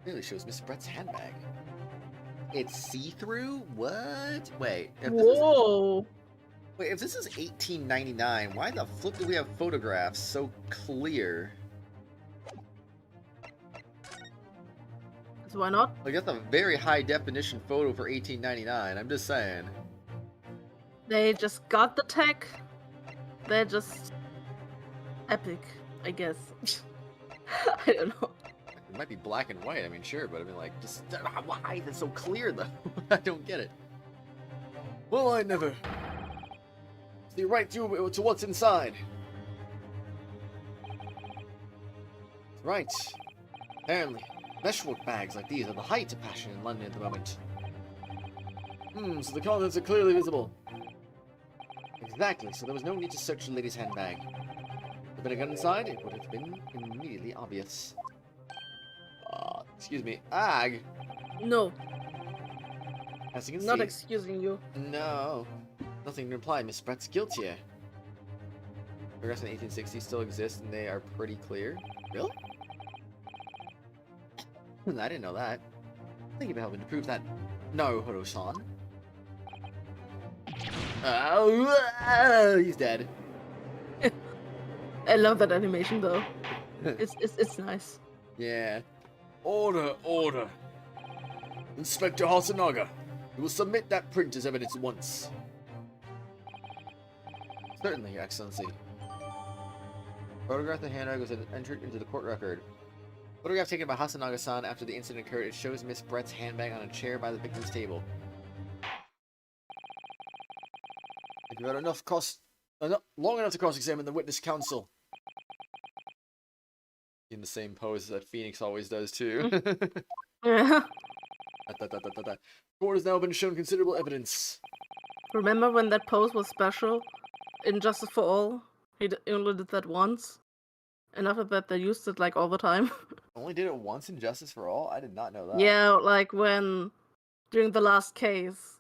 clearly shows Miss Brett's handbag. It's see-through? What? Wait. Whoa. If this is 1899, why the flip do we have photographs so clear? So why not? Like, that's a very high definition photo for 1899. I'm just saying. They just got the tech. They're just epic, I guess. I don't know. It might be black and white, I mean, sure, but I mean, like, just why is it so clear, though? I don't get it. Well, I never see right through to what's inside. Right. Apparently, meshwork bags like these are the height of passion in London at the moment. So the contents are clearly visible. Exactly, so there was no need to search the lady's handbag. If there had been a gun inside, it would have been immediately obvious. Excuse me. Ag! No, As you can not see, excusing you. no, nothing to imply Miss Brett's guilt here. Photographs in the 1860s still exist, and they are pretty clear. Really? I didn't know that. Thank you for helping to prove that. Naruhodo-san. Oh, he's dead. I love that animation though. It's nice. Yeah. Order, order. Inspector Hasanaga, you will submit that print as evidence at once. Certainly, Your Excellency. Photograph the handbag was entered into the court record. Photograph taken by Hasanaga-san after the incident occurred. It shows Miss Brett's handbag on a chair by the victim's table. You've had long enough to cross-examine the witness counsel. In the same pose that Phoenix always does too. Yeah. Court has now been shown considerable evidence. Remember when that pose was special in Justice for All? He only did that once, and after that they used it like all the time. Only did it once in Justice for All? I did not know that. Yeah, like when during the last case,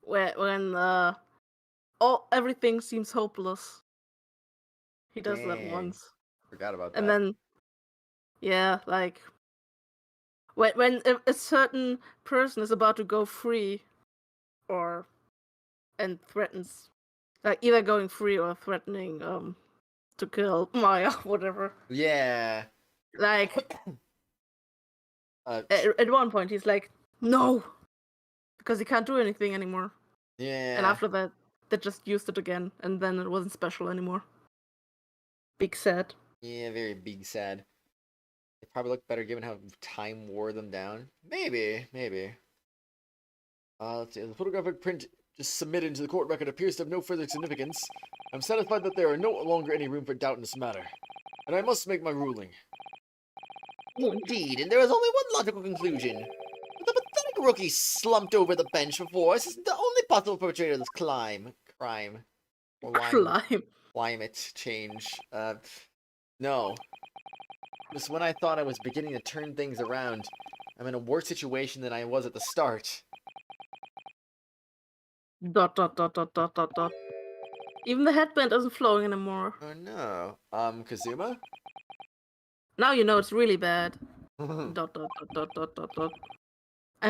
when everything seems hopeless. He does that Dang. once, Forgot about that. and then yeah, like when a certain person is about to go free, and threatens, like either going free or threatening to kill Maya, whatever. Yeah. Like at one point he's like, no, because he can't do anything anymore. Yeah. And after that, they just used it again, and then it wasn't special anymore. Big sad. Yeah, very big sad. It probably looked better given how time wore them down. Maybe. Let's see. The photographic print just submitted into the court record appears to have no further significance. I'm satisfied that there are no longer any room for doubt in this matter. And I must make my ruling. Indeed, and there is only one logical conclusion. The pathetic rookie slumped over the bench before us is the only possible perpetrator of this crime. Or Climate change. No. Just when I thought I was beginning to turn things around, I'm in a worse situation than I was at the start. ... Even the headband isn't flowing anymore. Oh no. Kazuma? Now you know it's really bad. ... I'm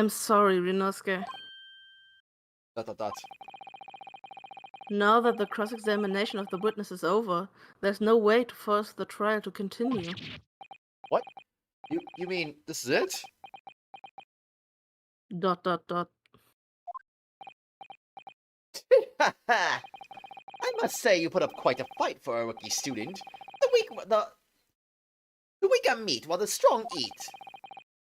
sorry, Ryunosuke. ... Now that the cross-examination of the witness is over, there's no way to force the trial to continue. What? You mean this is it? ... I must say you put up quite a fight for a rookie student. The weaker meat while the strong eat.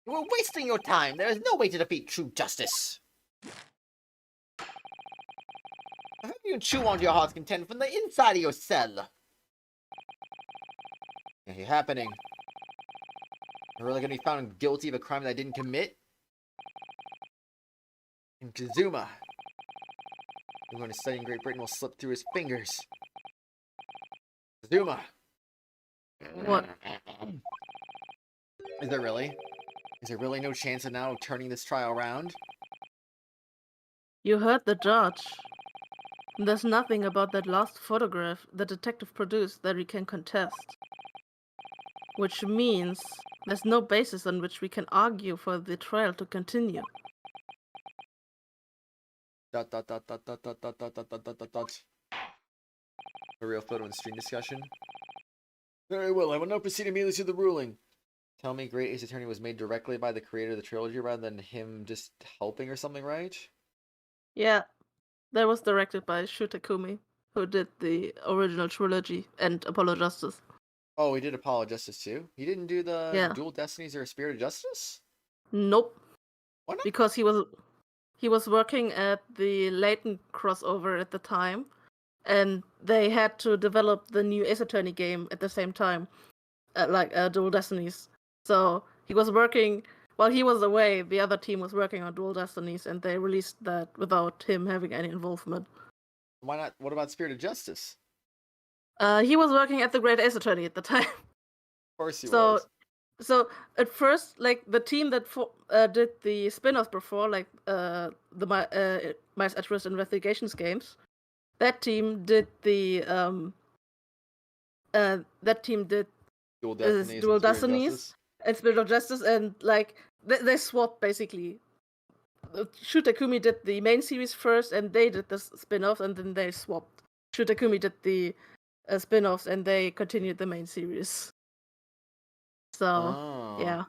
You were wasting your time. There is no way to defeat true justice. I hope you chew on your heart's content from the inside of your cell. Anything happening? I'm really gonna be found guilty of a crime that I didn't commit? And Kazuma, who's going to study in Great Britain, will slip through his fingers. Kazuma! What? Is there really? Is there really no chance of now turning this trial around? You heard the judge. There's nothing about that last photograph the detective produced that we can contest. Which means there's no basis on which we can argue for the trial to continue. ... A real photo and screen discussion? Very well, I will now proceed immediately to the ruling. Tell me Great Ace Attorney was made directly by the creator of the trilogy rather than him just helping or something, right? Yeah, that was directed by Shu Takumi, who did the original trilogy and Apollo Justice. Oh, he did Apollo Justice too? He didn't do the Yeah. Dual Destinies or Spirit of Justice? Nope. Why not? Because he was working at the Layton crossover at the time, and they had to develop the new Ace Attorney game at the same time, Dual Destinies. So he was working while he was away. The other team was working on Dual Destinies, and they released that without him having any involvement. Why not? What about Spirit of Justice? He was working at the Great Ace Attorney at the time. Of course he So was. So at first, like the team that did the spin-off before, like Mice at Risk Investigations games, that team did Dual Destinies. Dual and Spirit of Destinies Justice. and Spirit of Justice, and like they swapped basically. Shutakumi did the main series first, and they did the spin-offs, and then they swapped. Shutakumi did the spin-offs, and they continued the main series. So Oh. yeah,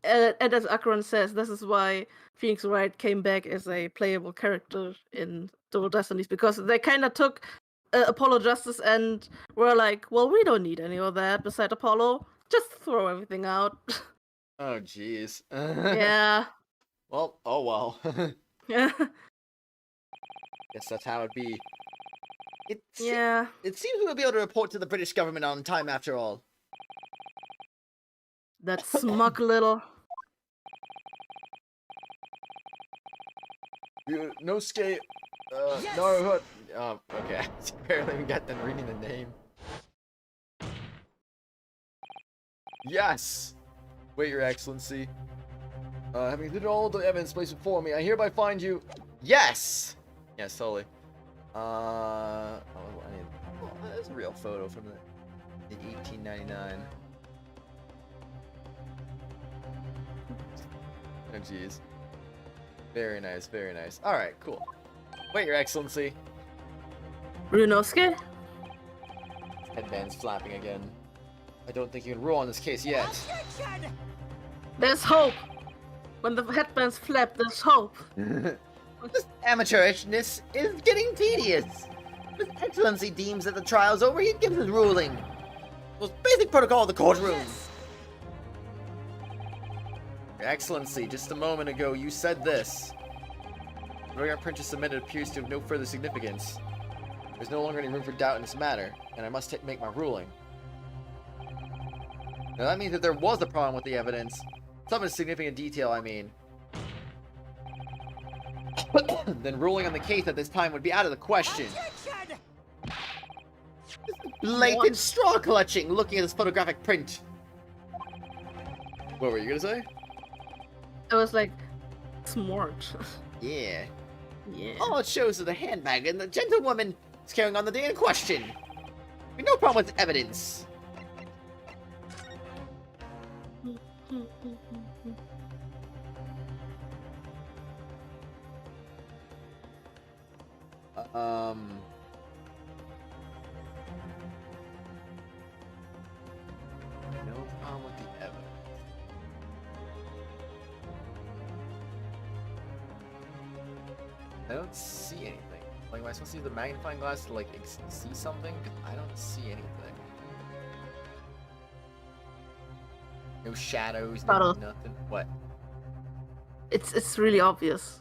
and as Akron says, this is why Phoenix Wright came back as a playable character in Dual Destinies, because they kind of took Apollo Justice and were like, well, we don't need any of that beside Apollo. Just throw everything out. Oh, jeez. Yeah. Well, oh well. Yeah. Guess that's how it be. Yeah. It seems we'll be able to report to the British government on time after all. That smug little. Ryunosuke, Yes! Naruhodo. Oh, okay. Apparently we got them reading the name. Yes! Wait, Your Excellency. Having included all the evidence placed before me, I hereby find you. Yes! Yes, totally. That's a real photo from the 1899. Oh, jeez. Very nice, very nice. Alright, cool. Wait, Your Excellency. Ryunosuke? Headband's flapping again. I don't think you can rule on this case yet. Attention! There's hope. When the headbands flap, there's hope. This amateurishness is getting tedious. His Excellency deems that the trial's over, he gives his ruling. Most basic protocol of the courtroom. Yes! Your Excellency, just a moment ago you said this. The verdict print just submitted appears to have no further significance. There's no longer any room for doubt in this matter, and I must make my ruling. Now that means that there was a problem with the evidence. Some in significant detail, I mean. Then ruling on the case at this time would be out of the question. Attention! Blatant straw clutching, looking at this photographic print. What were you gonna say? I was like, smart. Yeah. Yeah. All it shows is the handbag and the gentlewoman is carrying on the day in question. No problem with evidence. No problem with the evidence. I don't see anything. Like, am I supposed to use the magnifying glass to, like, see something? 'Cause I don't see anything. No shadows, no Bottle. nothing. What? It's really obvious.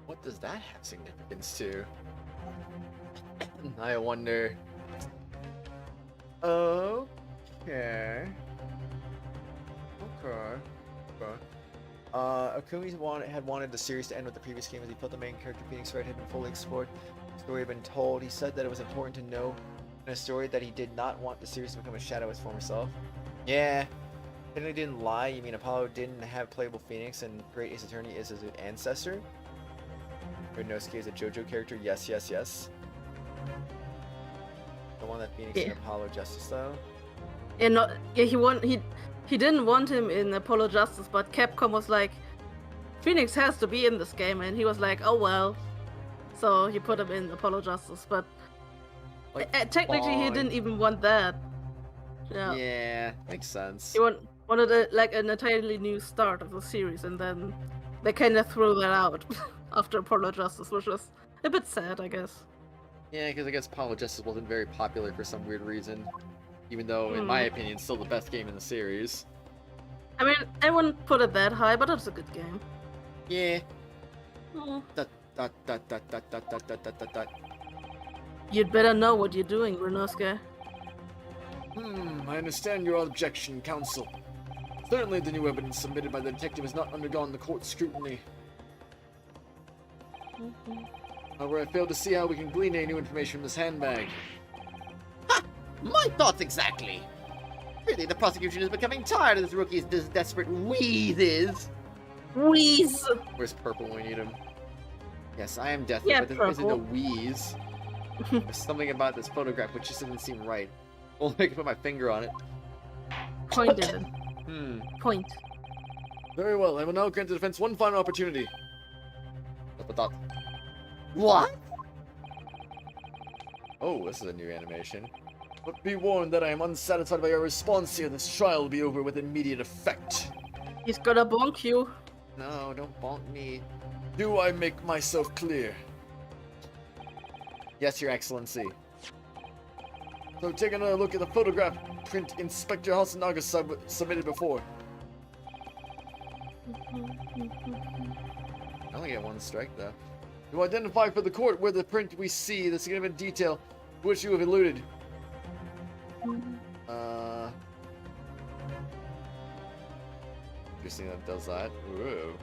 What does that have significance to? I wonder. Okay. Akumi had wanted the series to end with the previous game as he felt the main character Phoenix Wright had been fully explored. The story had been told. He said that it was important to know in a story that he did not want the series to become a shadow of his former self. Yeah. Technically didn't lie. You mean Apollo didn't have playable Phoenix and Great Ace Attorney is his ancestor? Ryunosuke is a JoJo character. Yes, yes, yes. The one that Phoenix and Apollo Justice though. Yeah, no, yeah, he didn't want him in Apollo Justice, but Capcom was like, Phoenix has to be in this game, and he was like, oh well. So he put him in Apollo Justice, but Like, technically he fine. didn't even want that. Yeah. Yeah, makes sense. He wanted an entirely new start of the series, and then they kind of threw that out after Apollo Justice, which was a bit sad, I guess. Yeah, because I guess Apollo Justice wasn't very popular for some weird reason. Even though, in my opinion, it's still the best game in the series. I mean, I wouldn't put it that high, but it's a good game. Yeah. Mm. Dot, dot, dot, dot, dot, dot, dot, dot, dot, dot, dot. You'd better know what you're doing, Ryunosuke. I understand your objection, counsel. Certainly the new evidence submitted by the detective has not undergone the court's scrutiny. However, I failed to see how we can glean any new information from this handbag. Ha! My thoughts exactly. Really, the prosecution is becoming tired of this rookie's desperate wheezes. Wheeze! Where's Purple when we need him? Yes, I am deathly, Yeah, but there isn't a Purple. wheeze. There's something about this photograph which just doesn't seem right. Only I can put my finger on it. Point it. Point. Very well, I will now grant the defense one final opportunity. What? Oh, this is a new animation. But be warned that I am unsatisfied by your response here. This trial will be over with immediate effect. He's gonna bonk you. No, don't bonk me. Do I make myself clear? Yes, Your Excellency. So take another look at the photograph print Inspector Hasanaga submitted before. I only get one strike though. To identify for the court where the print we see the significant detail to which you have alluded. Interesting that does that. Whoa.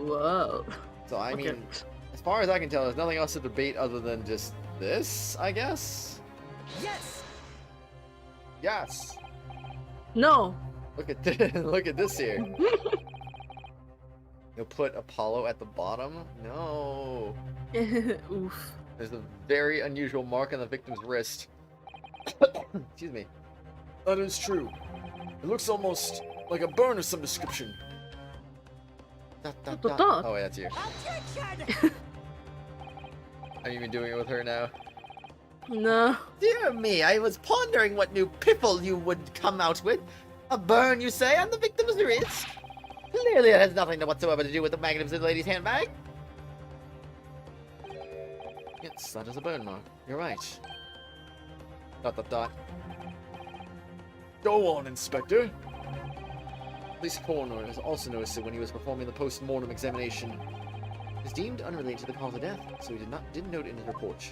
Whoa. So I Okay. mean, as far as I can tell, there's nothing else to debate other than just this, I guess. Yes! Yes. No. Look at this. Look at this here. You'll put Apollo at the bottom? No. Oof. There's a very unusual mark on the victim's wrist. Excuse me. That is true. It looks almost like a burn of some description. Oh, wait, that's you. Objection! Are you even doing it with her now? No. Dear me, I was pondering what new piffle you would come out with. A burn, you say, on the victim's wrist? Clearly it has nothing whatsoever to do with the magnificent lady's handbag. Yes, that is a burn mark. You're right. ... Go on, Inspector. Police coroner has also noticed it when he was performing the post-mortem examination. It is deemed unrelated to the cause of death, so he didn't note it in his report.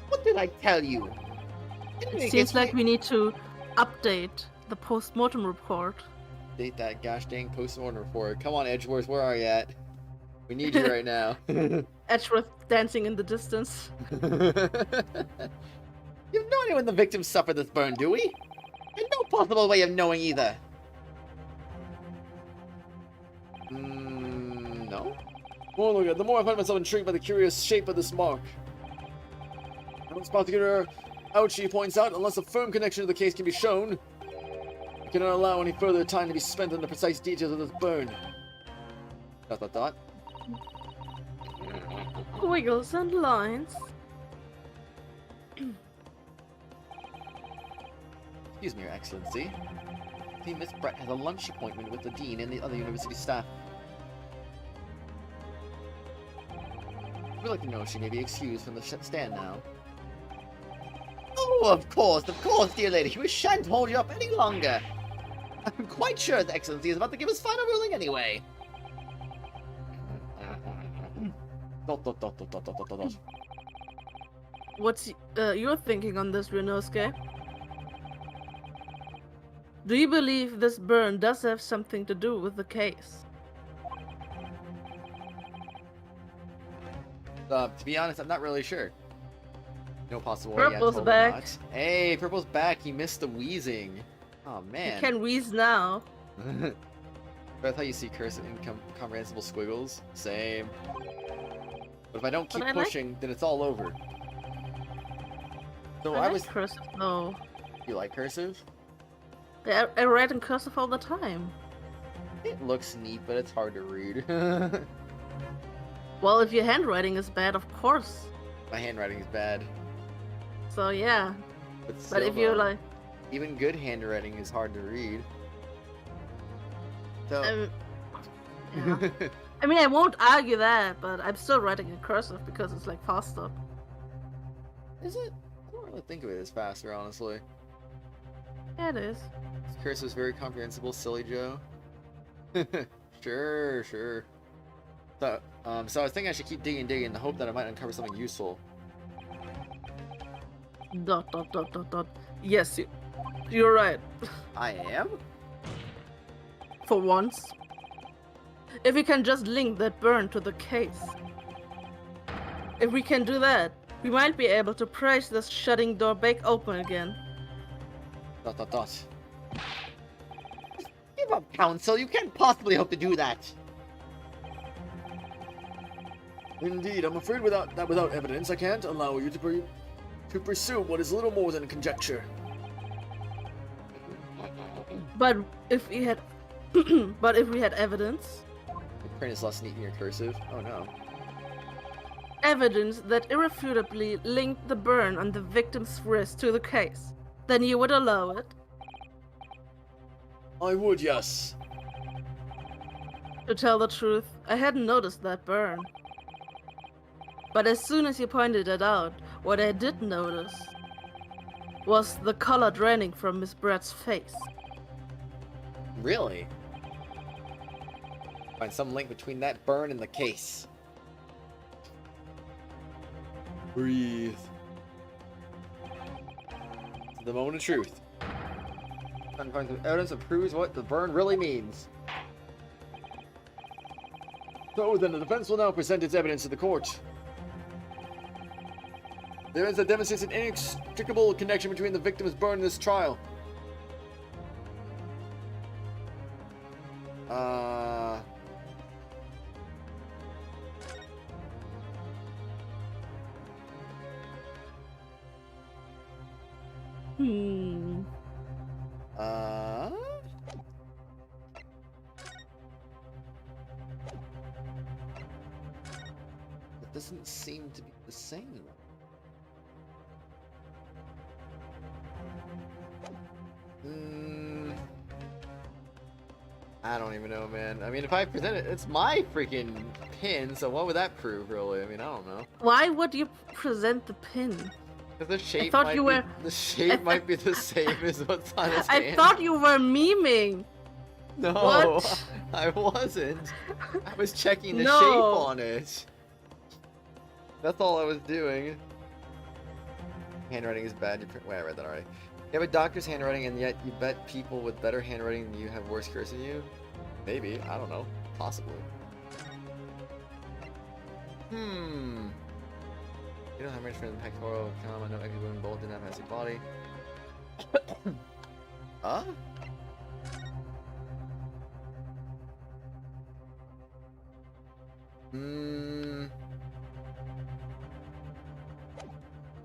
What did I tell you? It seems like we need to update the post-mortem report. Date that gosh dang post-mortem report. Come on, Edgeworth, where are you at? We need you right now. Edgeworth dancing in the distance. You have no idea when the victim suffered this burn, do we? And no possible way of knowing either. No? The more I look at it, the more I find myself intrigued by the curious shape of this mark. As prosecutor Ouchie points out, unless a firm connection to the case can be shown, I cannot allow any further time to be spent on the precise details of this burn. ... Wiggles and lines. Excuse me, Your Excellency. I think Miss Brett has a lunch appointment with the dean and the other university staff. We'd like to know if she may be excused from the stand now. Oh, of course, dear lady. We shan't hold you up any longer. I'm quite sure His Excellency is about to give his final ruling anyway. What's your thinking on this, Ryunosuke? Do you believe this burn does have something to do with the case? To be honest, I'm not really sure. No possible way. Purple's back. Not. Hey, Purple's back. He missed the wheezing. Oh man. You can wheeze now. That's how you see cursive incomprehensible squiggles. Same. But if I don't keep But I like- pushing, then it's all over. So I I like was. cursive though. You like cursive? Yeah, I write in cursive all the time. It looks neat, but it's hard to read. Well, if your handwriting is bad, of course. My handwriting is bad. So yeah. But, But still, if you're though, like, even good handwriting is hard to read. So. yeah. I mean, I won't argue that, but I'm still writing in cursive because it's like faster. Is it? I don't really think of it as faster, honestly. Yeah, it is. Cursive is very comprehensible, silly Joe. Sure. So I was thinking I should keep digging in the hope that I might uncover something useful. ... Yes, you're right. I am? For once. if we can just link that burn to the case. If we can do that, we might be able to prise this shutting door back open again. ... Give up, Counsel. You can't possibly hope to do that. Indeed, I'm afraid without evidence, I can't allow you to pursue what is little more than a conjecture. But if we had, evidence, The print is less neat in your cursive. Oh no. evidence that irrefutably linked the burn on the victim's wrist to the case, then you would allow it. I would, yes. To tell the truth, I hadn't noticed that burn. But as soon as you pointed it out, what I did notice was the color draining from Miss Brett's face. Really? Find some link between that burn and the case. Breathe. The moment of truth. Trying to find some evidence that proves what the burn really means. So then the defense will now present its evidence to the court. The evidence that demonstrates an inextricable connection between the victim's burn and this trial. It doesn't seem to be the same. I don't even know, man. I mean, if I present it, it's my freaking pin, so what would that prove, really? I mean, I don't know. Why would you present the pin? Because the shape thought might you be, were- the shape might be the same as what's on his I hand. thought you were memeing. No, What? I wasn't. I was checking the No. shape on it. That's all I was doing. Handwriting is bad. Wait, I read that already. You have a doctor's handwriting, and yet you bet people with better handwriting than you have worse cursive than you? Maybe. I don't know. Possibly. You don't have much for the pectoral comma, no extra wound, bolt, didn't have a messy body. Huh?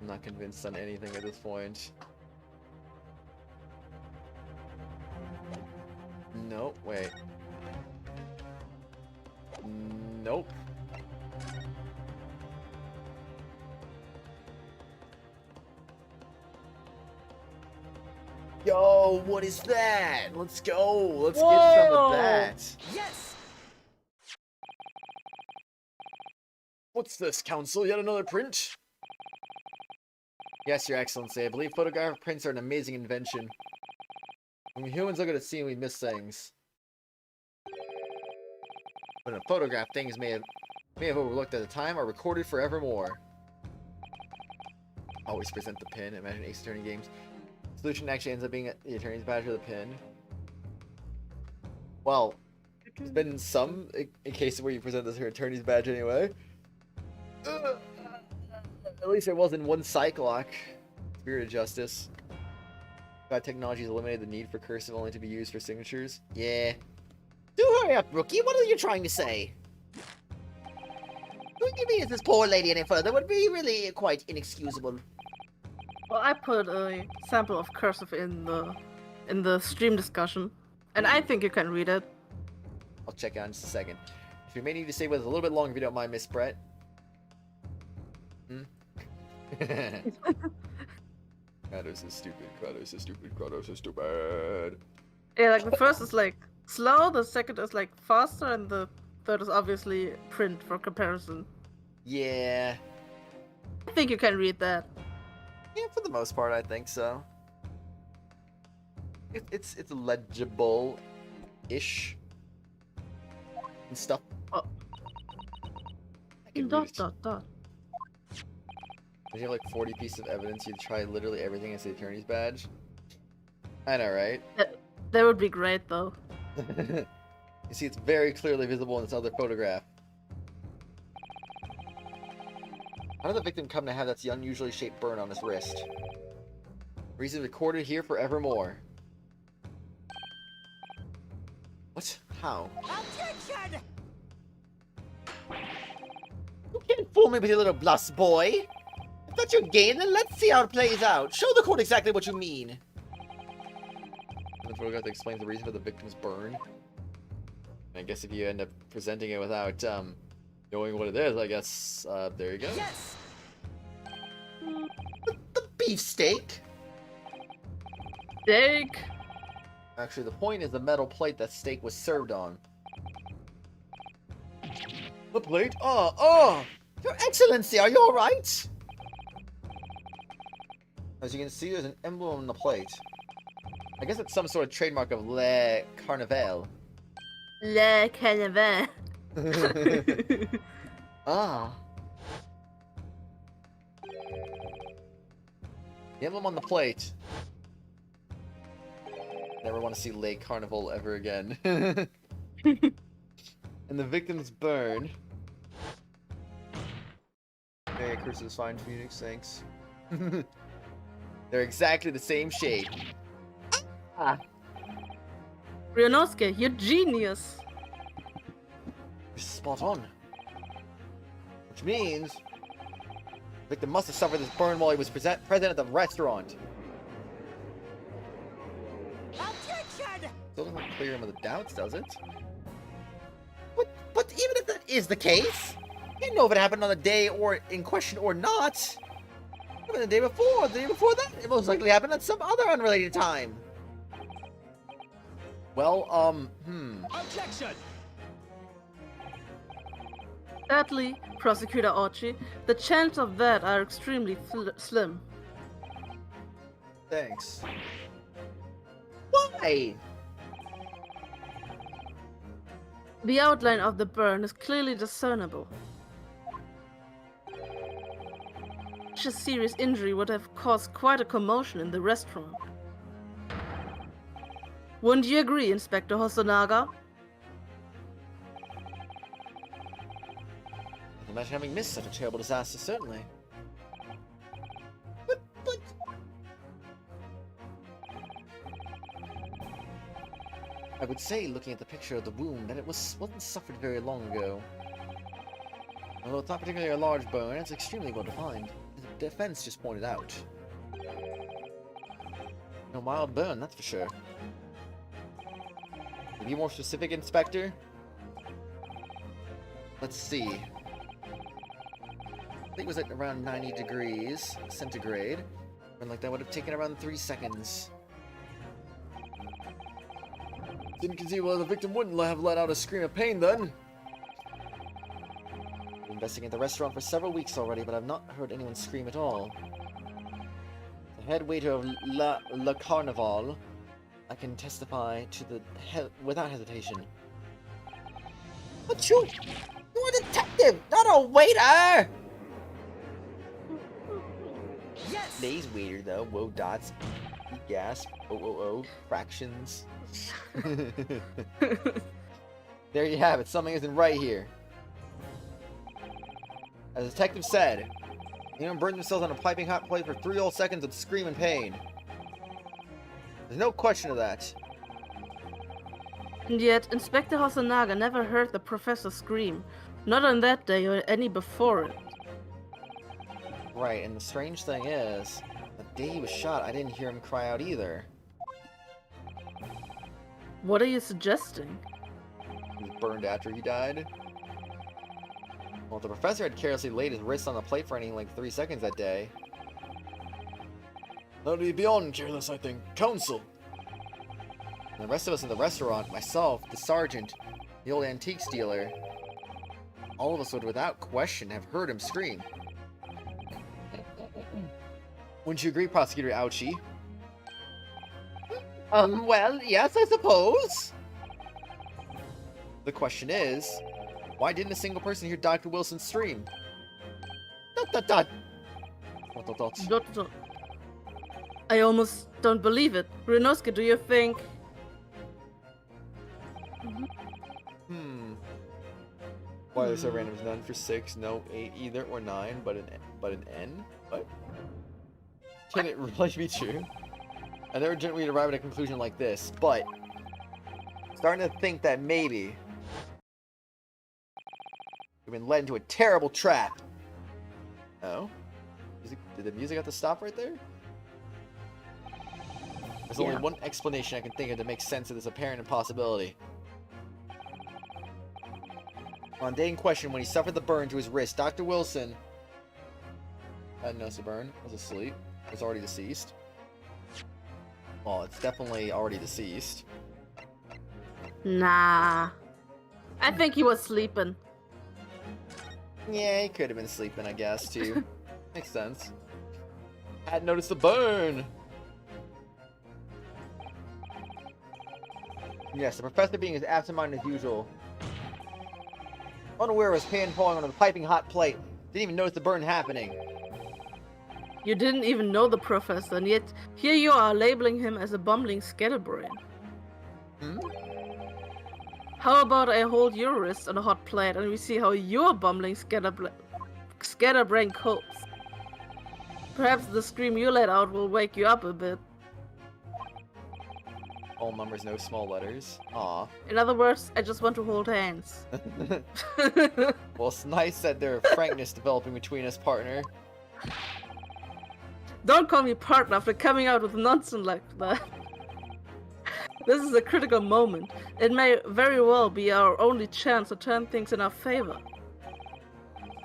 I'm not convinced on anything at this point. Nope, wait. Nope. Yo, what is that? Let's go. Let's get some of Whoa. that. Yes! What's this, Counsel? Yet another print? Yes, Your Excellency. I believe photographic prints are an amazing invention. When we humans look at a scene, we miss things. But in a photograph, things may have overlooked at the time are recorded forevermore. Always present the pin. Imagine Ace Attorney games. Solution actually ends up being the attorney's badge or the pin. Well, there's been some cases where you present this your attorney's badge anyway. At least it was in one Cyclock. Spirit of Justice. God, technology has eliminated the need for cursive only to be used for signatures. Yeah. Do hurry up, Rookie. What are you trying to say? Don't give me this poor lady any further would be really quite inexcusable. Well, I put a sample of cursive in the stream discussion, and I think you can read it. I'll check out in just a second. If you may need to stay with us a little bit longer if you don't mind, Miss Brett. Kratos is stupid. Kratos is stupid. Kratos is stupid. Yeah, like the first is like slow, the second is like faster, and the third is obviously print for comparison. Yeah. I think you can read that. Yeah, for the most part, I think so. It's legible-ish and stuff. Oh. I can read Dot it. dot dot. If you have like 40 pieces of evidence, you'd try literally everything as the attorney's badge. I know, right? That would be great though. You see, it's very clearly visible in this other photograph. How did the victim come to have that unusually shaped burn on his wrist? Reason recorded here forevermore. What? How? Objection! You can't fool me with your little bluff, boy. If that's your game, then let's see how it plays out. Show the court exactly what you mean. The photograph that explains the reason for the victim's burn. I guess if you end up presenting it without knowing what it is, I guess there you go. Yes! The beefsteak. Steak. Actually, the point is the metal plate that steak was served on. The plate? Your Excellency, are you alright? As you can see, there's an emblem on the plate. I guess it's some sort of trademark of Le Carnaval. Le Carnaval. Ah. The emblem on the plate. Never want to see Lake Carnival ever again. And the victim's burn. Hey, curse is fine, Phoenix, thanks. They're exactly the same shape. Ah. Ryunosuke, you're genius. You're spot on. Which means the victim must have suffered this burn while he was present at the restaurant. Objection! Still doesn't clear him of the doubts, does it? But even if that is the case, you know if it happened on the day or in question or not. Even the day before that, it most likely happened at some other unrelated time. Well, Objection! Sadly, Prosecutor Archie, the chances of that are extremely slim. Thanks. Why? The outline of the burn is clearly discernible. Such a serious injury would have caused quite a commotion in the restaurant. Wouldn't you agree, Inspector Hosonaga? Imagine having missed such a terrible disaster, certainly. But I would say, looking at the picture of the wound, that it wasn't suffered very long ago. Although it's not particularly a large burn, it's extremely well defined. The defense just pointed out. No mild burn, that's for sure. To be more specific, Inspector? Let's see. I think it was at around 90 degrees centigrade. And like that would have taken around 3 seconds. Didn't conceive why the victim wouldn't have let out a scream of pain then. Been investigating the restaurant for several weeks already, but I've not heard anyone scream at all. The head waiter of Le Carnaval, I can testify to the without hesitation. But you're a detective, not a waiter! Yes! Today's waiter though, whoa dots, gasp, oh, fractions. There you have it, something isn't right here. As the detective said, anyone burned themselves on a piping hot plate for 3 whole seconds would scream in pain. There's no question of that. And yet, Inspector Hosonaga never heard the professor scream. Not on that day or any before it. Right, and the strange thing is, the day he was shot, I didn't hear him cry out either. What are you suggesting? He was burned after he died. Well, if the professor had carelessly laid his wrist on the plate for anything like 3 seconds that day. That would be beyond careless, I think. Counsel! And the rest of us in the restaurant, myself, the sergeant, the old antiques dealer, all of us would without question have heard him scream. Wouldn't you agree, Prosecutor Ouchie? Well, yes, I suppose. The question is, why didn't a single person hear Dr. Wilson scream? ... I almost don't believe it. Ryunosuke, do you think... Why are they so random? None for 6, no 8 either, or 9, but an N? What? Can it really be true? I never generally arrive at a conclusion like this, but starting to think that maybe we've been led into a terrible trap. Oh? Did the music have to stop right there? There's only one explanation I can think of to make sense of this apparent impossibility. On day in question, when he suffered the burn to his wrist, Dr. Wilson hadn't noticed the burn, was asleep, was already deceased. Well, it's definitely already deceased. Nah. I think he was sleeping. Yeah, he could have been sleeping, I guess, too. Makes sense. Hadn't noticed the burn! Yes, the professor being as absent-minded as usual. Unaware of his hand falling on the piping hot plate. Didn't even notice the burn happening. You didn't even know the professor, and yet here you are labeling him as a bumbling scatterbrain. Hmm? How about I hold your wrist on a hot plate and we see how your bumbling scatterbrain copes? Perhaps the scream you let out will wake you up a bit. All numbers, no small letters. Aw. In other words, I just want to hold hands. Well, it's nice that there's frankness developing between us, partner. Don't call me partner after coming out with nonsense like that. This is a critical moment. It may very well be our only chance to turn things in our favor.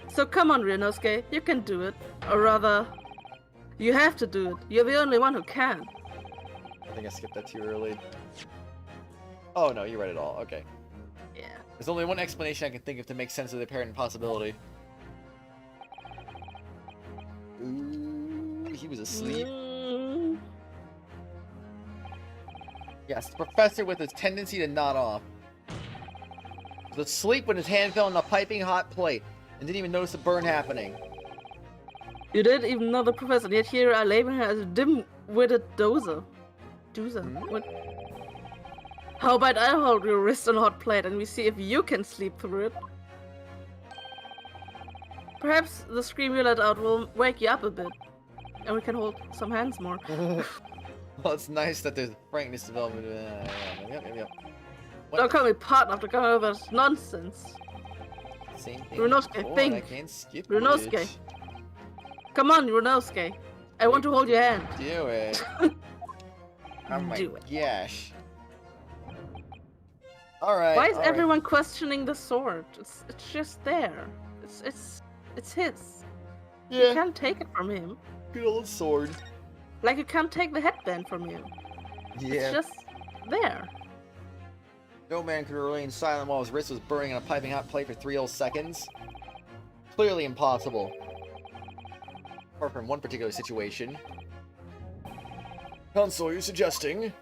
So come on, Ryunosuke, you can do it. Or rather, you have to do it. You're the only one who can. I think I skipped that too early. Oh no, you read it all. Okay. Yeah. There's only one explanation I can think of to make sense of the apparent impossibility. Ooh, he was asleep. Yes, the professor with his tendency to nod off. Was asleep when his hand fell on the piping hot plate and didn't even notice the burn happening. You didn't even know the professor, yet here I label her as a dim-witted dozer. What? How about I hold your wrist on a hot plate and we see if you can sleep through it? Perhaps the scream you let out will wake you up a bit. And we can hold some hands more. Well, it's nice that there's frankness development. Yep. Don't call me partner after coming over this nonsense. Same thing. Ryunosuke, before, think. I can't skip Ryunosuke. it. Come on, Ryunosuke. I want to hold your hand. Do it. Oh my Do it. gosh. Alright. Why is everyone questioning the sword? It's just there. It's his. You Yeah, can't take it from him. good old sword. Like you can't take the headband from him. Yeah. It's just there. No man could remain silent while his wrist was burning on a piping hot plate for 3 whole seconds. Clearly impossible. Apart from one particular situation. Counsel, are you suggesting?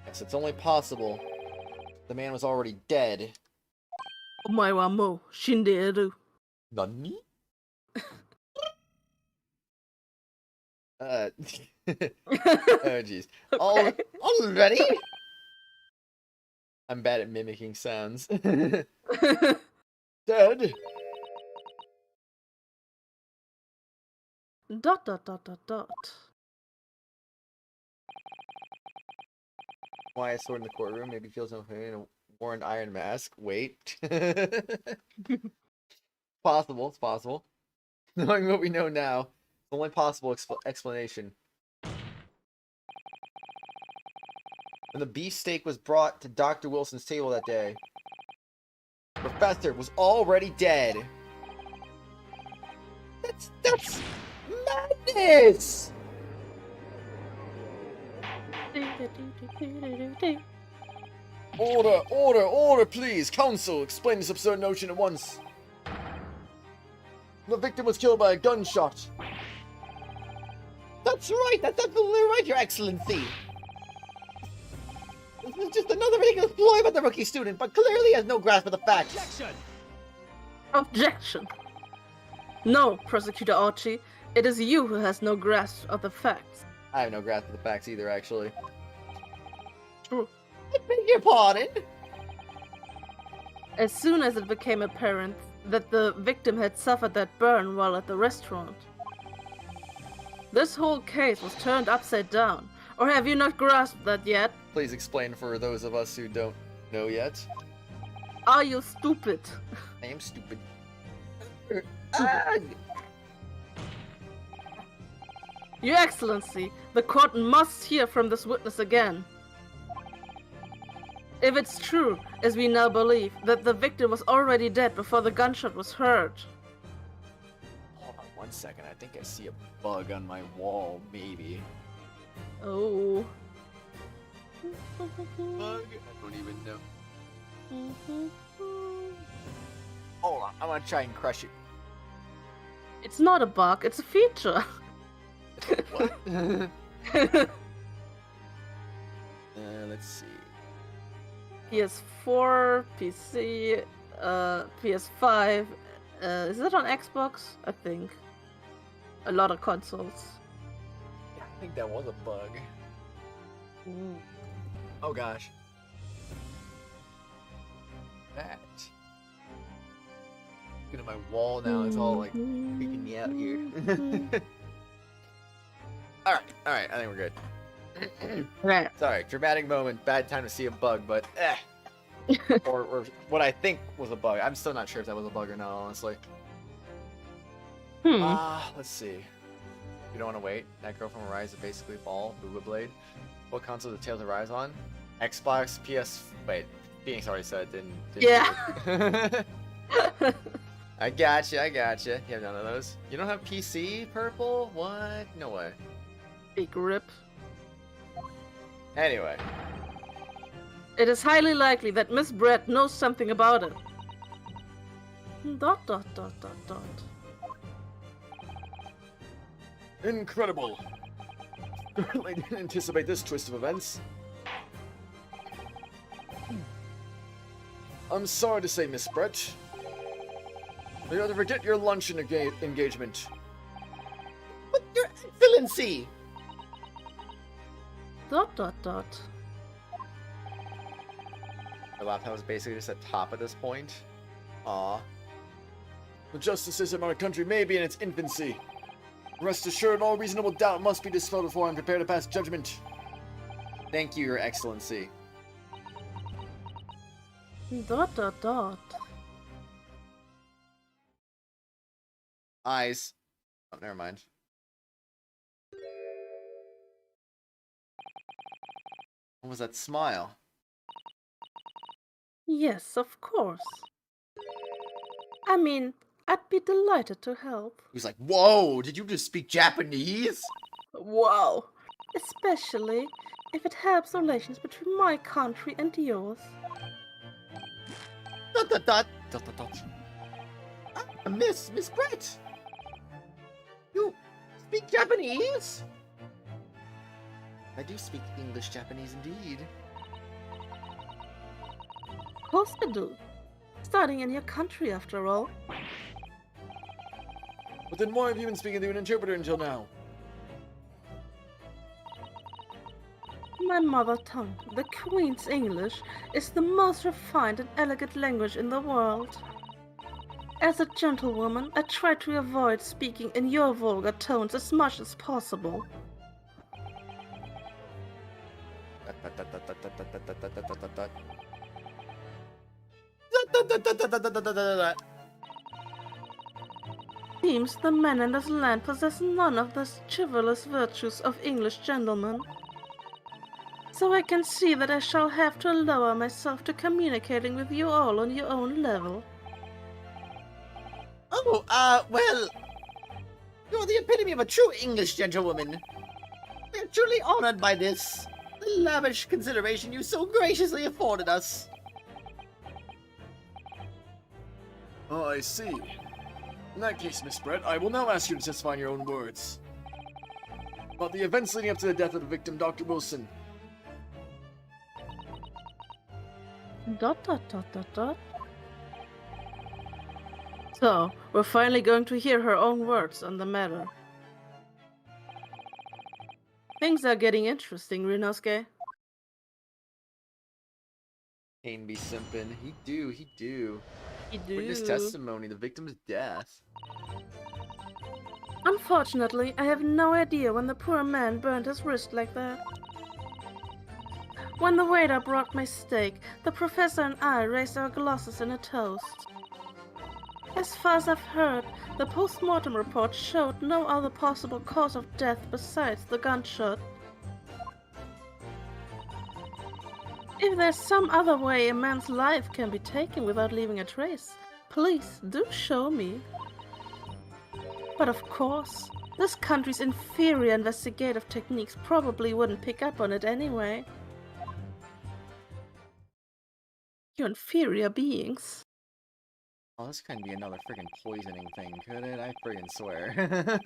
Yes, it's only possible. The man was already dead. Omae wa mou shinderu. Nani? Oh jeez. Okay. Already? I'm bad at mimicking sounds. Dead? Dot. Why a sword in the courtroom? Maybe feels no pain. A worn iron mask. Wait. Possible. It's possible. Knowing what we know now, it's the only possible explanation. When the beefsteak was brought to Dr. Wilson's table that day, the professor was already dead. That's madness! Order, please! Counsel, explain this absurd notion at once. The victim was killed by a gunshot. That's right, that's absolutely right, Your Excellency. This is just another ridiculous ploy by the rookie student, but clearly has no grasp of the facts. Objection! Objection. No, Prosecutor Archie. It is you who has no grasp of the facts. I have no grasp of the facts either, actually. True. I beg your pardon? as soon as it became apparent that the victim had suffered that burn while at the restaurant. This whole case was turned upside down, or have you not grasped that yet? Please explain for those of us who don't know yet. Are you stupid? I am stupid. Your Excellency, the court must hear from this witness again. If it's true, as we now believe, that the victim was already dead before the gunshot was heard. Hold on 1 second. I think I see a bug on my wall, maybe. Oh. Bug? I don't even know. Hold on. I'm gonna try and crush it. It's not a bug, it's a feature. What? Let's see. PS4, PC, PS5. Is it on Xbox? I think. A lot of consoles. I think that was a bug. Oh gosh. That. Looking at my wall now, it's all like freaking me out here. Alright, I think we're good. Right. Sorry, dramatic moment, bad time to see a bug, but or what I think was a bug. I'm still not sure if that was a bug or not, honestly. Let's see. You don't want to wait. That girl from Arise is basically Ball, Booba Blade. What console does Tales of Arise on? Xbox, PS. Wait, Phoenix already said it, didn't Yeah. you? I gotcha. You have none of those. You don't have PC, Purple? What? No way. Big rip. Anyway. It is highly likely that Miss Brett knows something about it. ... Incredible. Certainly didn't anticipate this twist of events. I'm sorry to say, Miss Brett. You have to forget your luncheon engagement. But Your Excellency! My laptop was basically just at top at this point. Aw. The justice system of our country may be in its infancy. Rest assured, all reasonable doubt must be dispelled before I'm prepared to pass judgment. Thank you, Your Excellency. Eyes. Oh, never mind. What was that smile? Yes, of course. I mean, I'd be delighted to help. He was like, whoa, did you just speak Japanese? Wow. Especially if it helps relations between my country and yours. ... Miss Brett! You speak Japanese? I do speak English Japanese indeed. Of course I do. Studying in your country, after all. But then why have you been speaking to an interpreter until now? My mother tongue, the Queen's English, is the most refined and elegant language in the world. As a gentlewoman, I try to avoid speaking in your vulgar tones as much as possible. Seems the men in this land possess none of the chivalrous virtues of English gentlemen. So I can see that I shall have to lower myself to communicating with you all on your own level. Oh, well... You're the epitome of a true English gentlewoman. We are truly honored by this. The lavish consideration you so graciously afforded us. Oh, I see. In that case, Miss Brett, I will now ask you to testify in your own words. About the events leading up to the death of the victim, Dr. Wilson. ... So, we're finally going to hear her own words on the matter. Things are getting interesting, Ryunosuke. Pain be simpin'. He do. You do. Witness testimony, the victim's death. Unfortunately, I have no idea when the poor man burned his wrist like that. When the waiter brought my steak, the professor and I raised our glasses in a toast. As far as I've heard, the post-mortem report showed no other possible cause of death besides the gunshot. If there's some other way a man's life can be taken without leaving a trace, please do show me. But of course, this country's inferior investigative techniques probably wouldn't pick up on it anyway. You inferior beings. Oh, this couldn't be another friggin' poisoning thing, could it? I friggin' swear.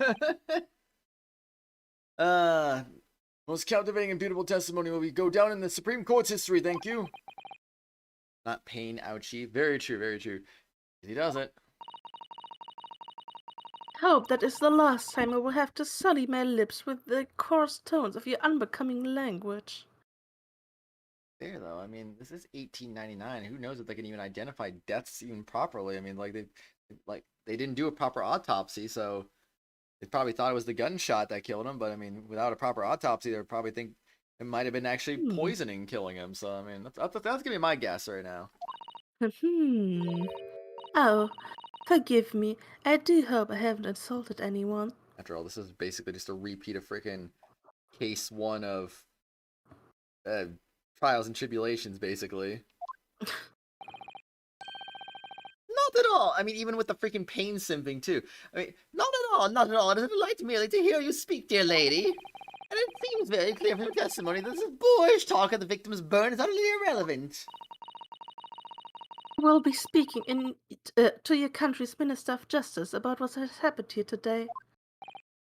Most captivating and beautiful testimony will go down in the Supreme Court's history, thank you. Not pain, ouchie. Very true, very true. He does it. Hope that is the last time I will have to sully my lips with the coarse tones of your unbecoming language. There though, I mean, this is 1899. Who knows if they can even identify deaths even properly? I mean, they didn't do a proper autopsy, so they probably thought it was the gunshot that killed him. But I mean, without a proper autopsy, they would probably think it might have been actually poisoning killing him. So I mean, that's gonna be my guess right now. Oh, forgive me. I do hope I haven't insulted anyone. After all, this is basically just a repeat of freaking case 1 of Trials and Tribulations, basically. Not at all. I mean, even with the freaking pain simping, too. I mean, not at all, not at all. It is a delight merely to hear you speak, dear lady. And it seems very clear from your testimony that this boorish talk of the victim's burn is utterly irrelevant. We'll be speaking to your country's Minister of Justice about what has happened here today.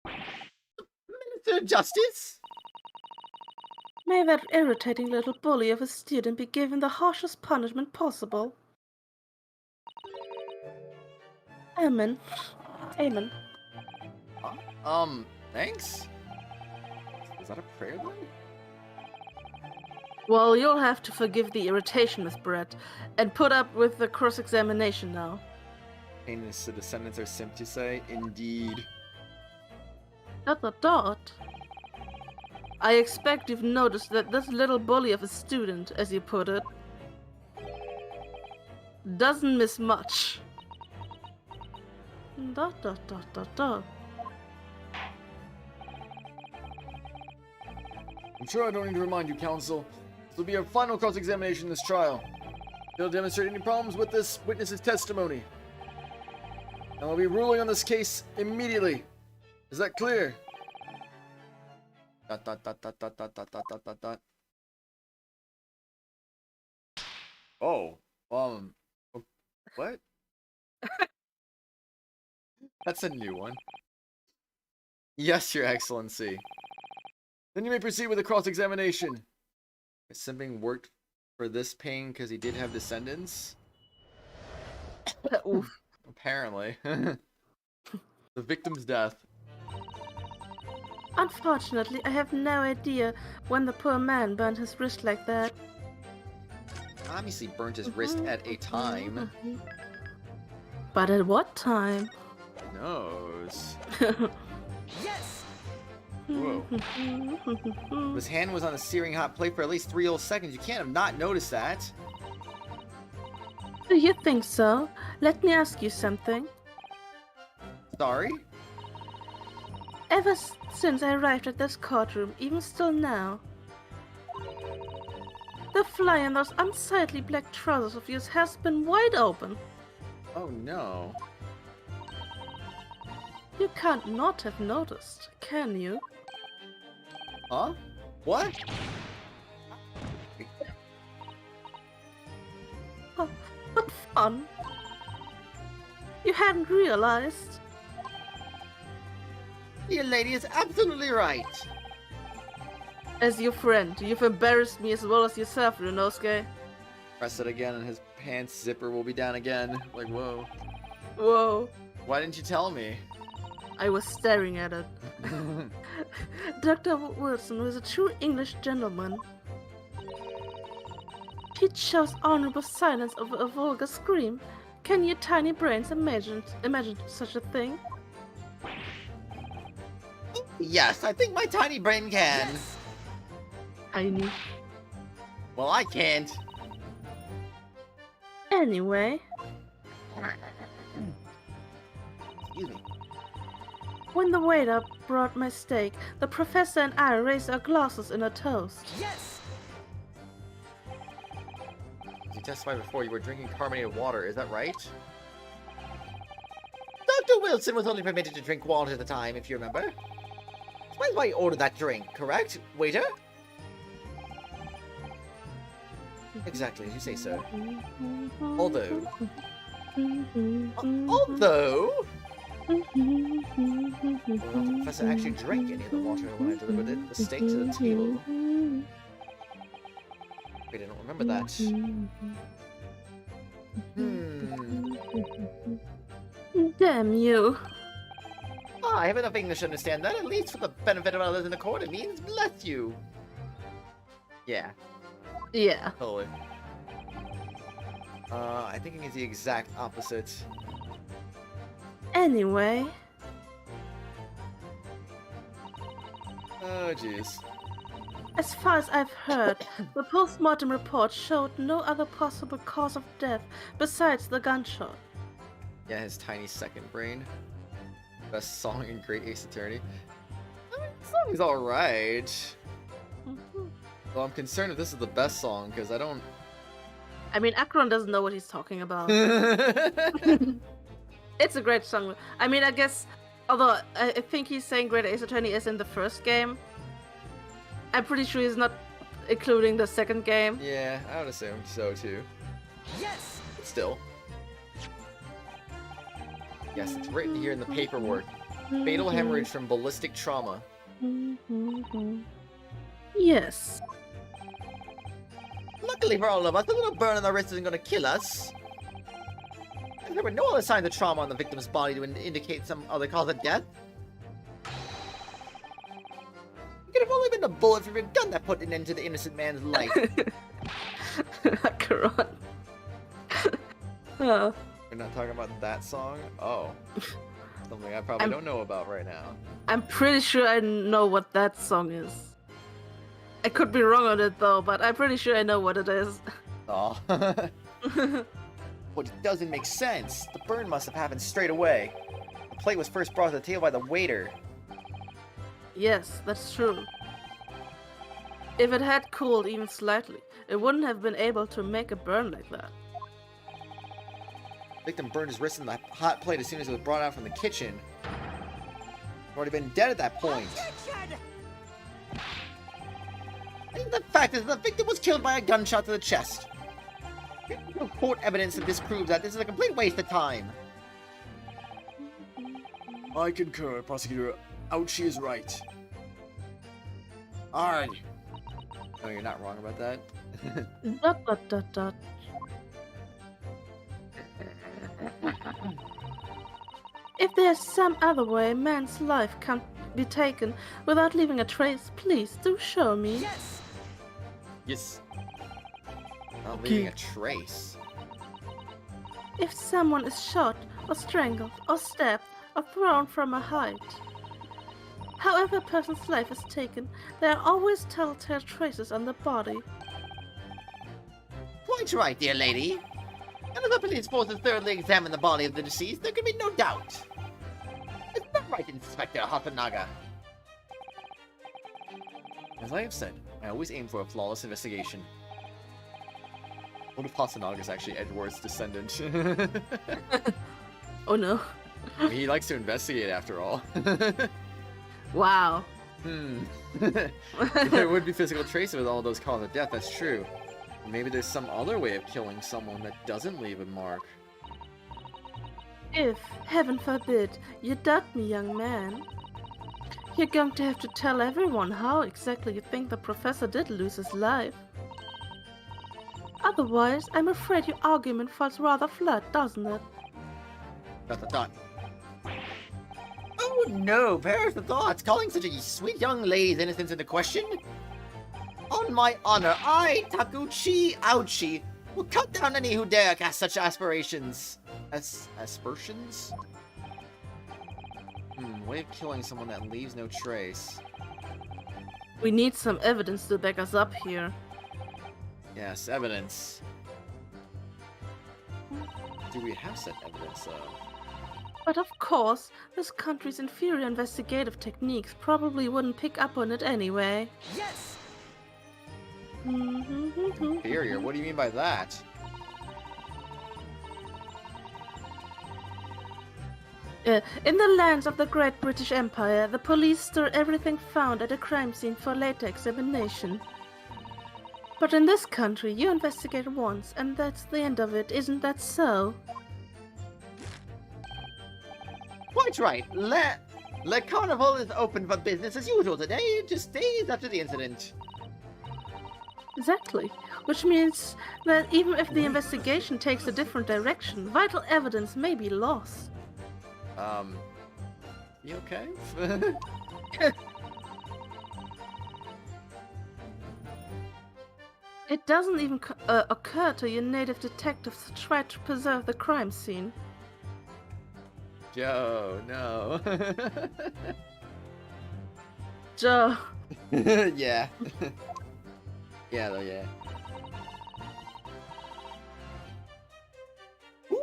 Minister of Justice? May that irritating little bully of a student be given the harshest punishment possible. Amen. Amen. Thanks? Is that a prayer then? Well, you'll have to forgive the irritation, Miss Brett, and put up with the cross-examination now. Painless the descendants are simp to say, indeed. ... I expect you've noticed that this little bully of a student, as you put it, doesn't miss much. ... I'm sure I don't need to remind you, counsel. This will be our final cross-examination in this trial. You'll demonstrate any problems with this witness's testimony. And we'll be ruling on this case immediately. Is that clear? ... Oh, what? That's a new one. Yes, Your Excellency. Then you may proceed with the cross-examination. Simping worked for this pain because he did have descendants? Oof. Apparently. The victim's death. Unfortunately, I have no idea when the poor man burned his wrist like that. Obviously burnt his wrist at a time. But at what time? Who knows? Yes! Whoa. His hand was on a searing hot plate for at least 3 whole seconds. You can't have not noticed that. Do you think so? Let me ask you something. Sorry? Ever since I arrived at this courtroom, even still now, the fly in those unsightly black trousers of yours has been wide open. Oh no. You can't not have noticed, can you? Huh? What? Oh, what fun! You hadn't realized. Your lady is absolutely right. As your friend, you've embarrassed me as well as yourself, Ryunosuke. Press it again and his pants zipper will be down again. Like, whoa. Whoa. Why didn't you tell me? I was staring at it. Dr. Wilson was a true English gentleman. He chose honorable silence over a vulgar scream. Can your tiny brains imagine such a thing? Yes, I think my tiny brain can. Yes. Tiny. Well, I can't. Anyway, Excuse me. when the waiter brought my steak, the professor and I raised our glasses in a toast. Yes. You testified before you were drinking carbonated water, is that right? Dr. Wilson was only permitted to drink water at the time, if you remember. That's why he ordered that drink, correct, waiter? Exactly, as you say, sir. Although. Although... Well, the professor actually drank any of the water when I delivered the steak to the table. Wait, I don't remember that. Damn you. Ah, I have enough English to understand that, at least for the benefit of others in the court, it means bless you. Yeah, Yeah. totally. I think it's the exact opposite. Anyway, Oh, jeez. as far as I've heard, the post-mortem report showed no other possible cause of death besides the gunshot. Yeah, his tiny second brain. Best song in Great Ace Attorney. I mean, the song's alright. Well, I'm concerned if this is the best song, because I don't... I mean, Akron doesn't know what he's talking about. It's a great song. I mean, I guess, although I think he's saying Great Ace Attorney is in the first game, I'm pretty sure he's not including the second game. Yeah, I would assume so, too. Yes. But still. Yes, it's written here in the paperwork. Fatal hemorrhage from ballistic trauma. Yes. Luckily for all of us, a little burn on the wrist isn't going to kill us. And there were no other signs of trauma on the victim's body to indicate some other cause of death. It could have only been the bullet from your gun that put an end to the innocent man's life. Akron. Oh. We're not talking about that song? Oh. Something I probably don't know about right now. I'm pretty sure I know what that song is. I could be wrong on it though, but I'm pretty sure I know what it is. Oh. But it doesn't make sense. The burn must have happened straight away. The plate was first brought to the table by the waiter. Yes, that's true. If it had cooled even slightly, it wouldn't have been able to make a burn like that. The victim burned his wrist in the hot plate as soon as it was brought out from the kitchen. He'd already been dead at that point. And the fact is, the victim was killed by a gunshot to the chest. There's no court evidence that disproves that. This is a complete waste of time. I concur, Prosecutor. Ouchie is right. Arg. No, you're not wrong about that. Dot dot dot dot. If there's some other way a man's life can be taken without leaving a trace, please do show me. Yes. Yes. Not leaving a trace. If someone is shot, or strangled, or stabbed, or thrown from a height. However a person's life is taken, there are always telltale traces on the body. Quite right, dear lady. And if the police force has thoroughly examined the body of the deceased, there can be no doubt. Is that right, Inspector Hatanaga? As I have said, I always aim for a flawless investigation. What if Hasanaga is actually Edward's descendant? Oh no. He likes to investigate after all. Wow. There would be physical traces with all those causes of death, that's true. Maybe there's some other way of killing someone that doesn't leave a mark. If, heaven forbid, you doubt me, young man, you're going to have to tell everyone how exactly you think the professor did lose his life. Otherwise, I'm afraid your argument falls rather flat, doesn't it? Dot. Oh no, perish the thoughts, calling such a sweet young lady's innocence into question? On On my honor, I, Takuchi Ouchi, will cut down any who dare cast such aspirations. Aspersions? Way of killing someone that leaves no trace. We need some evidence to back us up here. Yes, evidence. Do we have said evidence, though? But of course, this country's inferior investigative techniques probably wouldn't pick up on it anyway. Yes! Inferior? What do you mean by that? In the lands of the Great British Empire, the police store everything found at a crime scene for later examination. But in this country, you investigate once, and that's the end of it, isn't that so? Quite right. Le Carnival is open for business as usual today, just days after the incident. Exactly. Which means that even if the investigation takes a different direction, vital evidence may be lost. You okay? It doesn't even occur to your native detectives to try to preserve the crime scene. Joe, no. Joe. Yeah. Yeah, though, yeah.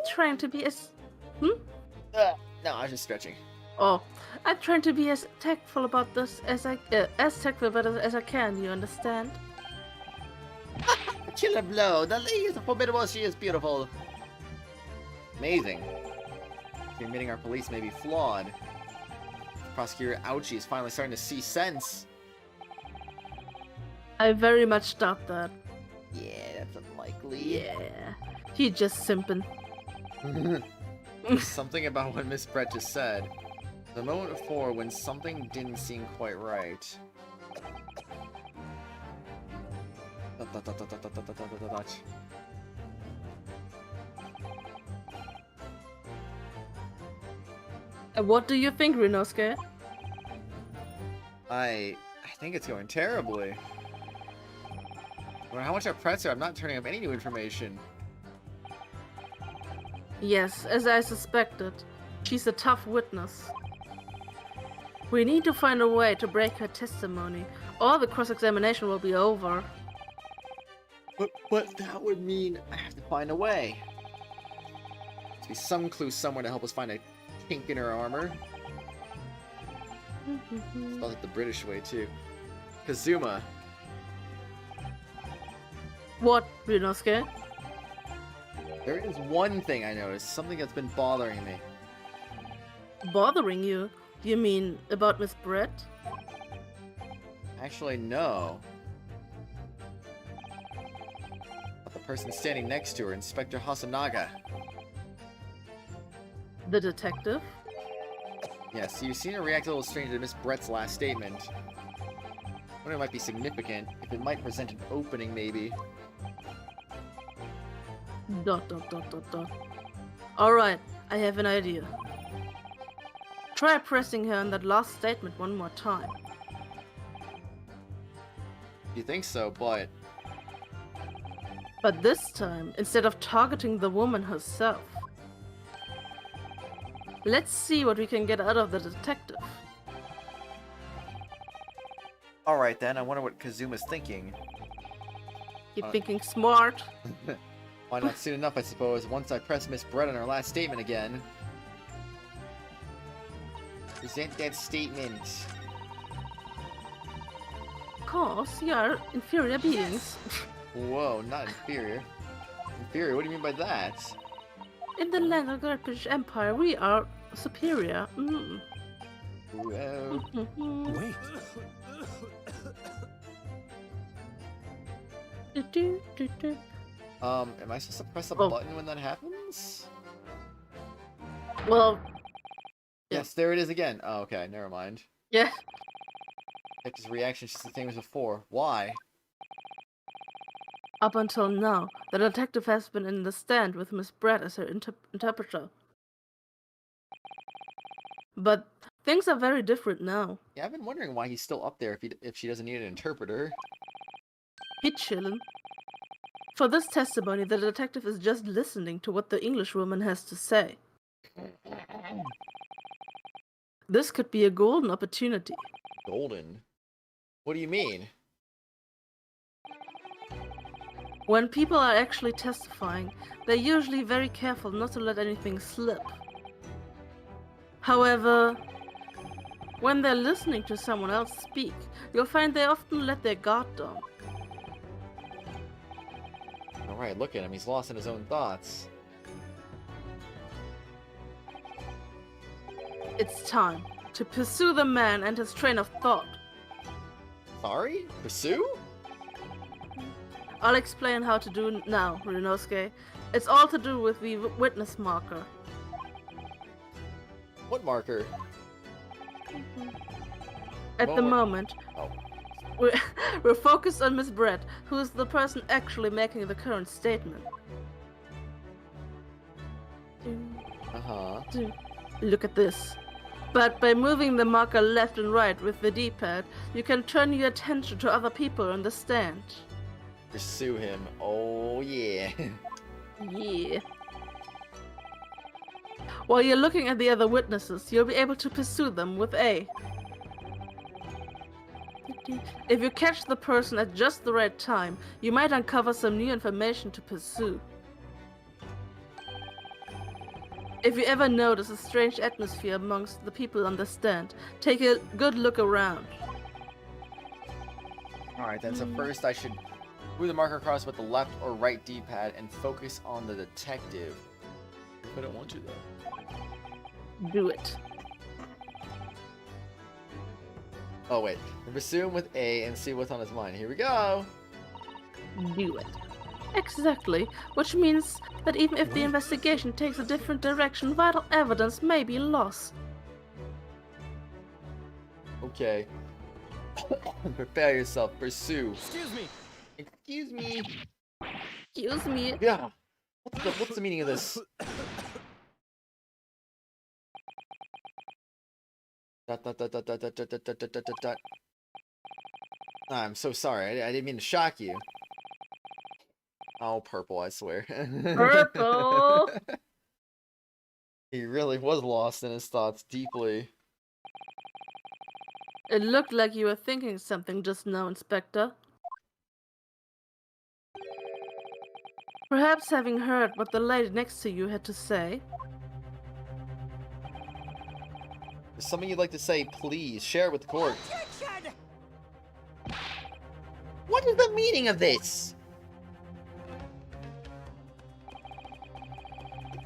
Trying to be as... No, I was just stretching. Oh, I'm trying to be as tactful about this as I can, you understand? Killer blow. The lady is formidable. She is beautiful. Amazing. Admitting our police may be flawed. Prosecutor Ouchie is finally starting to see sense. I very much doubt that. Yeah, that's unlikely. Yeah. He just simping. Something about what Miss Brett just said. The moment before when something didn't seem quite right. What do you think, Ryunosuke? I think it's going terribly. No matter how much I press her, I'm not turning up any new information. Yes, as I suspected. She's a tough witness. We need to find a way to break her testimony, or the cross-examination will be over. But that would mean I have to find a way. There's be some clue somewhere to help us find a kink in her armor. It's about like the British way too. Kazuma. What, Ryunosuke? There is one thing I noticed, something that's been bothering me. Bothering you? You mean about Miss Brett? Actually, no. But the person standing next to her, Inspector Hasanaga. The detective? Yes, you've seen her react a little strange to Miss Brett's last statement. I wonder if it might be significant, if it might present an opening, maybe. ... Alright, I have an idea. Try pressing her on that last statement one more time. You think so, but... But this time, instead of targeting the woman herself. Let's see what we can get out of the detective. Alright then, I wonder what Kazuma's thinking. Keep thinking smart. Why not soon enough, I suppose, once I press Miss Brett on her last statement again. Present that statement. Of course, you are inferior beings. Whoa, not inferior. Inferior? What do you mean by that? In the land of the Great British Empire, we are superior. Whoa. Wait. Am I supposed to press a button when that happens? Well, Yes, there it is again. Oh, okay, never mind. yeah. Hector's reaction is just the same as before. Why? Up until now, the detective has been in the stand with Miss Brett as her interpreter. But things are very different now. Yeah, I've been wondering why he's still up there if she doesn't need an interpreter. He chillin'. For this testimony, the detective is just listening to what the Englishwoman has to say. This could be a golden opportunity. Golden? What do you mean? When people are actually testifying, they're usually very careful not to let anything slip. However, when they're listening to someone else speak, you'll find they often let their guard down. Alright, look at him. He's lost in his own thoughts. It's time to pursue the man and his train of thought. Sorry? Pursue? I'll explain how to do it now, Ryunosuke. It's all to do with the witness marker. What marker? At the moment, Oh. we're focused on Miss Brett, who is the person actually making the current statement. Uh-huh. Look at this. But by moving the marker left and right with the D-pad, you can turn your attention to other people on the stand. Pursue him. Oh, yeah. Yeah. While you're looking at the other witnesses, you'll be able to pursue them with A. If you catch the person at just the right time, you might uncover some new information to pursue. If you ever notice a strange atmosphere amongst the people on the stand, take a good look around. Alright, then so first I should move the marker across with the left or right D-pad and focus on the detective. I don't want to, though. Do it. Oh, wait. Pursue him with A and see what's on his mind. Here we go! Do it. Exactly, which means that even if the investigation takes a different direction, vital evidence may be lost. Okay. Prepare yourself. Pursue. Excuse me. Excuse me. Excuse me. Yeah. What's the meaning of this? Dot, dot, dot, dot, dot, dot, dot, dot, dot, dot, dot, dot. I'm so sorry. I didn't mean to shock you. Oh, purple, I swear. Purple! He really was lost in his thoughts deeply. It looked like you were thinking something just now, Inspector. Perhaps having heard what the lady next to you had to say. There's something you'd like to say, please share it with the court. Objection! What is the meaning of this?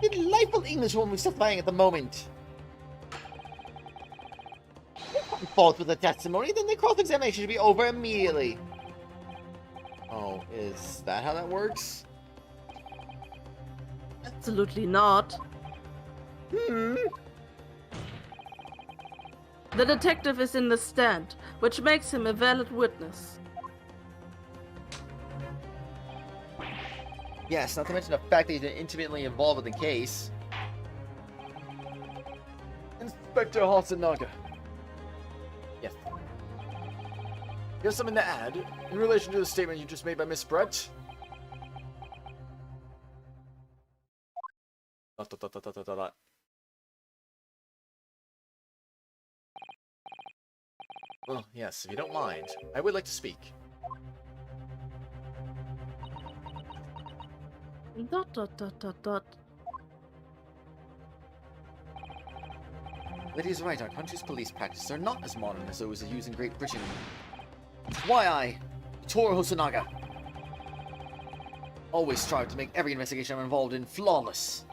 The delightful Englishwoman we're testifying at the moment. If I'm fault with the testimony, then the cross-examination should be over immediately. Oh, is that how that works? Absolutely not. The detective is in the stand, which makes him a valid witness. Yes, not to mention the fact that he's been intimately involved with the case. Inspector Hasanaga. Yes. You have something to add in relation to the statement you just made by Miss Brett? Dot, dot, dot, dot, dot, dot, dot. Well, yes, if you don't mind, I would like to speak. Dot dot dot dot dot. Lydia's right, our country's police practices are not as modern as those used in Great Britain. It's why I, Toru Hosonaga, always strive to make every investigation I'm involved in flawless.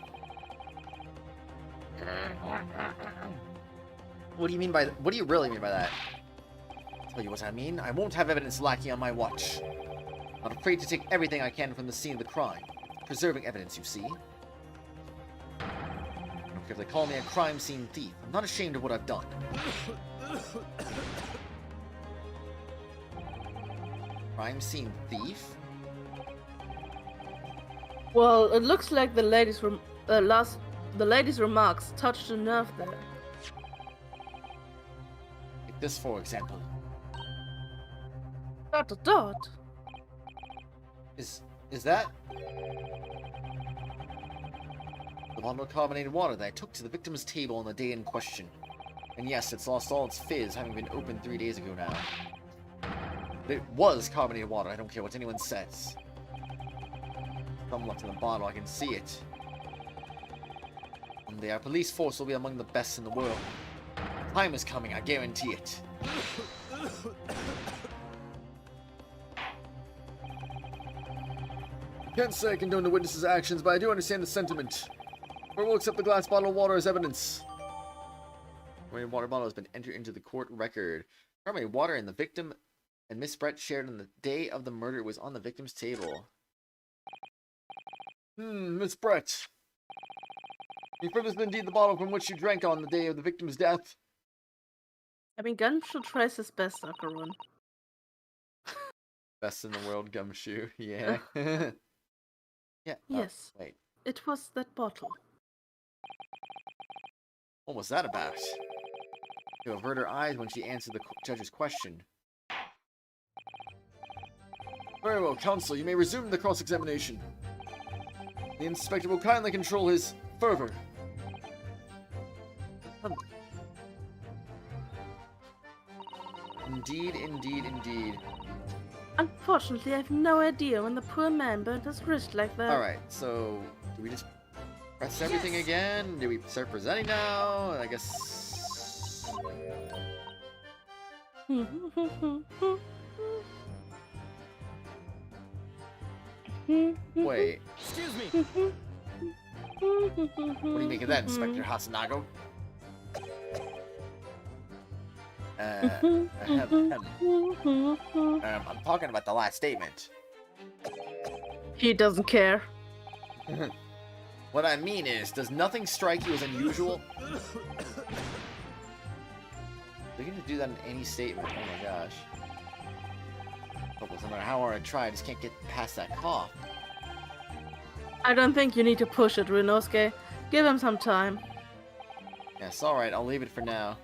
What do you mean by what do you really mean by that? Tell you what I mean. I won't have evidence lacking on my watch. Not afraid to take everything I can from the scene of the crime. Preserving evidence, you see. I don't care if they call me a crime scene thief. I'm not ashamed of what I've done. Crime scene thief? Well, it looks like the lady's remarks touched a nerve there. Take this for example. Dot dot dot. Is that the bottle of carbonated water that I took to the victim's table on the day in question? And yes, it's lost all its fizz, having been opened 3 days ago now. But it was carbonated water, I don't care what anyone says. Come left in the bottle, I can see it. One day our police force will be among the best in the world. The time is coming, I guarantee it. Can't say I condone the witness's actions, but I do understand the sentiment. Or we'll accept the glass bottle of water as evidence. Carbonated water bottle has been entered into the court record. Carbonated water and the victim and Miss Brett shared on the day of the murder was on the victim's table. Miss Brett. If this is indeed the bottle from which you drank on the day of the victim's death. I mean, Gumshoe tries his best, Akaron. Best in the world, Gumshoe. Yeah. Yeah. Yes. Wait. It was that bottle. What was that about? To avert her eyes when she answered the judge's question. Very well, counsel. You may resume the cross-examination. The inspector will kindly control his fervor. Indeed, indeed, indeed. Unfortunately, I have no idea when the poor man burned his wrist like that. Alright, so do we just press everything again? Do we start presenting now? I guess. Wait. Excuse me. What do you make of that, Inspector Hasanago? I'm talking about the last statement. He doesn't care. What I mean is, does nothing strike you as unusual? They're gonna do that in any statement. Oh my gosh. No matter how hard I try, I just can't get past that cough. I don't think you need to push it, Ryunosuke. Give him some time. Yes, alright, I'll leave it for now.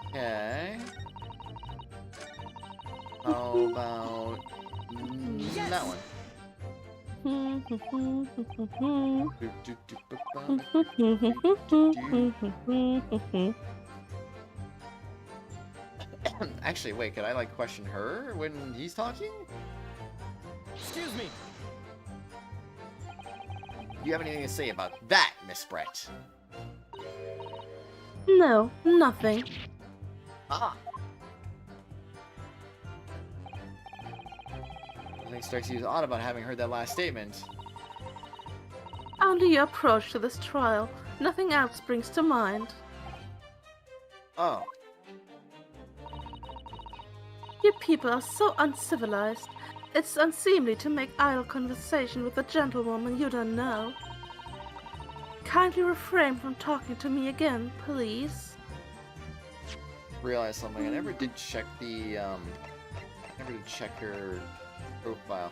Okay. How about that one? Actually, wait, could I like question her when he's talking? Excuse me. Do you have anything to say about that, Miss Brett? No, nothing. Ah. Nothing strikes you as odd about having heard that last statement. Only your approach to this trial. Nothing else springs to mind. Oh. You people are so uncivilized. It's unseemly to make idle conversation with a gentlewoman you don't know. Kindly refrain from talking to me again, please. Realize something. I never did check the her profile.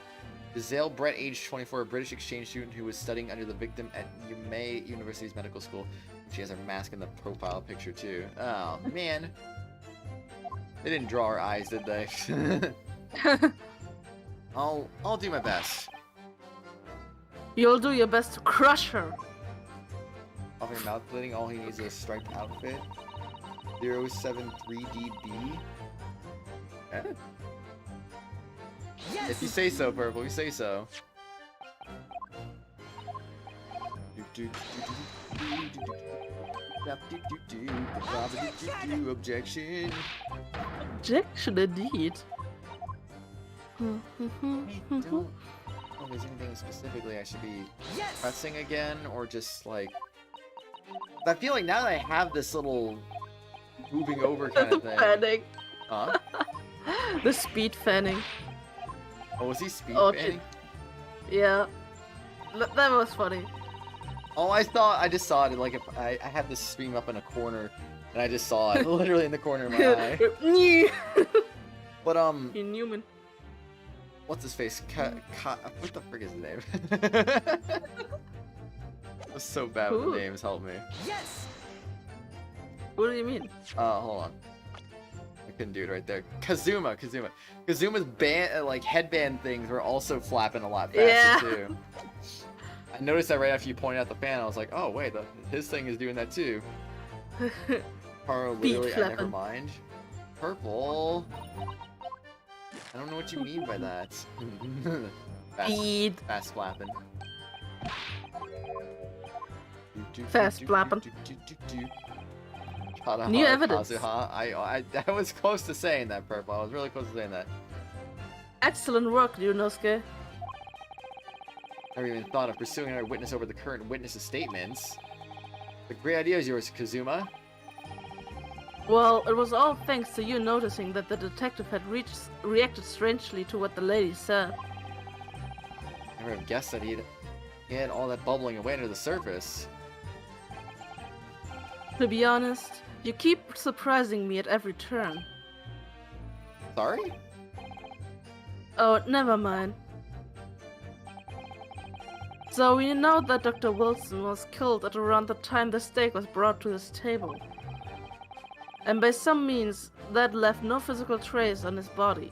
Gazelle Brett, age 24, a British exchange student who was studying under the victim at Yumei University's medical school. She has her mask in the profile picture too. Oh man. They didn't draw her eyes, did they? I'll do my best. You'll do your best to crush her. Off your mouth bleeding, all he needs is a striped outfit. 073DB. Eh? Yes. If you say so, Purple, you say so. Objection. Objection indeed. I don't know if there's anything specifically I should be Yes. pressing again, or just like... I feel like now that I have this little moving over kind of thing. Fanning. Huh? The speed fanning. Oh, was he speed Oh, fanning? Yeah. That was funny. Oh, I just saw it, like, if I had this stream up in a corner, and I just saw it, literally in the corner of my eye. But, Inhuman. what's his face? What the frick is his name? I'm so bad with Who? the names, help me. Yes. What do you mean? Hold on. couldn't do it right there. Kazuma's band, like headband things were also flapping a lot faster Yeah. too. I noticed that right after you pointed out the fan. I was like, oh wait, his thing is doing that too. Carl, Beat literally, never flapping. mind. Purple. I don't know what you mean by that. Speed. Fast flapping. Fast flapping. Kataha, New evidence. Kazuha. I was close to saying that, Purple. I was really close to saying that. Excellent work, Ryunosuke. Never even thought of pursuing another witness over the current witness's statements. The great idea is yours, Kazuma. Well, it was all thanks to you noticing that the detective had reacted strangely to what the lady said. Never have guessed that he had all that bubbling away under the surface. To be honest, you keep surprising me at every turn. Sorry? Oh, never mind. So we know that Dr. Wilson was killed at around the time the steak was brought to this table. And by some means, that left no physical trace on his body.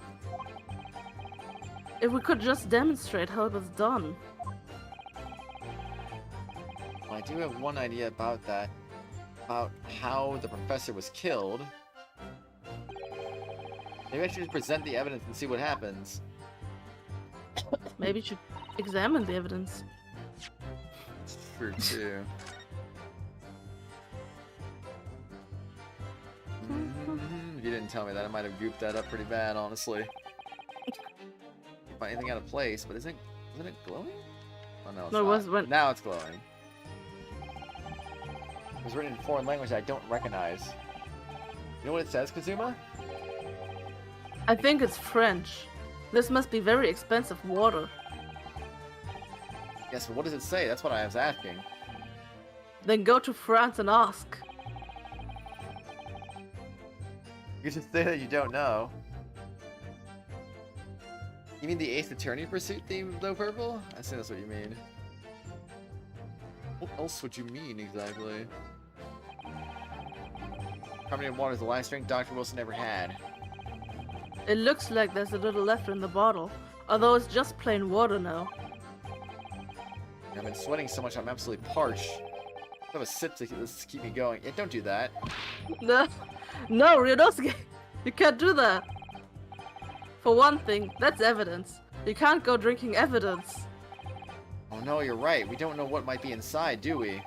If we could just demonstrate how it was done. Well, I do have one idea about that. About how the professor was killed. Maybe I should just present the evidence and see what happens. Maybe you should examine the evidence. It's true, too. If you didn't tell me that, I might have gooped that up pretty bad, honestly. Can't find anything out of place, but isn't it glowing? Oh no, it's No, it not. was when- Now it's glowing. It was written in foreign language I don't recognize. You know what it says, Kazuma? I think it's French. This must be very expensive water. Yes, but what does it say? That's what I was asking. Then go to France and ask. You just say that you don't know. You mean the Ace Attorney pursuit theme, though, Purple? I think that's what you mean. What else would you mean, exactly? Carbonated water is the last drink Dr. Wilson ever had. It looks like there's a little left in the bottle, although it's just plain water now. I've been sweating so much I'm absolutely parched. I have a sip to keep me going. Yeah, don't do that. No, Ryunosuke, you can't do that. For one thing, that's evidence. You can't go drinking evidence. Oh no, you're right. We don't know what might be inside, do we?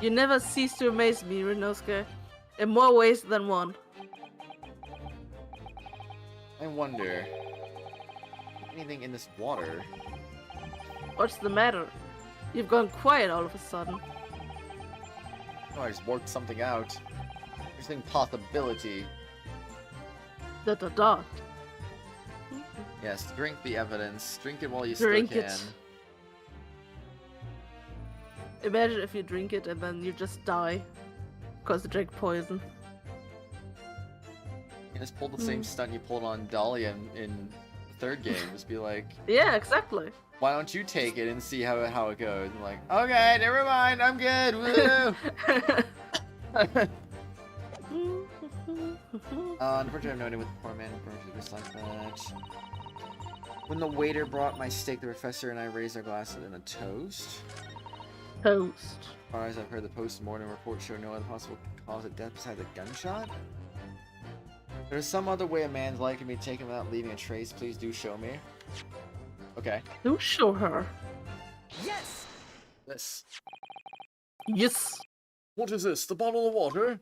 You never cease to amaze me, Ryunosuke. In more ways than one. I wonder... anything in this water? What's the matter? You've gone quiet all of a sudden. Oh, I just worked something out. Interesting possibility. ... Yes, drink the evidence. Drink it while you Drink still it. can. Imagine if you drink it and then you just die. Because you drank poison. You just pull the same stunt you pulled on Dahlia in the third game. Just be like, Yeah, exactly. why don't you take it and see how it goes? And like, okay, never mind, I'm good. Woo! Unfortunately, I'm noting with the poor man just like that. When the waiter brought my steak, the professor and I raised our glasses in a toast. Toast. As far as I've heard, the post-mortem report showed no other possible cause of death besides a gunshot. There's some other way a man's life can be taken without leaving a trace. Please do show me. Okay. Do show her. Yes! This. Yes. What is this? The bottle of water?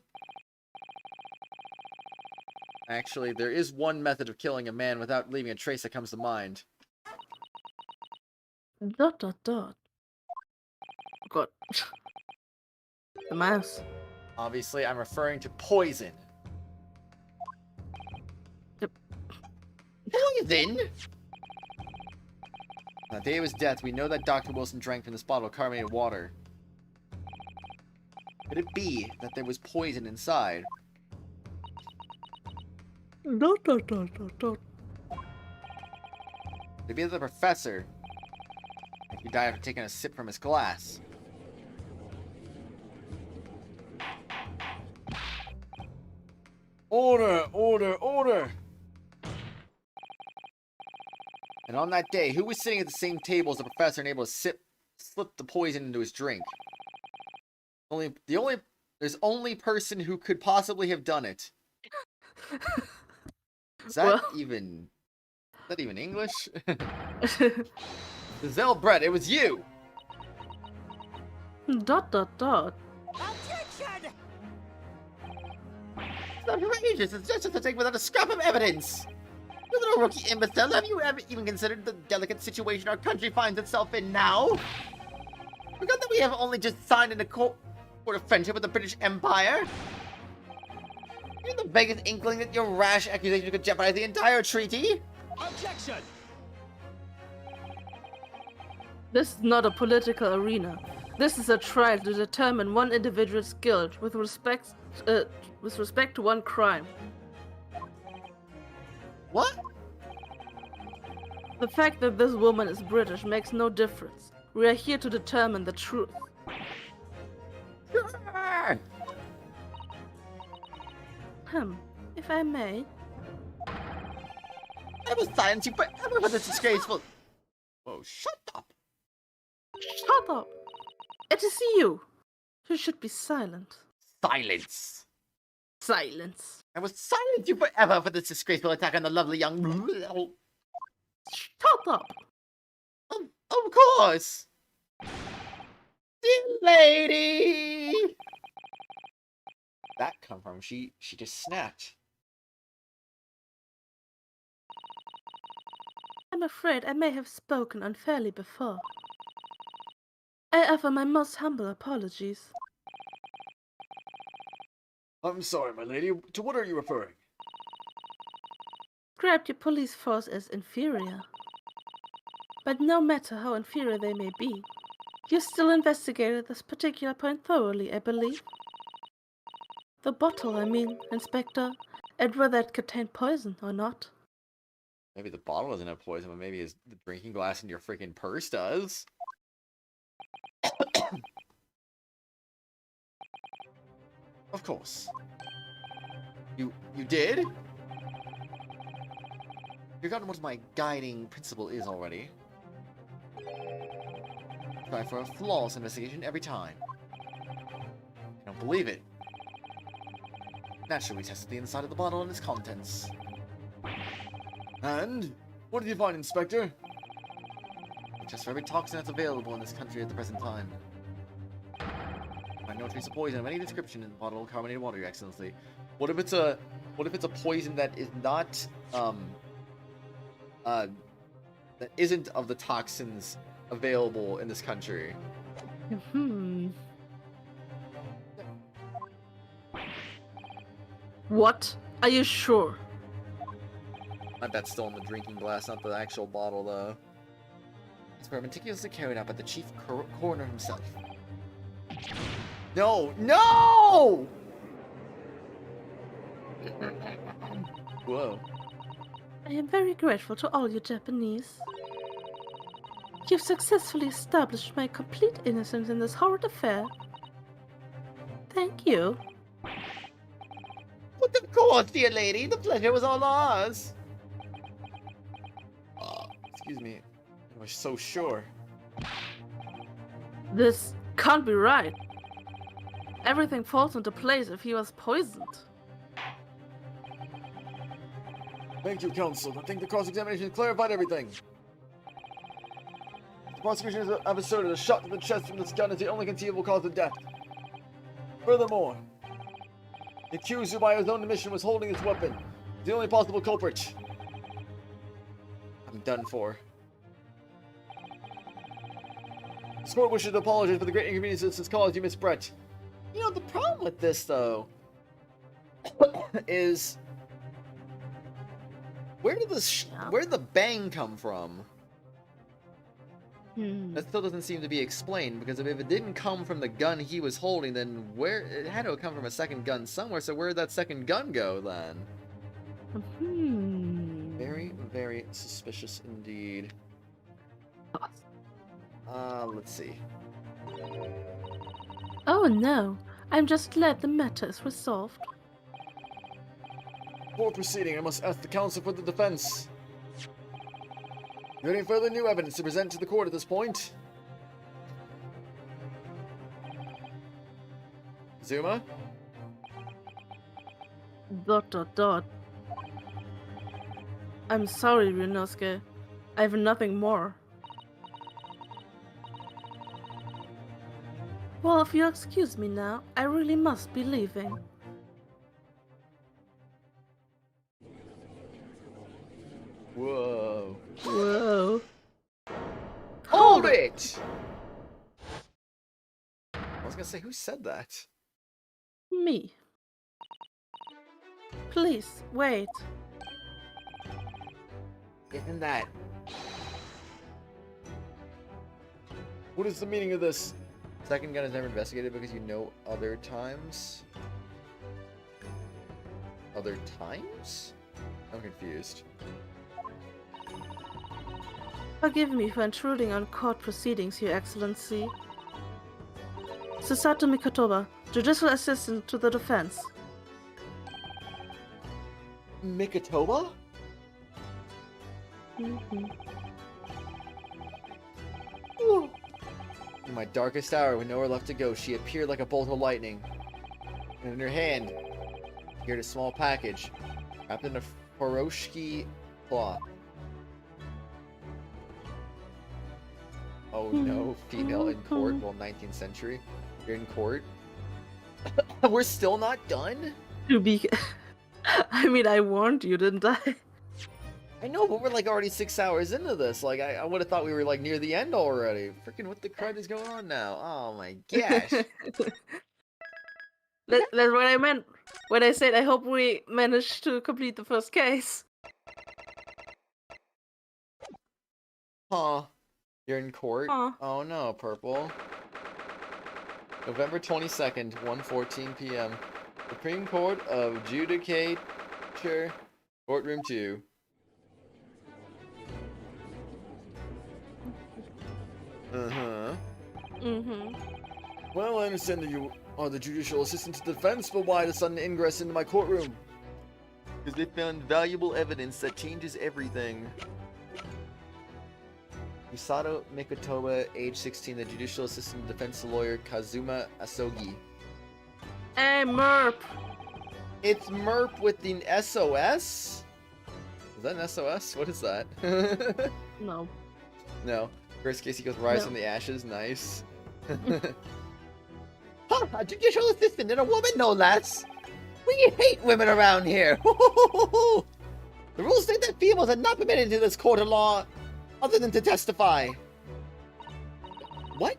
Actually, there is one method of killing a man without leaving a trace that comes to mind. ... God. The mouse. Obviously, I'm referring to poison. Poison? On the day of his death, we know that Dr. Wilson drank from this bottle of carbonated water. Could it be that there was poison inside? Maybe the professor. He died after taking a sip from his glass. Order, order, order! And on that day, who was sitting at the same table as the professor and able to slip the poison into his drink? There's only person who could possibly have done it. Is that even English? Giselle Brett, it was you! Dot dot dot. Objection! It's outrageous. It's just a thing without a scrap of evidence. You little rookie imbecile, have you ever even considered the delicate situation our country finds itself in now? Forgot that we have only just signed in a court of friendship with the British Empire? You have the vaguest inkling that your rash accusation could jeopardize the entire treaty? Objection! This is not a political arena. This is a trial to determine one individual's guilt with respect to one crime. What? The fact that this woman is British makes no difference. We are here to determine the truth. Sure. If I may. I will silence you forever for this disgraceful... Oh, shut up! Shut up! It is you! You should be silent. Silence! Silence. I will silence you forever for this disgraceful attack on the lovely young... Shut up! Of course! Dear lady! That come from? She just snapped. I'm afraid I may have spoken unfairly before. I offer my most humble apologies. I'm sorry, my lady. To what are you referring? Described your police force as inferior. But no matter how inferior they may be, you still investigated this particular point thoroughly, I believe. The bottle, I mean, Inspector, and whether it contained poison or not. Maybe the bottle doesn't have poison, but maybe the drinking glass in your freaking purse does. Of course. You did? You've forgotten what my guiding principle is already. Try for a flawless investigation every time. I don't believe it. Naturally, we tested the inside of the bottle and its contents. And? What did you find, Inspector? We test for every toxin that's available in this country at the present time. Find no trace of poison of any description in the bottle of carbonated water, Your Excellency. What if it's a poison that is not that isn't of the toxins available in this country? What? Are you sure? I bet still in the drinking glass, not the actual bottle, though. It's meticulously carried out by the chief coroner himself. No! No! Whoa. I am very grateful to all you Japanese. You've successfully established my complete innocence in this horrid affair. Thank you. But of course, dear lady, the pleasure was all ours. Excuse me. I was so sure. This can't be right. Everything falls into place if he was poisoned. Thank you, counsel. I think the cross-examination clarified everything. The prosecution have asserted a shot to the chest from this gun is the only conceivable cause of death. Furthermore, the accused, who by his own admission was holding his weapon, is the only possible culprit. I'm done for. The court wishes to apologize for the great inconvenience this has caused you, Miss Brett. You know, the problem with this, though, is... Where did the bang come from? That still doesn't seem to be explained, because if it didn't come from the gun he was holding, then it had to have come from a second gun somewhere, so where did that second gun go, then? Very, very suspicious indeed. Let's see. Oh no, I'm just glad the matter is resolved. Before proceeding, I must ask the counsel for the defense. Is there any further new evidence to present to the court at this point? Zuma? ... I'm sorry, Ryunosuke. I have nothing more. Well, if you'll excuse me now, I really must be leaving. Whoa. Whoa. Hold it! I was gonna say, who said that? Me. Please, wait. Isn't that? What is the meaning of this? Second gun is never investigated because you know other times? Other times? I'm confused. Forgive me for intruding on court proceedings, Your Excellency. Susato Mikotoba, Judicial Assistant to the Defense. Mikotoba? In my darkest hour, with nowhere left to go, she appeared like a bolt of lightning. And in her hand, appeared a small package, wrapped in a Furoshiki cloth. Oh no, female in court, well, 19th century. You're in court. We're still not done? To be... I mean, I warned you, didn't I? I know, but we're like already 6 hours into this. Like, I would have thought we were like near the end already. Freaking what the crud is going on now? Oh my gosh. That's what I meant when I said I hope we managed to complete the first case. Huh. You're in court? Huh. Oh no, Purple. November 22nd, 1:14 p.m. Supreme Court of Judicature, Courtroom 2. Well, I understand that you are the judicial assistant to defense, but why the sudden ingress into my courtroom? Because they found valuable evidence that changes everything. Misato Mikotoba, age 16, the judicial assistant defense lawyer Kazuma Asogi. Hey, Merp! It's Merp with the SOS? Is that an SOS? What is that? No. No. First case, he goes rise No. from the ashes. Nice. Huh, a judicial assistant and a woman, no less. We hate women around here. The rules state that females are not permitted into this court of law other than to testify. What?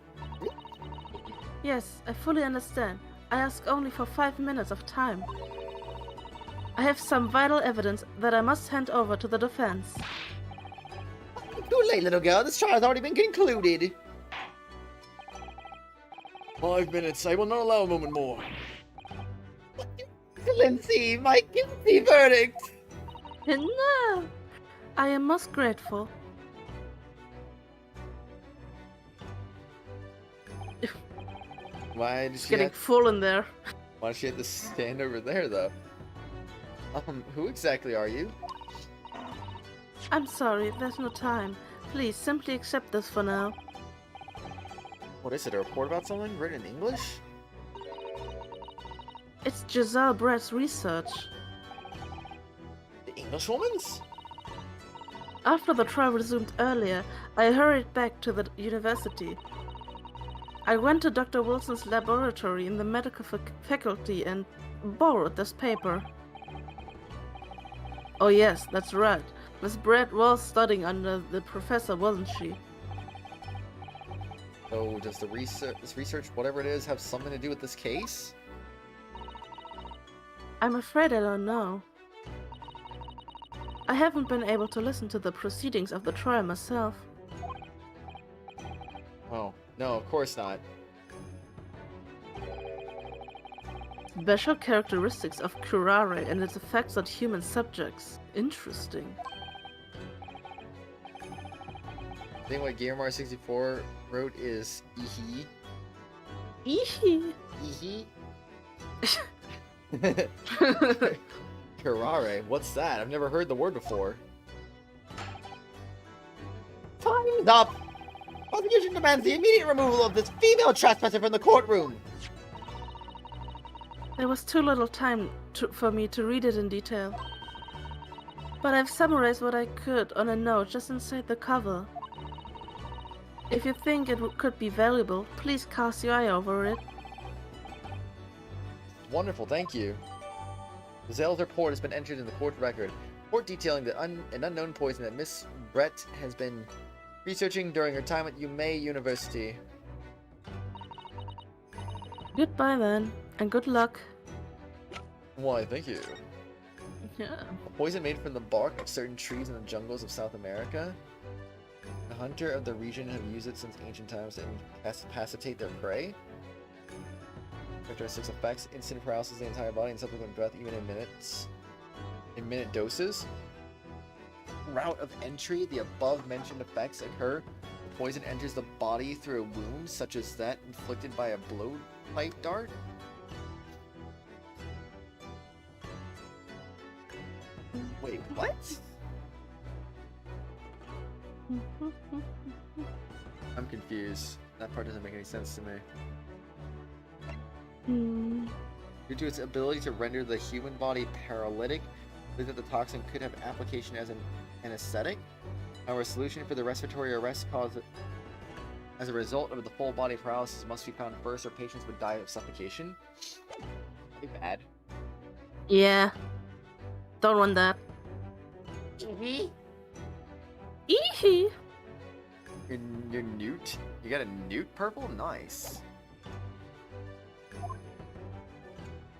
Yes, I fully understand. I ask only for 5 minutes of time. I have some vital evidence that I must hand over to the defense. Too late, little girl. This trial has already been concluded. 5 minutes. I will not allow a moment more. Excellency, my guilty verdict. No! I am most grateful. Why did It's she getting have, full in there. why did she have to stand over there, though? Who exactly are you? I'm sorry, there's no time. Please, simply accept this for now. What is it, a report about something? Written in English? It's Giselle Brett's research. The Englishwoman's? After the trial resumed earlier, I hurried back to the university. I went to Dr. Wilson's laboratory in the medical faculty and borrowed this paper. Oh yes, that's right. Miss Brett was studying under the professor, wasn't she? So does this research, whatever it is, have something to do with this case? I'm afraid I don't know. I haven't been able to listen to the proceedings of the trial myself. Oh, no, of course not. Special characteristics of curare and its effects on human subjects. Interesting. I think what Gearmar64 wrote is Eehee. Eehee. Eehee. Curare? What's that? I've never heard the word before. Time's up! Prosecution demands the immediate removal of this female trespasser from the courtroom! There was too little time for me to read it in detail. But I've summarized what I could on a note just inside the cover. If you think it could be valuable, please cast your eye over it. Wonderful, thank you. Giselle's report has been entered in the court record. Report detailing that an unknown poison that Miss Brett has been researching during her time at Yume University. Goodbye then, and good luck. Why, thank you. Yeah. A poison made from the bark of certain trees in the jungles of South America. The hunter of the region have used it since ancient times to incapacitate their prey. Characteristics effects: instant paralysis of the entire body and subsequent breath, even in minutes. In minute doses. Route of entry: the above-mentioned effects occur. The poison enters the body through a wound, such as that inflicted by a blowpipe dart. Wait, what? I'm confused. That part doesn't make any sense to me. Due to its ability to render the human body paralytic, I believe that the toxin could have application as an anesthetic. Our solution for the respiratory arrest caused as a result of the full body paralysis must be found first, or patients would die of suffocation. That'd be bad. Yeah. Don't want that. Eehee. Eehee! Your newt? You got a newt purple? Nice.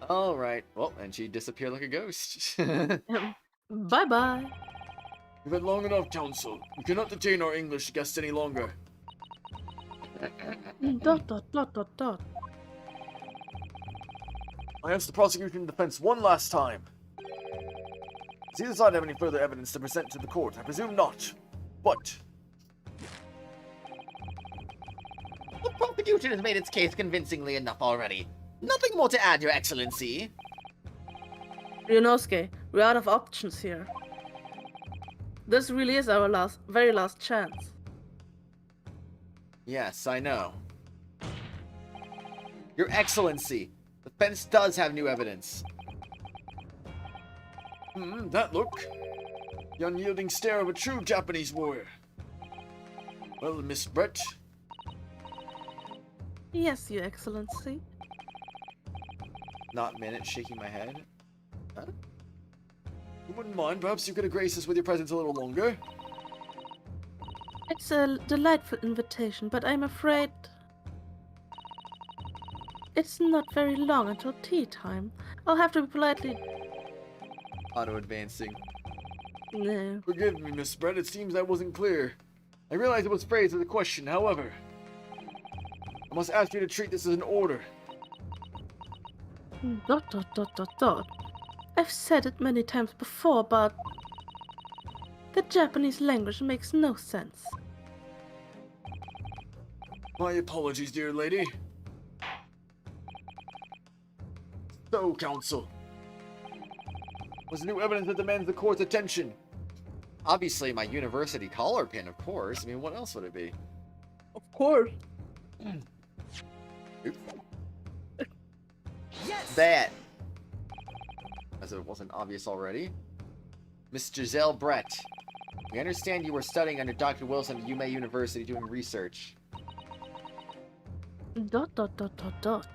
Alright. Well, and she disappeared like a ghost. Bye-bye. You've had long enough, counsel. We cannot detain our English guest any longer. Dot dot dot dot dot. I ask the prosecution and defense one last time. Does either side have any further evidence to present to the court? I presume not. But The prosecution has made its case convincingly enough already. Nothing more to add, Your Excellency. Ryunosuke, we're out of options here. This really is our very last chance. Yes, I know. Your Excellency, the defense does have new evidence. that look. The unyielding stare of a true Japanese warrior. Well, Miss Brett, Yes, Your Excellency. Not minute, shaking my head. Huh? you wouldn't mind, perhaps you could grace us with your presence a little longer? It's a delightful invitation, but I'm afraid it's not very long until tea time. I'll have to be politely... Auto-advancing. No. Forgive me, Miss Brett, it seems I wasn't clear. I realize it was phrased as a question, however. I must ask you to treat this as an order. Dot dot dot dot dot. I've said it many times before, but the Japanese language makes no sense. My apologies, dear lady. So, counsel. Was new evidence that demands the court's attention? Obviously, my university collar pin, of course. I mean, what else would it be? Of course. Oops. Yes! That. As if it wasn't obvious already. Miss Giselle Brett. We understand you were studying under Dr. Wilson at Yume University doing research. Dot dot dot dot dot.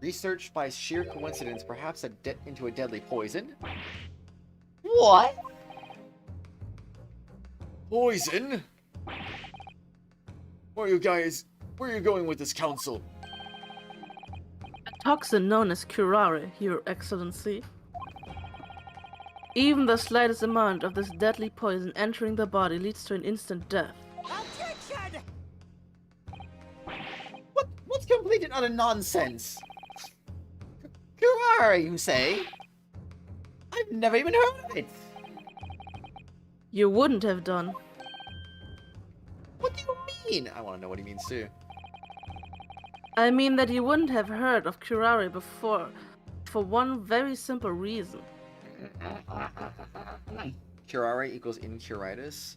Research by sheer coincidence, perhaps into a deadly poison? What? Poison? Where are you going with this, counsel? A toxin known as curare, Your Excellency. Even the slightest amount of this deadly poison entering the body leads to an instant death. Objection! What's complete and utter nonsense? Curare, you say? I've never even heard of it. You wouldn't have done. What do you mean? I want to know what he means too. I mean that you wouldn't have heard of curare before for one very simple reason. Curare equals incuritis?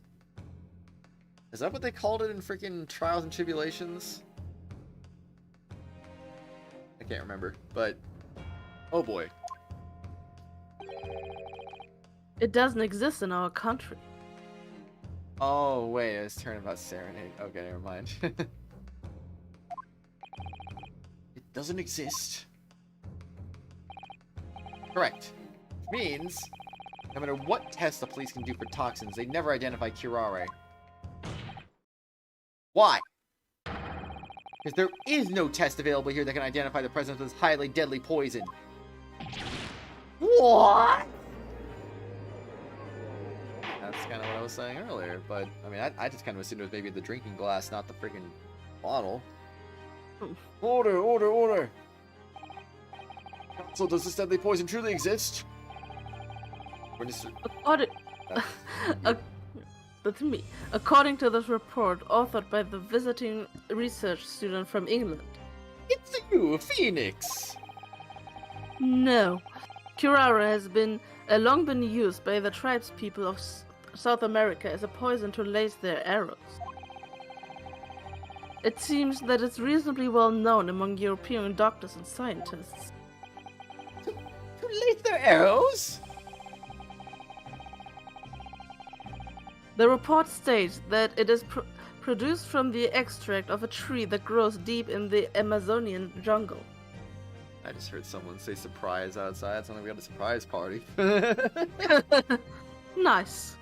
Is that what they called it in freaking Trials and Tribulations? I can't remember, but... Oh boy. It doesn't exist in our country. Oh wait, it's Turnabout Serenade. Okay, never mind. It doesn't exist. Correct. Which means, no matter what test the police can do for toxins, they never identify curare. Why? Because there is no test available here that can identify the presence of this highly deadly poison. What? That's kind of what I was saying earlier, but, I mean, I just kind of assumed it was maybe the drinking glass, not the freaking bottle. Order, order, order! So does this deadly poison truly exist? That's me. According to this report, authored by the visiting research student from England. It's you, Phoenix! No. Curare has long been used by the tribespeople of South America as a poison to lace their arrows. It seems that it's reasonably well known among European doctors and scientists. To lace their arrows? The report states that it is produced from the extract of a tree that grows deep in the Amazonian jungle. I just heard someone say surprise outside. It's like we got a surprise party. Nice.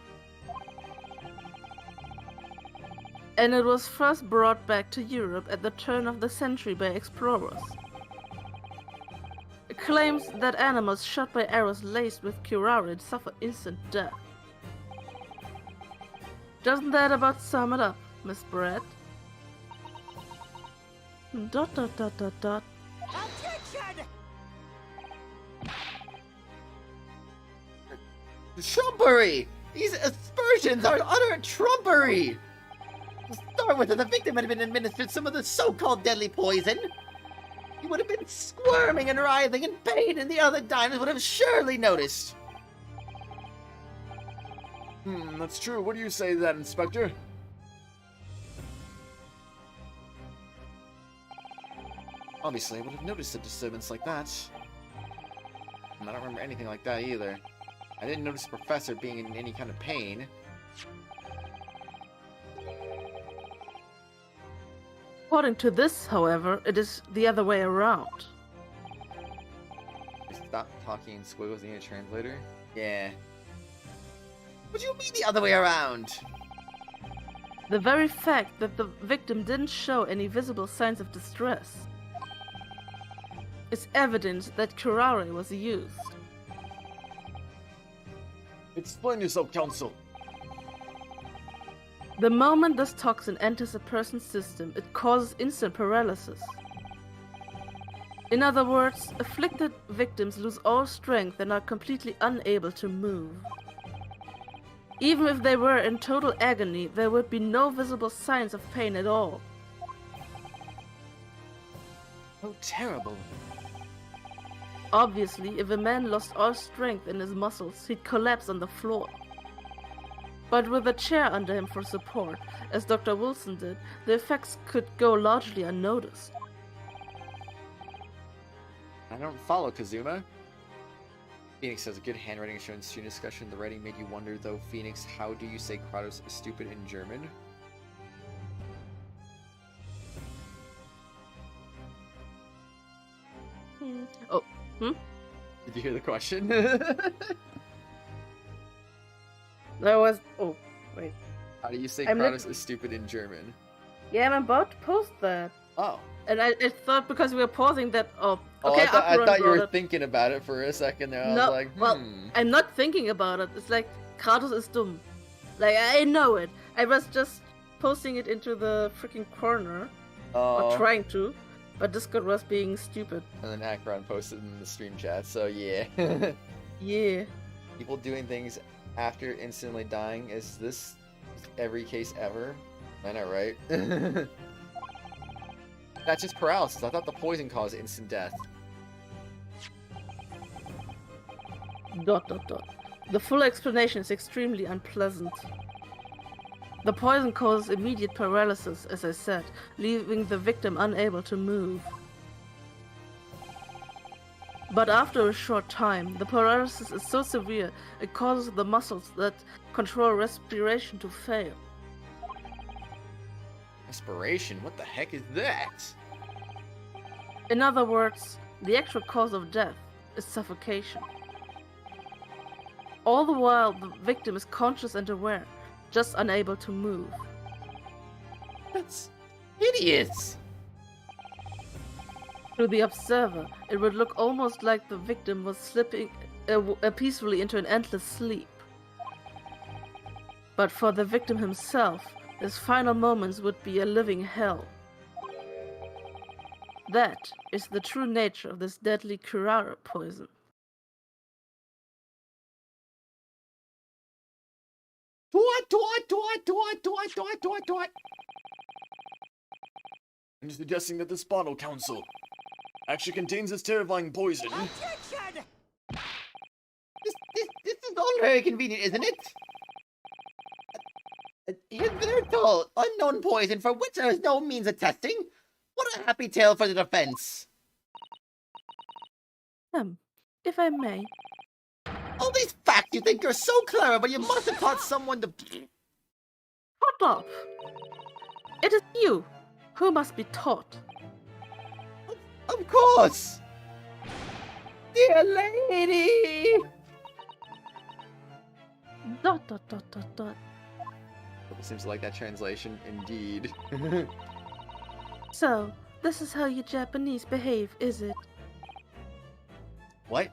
And it was first brought back to Europe at the turn of the century by explorers. It claims that animals shot by arrows laced with curare suffer instant death. Doesn't that about sum it up, Miss Brett? Dot dot dot dot dot. Attention! Trumpery! These aspersions are utter trumpery! To start with, if the victim had been administered some of the so-called deadly poison, he would have been squirming and writhing in pain, and the other diners would have surely noticed. That's true. What do you say to that, Inspector? Obviously, I would have noticed a disturbance like that. And I don't remember anything like that either. I didn't notice the professor being in any kind of pain. According to this, however, it is the other way around. Stop talking in squiggles, need a translator? Yeah. What do you mean the other way around? The very fact that the victim didn't show any visible signs of distress is evidence that curare was used. Explain yourself, Counsel. The moment this toxin enters a person's system, it causes instant paralysis. In other words, afflicted victims lose all strength and are completely unable to move. Even if they were in total agony, there would be no visible signs of pain at all. Oh, terrible. Obviously, if a man lost all strength in his muscles, he'd collapse on the floor. But with a chair under him for support, as Dr. Wilson did, the effects could go largely unnoticed. I don't follow, Kazuma. Phoenix has a good handwriting shown student discussion. The writing made you wonder, though. Phoenix, how do you say Kratos is stupid in German? Oh, Did you hear the question? There was... Oh, wait. How do you say I'm Kratos is stupid in German? Yeah, I'm about to post that. Oh. And I thought because we were pausing that... Oh, Oh, okay, I thought Akuron you were brought it. thinking about it for a second there. I No, was like, well, I'm not thinking about it. It's like, Kratos is dumb. Like, I know it. I was just posting it into the freaking corner. Or trying to. But Discord was being stupid. And then Akron posted in the stream chat, so yeah. Yeah. People doing things after instantly dying, is this every case ever? I know, right? That's just paralysis. I thought the poison caused instant death. Dot dot dot. The full explanation is extremely unpleasant. The poison causes immediate paralysis, as I said, leaving the victim unable to move. But after a short time, the paralysis is so severe it causes the muscles that control respiration to fail. Respiration? What the heck is that? In other words, the actual cause of death is suffocation. All the while, the victim is conscious and aware, just unable to move. That's hideous. To the observer, it would look almost like the victim was slipping peacefully into an endless sleep. But for the victim himself, his final moments would be a living hell. That is the true nature of this deadly curare poison. What? I'm suggesting that this bottle, Council, actually contains this terrifying poison. Objection! This is all very convenient, isn't it? Hitherto unknown poison for which there is no means of testing. What a happy tale for the defense. If I may. All these facts, you think you're so clever, but you must have taught someone to... Shut up! It is you who must be taught. Of course! Dear lady! Dot dot dot dot dot. Seems like that translation, indeed. So, this is how you Japanese behave, is it? What?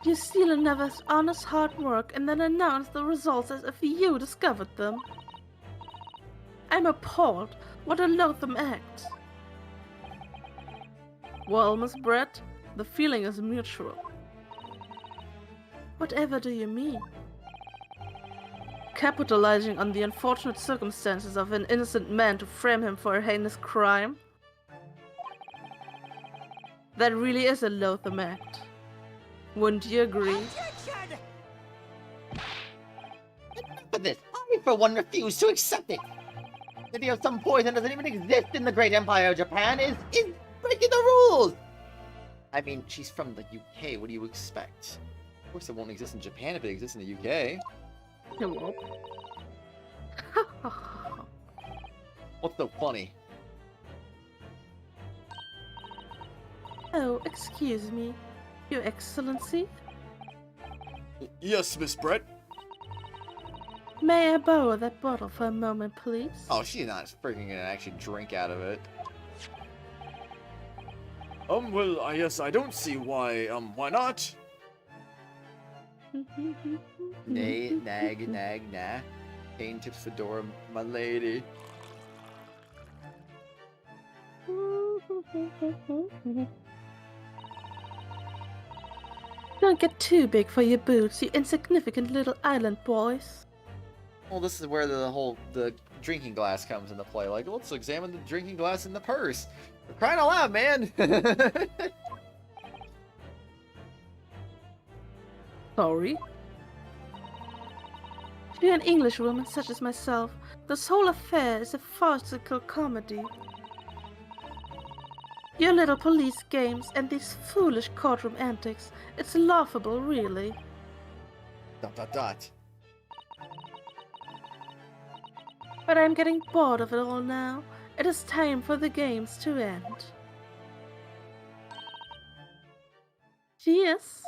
You steal another's honest hard work and then announce the results as if you discovered them. I'm appalled. What a loathsome act. Well, Miss Brett, the feeling is mutual. Whatever do you mean? Capitalizing on the unfortunate circumstances of an innocent man to frame him for a heinous crime? That really is a loathsome act. Wouldn't you agree? Objection! For this, I for one refuse to accept it. The idea of some poison doesn't even exist in the great empire of Japan is breaking the rules. I mean, she's from the UK. What do you expect? Of course, it won't exist in Japan if it exists in the UK. Hello. What's so funny? Oh, excuse me, Your Excellency? Yes, Miss Brett. May I borrow that bottle for a moment, please? Oh, she's not freaking gonna actually drink out of it. Well, I guess I don't see why not? Nay, nag, nag, nah. Cane tips fedora, my lady. Don't get too big for your boots, you insignificant little island boys. Well, this is where the drinking glass comes into play. Like, let's examine the drinking glass in the purse. We're crying out loud, man! Sorry? To an Englishwoman such as myself, this whole affair is a farcical comedy. Your little police games and these foolish courtroom antics, it's laughable, really. ... But I'm getting bored of it all now. It is time for the games to end. Cheers!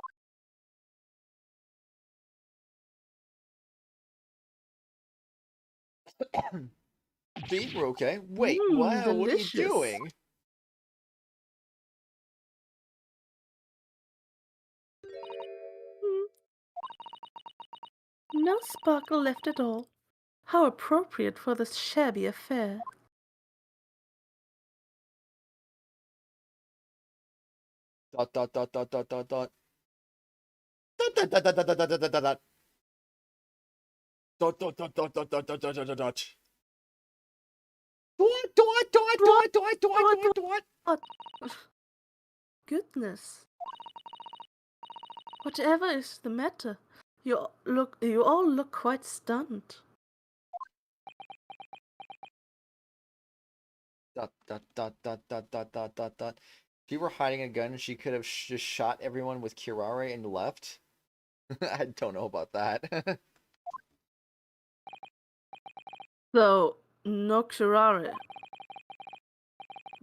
See, we're okay. Wait, Mmm, wow, what are you delicious. doing? No sparkle left at all. How appropriate for this shabby affair. Dot dot dot dot dot dot dot. Dot dot dot dot dot dot dot dot. Dot dot dot dot dot dot dot dot dot dot. Goodness. Whatever is the matter? You all look quite stunned. Dot dot dot dot dot dot dot dot dot. If you were hiding a gun, she could have just shot everyone with Kirare and left. I don't know about that. So, no curare.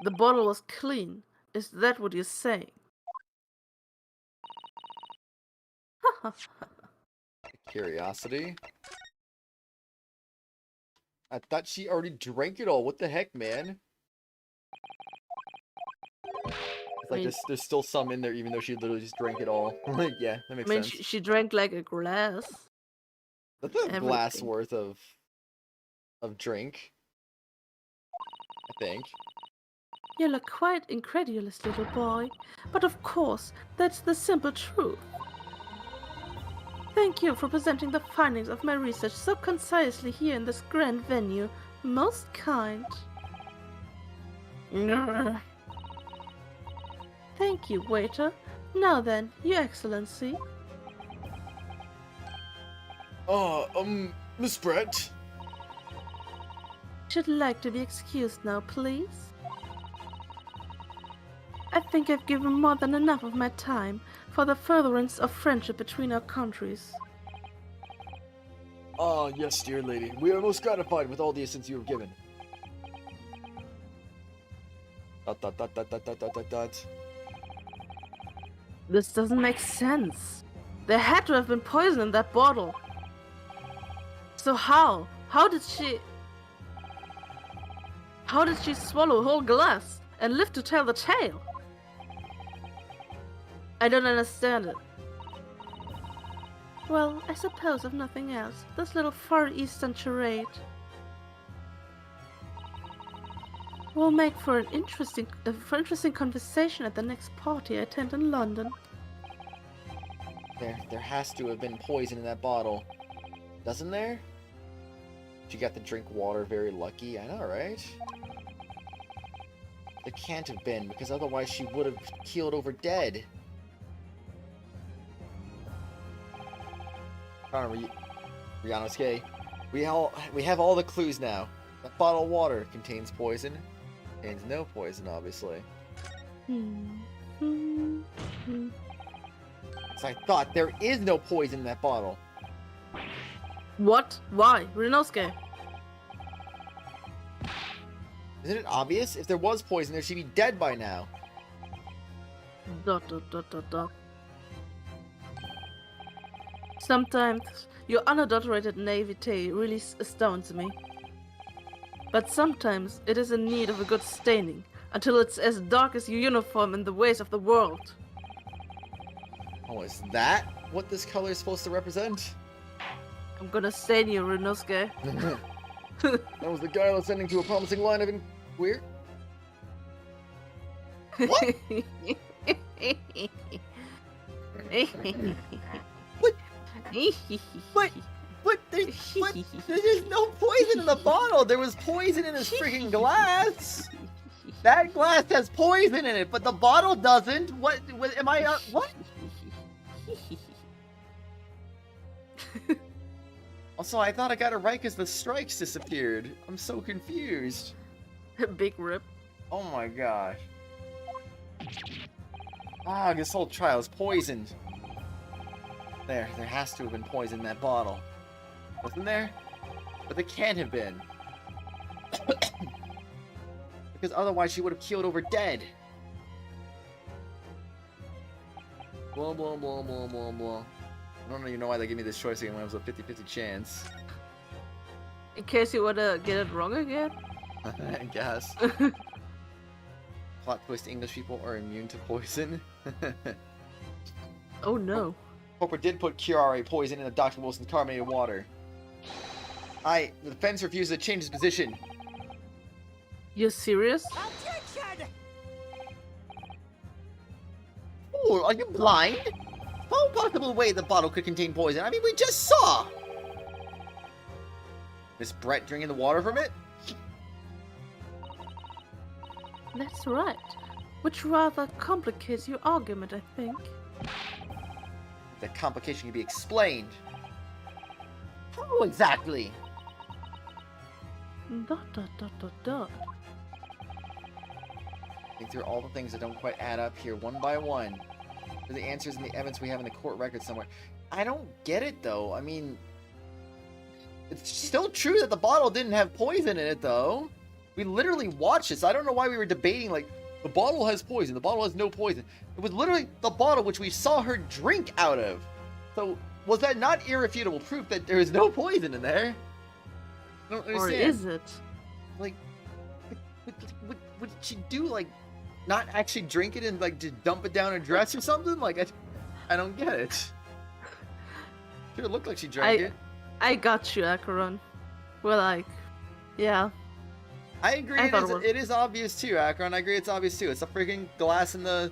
The bottle was clean. Is that what you're saying? Curiosity. I thought she already drank it all. What the heck, man? It's like there's still some in there, even though she literally just drank it all. Yeah, that makes sense. She drank like a glass. That's a glass everything. worth of drink. I think. You look quite incredulous, little boy. But of course, that's the simple truth. Thank you for presenting the findings of my research so concisely here in this grand venue. Most kind. Grr. Thank you, waiter. Now then, Your Excellency. Miss Brett. Should like to be excused now, please. I think I've given more than enough of my time for the furtherance of friendship between our countries. Ah, yes, dear lady. We are most gratified with all the assistance you have given. Dot dot dot dot dot dot dot dot dot. This doesn't make sense. There had to have been poison in that bottle. So how? How did she swallow a whole glass and live to tell the tale? I don't understand it. Well, I suppose if nothing else, this little Far Eastern charade will make for an interesting conversation at the next party I attend in London. There has to have been poison in that bottle. Doesn't there? She got to drink water very lucky. I know, right? There can't have been, because otherwise she would have keeled over dead. Ryunosuke, we have all the clues now. That bottle of water contains poison. Contains no poison, obviously. So I thought there is no poison in that bottle. What? Why? Ryunosuke? Isn't it obvious? If there was poison there, she'd be dead by now. Dot dot dot dot dot. Sometimes your unadulterated naivete really astounds me. But sometimes it is in need of a good staining, until it's as dark as your uniform in the ways of the world. Oh, is that what this color is supposed to represent? I'm gonna stain you, Ryunosuke. That was the guy I was sending to a promising line of weird. What? What? There's no poison in the bottle. There was poison in this freaking glass. That glass has poison in it, but the bottle doesn't. What am I? What? Also, I thought I got it right because the strikes disappeared. I'm so confused. Big rip. Oh my gosh. Ah, this whole trial is poisoned. There has to have been poison in that bottle. Wasn't there? But there can't have been. Because otherwise she would have keeled over dead. Blah, blah, blah, blah, blah, blah. I don't even know why they gave me this choice again when it was a 50-50 chance. In case you wanna get it wrong again? I guess. Plot twist, English people are immune to poison. Oh no. Hopper did put Kirare poison in the Dr. Wilson's carbonated water. The defense refuses to change his position. You're serious? Fool, are you blind? No possible way the bottle could contain poison. I mean, we just saw! Miss Brett drinking the water from it? That's right. Which rather complicates your argument, I think. the complication can be explained. How exactly? Dot dot dot dot dot. Think through all the things that don't quite add up here, one by one. For the answers and the evidence we have in the court record somewhere. I don't get it, though. I mean, it's still true that the bottle didn't have poison in it, though. We literally watched this. I don't know why we were debating, like, the bottle has poison, the bottle has no poison. It was literally the bottle which we saw her drink out of. So, was that not irrefutable proof that there is no poison in there? I don't understand. Or is it? Like, what did she do? Like, not actually drink it and, like, just dump it down her dress or something? Like, I don't get it. Sure, it looked like she drank it. I got you, Acheron. We're like, yeah. I agree. It is obvious too, Akron. I agree. It's obvious too. It's a freaking glass in the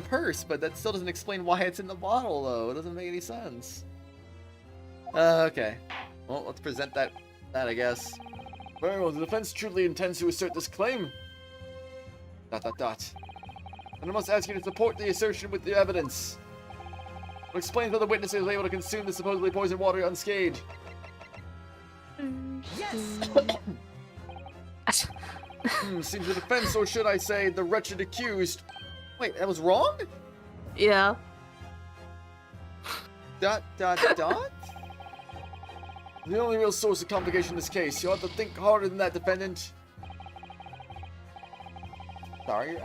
purse, but that still doesn't explain why it's in the bottle, though. It doesn't make any sense. Okay. Well, let's present that I guess. Very well. The defense truly intends to assert this claim. ... And I must ask you to support the assertion with the evidence. It explains how the witness was able to consume the supposedly poisoned water unscathed. Yes! Seems the defense, or should I say, the wretched accused. Wait, that was wrong? Yeah. ... The only real source of complication in this case. You'll have to think harder than that, defendant. Sorry, Your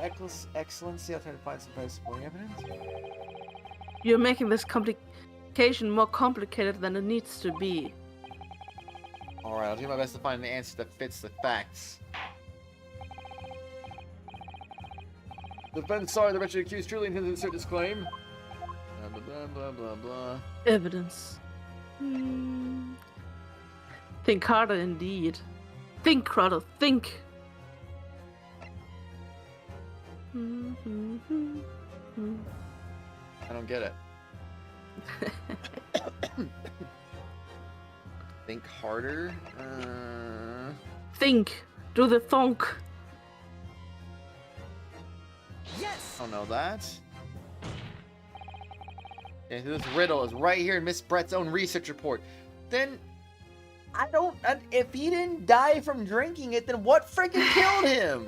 Excellency. I'll try to find some better supporting evidence. You're making this complication more complicated than it needs to be. Alright, I'll do my best to find an answer that fits the facts. The defense, sorry, the wretched accused truly intends to assert this claim. Blah, blah, blah, blah, blah. Evidence. Think harder indeed. Think, Kratos, think! I don't get it. Think harder? Think! Do the thunk! Yes! I don't know that. Yeah, this riddle is right here in Miss Brett's own research report. Then, I don't... If he didn't die from drinking it, then what freaking killed him?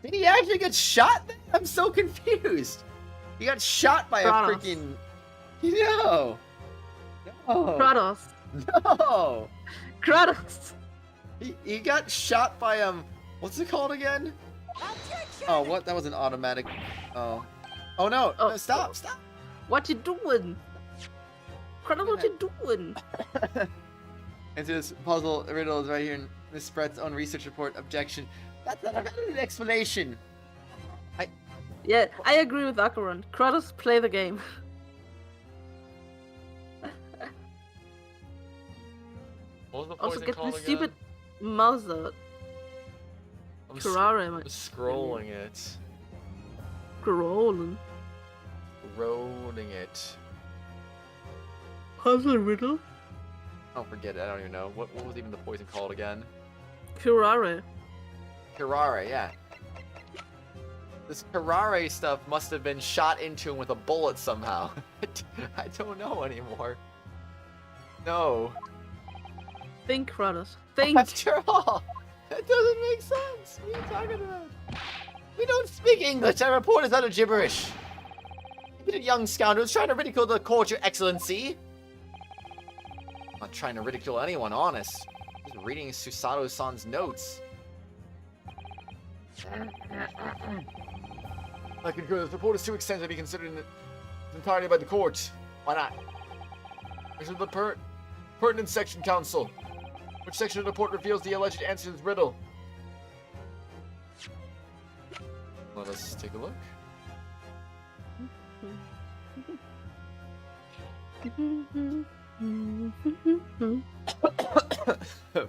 Did he actually get shot then? I'm so confused. He got shot by Kratos. a freaking... No. No. Kratos! No. Kratos! He got shot by, what's it called again? Oh, what? That was an automatic... Oh. Oh, no. Oh. No, stop. What you doing? Kratos, what you doing? And this puzzle riddle is right here in Miss Brett's own research report. Objection. That's not an explanation. Yeah, I agree with Acheron. Kratos, play the game. What was the Also poison get called the again? stupid mouse out. I'm Karare, scrolling it. Scrolling. Rolling it. Puzzle riddle? Oh, forget it. I don't even know. What was even the poison called again? Kurare. Karare, yeah. This Karare stuff must have been shot into him with a bullet somehow. I don't know anymore. No. Think, Kratos. Think! After all, that doesn't make sense. What are you talking about? We don't speak English. Our report is utter gibberish. You young scoundrels trying to ridicule the court, Your Excellency. I'm not trying to ridicule anyone, honest. Just reading Susato-san's notes. I concur. This report is too extensive to be considered in its entirety by the court. Why not? This is the pertinent section, counsel. Which section of the report reveals the alleged answer to this riddle? Let us take a look.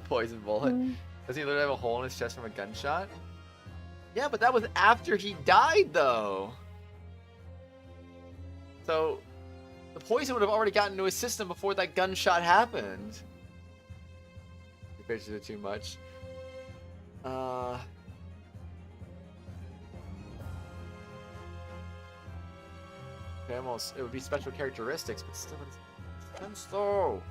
Poison bullet. Doesn't he literally have a hole in his chest from a gunshot? Yeah, but that was after he died, though. So, the poison would have already gotten into his system before that gunshot happened. The pictures are too much. Okay, almost. It would be special characteristics, but still, it's sense though.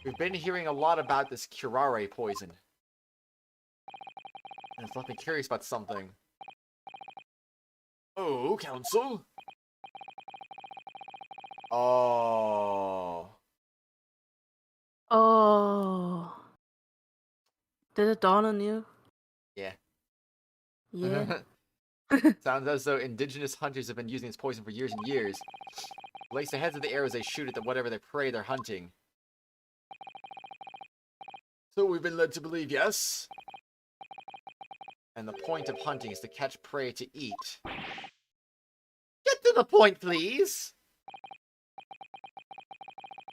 We've been hearing a lot about this curare poison. And it's left me curious about something. Oh, Council? Oh. Oh. Did it dawn on you? Yeah. Yeah. Sounds as though indigenous hunters have been using this poison for years and years. Place the heads of the arrows they shoot at whatever they prey they're hunting. So we've been led to believe, yes? And the point of hunting is to catch prey to eat. Get to the point, please.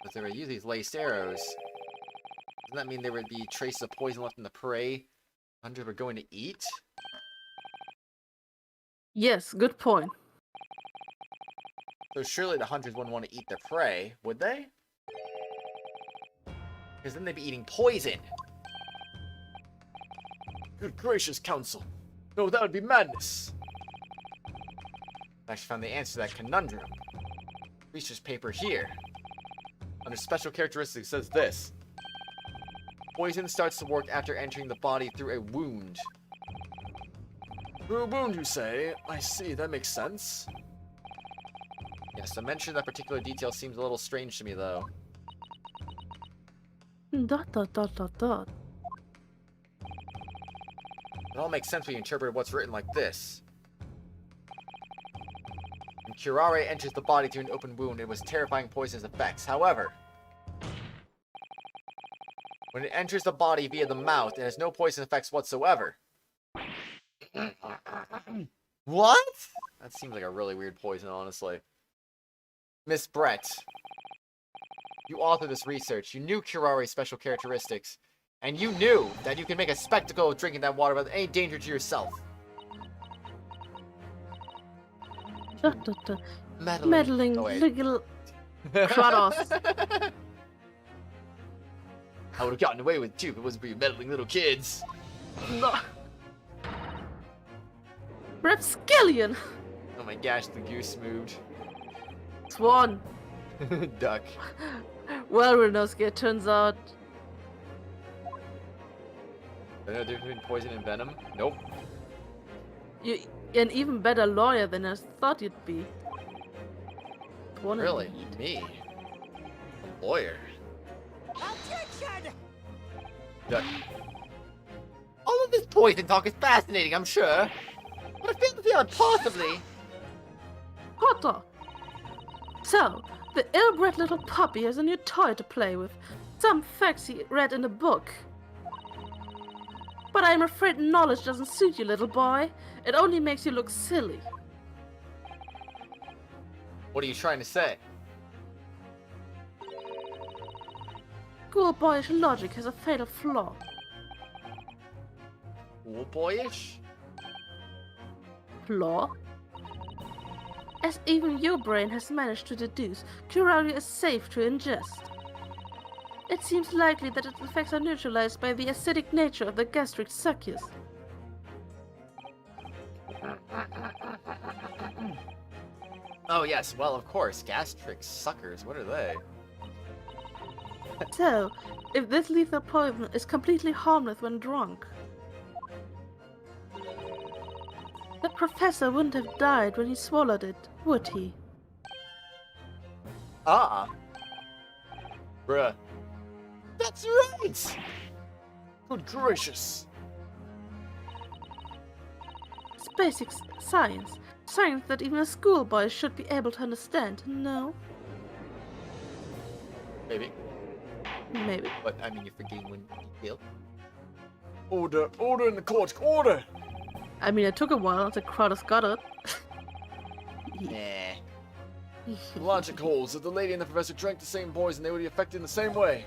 If they were to use these laced arrows, doesn't that mean there would be traces of poison left in the prey hunters were going to eat? Yes, good point. So surely the hunters wouldn't want to eat their prey, would they? Because then they'd be eating poison. Good gracious, Council. No, that would be madness. I actually found the answer to that conundrum. Research paper here. Under special characteristics, it says this. Poison starts to work after entering the body through a wound. Through a wound, you say? I see, that makes sense. Yes, the mention of that particular detail seems a little strange to me, though. Dot dot dot dot dot. It all makes sense when you interpret what's written like this. When curare enters the body through an open wound, it was terrifying poisonous effects. However, when it enters the body via the mouth, it has no poison effects whatsoever. What? That seems like a really weird poison, honestly. Miss Brett, you authored this research. You knew curare's special characteristics, and you knew that you can make a spectacle of drinking that water without any danger to yourself. Dot dot dot. Meddling. Meddling Oh, wait. little Kratos. I would have gotten away with it too if it wasn't for you meddling little kids. No. Rapskillion! Oh my gosh, the goose moved. Swan. Duck. Well, Ryunosuke, it turns out I know difference between poison and venom? Nope. you're an even better lawyer than I thought you'd be. Swan Really? indeed. Me? A lawyer? Duck. All of this poison talk is fascinating, I'm sure. But I feel that possibly. Potter! So, the ill-bred little puppy has a new toy to play with. Some facts he read in a book. But I'm afraid knowledge doesn't suit you, little boy. It only makes you look silly. What are you trying to say? Schoolboyish logic has a fatal flaw. Cool boyish? Flaw? As even your brain has managed to deduce, curare is safe to ingest. It seems likely that its effects are neutralized by the acidic nature of the gastric succus. Oh yes, well of course, gastric suckers, what are they? So, if this lethal poison is completely harmless when drunk, the professor wouldn't have died when he swallowed it, would he? Ah! Bruh. That's right! Good gracious! It's basic science. Science that even a schoolboy should be able to understand, no? Maybe. Maybe. But I mean you're forgetting when you kill. Order, order in the court, order! I mean, it took a while until Kratos got it. Nah. Logic holds. If the lady and the professor drank the same poison, they would be affected in the same way.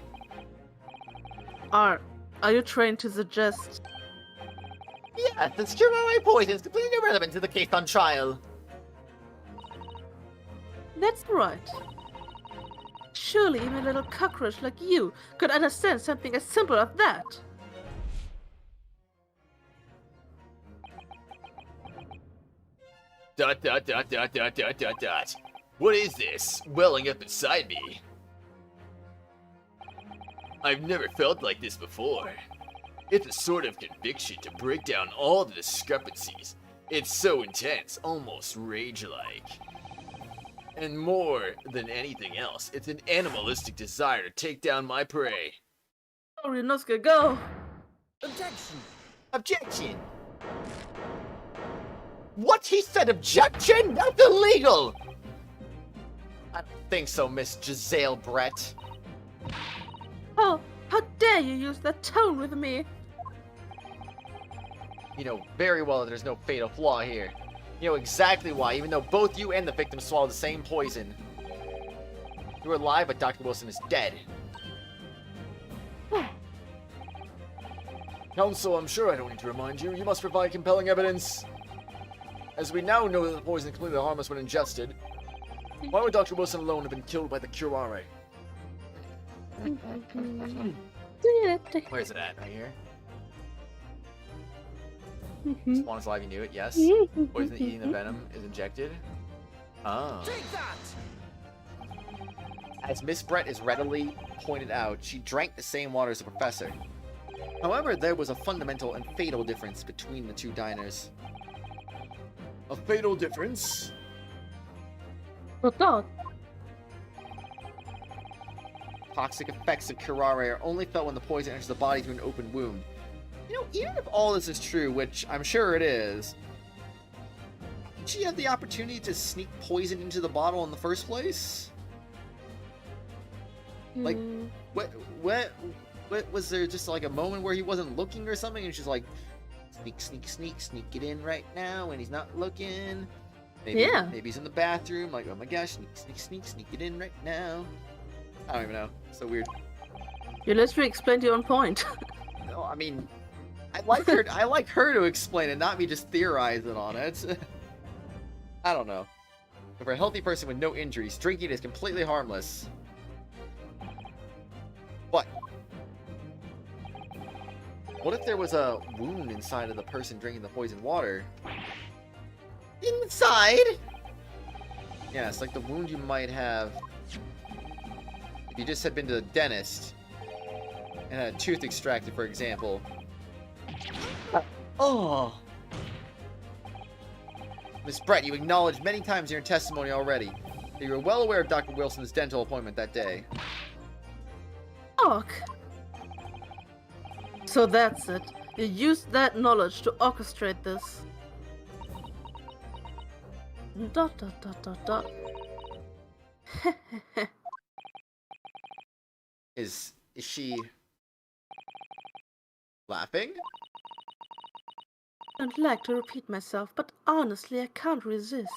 Are you trained to suggest? Yeah, this curare poison is completely irrelevant to the case on trial. That's right. Surely even a little cockroach like you could understand something as simple as that. Dot dot dot dot dot dot dot dot. What is this welling up inside me? I've never felt like this before. It's a sort of conviction to break down all the discrepancies. It's so intense, almost rage-like. And more than anything else, it's an animalistic desire to take down my prey. Oh, Ryunosuke, go! Objection! Objection! What? He said objection? That's illegal! I don't think so, Miss Giselle Brett. Oh, how dare you use that tone with me? You know very well that there's no fatal flaw here. You know exactly why, even though both you and the victim swallowed the same poison. You were alive, but Dr. Wilson is dead. Counsel, I'm sure I don't need to remind you. You must provide compelling evidence. As we now know that the poison is completely harmless when ingested, why would Dr. Wilson alone have been killed by the curare? Where's it at? Right here? Mm-hmm. Spawn is alive, you knew it, yes. Poison eating the venom is injected. Oh. Take that! As Miss Brett is readily pointed out, she drank the same water as the professor. However, there was a fundamental and fatal difference between the two diners. A fatal difference? Toxic effects of curare are only felt when the poison enters the body through an open wound. You know, even if all this is true, which I'm sure it is, did she have the opportunity to sneak poison into the bottle in the first place? Like, what was there just like a moment where he wasn't looking or something, and she's like, sneak it in right now, and he's not looking. Maybe, Yeah. Maybe he's in the bathroom, like, oh my gosh, sneak it in right now. I don't even know. So weird. You literally explained your own point. No, I mean, I like her to explain it, not me just theorizing on it. I don't know. For a healthy person with no injuries, drinking is completely harmless. But what if there was a wound inside of the person drinking the poisoned water? Inside? Yeah, it's like the wound you might have if you just had been to the dentist and had a tooth extracted, for example. Oh! Miss Brett, you acknowledged many times in your testimony already that you were well aware of Dr. Wilson's dental appointment that day. Och. So that's it. You used that knowledge to orchestrate this. Dot dot dot dot dot. Is she laughing? I don't like to repeat myself, but honestly, I can't resist.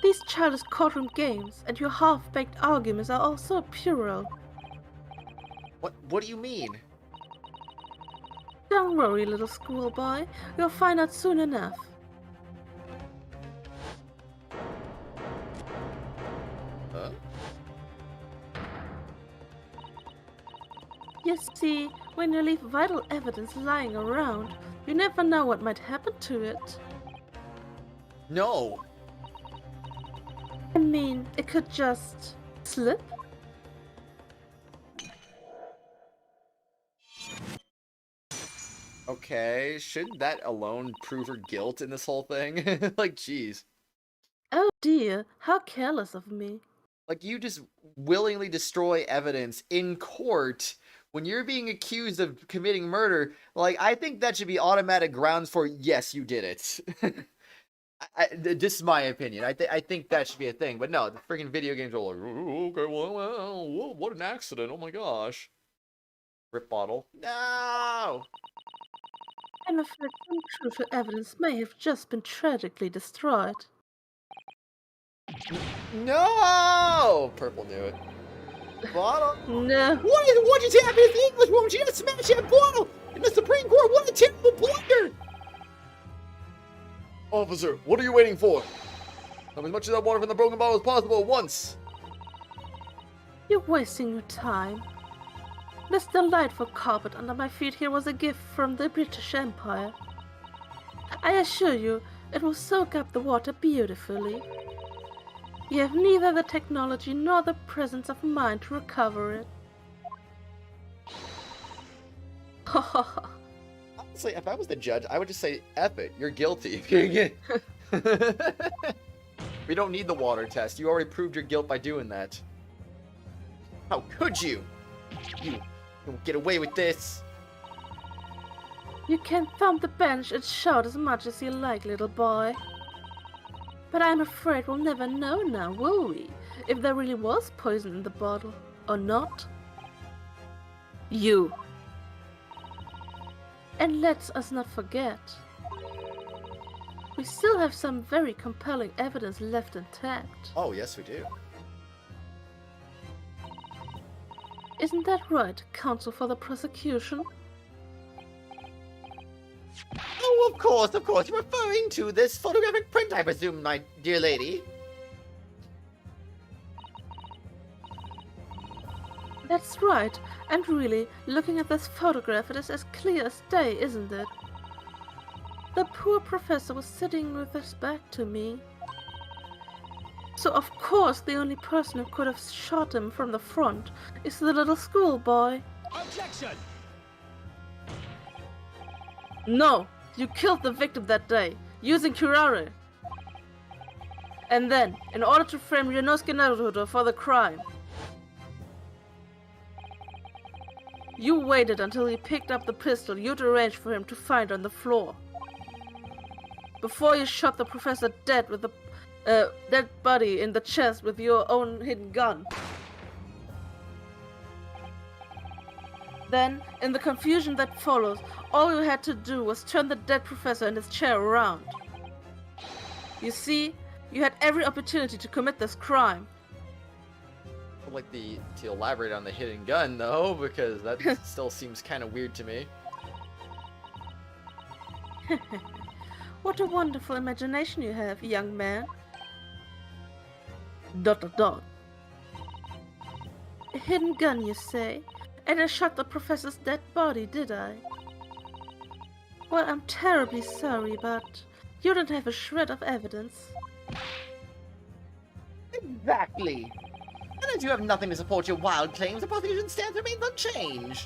These childish courtroom games and your half-baked arguments are all so puerile. What do you mean? Don't worry, little schoolboy. You'll find out soon enough. Huh? You see, when you leave vital evidence lying around, you never know what might happen to it. No. I mean, it could just slip. Okay, shouldn't that alone prove her guilt in this whole thing? Like, jeez. Oh dear, how careless of me. Like, you just willingly destroy evidence in court when you're being accused of committing murder. Like, I think that should be automatic grounds for, yes, you did it. This is my opinion. I think that should be a thing. But no, the freaking video games are like, "Oh, okay, well, what an accident. Oh my gosh. Rip bottle. No! I'm afraid some crucial evidence may have just been tragically destroyed. No! Purple knew it. Bottle. No. What just happened to the English woman? She just smashed that bottle in the Supreme Court. What a terrible blunder! Officer, what are you waiting for? Have as much of that water from the broken bottle as possible at once. You're wasting your time. This delightful carpet under my feet here was a gift from the British Empire. I assure you, It will soak up the water beautifully. You have neither the technology nor the presence of mind to recover it. Ha ha ha. Honestly, if I was the judge, I would just say, F it, you're guilty. We don't need the water test. You already proved your guilt by doing that. How could you? You don't get away with this. You can thump the bench and shout as much as you like, little boy. But I'm afraid we'll never know now, will we? If there really was poison in the bottle, or not? You. And let us not forget, we still have some very compelling evidence left intact. Oh, yes, we do. Isn't that right, counsel for the prosecution? Oh, of course, of course. You're referring to this photographic print, I presume, my dear lady. That's right, and really, looking at this photograph, it is as clear as day, isn't it? The poor professor was sitting with his back to me. So of course the only person who could have shot him from the front is the little schoolboy. Objection! No, you killed the victim that day, using curare. And then, in order to frame Ryunosuke Naruhodo for the crime, you waited until he picked up the pistol you'd arranged for him to find on the floor, before you shot the professor dead with the dead body in the chest with your own hidden gun. Then, in the confusion that follows, all you had to do was turn the dead professor in his chair around. You see, you had every opportunity to commit this crime. I'd like to elaborate on the hidden gun, though, because that still seems kind of weird to me. What a wonderful imagination you have, young man. ... A hidden gun, you say? And I shot the professor's dead body, did I? Well, I'm terribly sorry, but you don't have a shred of evidence. Exactly. And as you have nothing to support your wild claims, the prosecution's stance remains unchanged.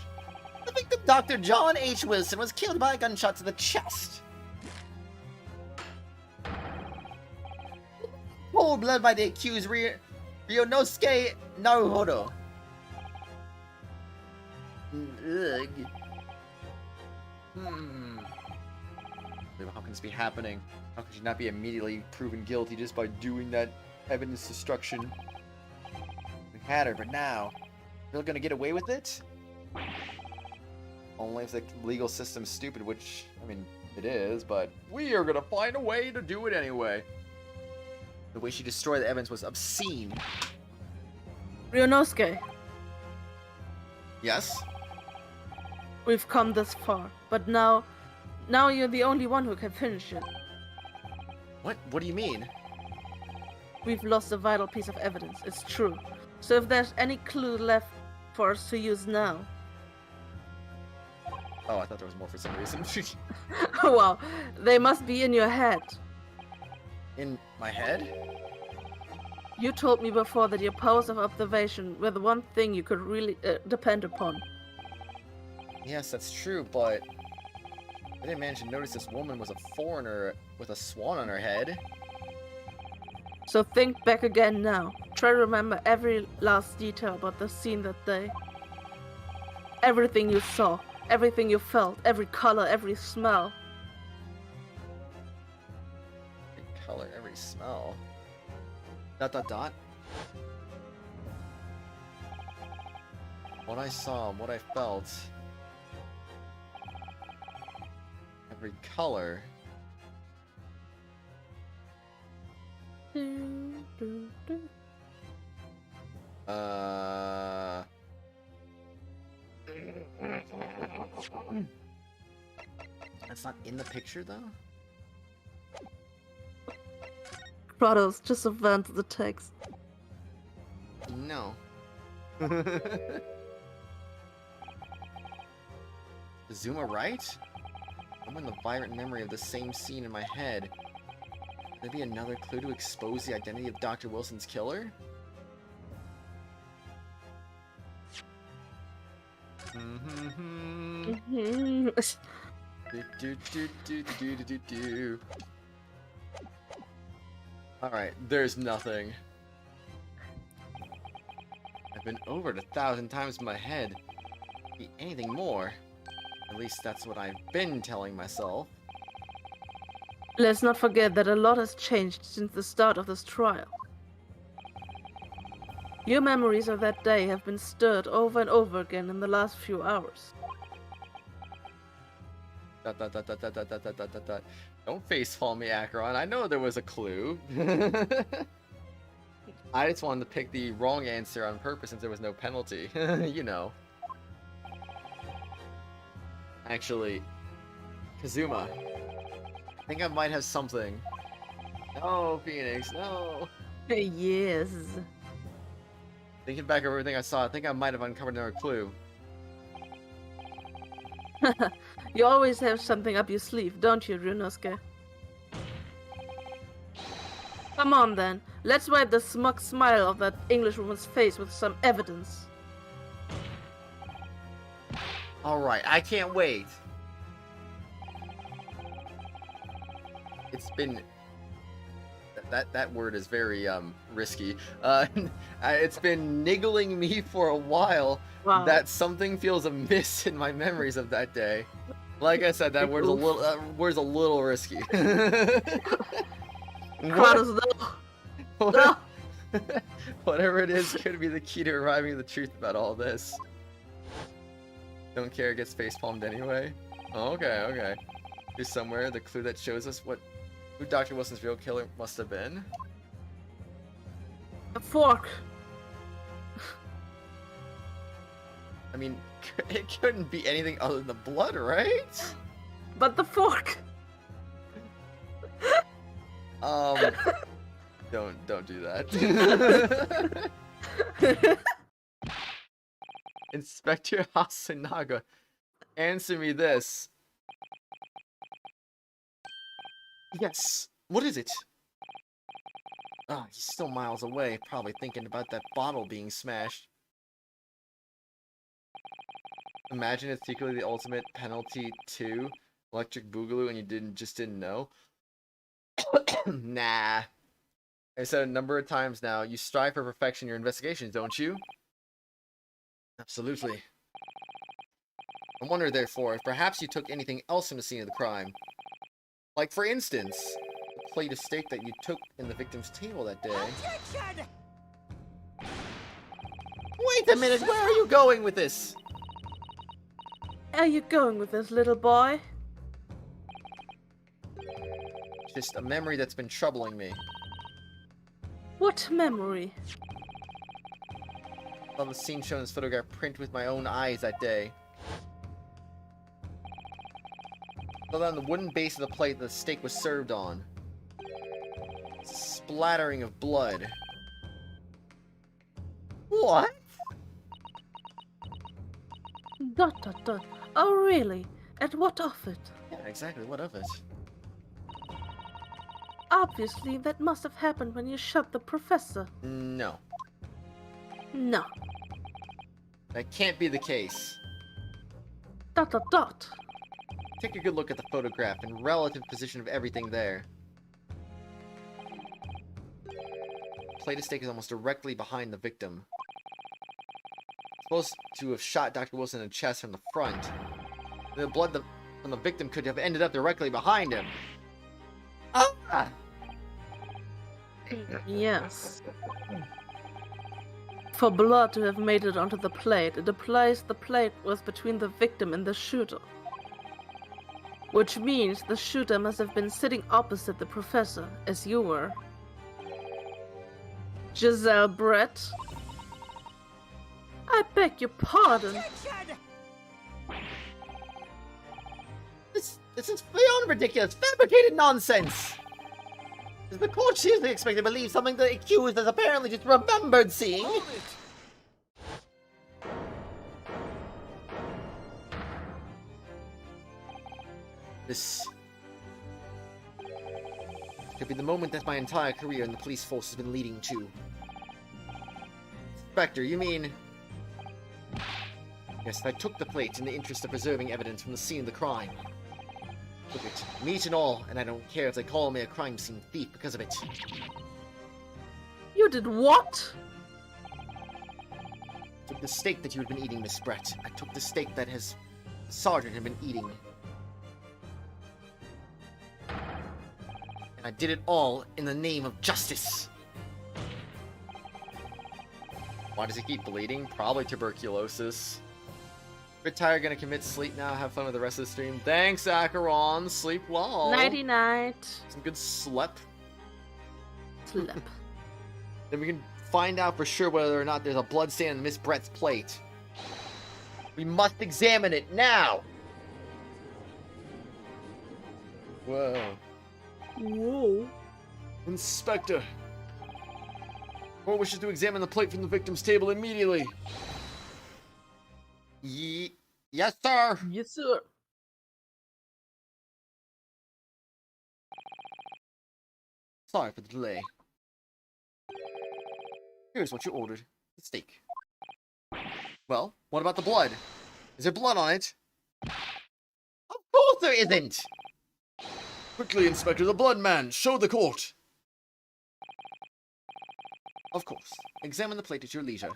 The victim, Dr. John H. Wilson, was killed by a gunshot to the chest. Cold blood by the accused Ryunosuke Naruhodo. Ugh. How can this be happening? How could you not be immediately proven guilty just by doing that evidence destruction? We had her, but now, you're gonna get away with it? Only if the legal system's stupid, which, I mean, it is, but we are gonna find a way to do it anyway. The way she destroyed the evidence was obscene. Ryunosuke, Yes? we've come this far, but now you're the only one who can finish it. What? What do you mean? We've lost a vital piece of evidence, it's true. So if there's any clue left for us to use now... Oh, I thought there was more for some reason. Wow, they must be in your head. In my head? You told me before that your powers of observation were the one thing you could really depend upon. Yes, that's true, but I didn't manage to notice this woman was a foreigner with a swan on her head. So think back again now. Try to remember every last detail about the scene that day. Everything you saw, everything you felt, every color, every smell. Every color, every smell. ... What I saw, what I felt. Every color. That's not in the picture, though? Kratos, just advance the text. No. Zuma right? I'm in the vibrant memory of the same scene in my head. Maybe another clue to expose the identity of Dr. Wilson's killer? Mhm. Alright, there's nothing. I've been over it 1,000 times in my head. Be anything more. At least that's what I've been telling myself. Let's not forget that a lot has changed since the start of this trial. Your memories of that day have been stirred over and over again in the last few hours. Don't facepalm me, Acheron. I know there was a clue. I just wanted to pick the wrong answer on purpose since there was no penalty. You know. Actually, Kazuma, I think I might have something. No, Phoenix, no. Yes. Thinking back over everything I saw, I think I might have uncovered another clue. You always have something up your sleeve, don't you, Ryunosuke? Come on then, let's wipe the smug smile of that Englishwoman's face with some evidence. Alright, I can't wait. It's been... That word is very, risky. It's been niggling me for a while that something feels amiss in my memories of that day. Like I said, that word's a little risky. Kratos, no! Whatever it is could be the key to arriving at the truth about all this. Don't care, it gets facepalmed anyway. Oh, okay. Here's somewhere the clue that shows us who Dr. Wilson's real killer must have been. A fork. I mean, it couldn't be anything other than the blood, right? But the fork. Don't do that. Inspector Hasanaga, answer me this. Yes, what is it? Ah, he's still miles away, probably thinking about that bottle being smashed. Imagine it's secretly the ultimate penalty to Electric Boogaloo and you just didn't know. Nah. I said a number of times now, you strive for perfection in your investigations, don't you? Absolutely. I wonder, therefore, if perhaps you took anything else from the scene of the crime. Like, for instance, the plate of steak that you took in the victim's table that day. Objection! Wait a minute, where are you going with this? Where are you going with this, little boy? Just a memory that's been troubling me. What memory? I saw the scene shown in this photograph print with my own eyes that day. I saw that on the wooden base of the plate the steak was served on. It's a splattering of blood. What? ... Oh, really? And what of it? Yeah, exactly, what of it? Obviously, that must have happened when you shot the professor. No. No. That can't be the case. ... Take a good look at the photograph and relative position of everything there. The plate of steak is almost directly behind the victim. Supposed to have shot Dr. Wilson in the chest from the front. The blood from the victim could have ended up directly behind him. Ah! Yes. For blood to have made it onto the plate, it implies the plate was between the victim and the shooter. Which means the shooter must have been sitting opposite the professor, as you were. Giselle Brett? I beg your pardon. Objection! This is beyond ridiculous, fabricated nonsense! Does the court seriously expect to believe something the accused has apparently just remembered seeing? Hold it! This Could be the moment that my entire career in the police force has been leading to. Inspector, you mean... Yes, I took the plate in the interest of preserving evidence from the scene of the crime. Look it, meat and all, and I don't care if they call me a crime scene thief because of it. You did what? I took the steak that you had been eating, Miss Brett. I took the steak that his sergeant had been eating. And I did it all in the name of justice. Why does he keep bleeding? Probably tuberculosis. Retire, gonna commit, sleep now, have fun with the rest of the stream. Thanks, Acheron. Sleep well. Nighty night. Some good slep. Slip. Then we can find out for sure whether or not there's a blood stain on Miss Brett's plate. We must examine it now! Whoa. Whoa. Inspector. Court wishes to examine the plate from the victim's table immediately. Yes, sir! Yes, sir. Sorry for the delay. Here's what you ordered. The steak. Well, what about the blood? Is there blood on it? Of course there isn't! Quickly, Inspector, the blood man. Show the court. Of course. Examine the plate at your leisure.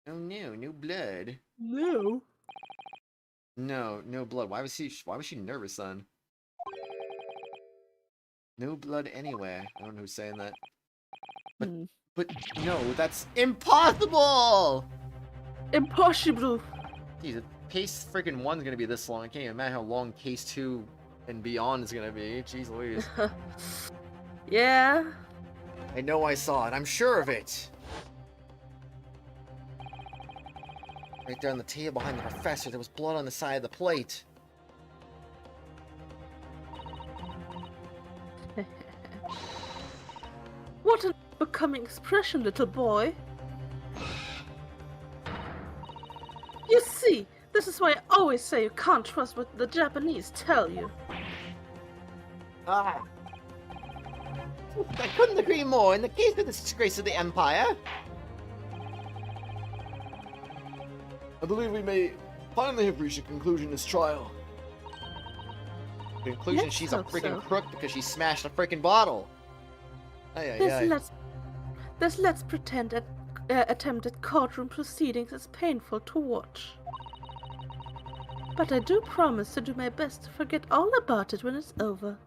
Oh no, no blood. No. No, no blood. Why was she nervous then? No blood anywhere. I don't know who's saying that. But no, that's impossible! Impossible. Jeez, case freaking 1's gonna be this long. I can't even imagine how long case 2 and beyond is gonna be. Jeez Louise. Yeah. I know I saw it. I'm sure of it. Right there on the table behind the professor, there was blood on the side of the plate. What an becoming expression, little boy. You see, this is why I always say you can't trust what the Japanese tell you. Ah. I couldn't agree more. In the case of the disgrace of the Empire, I believe we may finally have reached a conclusion in this trial. conclusion, Let's she's a hope freaking so. crook because she smashed a freaking bottle. This let's pretend at attempted courtroom proceedings is painful to watch. But I do promise to do my best to forget all about it when it's over.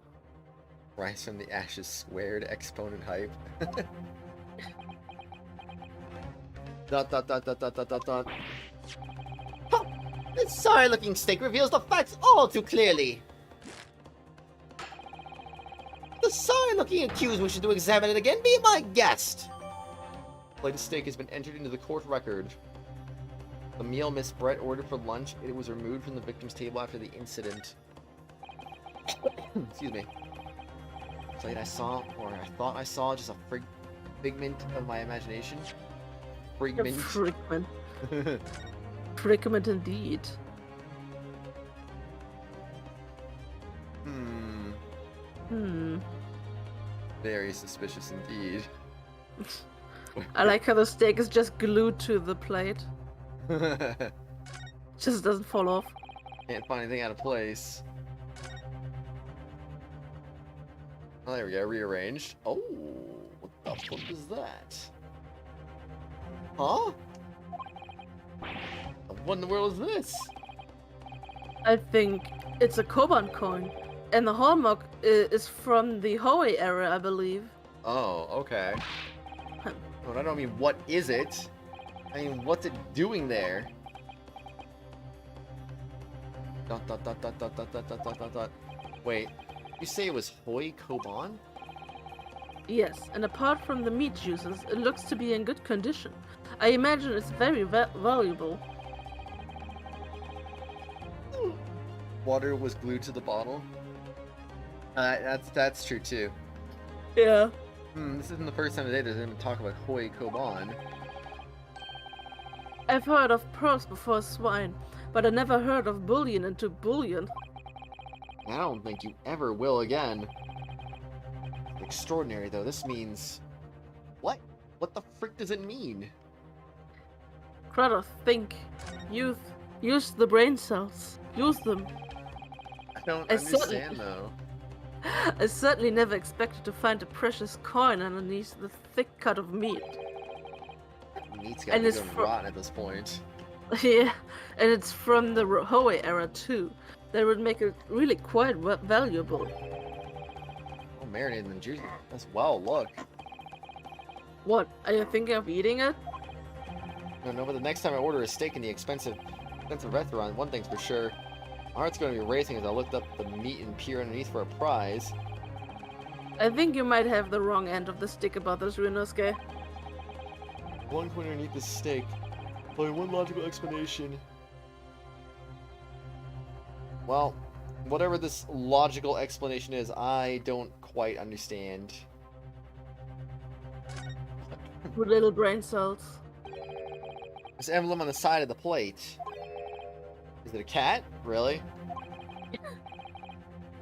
Rise from the ashes squared exponent hype. Dot dot dot dot dot dot dot dot. This sorry-looking steak reveals the facts all too clearly. The sorry-looking accused wishes to examine it again. Be my guest. Plate of steak has been entered into the court record. The meal Miss Brett ordered for lunch, it was removed from the victim's table after the incident. Excuse me. Plate I saw, or I thought I saw, just a figment of my imagination. Figment. Frigment. Frigment indeed. Very suspicious indeed. I like how the steak is just glued to the plate. Just doesn't fall off. Can't find anything out of place. Oh, there we go, rearranged. Oh, what the fuck is that? Huh? What in the world is this? I think it's a Koban coin. And the hallmark is from the Hoei era, I believe. Oh, okay. But I don't mean what is it? I mean, what's it doing there? Dot dot dot dot dot dot dot dot dot dot dot. Wait, you say it was Hoei Koban? Yes, and apart from the meat juices, it looks to be in good condition. I imagine it's very valuable. Water was glued to the bottle. That's true too. Yeah. This isn't the first time today there's been talk about Hoei Koban. I've heard of pearls before swine, but I never heard of bullion into bullion. I don't think you ever will again. Extraordinary, though. This means... What? What the frick does it mean? Kratos, think. Use the brain cells. Use them. I don't I understand, though. I certainly never expected to find a precious coin underneath the thick cut of meat. Meat's gotta And be it's going fro- rotten at this point. Yeah, and it's from the Hoei era too. That would make it really quite valuable. Oh, marinated in the juice. That's well, look. What? Are you thinking of eating it? No, but the next time I order a steak in the expensive restaurant, one thing's for sure. My heart's gonna be racing as I lift up the meat and peer underneath for a prize. I think you might have the wrong end of the stick about this, Ryunosuke. One point underneath this steak. Only one logical explanation. Well, whatever this logical explanation is, I don't quite understand. With little brain cells. This emblem on the side of the plate. Is it a cat? Really?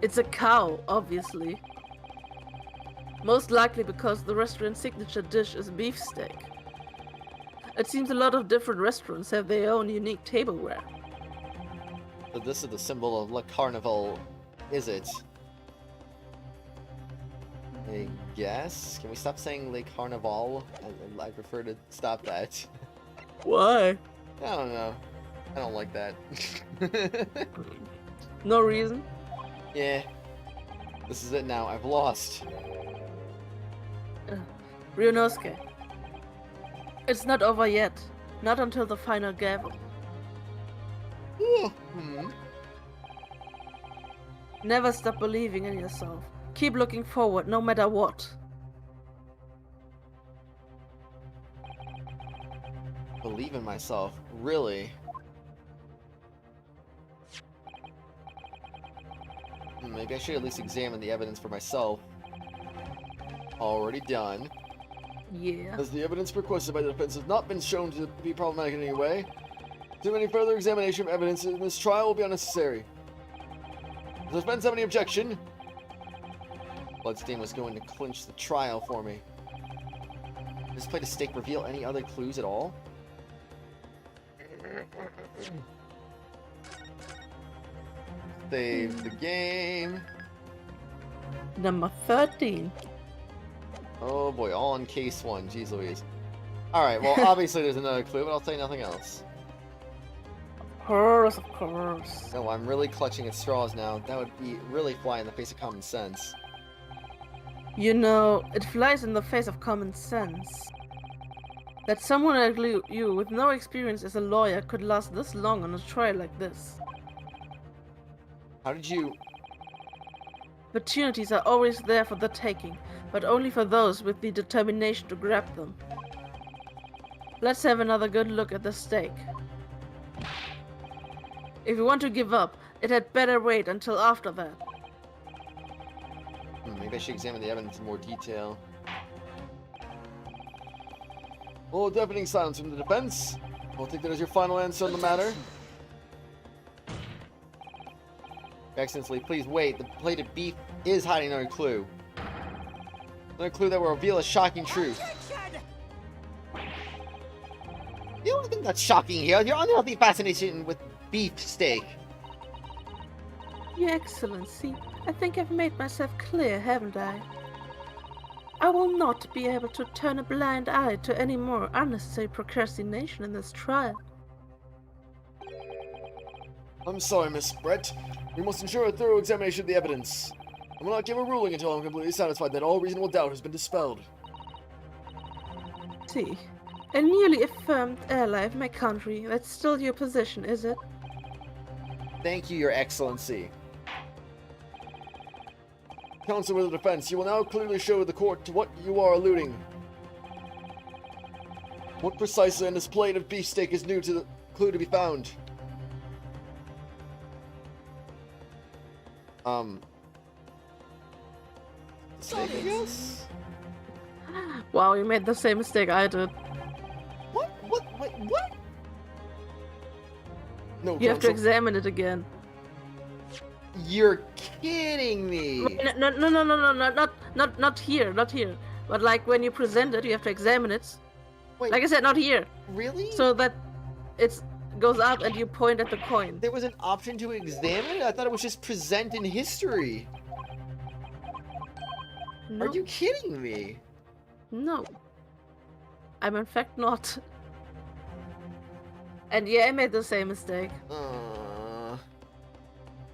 It's a cow, obviously. Most likely because the restaurant's signature dish is beefsteak. It seems a lot of different restaurants have their own unique tableware. So this is the symbol of Le Carnival, is it? I guess? Can we stop saying Le Carnival? I prefer to stop that. Why? I don't know. I don't like that. No reason? Yeah. This is it now. I've lost. Ryunosuke. It's not over yet. Not until the final gavel. Never stop believing in yourself. Keep looking forward, no matter what. Believe in myself. Really? Maybe I should at least examine the evidence for myself. Already done. Yeah. As the evidence requested by the defense has not been shown to be problematic in any way, so any further examination of evidence in this trial will be unnecessary. Does the defense have any objection? Bloodstain was going to clinch the trial for me. Does this plate of steak reveal any other clues at all? Save the game. Number 13. Oh boy, all in case one. Jeez Louise. Alright, well obviously there's another clue, but I'll say nothing else. Of course. No, I'm really clutching at straws now. That would be really fly in the face of common sense. You know, it flies in the face of common sense. That someone like you, with no experience as a lawyer, could last this long on a trial like this. How did you... Opportunities are always there for the taking, but only for those with the determination to grab them. Let's have another good look at the steak. If you want to give up, it had better wait until after that. Maybe I should examine the evidence in more detail. Oh, deafening silence from the defense. I'll take that as your final answer on the matter. Excellency, please wait. The plate of beef is hiding another clue. Another clue that will reveal a shocking truth. The only thing that's shocking here is your unhealthy fascination with beef steak. Your Excellency, I think I've made myself clear, haven't I? I will not be able to turn a blind eye to any more unnecessary procrastination in this trial. I'm sorry, Miss Brett. We must ensure a thorough examination of the evidence. I will not give a ruling until I'm completely satisfied that all reasonable doubt has been dispelled. See, a newly affirmed ally of my country, that's still your position, is it? Thank you, Your Excellency. Counsel for the defense, you will now clearly show the court to what you are alluding. What precisely on this plate of beefsteak is new to the clue to be found? Steak, I guess? Wow, you made the same mistake I did. What? Wait, what? No, You have to counsel. examine it again. You're kidding me? No, not here, not here. But like when you present it, you have to examine it. Wait, Like I said, not here. really? So that it goes up and you point at the coin. There was an option to examine it? I thought it was just present in history. No, Are you kidding me? no. I'm in fact not. And yeah, I made the same mistake.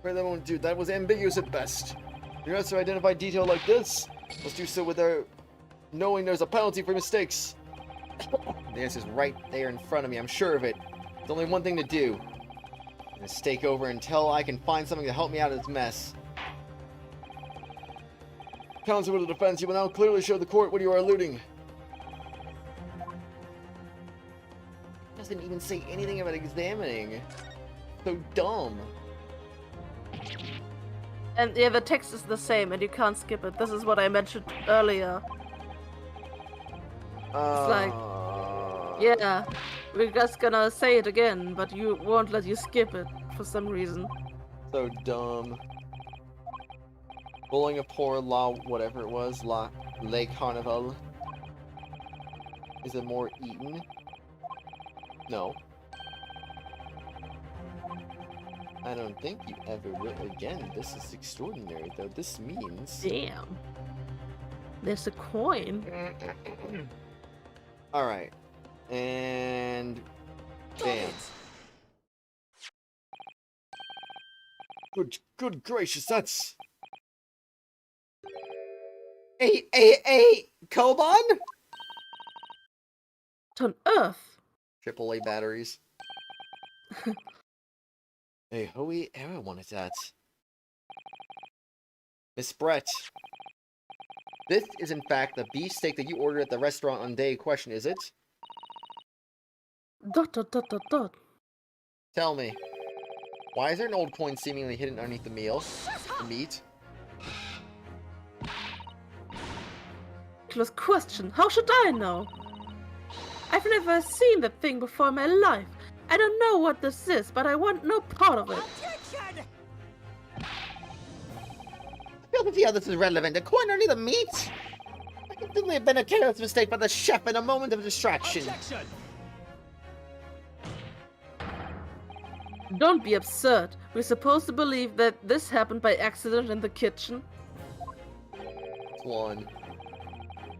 Right, that won't do. That was ambiguous at best. You're not to identify detail like this. Must do so without knowing there's a penalty for mistakes. The answer's right there in front of me, I'm sure of it. There's only one thing to do. I'm gonna stake over until I can find something to help me out of this mess. Counsel for the defense, you will now clearly show the court what you are alluding. Doesn't even say anything about examining. So dumb. And yeah, the text is the same and you can't skip it. This is what I mentioned earlier. like- Yeah, we're just gonna say it again, but you won't let you skip it for some reason. So dumb. Bullying a poor whatever it was, Le Carnival. Is it more eaten? No. I don't think you ever will again. This is extraordinary, though. This means... Damn. There's a coin. Alright. And... Bam. Good gracious, that's... Hey, Koban? What on earth? AAA batteries. Hey, Hoey, everyone is that. Miss Brett. This is in fact the beefsteak that you ordered at the restaurant on day in question, is it? ... Tell me. Why is there an old coin seemingly hidden underneath the meat? Close question. How should I know? I've never seen that thing before in my life. I don't know what this is, but I want no part of it. Objection! I feel that the others is relevant. The coin underneath the meat? It may have been a careless mistake by the chef in a moment of distraction. Objection! Don't be absurd. We're supposed to believe that this happened by accident in the kitchen. One.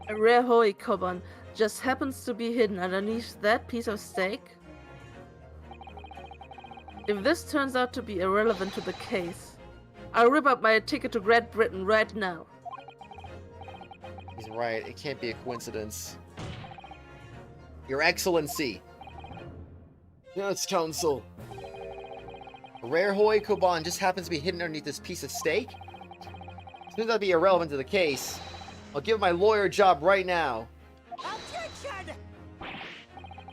A rare Hoi Koban just happens to be hidden underneath that piece of steak. If this turns out to be irrelevant to the case, I'll rip up my ticket to Great Britain right now. He's right. It can't be a coincidence. Your Excellency. Yes, counsel. A rare Hoi Koban just happens to be hidden underneath this piece of steak? Seems that'd be irrelevant to the case. I'll give my lawyer a job right now. Objection!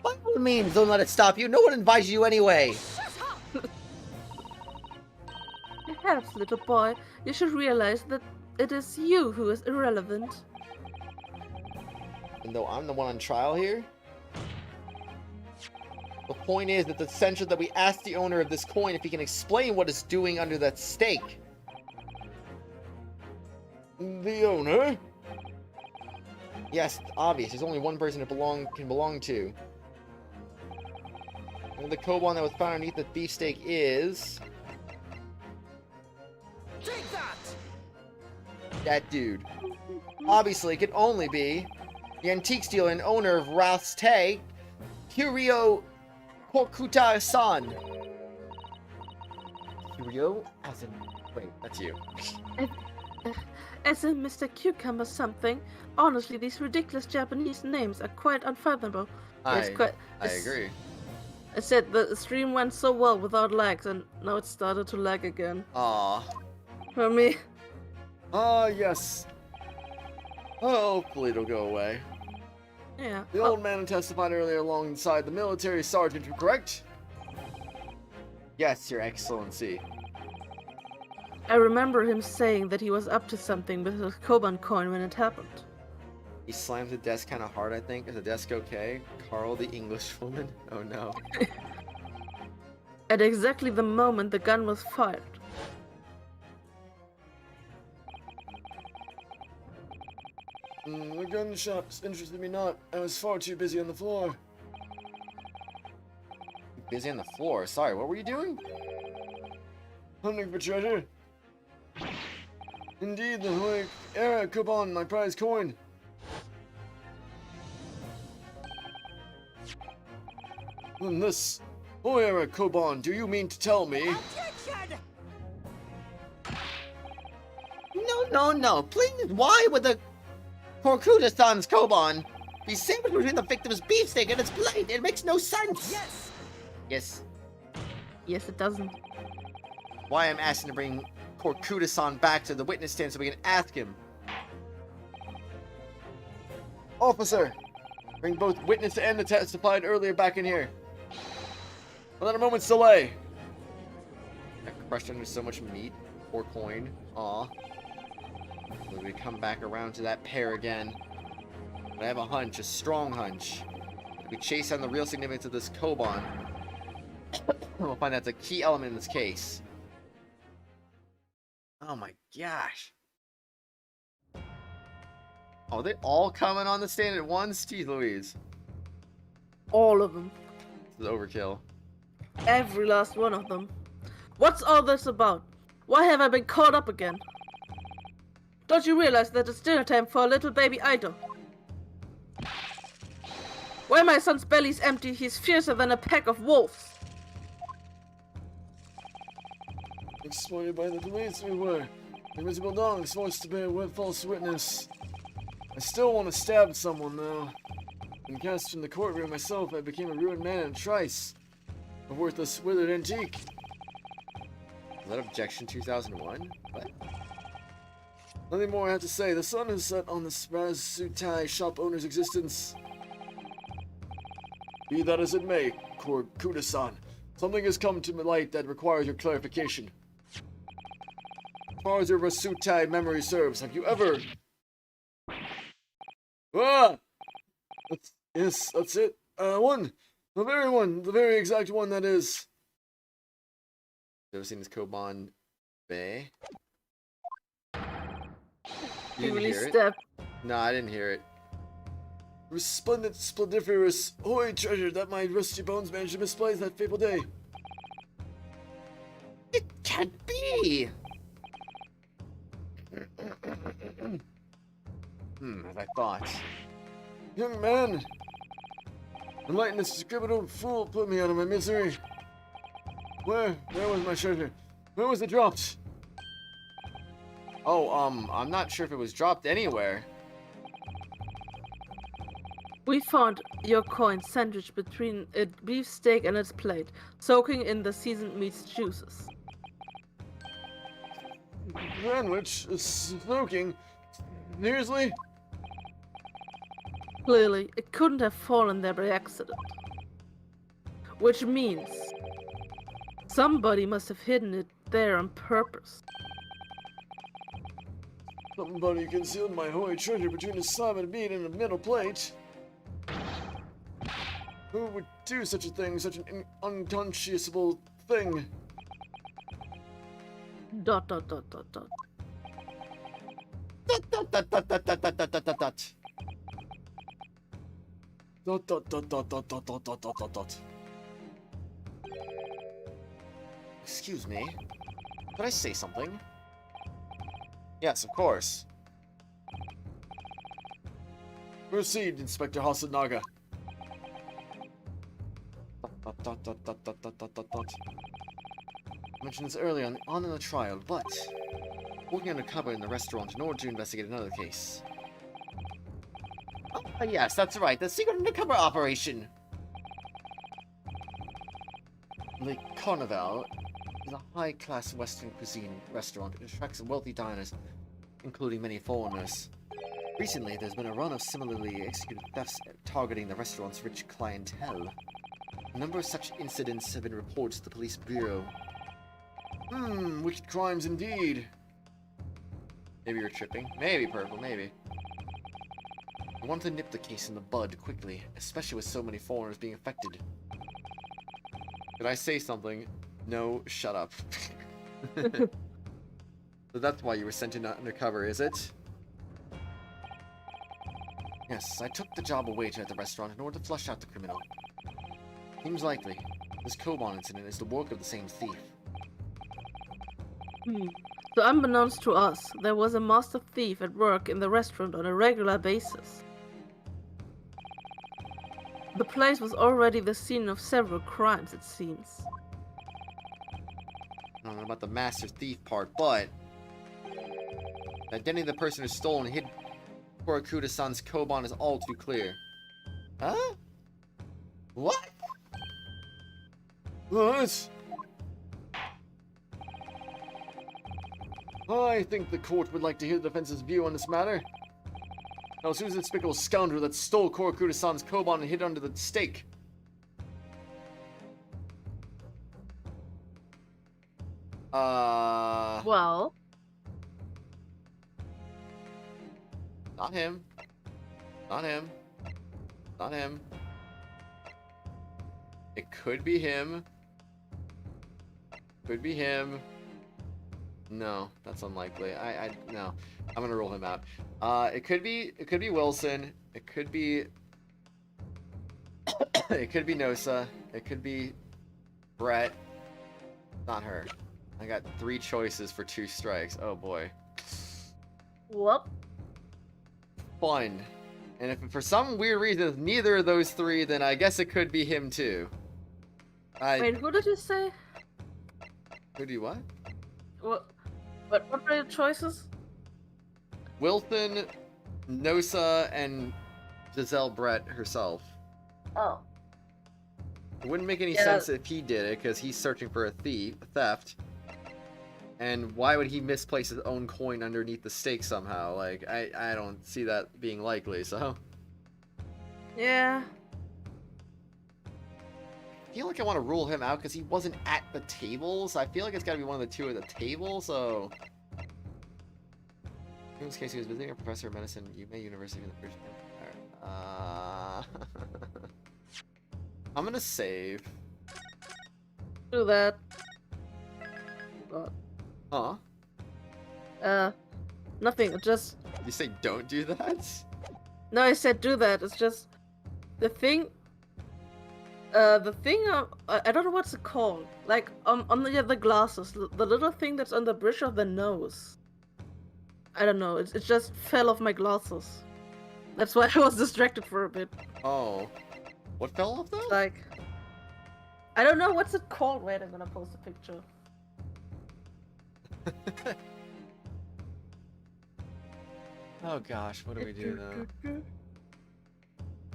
By all means, don't let it stop you. No one invites you anyway. Perhaps, little boy, you should realize that it is you who is irrelevant. And though I'm the one on trial here? The point is that the essential that we ask the owner of this coin if he can explain what it's doing under that steak. The owner? Yes, obvious. There's only one person it can belong to. And the Koban that was found underneath the beefsteak is... Take that! that dude. Obviously, it could only be the antiques dealer and owner of Ralph's Tay, Kiryo Kokuta-san. Kiryo? As in... Wait, that's you. As in Mr. Cucumber something. Honestly, these ridiculous Japanese names are quite unfathomable. I It's- agree. I said the stream went so well without lags, and now it started to lag again. Aw. For me. Ah, yes. Oh, hopefully it'll go away. Yeah. The old man who testified earlier alongside the military sergeant, correct? Yes, Your Excellency. I remember him saying that he was up to something with his Koban coin when it happened. He slammed the desk kind of hard, I think. Is the desk okay? Carl, the Englishwoman? Oh no. At exactly the moment the gun was fired. The gun shops interested me not. I was far too busy on the floor. Busy on the floor. Sorry, what were you doing? Hunting for treasure. Indeed, the Hoy era coupon, my prize coin. And this Hoy era coupon, do you mean to tell me? Objection! No. Please, why would the Korkuta-san's Koban be sandwiched between the victim's beefsteak and its plate? It makes no sense. Yes! Yes. Yes, it doesn't. Why I'm asking to bring Korkuta-san back to the witness stand so we can ask him. Officer, bring both witness and the testified earlier back in here. Without a moment's delay. I crushed under so much meat or coin. Aw. Will we come back around to that pair again? I have a hunch, a strong hunch. If we chase down the real significance of this Koban, we'll find that's a key element in this case. Oh my gosh. Oh, they all coming on the stand at once? Jeez Louise. All of them. This is overkill. Every last one of them. What's all this about? Why have I been caught up again? Don't you realize that it's dinner time for a little baby idol? While my son's belly's empty, he's fiercer than a pack of wolves. Exploited by the police we were. Invisible dogs forced to bear false witness. I still want to stab someone though. When cast from the courtroom myself, I became a ruined man and trice. A worthless, withered antique. Is that objection 2001? What? Nothing more I have to say. The sun has set on the Spaz-Sutai shop owner's existence. Be that as it may, Korkuta-san, something has come to light that requires your clarification. As far as your Rasutai memory serves, have you ever... Ah! Yes, that's it. The very exact one that is. Ever seen this Koban Bay? He You didn't really hear it? stepped. No, I didn't hear it. Resplendent, splendiferous, hoy treasure that my rusty bones managed to misplace that fateful day. It can't be. As I thought. Young man, enlighten this decrepit fool put me out of my misery. Where was my treasure? Where was it dropped? Oh, I'm not sure if it was dropped anywhere. We found your coin sandwiched between a beefsteak and its plate, soaking in the seasoned meat's juices. Sandwich is smoking. Seriously? Clearly, it couldn't have fallen there by accident. Which means somebody must have hidden it there on purpose. Somebody concealed my holy treasure between a slab of meat and a metal plate. Who would do such a thing, such an unconscionable thing? ... Dot dot dot dot dot. Dot, dot, dot, dot, dot, dot, dot, dot, dot, dot. Dot dot dot dot dot dot dot dot dot dot dot. Excuse me. Could I say something? Yes, of course. Proceed, Inspector Hasanaga. Dot, dot, dot, dot, dot, dot, dot, dot, dot. I mentioned this earlier on in the trial, but working undercover in the restaurant in order to investigate another case. Oh, yes, that's right. The secret undercover operation. Le Carnival is a high-class Western cuisine restaurant. It attracts wealthy diners, including many foreigners. Recently, there's been a run of similarly executed thefts targeting the restaurant's rich clientele. A number of such incidents have been reported to the police bureau. Wicked crimes indeed. Maybe you're tripping. Maybe, Purple, maybe. I want to nip the case in the bud quickly, especially with so many foreigners being affected. Did I say something? No, shut up. So that's why you were sent in undercover, is it? Yes, I took the job of waiter at the restaurant in order to flush out the criminal. Seems likely. This Koban incident is the work of the same thief. So unbeknownst to us, there was a master thief at work in the restaurant on a regular basis. The place was already the scene of several crimes, it seems. I don't know about the master thief part, but the identity of the person who stole and hid Korakuta-san's Koban is all too clear. Huh? What? What? I think the court would like to hear the defense's view on this matter. Now, who's the despicable scoundrel that stole Korakuta-san's Koban and hid under the stake? Well, Not him. Not him. Not him. It could be him. Could be him. No, that's unlikely. No. I'm gonna rule him out. It could be Wilson. It could be it could be Nosa. It could be Brett. Not her. I got 3 choices for 2 strikes. Oh boy. what? Fun. And if for some weird reason it's neither of those 3, then I guess it could be him too. Wait, who did you say? Who do you what? What were the choices? Wilson, Nosa, and Giselle Brett herself. Oh. It wouldn't make any Yeah, sense if he did it, because he's searching for a theft. And why would he misplace his own coin underneath the stake somehow? Like, I don't see that being likely, so... Yeah. I feel like I want to rule him out, because he wasn't at the table, so I feel like it's gotta be one of the 2 at the table, so... In this case, he was visiting a professor of medicine at Yume University in the British Empire. I'm gonna save. Do that. God. Huh? Nothing. Just You say don't do that? no. I said do that. It's just the thing. I don't know what's it called. Like on the glasses, the little thing that's on the bridge of the nose. I don't know. It just fell off my glasses. That's why I was distracted for a bit. Oh. What fell off though? Like, I don't know what's it called. Wait, I'm gonna post a picture. Oh gosh, what do we do now?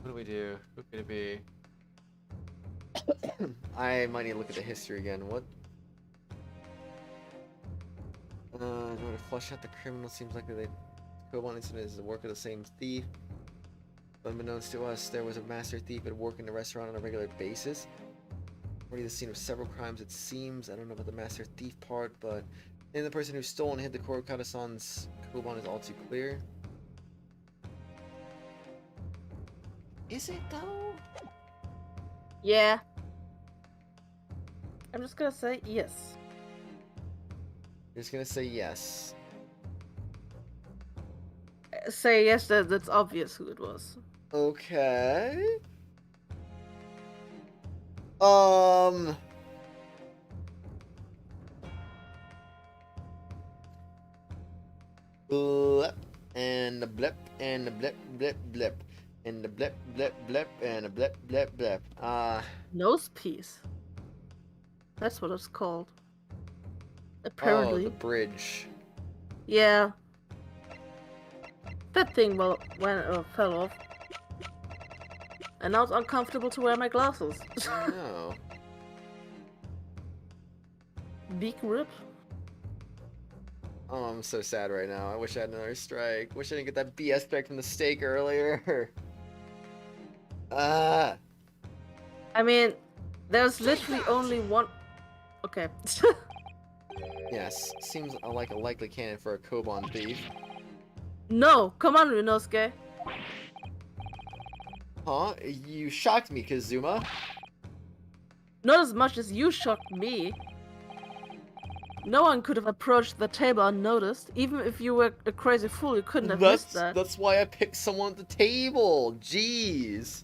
What do we do? Who could it be? I might need to look at the history again. What? In order to flush out the criminal, seems like the Koban incident is the work of the same thief. Unbeknownst to us, there was a master thief at work in the restaurant on a regular basis. Already the scene of several crimes, it seems. I don't know about the master thief part, but and the person who stole and hid the Korakata-san's Koban is all too clear. Is it though? Yeah. I'm just gonna say yes. You're just gonna say yes. Say yes. That's obvious who it was. Okay. Blip and the blip and the blip blip blip and the blip blip blip and the blip blip blip. Nose piece. That's what it's called. Oh, Apparently. the bridge. Yeah. That thing fell off. And now it's uncomfortable to wear my glasses. No. Big rip. Oh, I'm so sad right now. I wish I had another strike. Wish I didn't get that BS strike from the stake earlier. I mean, there's literally only one. Okay. Yes, seems like a likely candidate for a Koban thief. No, come on, Ryunosuke. Huh? You shocked me, Kazuma. Not as much as you shocked me. No one could have approached the table unnoticed. Even if you were a crazy fool, you couldn't have missed that. That's why I picked someone at the table. Jeez.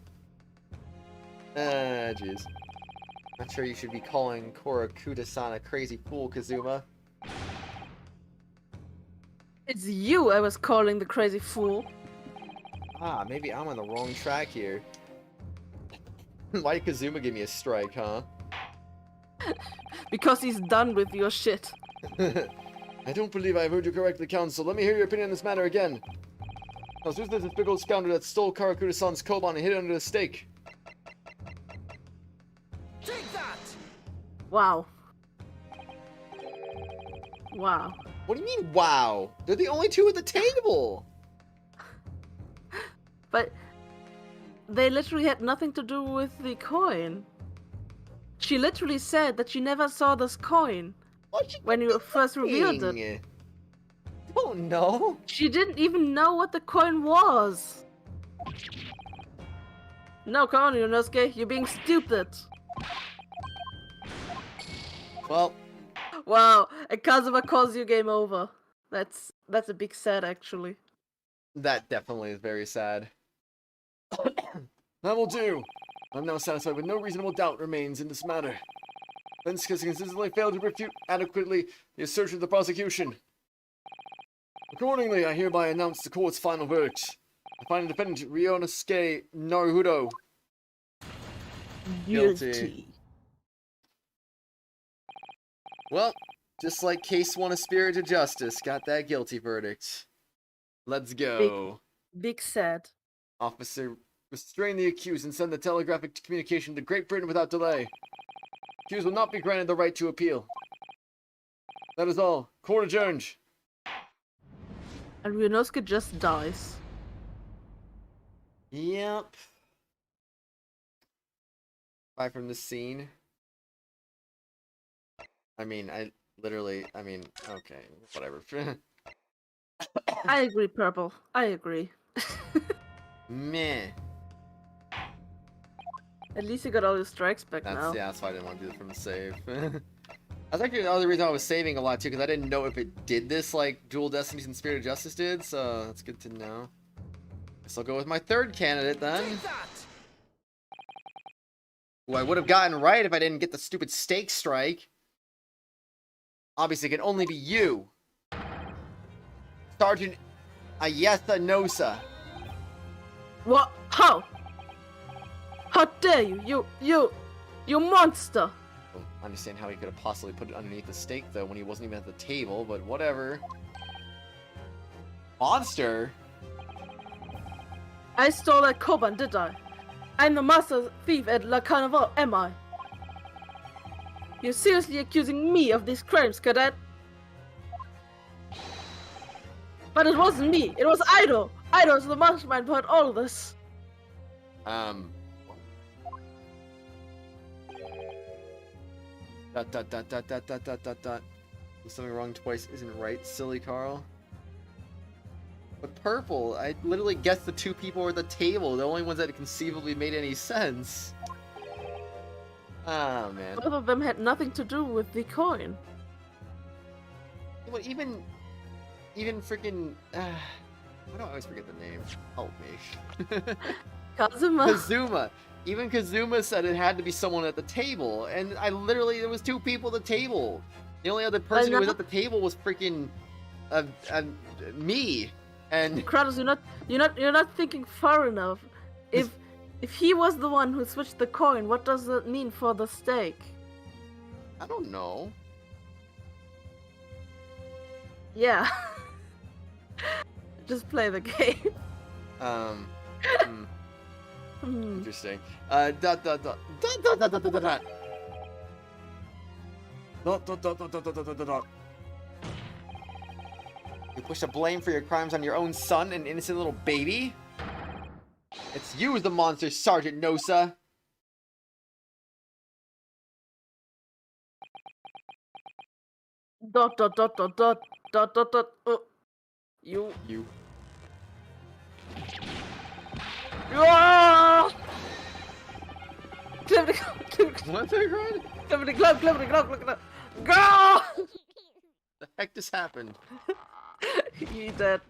Jeez. Not sure you should be calling Korakuta-san a crazy fool, Kazuma. It's you I was calling the crazy fool. Ah, maybe I'm on the wrong track here. Why did Kazuma give me a strike, huh? Because he's done with your shit. I don't believe I've heard you correctly, Counsel. Let me hear your opinion on this matter again. Now, who's this big old scoundrel that stole Karakuta-san's koban and hid it under the stake? Take that! Wow. Wow. What do you mean, wow? They're the only two at the table! But they literally had nothing to do with the coin. She literally said that she never saw this coin when you first revealed it. Oh no! She didn't even know what the coin was. No, come on, Ryunosuke, you're being stupid. Well, Wow, and Kazuma calls you game over. That's a big sad, actually. that definitely is very sad. That will do. I'm now satisfied with no reasonable doubt remains in this matter. Vince has consistently failed to refute adequately the assertion of the prosecution. Accordingly, I hereby announce the court's final verdict. I find the defendant Ryunosuke Naruhodo Guilty. Well, just like case 1 of Spirited Justice, got that guilty verdict. Let's go. Big sad. Officer, restrain the accused and send the telegraphic communication to Great Britain without delay. Accused will not be granted the right to appeal. That is all. Court adjourned. And Ryunosuke just dies. Yep. Bye from this scene. I mean, okay, whatever. I agree, Purple. I agree. Meh. At least you got all your strikes back now. Yeah, that's why I didn't want to do it from the save. That's actually the other reason I was saving a lot too, because I didn't know if it did this like Dual Destinies and Spirit of Justice did, so that's good to know. Guess I'll go with my third candidate then. Take that! Who I would have gotten right if I didn't get the stupid stake strike. Obviously, it can only be you. Sergeant Ayetha Nosa. What? How? How dare you? You monster! I don't understand how he could have possibly put it underneath the stake, though, when he wasn't even at the table, but whatever. Monster? I stole that koban, did I? I'm the master thief at La Carnival, am I? You're seriously accusing me of these crimes, cadet? But it wasn't me, it was Ido! Ido's the mastermind behind all of this. Something wrong twice isn't right, silly Carl. But Purple, I literally guessed the two people were at the table, the only ones that conceivably made any sense. Ah, man. Both of them had nothing to do with the coin. Well, even freaking, why do I always forget the name? Help me. Kazuma. Kazuma. Even Kazuma said it had to be someone at the table, and there was two people at the table. The only other person who was at the table was freaking, me. And Kratos, you're not thinking far enough. If he was the one who switched the coin, what does that mean for the stake? I don't know. Yeah. Just play the game. Interesting. You push the blame for your crimes on your own son, an innocent little baby? It's you, the monster, Sergeant Nosa. You. What's that crying? Clippity-clop, clippity-clop, clippity-clop. Go! heck just happened? You dead.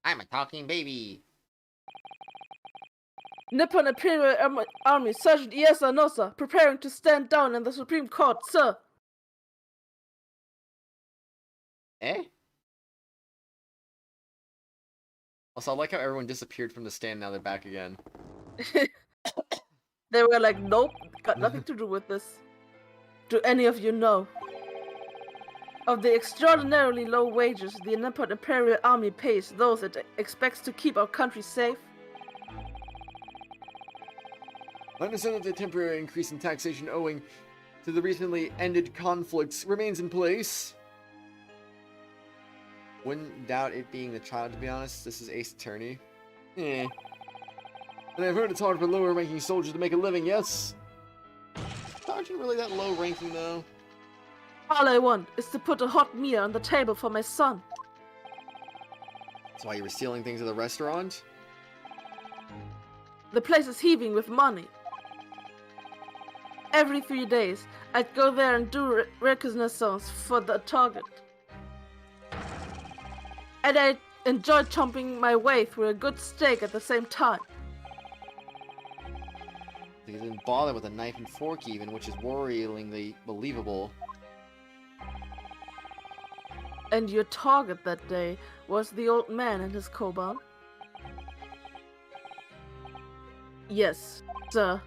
I'm a talking baby. Nippon Imperial Army Sergeant Iesa Nosa preparing to stand down in the Supreme Court, sir. Eh? Also, I like how everyone disappeared from the stand, now they're back again. They were like, nope, got nothing to do with this. Do any of you know of the extraordinarily low wages the Nippon Imperial Army pays those it expects to keep our country safe? I understand that the temporary increase in taxation owing to the recently ended conflicts remains in place. Wouldn't doubt it being the child, to be honest. This is Ace Attorney. Eh. And I've heard it's hard for lower-ranking soldiers to make a living, yes? Aren't you really that low-ranking, though? All I want is to put a hot meal on the table for my son. That's why you were stealing things at the restaurant? The place is heaving with money. Every 3 days, I'd go there and do reconnaissance for the target. And I enjoyed chomping my way through a good steak at the same time. They didn't bother with a knife and fork even, which is worryingly believable. And your target that day was the old man and his koban? Yes, sir.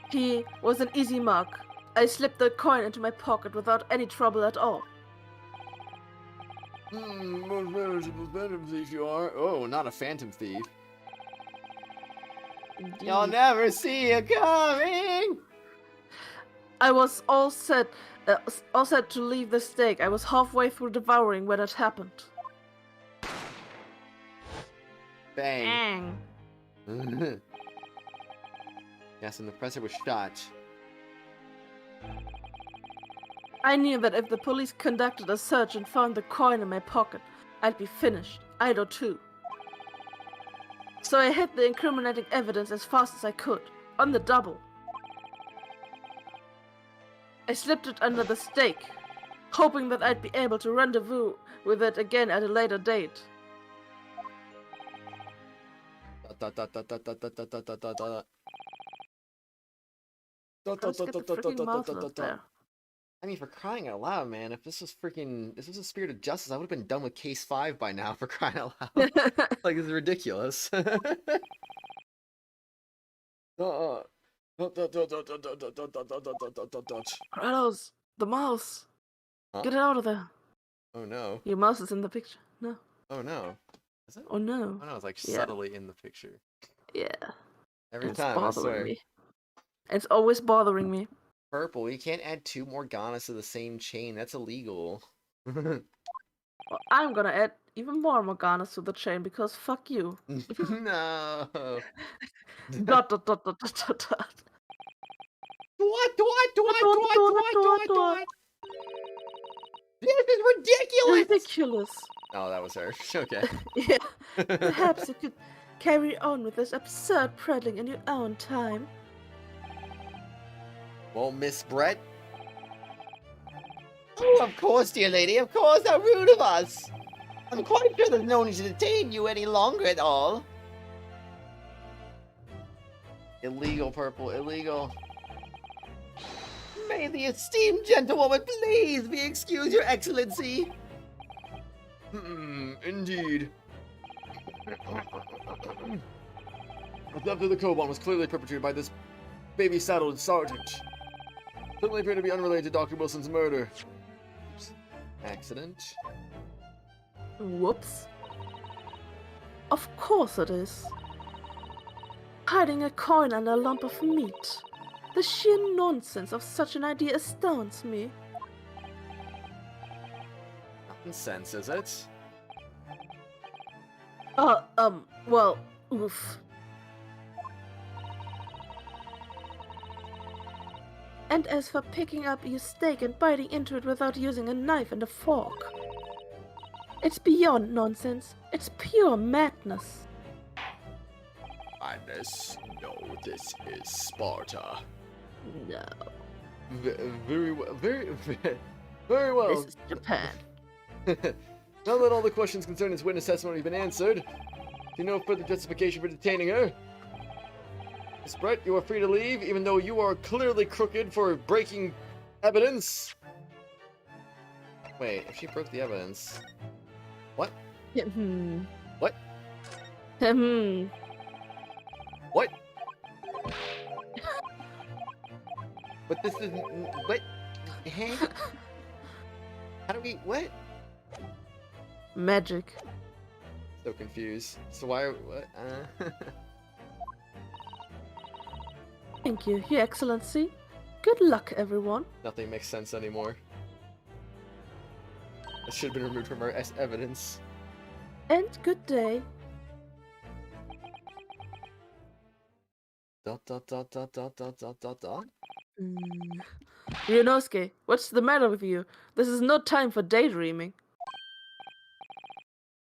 He was an easy mark. I slipped the coin into my pocket without any trouble at all. Most manageable phantom thief you are. Oh, not a phantom thief. You'll never see it coming. I was all set to leave the steak. I was halfway through devouring when it happened. Bang. Bang. Yes, and the presser was shot. I knew that if the police conducted a search and found the coin in my pocket, I'd be finished. Idle too. So I hid the incriminating evidence as fast as I could, on the double. I slipped it under the steak, hoping that I'd be able to rendezvous with it again at a later date. Dot, dot, dot, dot, dot, dot, dot, dot, dot, dot, dot. Let's get the freaking mouse up there. I mean, for crying out loud, man, if this was a spirit of justice, I would have been done with case 5 by now, for crying out loud. Like, this is ridiculous. Kratos, the mouse! Huh? Get it out of there. Oh no. Your mouse is in the picture. No. Oh no. Is it? Oh no. Oh no, it's like Yeah. subtly in the picture. Yeah. Every It's time, I bothering swear. me. It's always bothering me. Purple, you can't add 2 Morganas to the same chain. That's illegal. Well, I'm gonna add even more Morganas to the chain because fuck you. No. Dot dot dot dot dot dot dot. What? This is ridiculous. Ridiculous. Oh, that was her. Okay. Yeah. Perhaps you could carry on with this absurd prattling in your own time. Well, Miss Brett, Oh, of course, dear lady. Of course. How rude of us. I'm quite sure there's no need to detain you any longer at all. illegal, Purple, illegal. May the esteemed gentlewoman please be excused, Your Excellency. Indeed. The theft of the Koban was clearly perpetrated by this baby-saddled sergeant. Certainly appeared to be unrelated to Dr. Wilson's murder. Oops. Accident. Whoops. Of course it is. Hiding a coin under a lump of meat. The sheer nonsense of such an idea astounds me. Nonsense, is it? Well, oof. And as for picking up your steak and biting into it without using a knife and a fork, it's beyond nonsense. It's pure madness. Madness? No, this is Sparta. No. Very well. Very well. This is Japan. Now that all the questions concerning this witness testimony have been answered, do you know further justification for detaining her? Miss Brett, you are free to leave, even though you are clearly crooked for breaking evidence. Wait, if she broke the evidence... What? What? What? But this is... What? Hey? How do we... What? Magic. So confused. So why... What? Thank you, Your Excellency. Good luck, everyone. Nothing makes sense anymore. It should have been removed from our evidence. And good day. Dot dot dot dot dot dot dot dot dot. Ryunosuke, what's the matter with you? This is no time for daydreaming.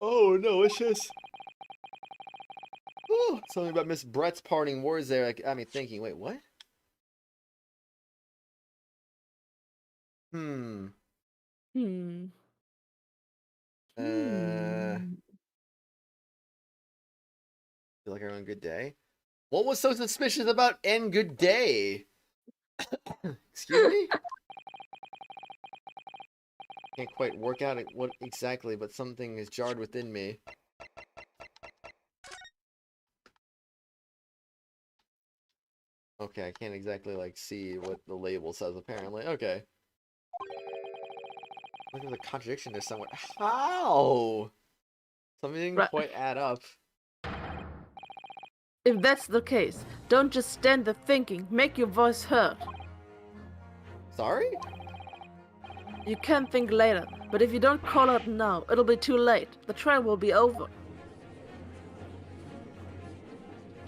Oh no, it's just... Oh, something about Miss Brett's parting words there like, got me thinking, wait, what? Hmm. Feel like we're on a good day. What was so suspicious about "and good day"? Excuse me? Can't quite work out what exactly, but something is jarred within me. Okay, I can't exactly like see what the label says apparently. Okay. Look at the contradiction there somewhat. How? Something didn't quite add up. If that's the case, don't just stand there thinking. Make your voice heard. Sorry? You can think later, but if you don't call out now, it'll be too late. The trial will be over.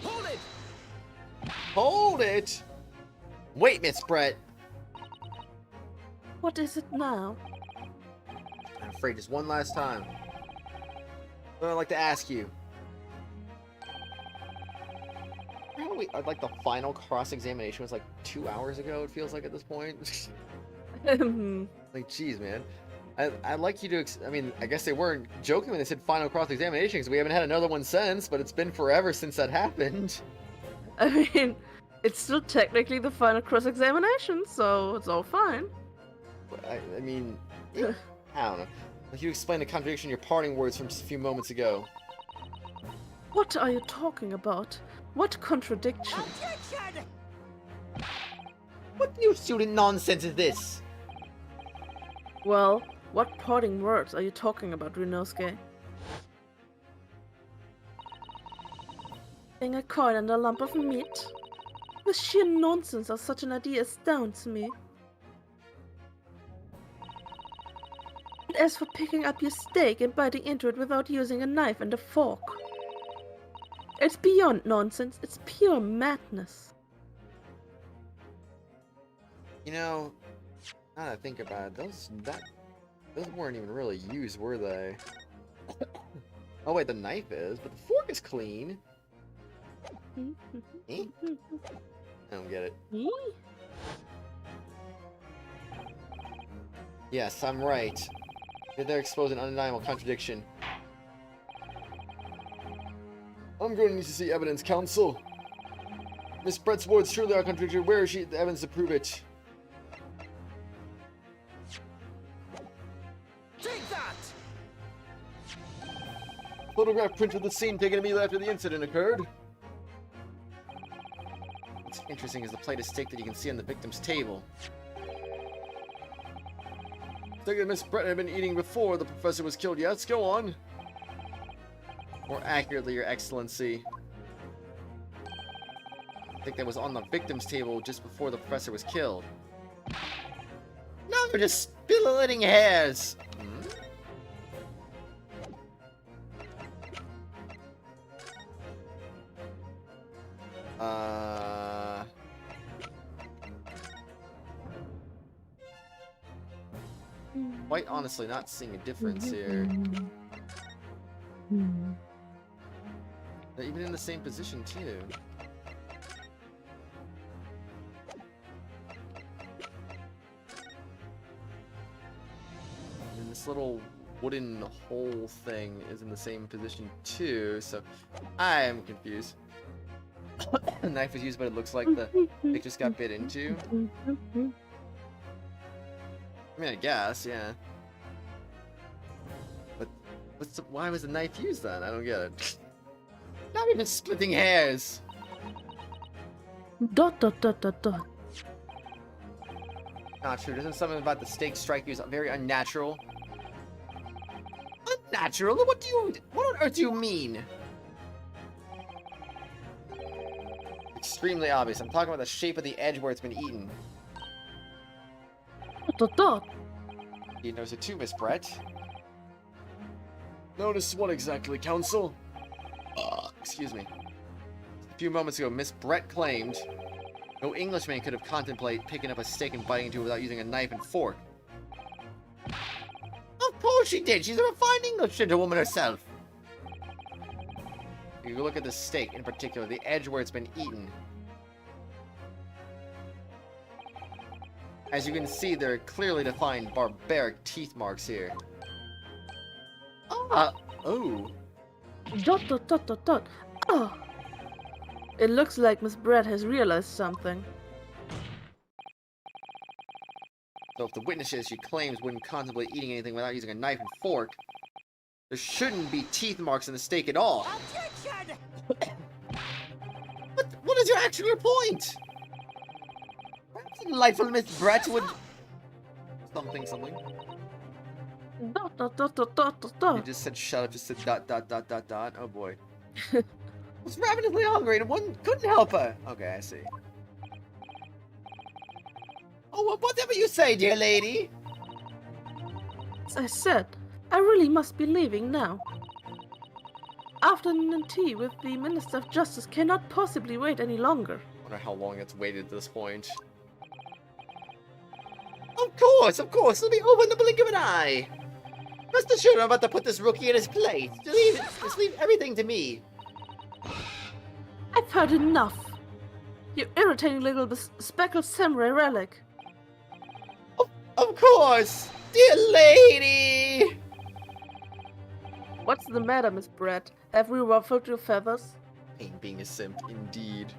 Hold it! Hold it! Wait, Miss Brett. What is it now? I'm afraid just one last time. I'd like to ask you. I'd like the final cross-examination was like 2 hours ago, it feels like at this point. Like, geez, man. I'd like you to, I mean, I guess they weren't joking when they said final cross-examination, because we haven't had another one since, but it's been forever since that happened. I mean, it's still technically the final cross-examination, so it's all fine. I mean, I don't know. Like you explained the contradiction in your parting words from just a few moments ago. What are you talking about? What contradiction? Objection! What new student nonsense is this? Well, what parting words are you talking about, Ryunosuke? Being a coin and a lump of meat? The sheer nonsense of such an idea astounds me. And as for picking up your steak and biting into it without using a knife and a fork, it's beyond nonsense, it's pure madness. You know, now that I think about it, those weren't even really used, were they? Oh wait, the knife is, but the fork is clean. Eh? I don't get it. Yes, I'm right. They're exposing an undeniable contradiction. I'm going to need to see evidence, counsel. Miss Brett's words surely are contradictory. Where is she? The evidence to prove it. Take that! Photograph print of the scene taken immediately after the incident occurred. What's interesting is the plate of steak that you can see on the victim's table. Steak that Miss Brett had been eating before the professor was killed. Yes, go on. More accurately, Your Excellency. I think that was on the victim's table just before the professor was killed. Now they're just splitting hairs. Quite honestly, not seeing a difference here. They're even in the same position, too. this little wooden hole thing is in the same position too, so I am confused. The knife was used, but it looks like it just got bit into. I mean, I guess, yeah. But why was the knife used then? I don't get it. Not even splitting hairs. Dot dot dot dot dot. Not true. Doesn't something about the stake strike you as very unnatural? Unnatural? What on earth do you mean? Extremely obvious. I'm talking about the shape of the edge where it's been eaten. Dot dot dot. You notice it too, Miss Brett. Notice what exactly, Counsel? Excuse me. A few moments ago, Miss Brett claimed no Englishman could have contemplated picking up a steak and biting into it without using a knife and fork. Of course she did. She's a refined English gentlewoman herself. If you look at the steak in particular, the edge where it's been eaten. As you can see, there are clearly defined barbaric teeth marks here. Oh. Dot dot dot dot dot. Oh. It looks like Miss Brett has realized something. So if the witnesses she claims wouldn't contemplate eating anything without using a knife and fork, there shouldn't be teeth marks in the steak at all. Objection! What is your actual point? Perhaps the delightful Miss Brett would... Something. Dot dot dot dot dot dot You dot. just said shut up, just said dot. Oh boy. I was ravenously hungry and one couldn't help her. Okay, I see. Oh, well, whatever you say, dear lady. As I said, I really must be leaving now. Afternoon tea with the Minister of Justice cannot possibly wait any longer. I wonder how long it's waited at this point. Of course, it'll be over in the blink of an eye. Rest assured, I'm about to put this rookie in his place. Just leave everything to me. I've heard enough. You irritating little speckled samurai relic. Of course, dear lady. What's the matter, Miss Brett? Have we ruffled your feathers? Ain't being a simp, indeed.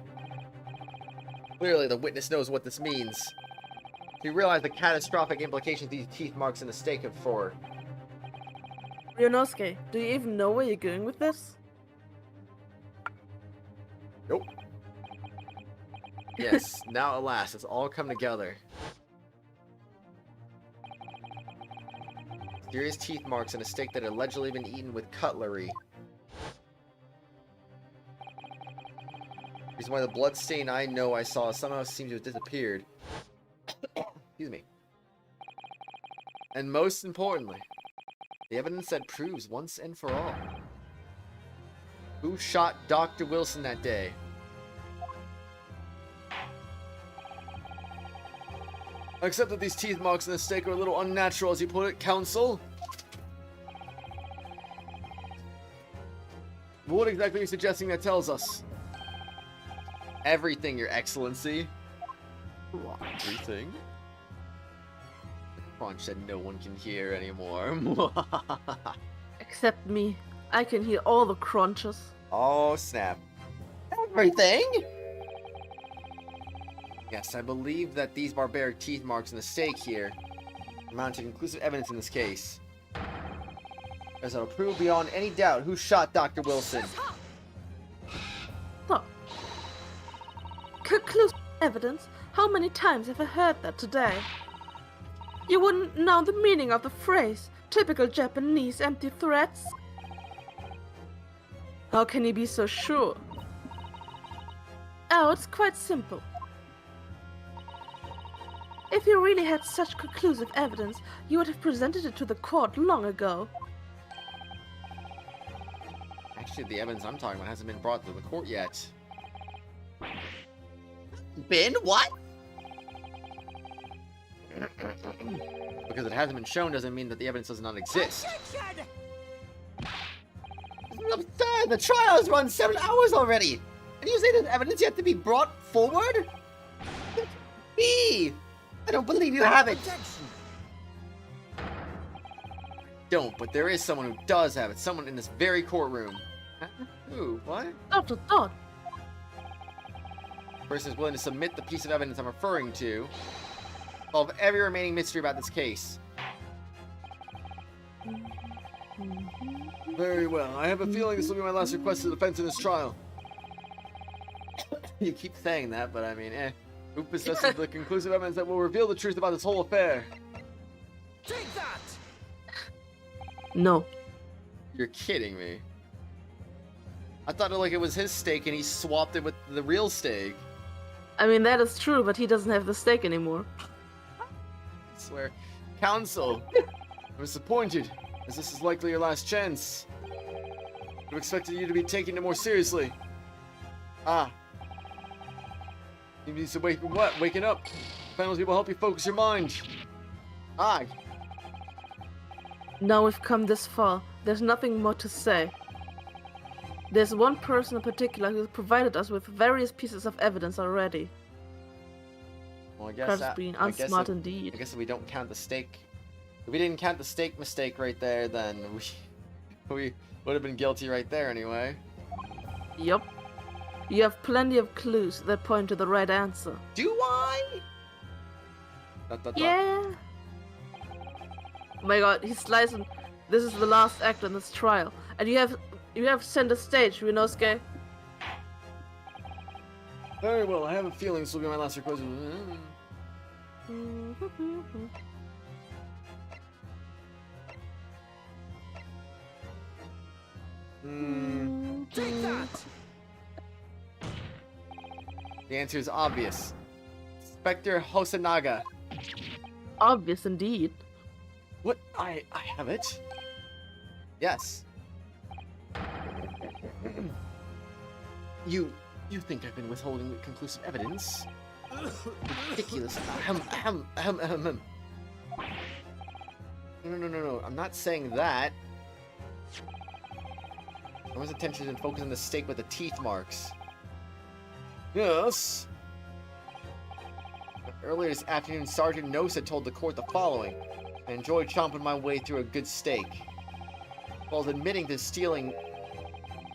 Clearly, the witness knows what this means. He realized the catastrophic implications these teeth marks in the steak have for. Ryunosuke, do you even know where you're going with this? Nope. Yes, now alas, it's all come together. Serious teeth marks in a steak that had allegedly been eaten with cutlery. Reason why the blood stain I know I saw somehow seems to have disappeared. Excuse me. And most importantly, the evidence that proves once and for all who shot Dr. Wilson that day. I accept that these teeth marks in the steak are a little unnatural, as you put it, Counsel. But what exactly are you suggesting that tells us? Everything, Your Excellency. Everything? The crunch that no one can hear anymore. Except me. I can hear all the crunches. Oh, snap. Everything? Yes, I believe that these barbaric teeth marks in the steak here amount to conclusive evidence in this case, as it'll prove beyond any doubt who shot Dr. Wilson. Stop. Conclusive evidence? How many times have I heard that today? You wouldn't know the meaning of the phrase, typical Japanese empty threats? How can you be so sure? Oh, it's quite simple. If you really had such conclusive evidence, you would have presented it to the court long ago. Actually, the evidence I'm talking about hasn't been brought to the court yet. Ben, what? Because it hasn't been shown doesn't mean that the evidence does not exist. Objection! This is absurd. The trial's run 7 hours already. And you say there's evidence yet to be brought forward? Me! I don't believe you have it. Objection! don't, but there is someone who does have it. Someone in this very courtroom. Huh? Who? What? Dot. Person is willing to submit the piece of evidence I'm referring to. Solve every remaining mystery about this case. Very well. I have a feeling this will be my last request to the defense in this trial. You keep saying that, but I mean, Who possesses the conclusive evidence that will reveal the truth about this whole affair? Take that! No. You're kidding me. I thought it was his stake and he swapped it with the real stake. I mean, that is true, but he doesn't have the stake anymore. I swear. Counsel, I'm disappointed, as this is likely your last chance. I expected you to be taking it more seriously. Ah. You need to waking up. Panels will help you focus your mind. Aye. Now we've come this far. There's nothing more to say. There's one person in particular who provided us with various pieces of evidence already. Well, I guess Perhaps being unsmart indeed. I guess if we don't count the stake, if we didn't count the stake mistake right there, then we would have been guilty right there anyway. Yup. You have plenty of clues that point to the right answer. Do I? Yeah. Oh my god, he's slicing. This is the last act in this trial. And you have center stage, Ryunosuke. Very well, I have a feeling this will be my last request. Take that! The answer is obvious. Inspector Hosanaga. Obvious indeed. What? I have it? Yes. You think I've been withholding conclusive evidence? Ridiculous. No. I'm not saying that. I was attention and focus on the stake with the teeth marks. Yes. Earlier this afternoon, Sergeant Nosa told the court the following. I enjoyed chomping my way through a good steak. While admitting to stealing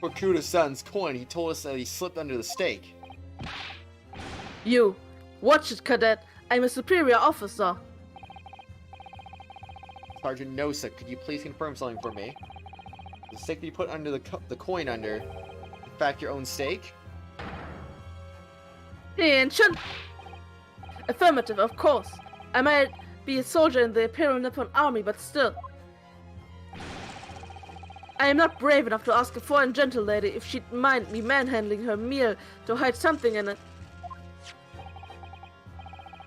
Kratos-san's coin, he told us that he slipped under the steak. You! Watch it, cadet! I'm a superior officer! Sergeant Nosa, could you please confirm something for me? The stake that you put under the coin under, in fact your own stake? Attention! Affirmative, of course. I might be a soldier in the Imperial Nippon Army, but still. I am not brave enough to ask a foreign gentle lady if she'd mind me manhandling her meal to hide something in it.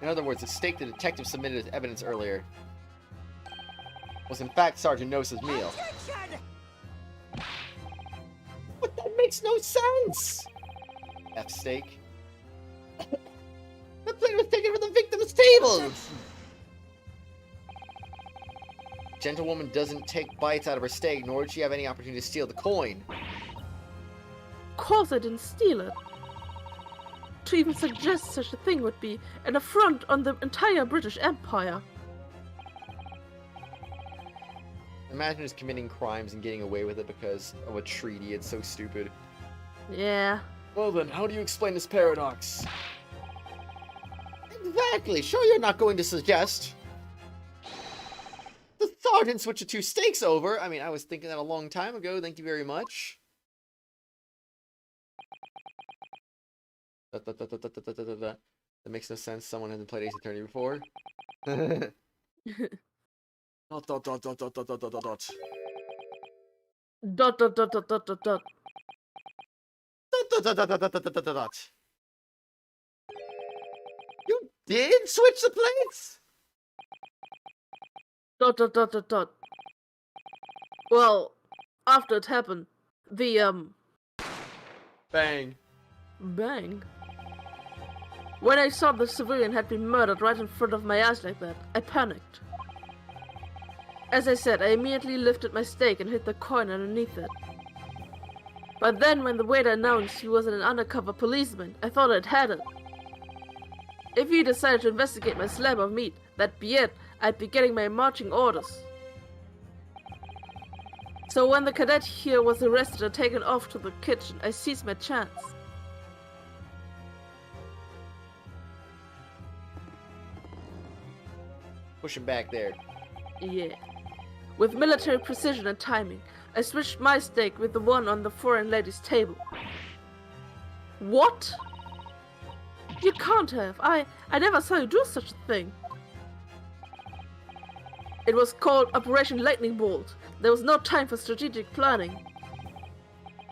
In other words, the stake the detective submitted as evidence earlier was in fact Sergeant Nosa's meal. Attention! But that makes no sense! F steak. The plate was taken from the victim's table! Gentlewoman doesn't take bites out of her steak, nor did she have any opportunity to steal the coin. Of course I didn't steal it. To even suggest such a thing would be an affront on the entire British Empire. Imagine just committing crimes and getting away with it because of a treaty. It's so stupid. Yeah. Well then, how do you explain this paradox? Exactly. Sure you're not going to suggest. The sergeant switched the two stakes over. I mean, I was thinking that a long time ago. Thank you very much. That makes no sense. Someone hasn't played Ace Attorney before. Dot. Dot. You did switch the plates? Dot. Well, after it happened, the, Bang. bang. When I saw the civilian had been murdered right in front of my eyes like that, I panicked. As I said, I immediately lifted my stake and hid the coin underneath it. But then when the waiter announced he was an undercover policeman, I thought I'd had it. If he decided to investigate my slab of meat, that'd be it. I'd be getting my marching orders. So when the cadet here was arrested and taken off to the kitchen, I seized my chance. Push him back there. Yeah. With military precision and timing, I switched my steak with the one on the foreign lady's table. What? You can't have. I never saw you do such a thing. It was called Operation Lightning Bolt. There was no time for strategic planning.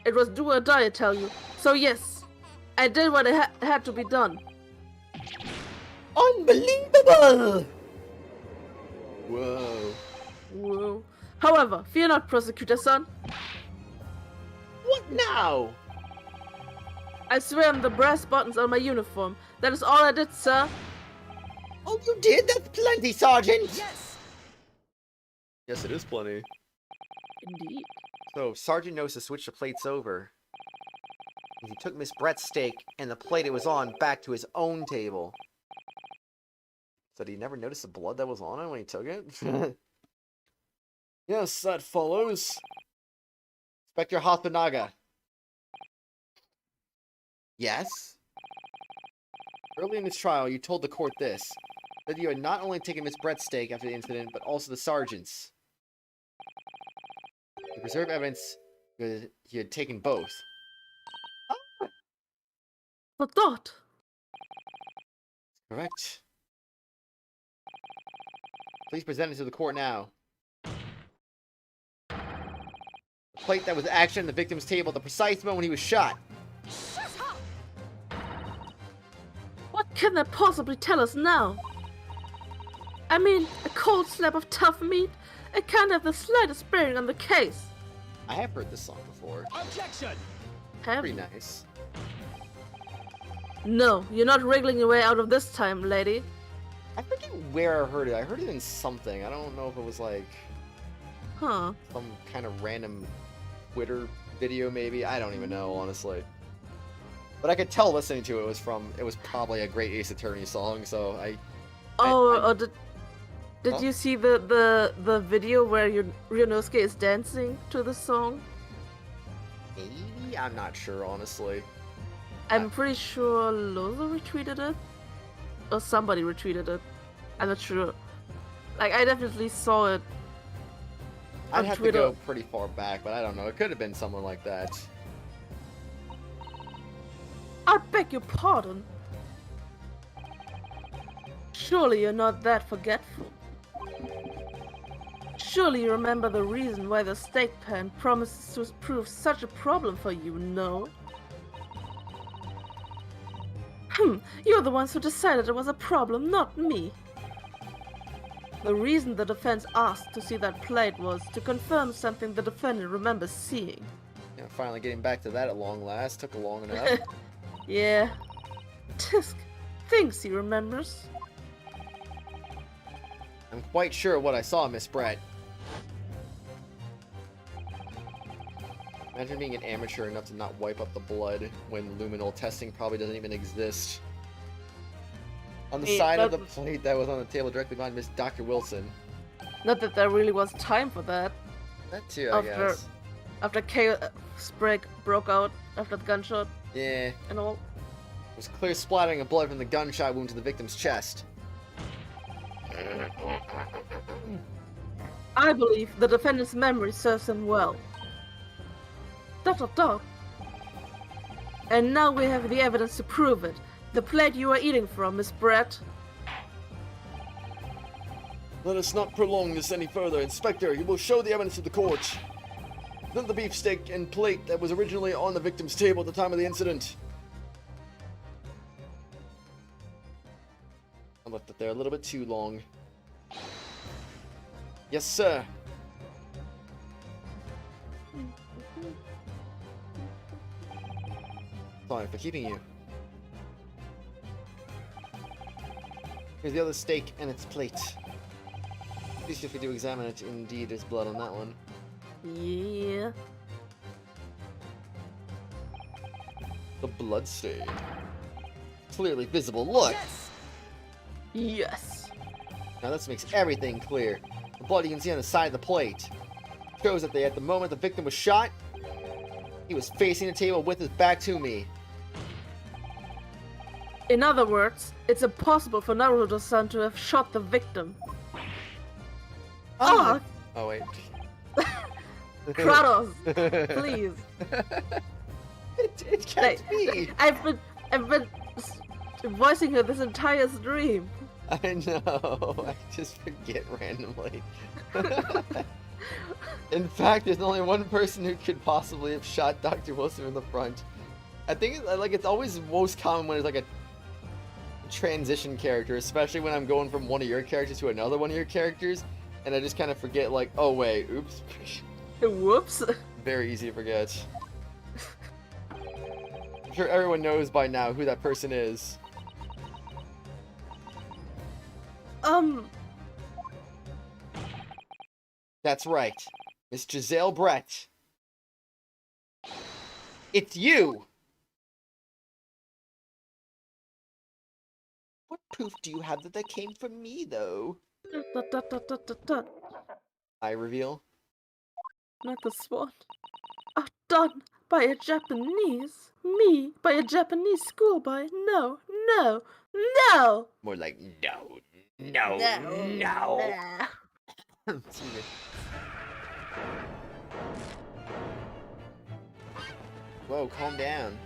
It was do or die, I tell you. So yes, I did what had to be done. Unbelievable! Whoa. Whoa. However, fear not, prosecutor-son. What now? I swear on the brass buttons on my uniform. That is all I did, sir. Oh, you did? That's plenty, Sergeant! Yes! Yes, it is plenty. Indeed. So, Sergeant knows to switch the plates over. He took Miss Brett's steak and the plate it was on back to his own table. So, did he never notice the blood that was on it when he took it? Yes, that follows. Inspector Hasanaga. Yes? Early in this trial, you told the court this. That you had not only taken Miss Brett's steak after the incident, but also the sergeant's. To preserve evidence, you had taken both. But that. Correct. Please present it to the court now. The plate that was actually on the victim's table at the precise moment he was shot. Shut up! What can they possibly tell us now? I mean, a cold slab of tough meat? It can't have the slightest bearing on the case. I have heard this song before. Objection! Have Pretty you? nice. No, you're not wriggling your way out of this time, lady. I forget where I heard it. I heard it in something. I don't know if it was like Huh. some kind of random Twitter video maybe. I don't even know, honestly. But I could tell listening to it was probably a Great Ace Attorney song, so Did Huh? you see the video where Ryunosuke is dancing to the song? maybe? I'm not sure, honestly. I'm pretty sure Lozzu retweeted it. Or somebody retweeted it. I'm not sure. Like, I definitely saw it I'd on have Twitter. to go pretty far back, but I don't know. It could have been someone like that. I beg your pardon. Surely you're not that forgetful. Surely you remember the reason why the steak pan promises to prove such a problem for you, no? You're the ones who decided it was a problem, not me. The reason the defense asked to see that plate was to confirm something the defendant remembers seeing. Yeah, finally getting back to that at long last. Took long enough. Yeah. Tisk thinks he remembers. I'm quite sure what I saw, Miss Brett. Imagine being an amateur enough to not wipe up the blood when luminol testing probably doesn't even exist. On the Yeah, side of the that- plate that was on the table directly behind Miss Dr. Wilson. Not that there really was time for that. That too, I guess. After chaos broke out after the gunshot Yeah. and all. There was clear splattering of blood from the gunshot wound to the victim's chest. I believe the defendant's memory serves him well. ... And now we have the evidence to prove it. The plate you are eating from, Miss Brett. Let us not prolong this any further. Inspector, you will show the evidence to the court. Then the beefsteak and plate that was originally on the victim's table at the time of the incident. I left it there a little bit too long. Yes, sir. Sorry for keeping you. Here's the other steak and its plate. Please feel free to examine it. Indeed, there's blood on that one. Yeah. The blood stain. Clearly visible. Look! Yes! Yes. Now this makes everything clear. The blood you can see on the side of the plate. shows that at the moment the victim was shot, he was facing the table with his back to me. In other words, it's impossible for Naruhodo-san to have shot the victim. Oh wait. Kratos, please. It can't be. I've been voicing her this entire stream. I know. I just forget randomly. In fact, there's only one person who could possibly have shot Dr. Wilson in the front. I think it's always most common when it's like a transition character, especially when I'm going from one of your characters to another one of your characters, and I just kind of forget, like, oh wait, oops. Whoops. Very easy to forget. I'm sure everyone knows by now who that person is. That's right. Miss Giselle Brett. It's you! What proof do you have that that came from me, though? I reveal. Not the SWAT. Outdone by a Japanese. Me by a Japanese schoolboy. No, no, no! More like, no, no, no. Excuse me. Whoa, calm down.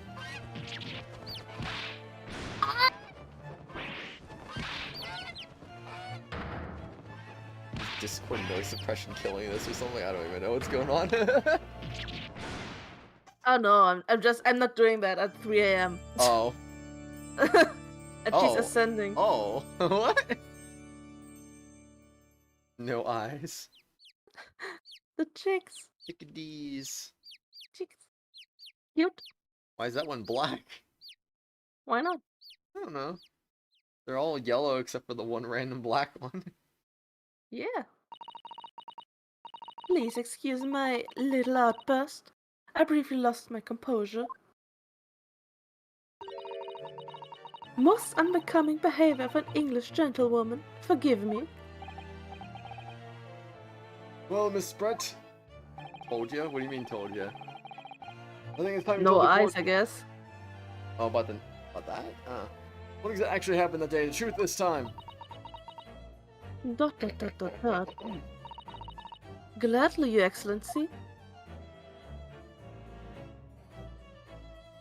Discord noise suppression killing this or something. I don't even know what's going on. Oh no, I'm not doing that at 3 a.m. Oh. And she's ascending. Oh. What? No eyes. The chicks. Chickadees. Chicks. Cute. Why is that one black? Why not? I don't know. They're all yellow except for the one random black one. Yeah. Please excuse my little outburst. I briefly lost my composure. Most unbecoming behavior of an English gentlewoman. Forgive me. Well, Miss Brett. Told ya? What do you mean told ya? I think it's time to No tell the eyes, court- I guess. Oh, about that? What exactly actually happened that day? The truth this time. ... Gladly, Your Excellency.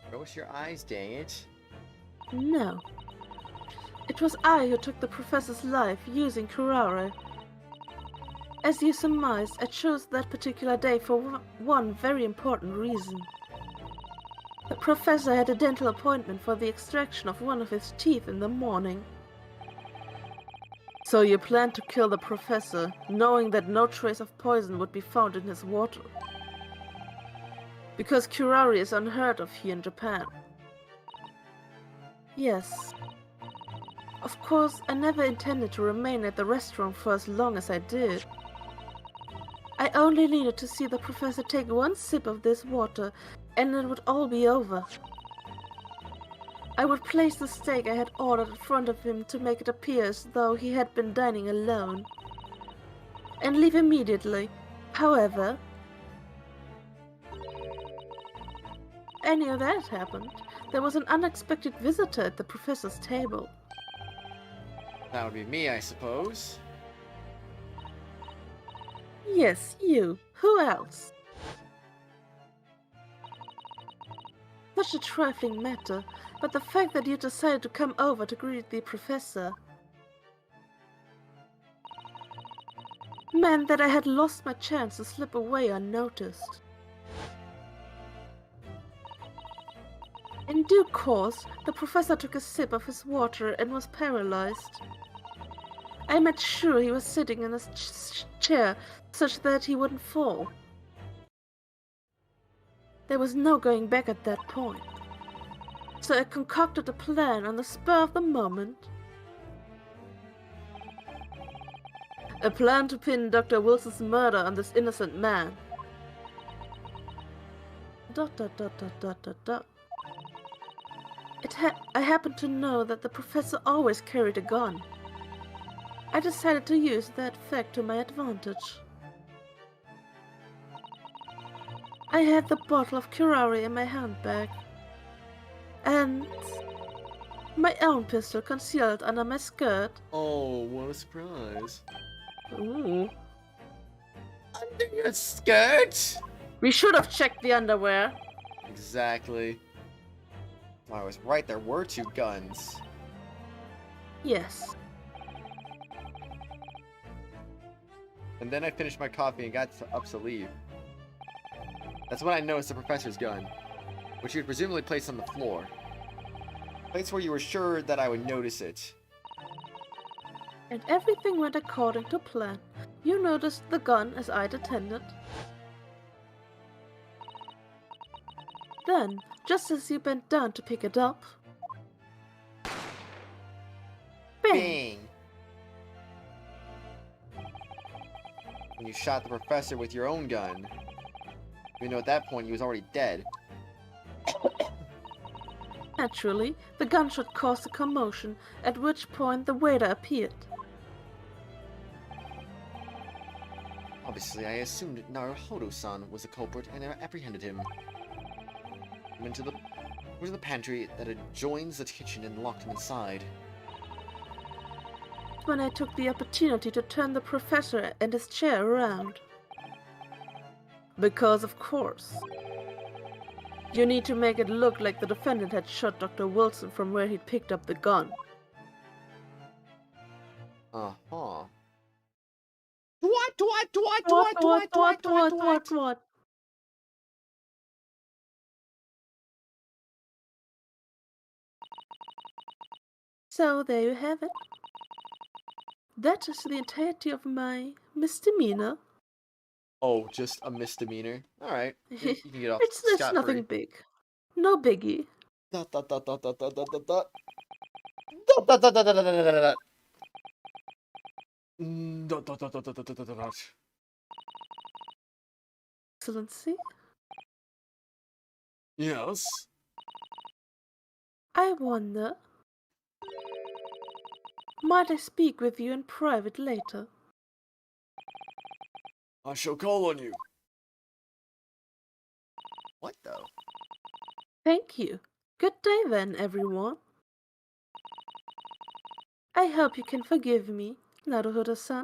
Close your eyes, dang it. No. It was I who took the professor's life using curare. As you surmised, I chose that particular day for one very important reason. The professor had a dental appointment for the extraction of one of his teeth in the morning. So you planned to kill the professor, knowing that no trace of poison would be found in his water. Because curare is unheard of here in Japan. Yes. Of course, I never intended to remain at the restaurant for as long as I did. I only needed to see the professor take one sip of this water, and it would all be over. I would place the steak I had ordered in front of him to make it appear as though he had been dining alone, and leave immediately. However, any of that happened. There was an unexpected visitor at the professor's table. That would be me, I suppose. Yes, you. Who else? Such a trifling matter, but the fact that you decided to come over to greet the professor meant that I had lost my chance to slip away unnoticed. In due course, the professor took a sip of his water and was paralyzed. I made sure he was sitting in a chair such that he wouldn't fall. There was no going back at that point. So I concocted a plan on the spur of the moment. A plan to pin Dr. Wilson's murder on this innocent man. ... I happened to know that the professor always carried a gun. I decided to use that fact to my advantage. I had the bottle of curare in my handbag. And my own pistol concealed under my skirt. Oh, what a surprise. Ooh. Under your skirt? We should have checked the underwear. Exactly. I was right, there were 2 guns. Yes. And then I finished my coffee and got up to leave. That's when I noticed the professor's gun, which you had presumably placed on the floor. A place where you were sure that I would notice it. And everything went according to plan. You noticed the gun as I'd intended. Then, just as you bent down to pick it up, bang! Bang! And you shot the professor with your own gun. Even though at that point he was already dead. Naturally, the gunshot caused a commotion, at which point the waiter appeared. Obviously, I assumed Naruhodo-san was the culprit and I apprehended him. I went to the pantry that adjoins the kitchen and locked him inside. When I took the opportunity to turn the professor and his chair around. Because, of course, you need to make it look like the defendant had shot Dr. Wilson from where he'd picked up the gun. Uh-huh. What? So there you have it. That is the entirety of my misdemeanor. Oh, just a misdemeanor? Alright. You can get off It's scot-free. nothing big. No biggie. Dot, dot, dot, dot, dot, dot, dot, dot, dot. Dot, dot, dot, dot, dot, dot, dot, dot. Dot, dot, dot, dot, dot, dot, dot, dot, dot. Excellency, Yes? I wonder, might I speak with you in private later? I shall call on you. What though? Thank you. Good day then, everyone. I hope you can forgive me, Naruhodo-san.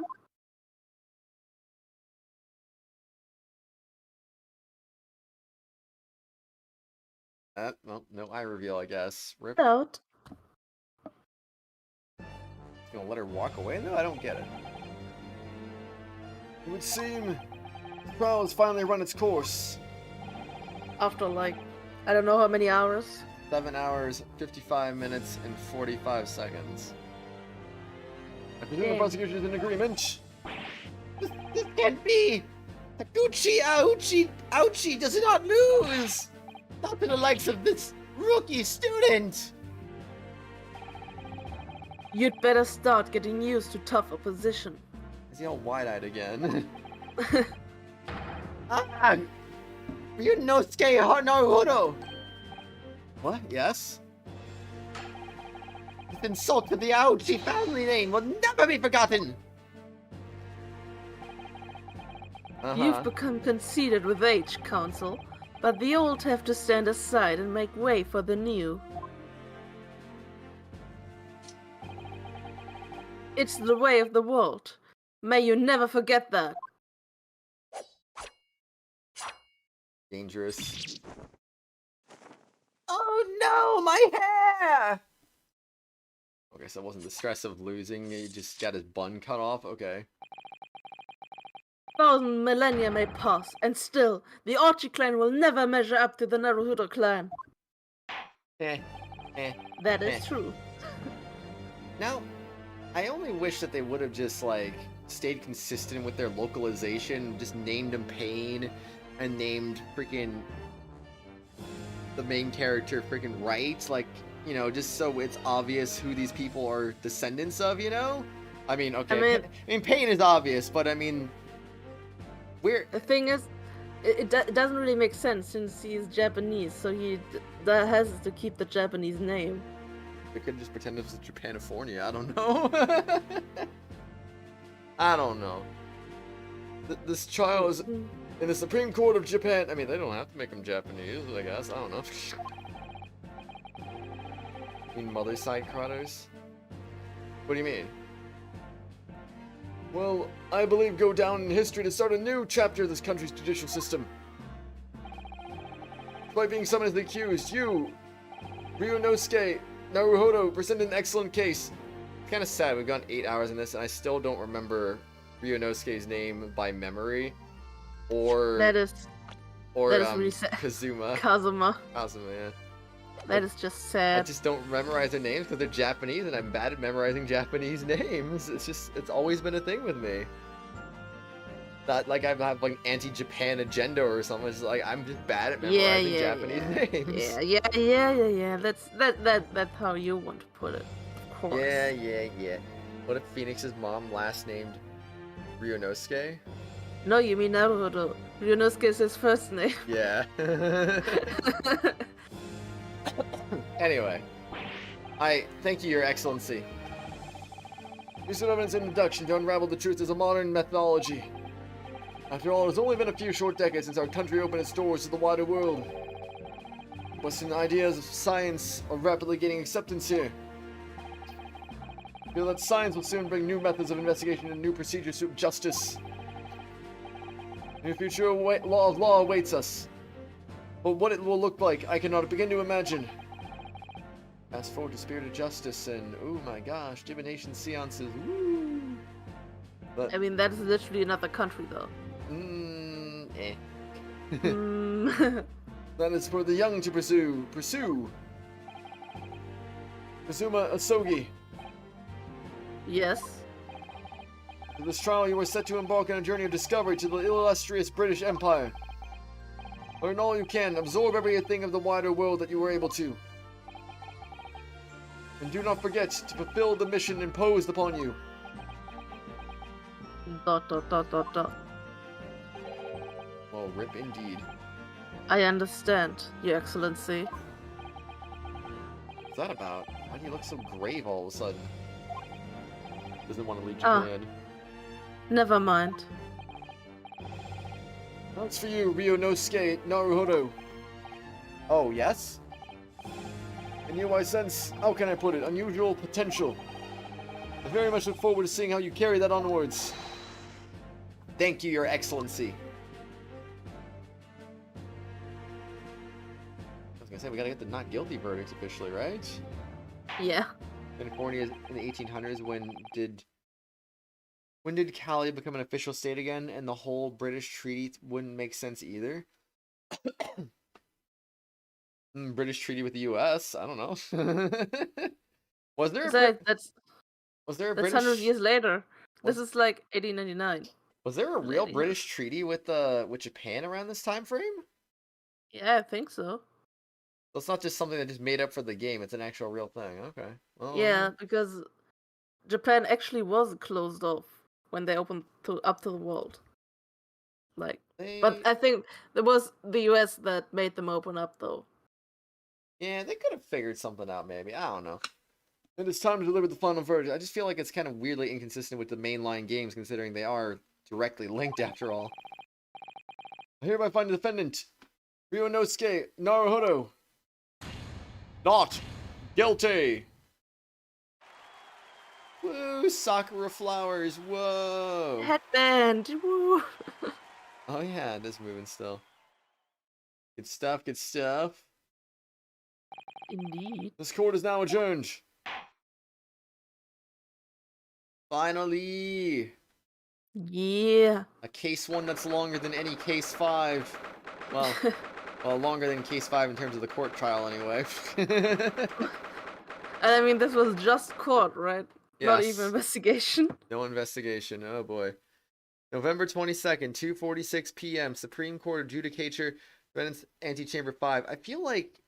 Well, no eye reveal, I guess. Rip. Out. Gonna let her walk away? No, I don't get it. It would seem the trial has finally run its course. After like, I don't know how many hours. 7 hours, 55 minutes, and 45 seconds. I presume the Damn. prosecution is in agreement. This can't be! Taguchi Ouchi does not lose! Not to the likes of this rookie student! You'd better start getting used to tough opposition. Is he all wide-eyed again? Ah! Ryunosuke Naruhodo! What? Yes? This insult to the Ouchi family name will never be forgotten! You've become conceited with age, Counsel, but the old have to stand aside and make way for the new. It's the way of the world. May you never forget that. Dangerous. Oh no, my hair! Okay, so it wasn't the stress of losing, he just got his bun cut off? Okay. 1,000 millennia may pass, and still, the Archie clan will never measure up to the Naruhodo clan. That is true. Now, I only wish that they would have just, like, stayed consistent with their localization, just named him Pain, and named freaking the main character freaking Wright, like, you know, just so it's obvious who these people are descendants of, you know? I mean, okay, I mean Pain is obvious, but I mean, The thing is, it doesn't really make sense since he's Japanese, so he has to keep the Japanese name. They could just pretend it was Japanifornia, I don't know. I don't know. This trial is In the Supreme Court of Japan. I mean, they don't have to make them Japanese, I guess. I don't know. You mean mother side Kratos? What do you mean? Well, I believe go down in history to start a new chapter of this country's judicial system. Despite being summoned as the accused, you, Ryunosuke, Naruhodo, presented an excellent case. It's kind of sad, we've gone 8 hours in this, and I still don't remember Ryunosuke's name by memory. Or... That is really sad. Kazuma. Kazuma. Kazuma, yeah. That is just I sad. just don't memorize their names because they're Japanese, and I'm bad at memorizing Japanese names. It's always been a thing with me. Not like I have like an anti-Japan agenda or something. It's like I'm just bad at memorizing Japanese names. Yeah. That's how you want to put it. Of course. Yeah. What if Phoenix's mom last named Ryunosuke? No, you mean Naruhodo. Ryunosuke is his first name. Yeah. Anyway, I thank you, Your Excellency. Use of evidence and induction to unravel the truth is a modern methodology. After all, it's only been a few short decades since our country opened its doors to the wider world. Western ideas of science are rapidly gaining acceptance here. I feel that science will soon bring new methods of investigation and new procedures to justice. A new future law of law awaits us. But what it will look like, I cannot begin to imagine. Fast forward to Spirit of Justice and, oh my gosh, divination seances, woo! But, I mean, that is literally another country, though. eh. Mm. That is for the young to pursue. Kazuma Asogi. Yes. For this trial, you are set to embark on a journey of discovery to the illustrious British Empire. Learn all you can, absorb everything of the wider world that you were able to. And do not forget to fulfill the mission imposed upon you. ... Well, rip indeed. I understand, Your Excellency. What's that about? Why do you look so grave all of a sudden? Doesn't want to leave Japan. Never mind. That's for you, Ryunosuke Naruhodo. Oh, yes? In you I sense, how can I put it, unusual potential. I very much look forward to seeing how you carry that onwards. Thank you, Your Excellency. I was gonna say, we gotta get the not guilty verdicts officially, right? Yeah. California in the 1800s, when did Cali become an official state again, and the whole British treaty wouldn't make sense either? British treaty with the U.S. I don't know. Was there That's British 100 years later. Was- This is like 1899. Was there a real Yeah. British treaty with Japan around this time frame? Yeah, I think so. So it's not just something that just made up for the game. It's an actual real thing. Okay. Well, Yeah, because Japan actually was closed off when they opened up to the world. Like, but I think it was the US that made them open up, though. yeah, they could have figured something out. Maybe, I don't know. And it's time to deliver the final verdict. I just feel like it's kind of weirdly inconsistent with the mainline games, considering they are directly linked after all. I hereby find the defendant, Ryunosuke Naruhodo, not guilty. Woo, Sakura flowers, whoa. Headband! Woo! Oh yeah, it is moving still. Good stuff, good stuff. Indeed. This court is now adjourned. Finally! Yeah. A case 1 that's longer than any case 5. Well, longer than case 5 in terms of the court trial anyway. I mean, this was just court, right? Not Yes. even investigation. No investigation, oh boy. November 22nd, 2:46 p.m. Supreme Court Adjudicature, Defendant's Antechamber 5. I feel like,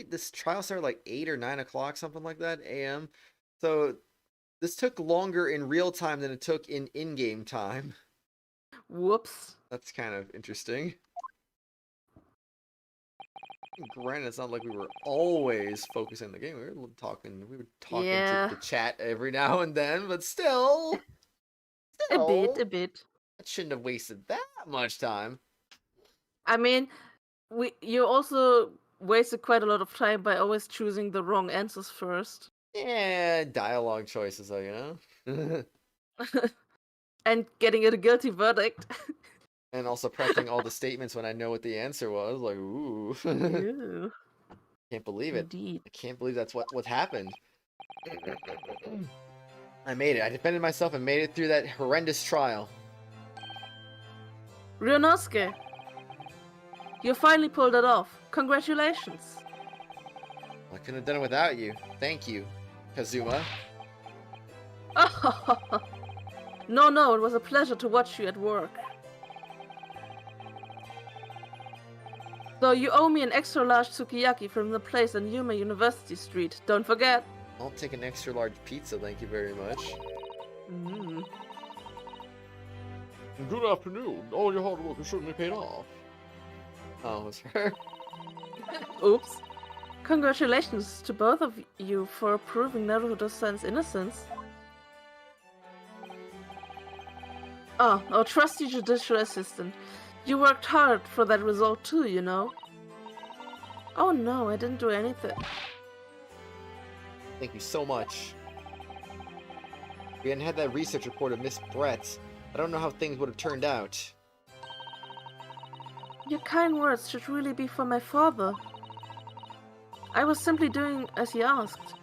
this trial start like 8 or 9 o'clock, something like that, a.m.? So, this took longer in real time than it took in in-game time. Whoops. That's kind of interesting. Granted, it's not like we were always focusing on the game. We were talking Yeah. to the chat every now and then, but still. A bit. That shouldn't have wasted that much time. I mean, you also wasted quite a lot of time by always choosing the wrong answers first. Yeah, dialogue choices, though, you know? And getting a guilty verdict. And also pressing all the statements when I know what the answer was. Like, ooh. Ew, Can't believe it. indeed. I can't believe that's what happened. I made it. I defended myself and made it through that horrendous trial. Ryunosuke, you finally pulled it off. Congratulations. I couldn't have done it without you. Thank you, Kazuma. No, it was a pleasure to watch you at work. So you owe me an extra large sukiyaki from the place on Yuma University Street. Don't forget. I'll take an extra large pizza, thank you very much. Good afternoon. All your hard work has certainly paid off. Oh, it was her. Oops. Congratulations to both of you for proving Naruhodo-san's innocence. Ah, our trusty judicial assistant. You worked hard for that result too, you know. Oh no, I didn't do anything. Thank you so much. If we hadn't had that research report of Miss Brett, I don't know how things would have turned out. Your kind words should really be for my father. I was simply doing as he asked.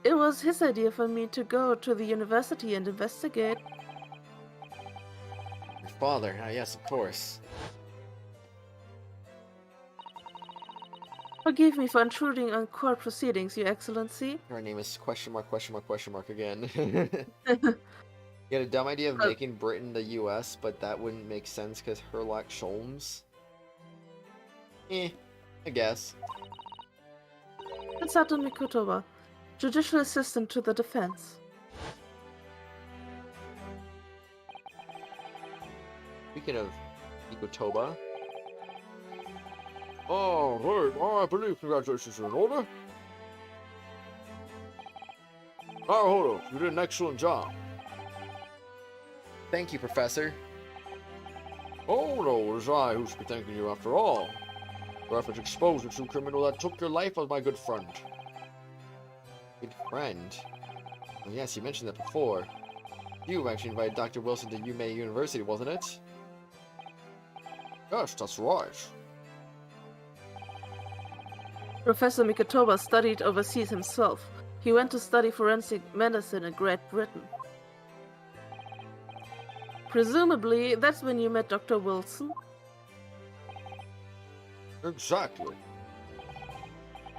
It was his idea for me to go to the university and investigate. Your father, ah yes, of course. Forgive me for intruding on court proceedings, Your Excellency. Her name is question mark again. You had a dumb idea of making Britain the US, but that wouldn't make sense because Herlock Sholmes? I guess. Misato Mikotoba, Judicial Assistant to the Defense. Speaking of Mikotoba, Oh, right. I believe congratulations are in order. Naruhodo, you did an excellent job. thank you, Professor. Oh no, it was I who should be thanking you after all. Your efforts exposed the true criminal that took your life as my good friend. Good friend. Oh, yes, you mentioned that before. You actually invited Dr. Wilson to Yuma University, wasn't it? Yes, that's right. Professor Mikotoba studied overseas himself. He went to study forensic medicine in Great Britain. Presumably, that's when you met Dr. Wilson? Exactly.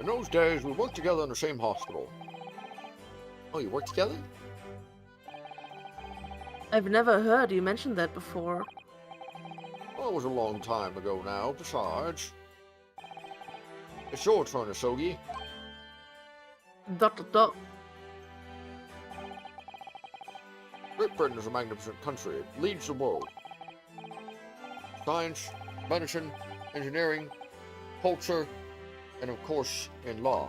In those days, we worked together in the same hospital. Oh, you work together? I've never heard you mention that before. Well, it was a long time ago now, besides. It's your turn, Asogi. Dot dot dot. Great Britain is a magnificent country. It leads the world. Science, medicine, engineering, culture, and of course, in law.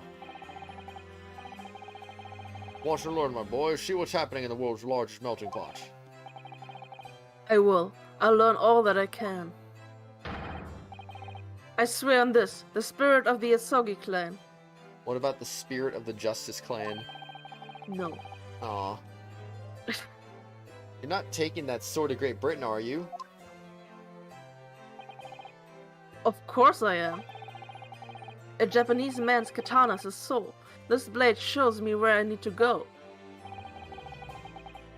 Watch and learn, my boy. See what's happening in the world's largest melting pot. I will. I'll learn all that I can. I swear on this, the spirit of the Asogi clan. What about the spirit of the Justice Clan? No. Aw. You're not taking that sword to Great Britain, are you? Of course I am. A Japanese man's katana is his soul. This blade shows me where I need to go.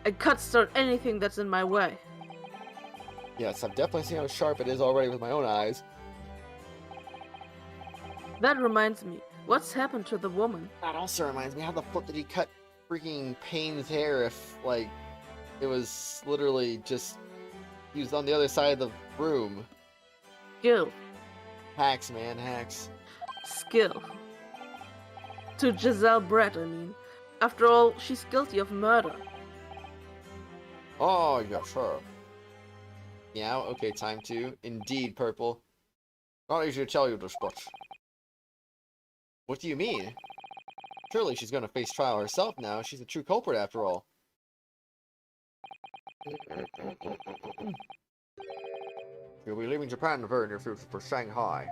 I cut start anything that's in my way. Yes, I've definitely seen how sharp it is already with my own eyes. That reminds me, what's happened to the woman? That also reminds me, how the fuck did he cut freaking Payne's hair if, like, it was literally just... He was on the other side of the room. Skill. Hacks, man, hacks. Skill. To Giselle Brett, I mean. After all, she's guilty of murder. Ah, yes, her. Yeah, okay, time to. Indeed, Purple. Not easy to tell you this, but What do you mean? Surely she's gonna face trial herself now. She's the true culprit after all. You'll be leaving Japan very near future for Shanghai.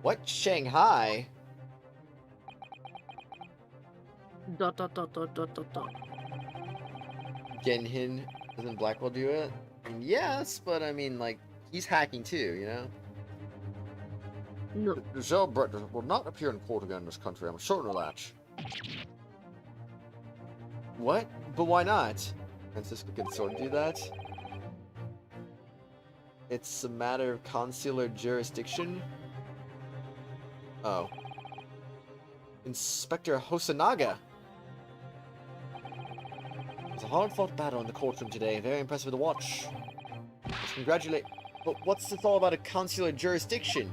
What? Shanghai? Dot dot dot dot dot dot dot. Genhin, doesn't Blackwell do it? I mean, yes, but I mean, like, he's hacking too, you know? No. Giselle Brett will not appear in court again in this country, I'm certain of that. What? But why not? Francisco can sort of do that. It's a matter of consular jurisdiction. Oh. Inspector Hosanaga. It was a hard-fought battle in the courtroom today. Very impressive to watch. Let's congratulate. But what's this all about a consular jurisdiction?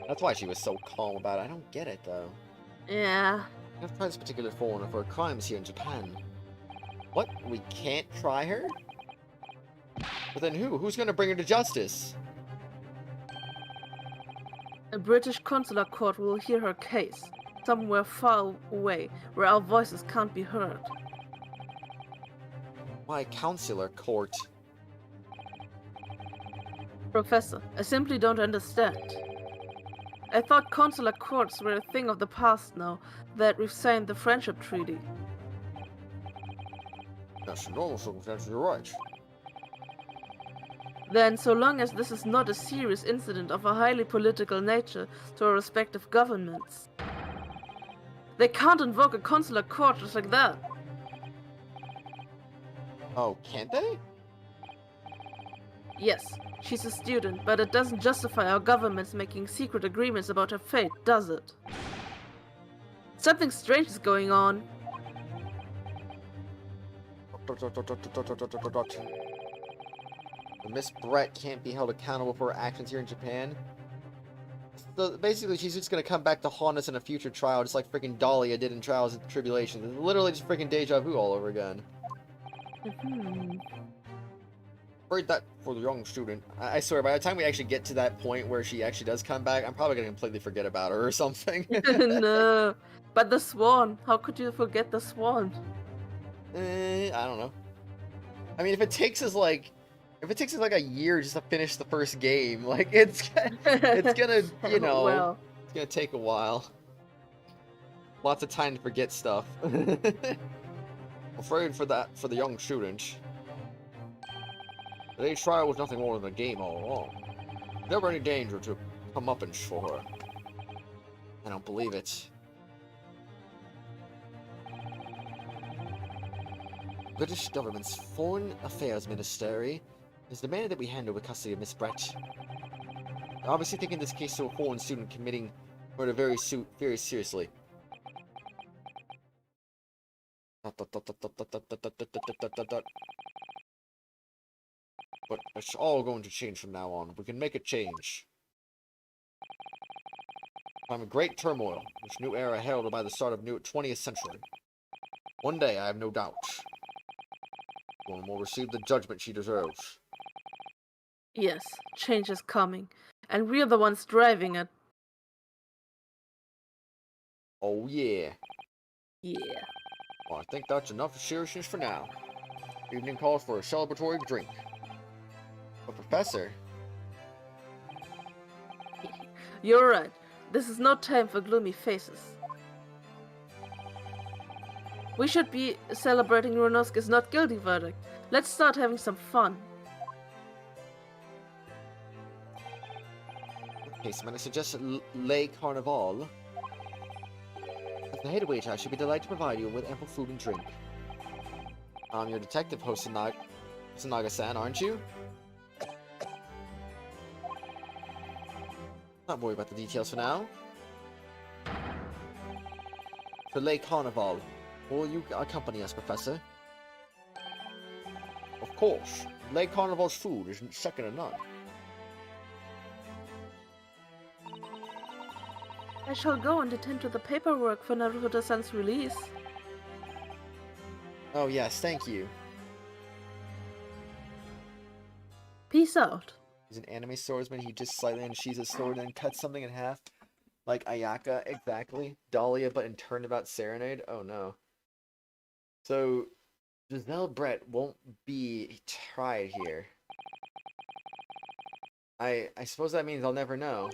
That's why she was so calm about it. I don't get it, though. Yeah. We have tried this particular foreigner for crimes here in Japan. What? We can't try her? But then who? Who's gonna bring her to justice? A British consular court will hear her case, somewhere far away, where our voices can't be heard. Why consular court? Professor, I simply don't understand. I thought consular courts were a thing of the past now that we've signed the friendship treaty. Yes, in normal circumstances, you're right. Then, so long as this is not a serious incident of a highly political nature to our respective governments, they can't invoke a consular court just like that. Oh, can't they? Yes, she's a student, but it doesn't justify our governments making secret agreements about her fate, does it? Something strange is going on. Miss Brett can't be held accountable for her actions here in Japan. So basically, she's just gonna come back to haunt us in a future trial, just like freaking Dahlia did in Trials and Tribulations. It's literally just freaking deja vu all over again. Afraid that for the young student. I swear, by the time we actually get to that point where she actually does come back, I'm probably gonna completely forget about her or something. No, but the swan. How could you forget the swan? I don't know. I mean, if it takes us like a year just to finish the first game, like it's gonna, you know, Well, it's gonna take a while. Lots of time to forget stuff. Afraid for the young student. Today's trial was nothing more than a game all along. Never any danger to comeuppance for her. I don't believe it. British government's Foreign Affairs Ministry has demanded that we hand over custody of Miss Brett. They're obviously taking this case to a foreign student committing murder very seriously. But it's all going to change from now on. We can make it change. Time of great turmoil, this new era heralded by the start of new 20th century. One day, I have no doubt, woman will receive the judgment she deserves. yes, change is coming, and we're the ones driving it. Oh yeah. Yeah. Well, I think that's enough seriousness for now. Evening calls for a celebratory drink. But Professor, You're right. This is no time for gloomy faces. We should be celebrating Ryunosuke's not guilty verdict. Let's start having some fun. okay, so I'm gonna suggest Le Carnival. As the head waiter, I should be delighted to provide you with ample food and drink. I'm your detective, Hosanaga-san, aren't you? Not worry about the details for now. For Le Carnival, will you accompany us, Professor? Of course, Le Carnival's food is second to none. I shall go and attend to the paperwork for Naruhodo-san's release. Oh yes, thank you. Peace out. He's an anime swordsman, he just slightly unsheathes his sword and then cuts something in half. Like Ayaka, exactly. Dahlia, but in Turnabout Serenade? Oh no. So, Giselle Brett won't be tried here. I suppose that means I'll never know.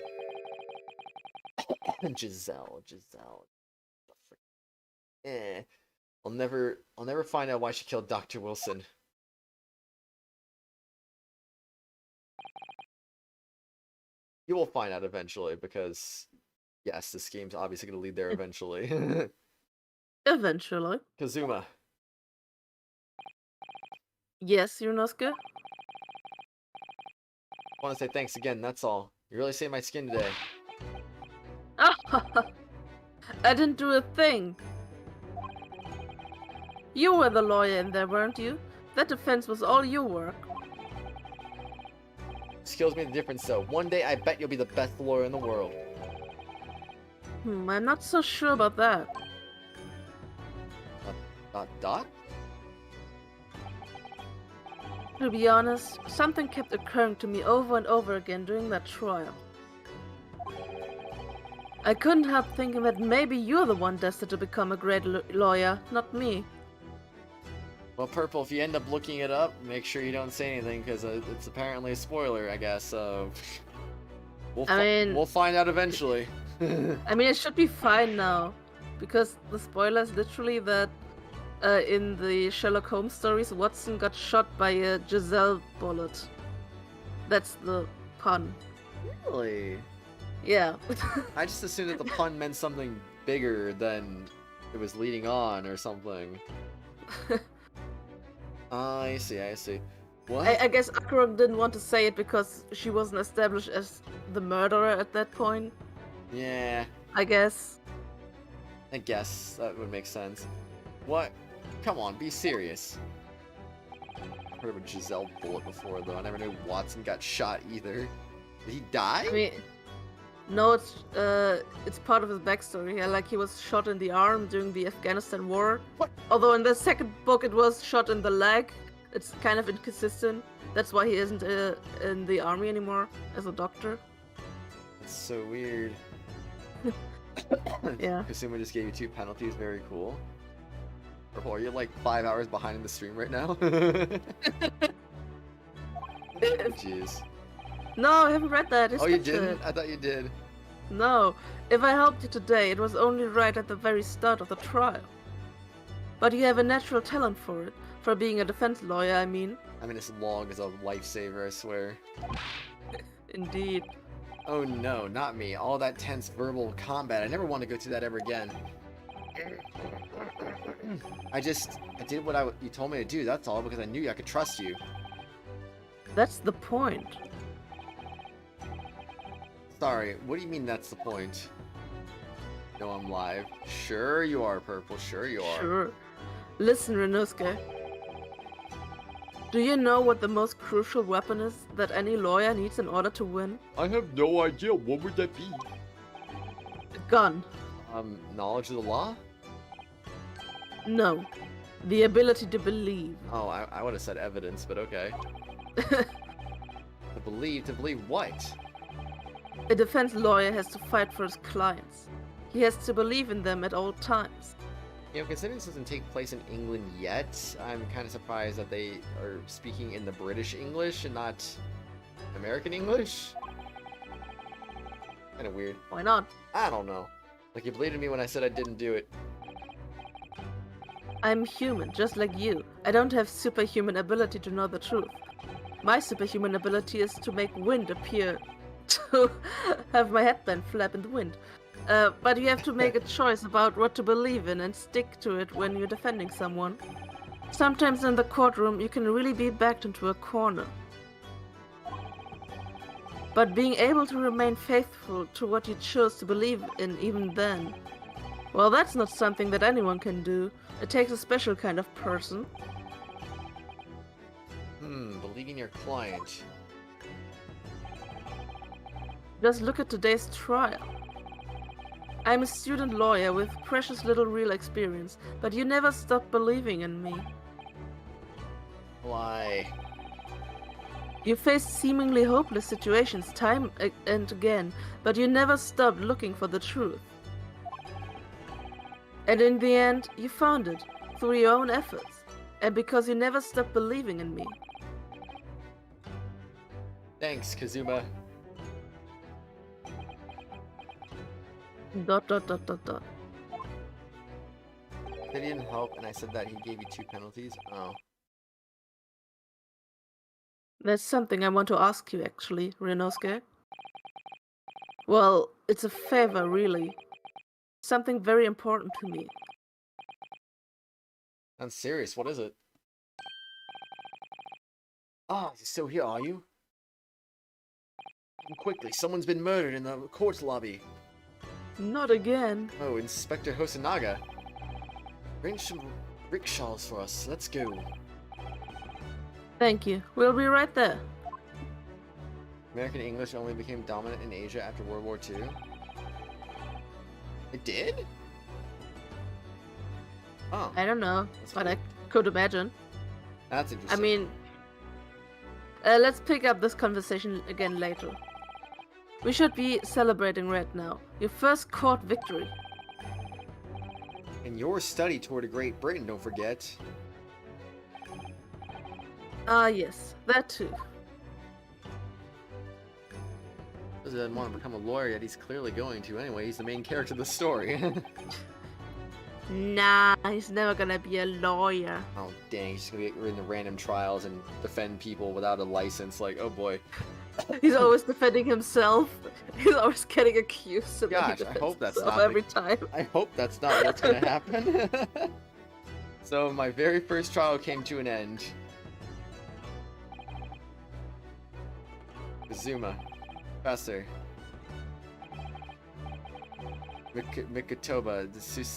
Giselle. I'll never find out why she killed Dr. Wilson. You will find out eventually, because yes, this game's obviously going to lead there eventually. Eventually. Kazuma. Yes, Ryunosuke? I want to say thanks again, that's all. You really saved my skin today. I didn't do a thing. You were the lawyer in there, weren't you? That defense was all your work. Skills made the difference though. One day I bet you'll be the best lawyer in the world. I'm not so sure about that. Dot? To be honest, something kept occurring to me over and over again during that trial. I couldn't help thinking that maybe you're the one destined to become a great lawyer, not me. Well, Purple, if you end up looking it up, make sure you don't say anything, because it's apparently a spoiler, I guess, so... We'll find out eventually. I mean, it should be fine now, because the spoiler is literally that in the Sherlock Holmes stories, Watson got shot by a Giselle bullet. That's the pun. Really? Yeah. I just assumed that the pun meant something bigger than it was leading on or something. I see. What? I guess Akron didn't want to say it because she wasn't established as the murderer at that point. Yeah. I guess that would make sense. What? Come on, be serious. I've heard of a Giselle bullet before, though. I never knew Watson got shot either. Did he die? I mean, no, it's part of his backstory. Yeah, like he was shot in the arm during the Afghanistan war. What? Although in the second book it was shot in the leg. It's kind of inconsistent. That's why he isn't in the army anymore as a doctor. That's so weird. Yeah. Kasuma just gave you 2 penalties. Very cool. Purple, are you like 5 hours behind in the stream right now? Jeez. No, I haven't read that. Oh, you didn't? I thought you did. No. If I helped you today, it was only right at the very start of the trial. But you have a natural talent for it. For being a defense lawyer, I mean. I mean, this log is a lifesaver, I swear. Indeed. Oh no, not me. All that tense verbal combat. I never want to go through that ever again. I did what you told me to do, that's all, because I knew I could trust you. That's the point. Sorry, what do you mean that's the point? No, I'm live. Sure you are, Purple, sure you are. Sure. Listen, Ryunosuke. Do you know what the most crucial weapon is that any lawyer needs in order to win? I have no idea. What would that be? A gun. Knowledge of the law? No. The ability to believe. Oh, I would have said evidence, but okay. To believe what? A defense lawyer has to fight for his clients. He has to believe in them at all times. You know, considering this doesn't take place in England yet, I'm kind of surprised that they are speaking in the British English and not American English. Kind of weird. Why not? I don't know. Like, you believed in me when I said I didn't do it. I'm human, just like you. I don't have superhuman ability to know the truth. My superhuman ability is to make wind appear. To have my headband flap in the wind. But you have to make a choice about what to believe in and stick to it when you're defending someone. Sometimes in the courtroom you can really be backed into a corner. But being able to remain faithful to what you chose to believe in even then, well, that's not something that anyone can do. It takes a special kind of person. Believing your client. Just look at today's trial. I'm a student lawyer with precious little real experience, but you never stopped believing in me. Why? You faced seemingly hopeless situations time and again, but you never stopped looking for the truth. And in the end, you found it, through your own efforts. And because you never stopped believing in me. Thanks, Kazuma. Dot dot dot dot dot. They didn't help, and I said that he gave you 2 penalties. Oh. There's something I want to ask you, actually, Ryunosuke. Well, it's a favor, really. Something very important to me. I'm serious. What is it? Ah, you're still here, are you? Come quickly, someone's been murdered in the court lobby. Not again. Oh, Inspector Hosanaga. Arrange some rickshaws for us. Let's go. Thank you. We'll be right there. American English only became dominant in Asia after World War II. It did? Oh, I don't know, That's but cool. I could imagine. that's I interesting. mean, let's pick up this conversation again later. We should be celebrating right now. Your first court victory. And your study tour to Great Britain, don't forget. Ah, yes, that too. Doesn't want to become a lawyer yet, he's clearly going to anyway. He's the main character of the story. Nah, he's never gonna be a lawyer. Oh dang, he's just gonna get in the random trials and defend people without a license. Like, oh boy. He's always defending himself. He's always getting accused. And then he Gosh, I defends hope that's himself not the- every time. I hope that's not what's gonna happen. So my very first trial came to an end. Kazuma. Professor. Mikotoba.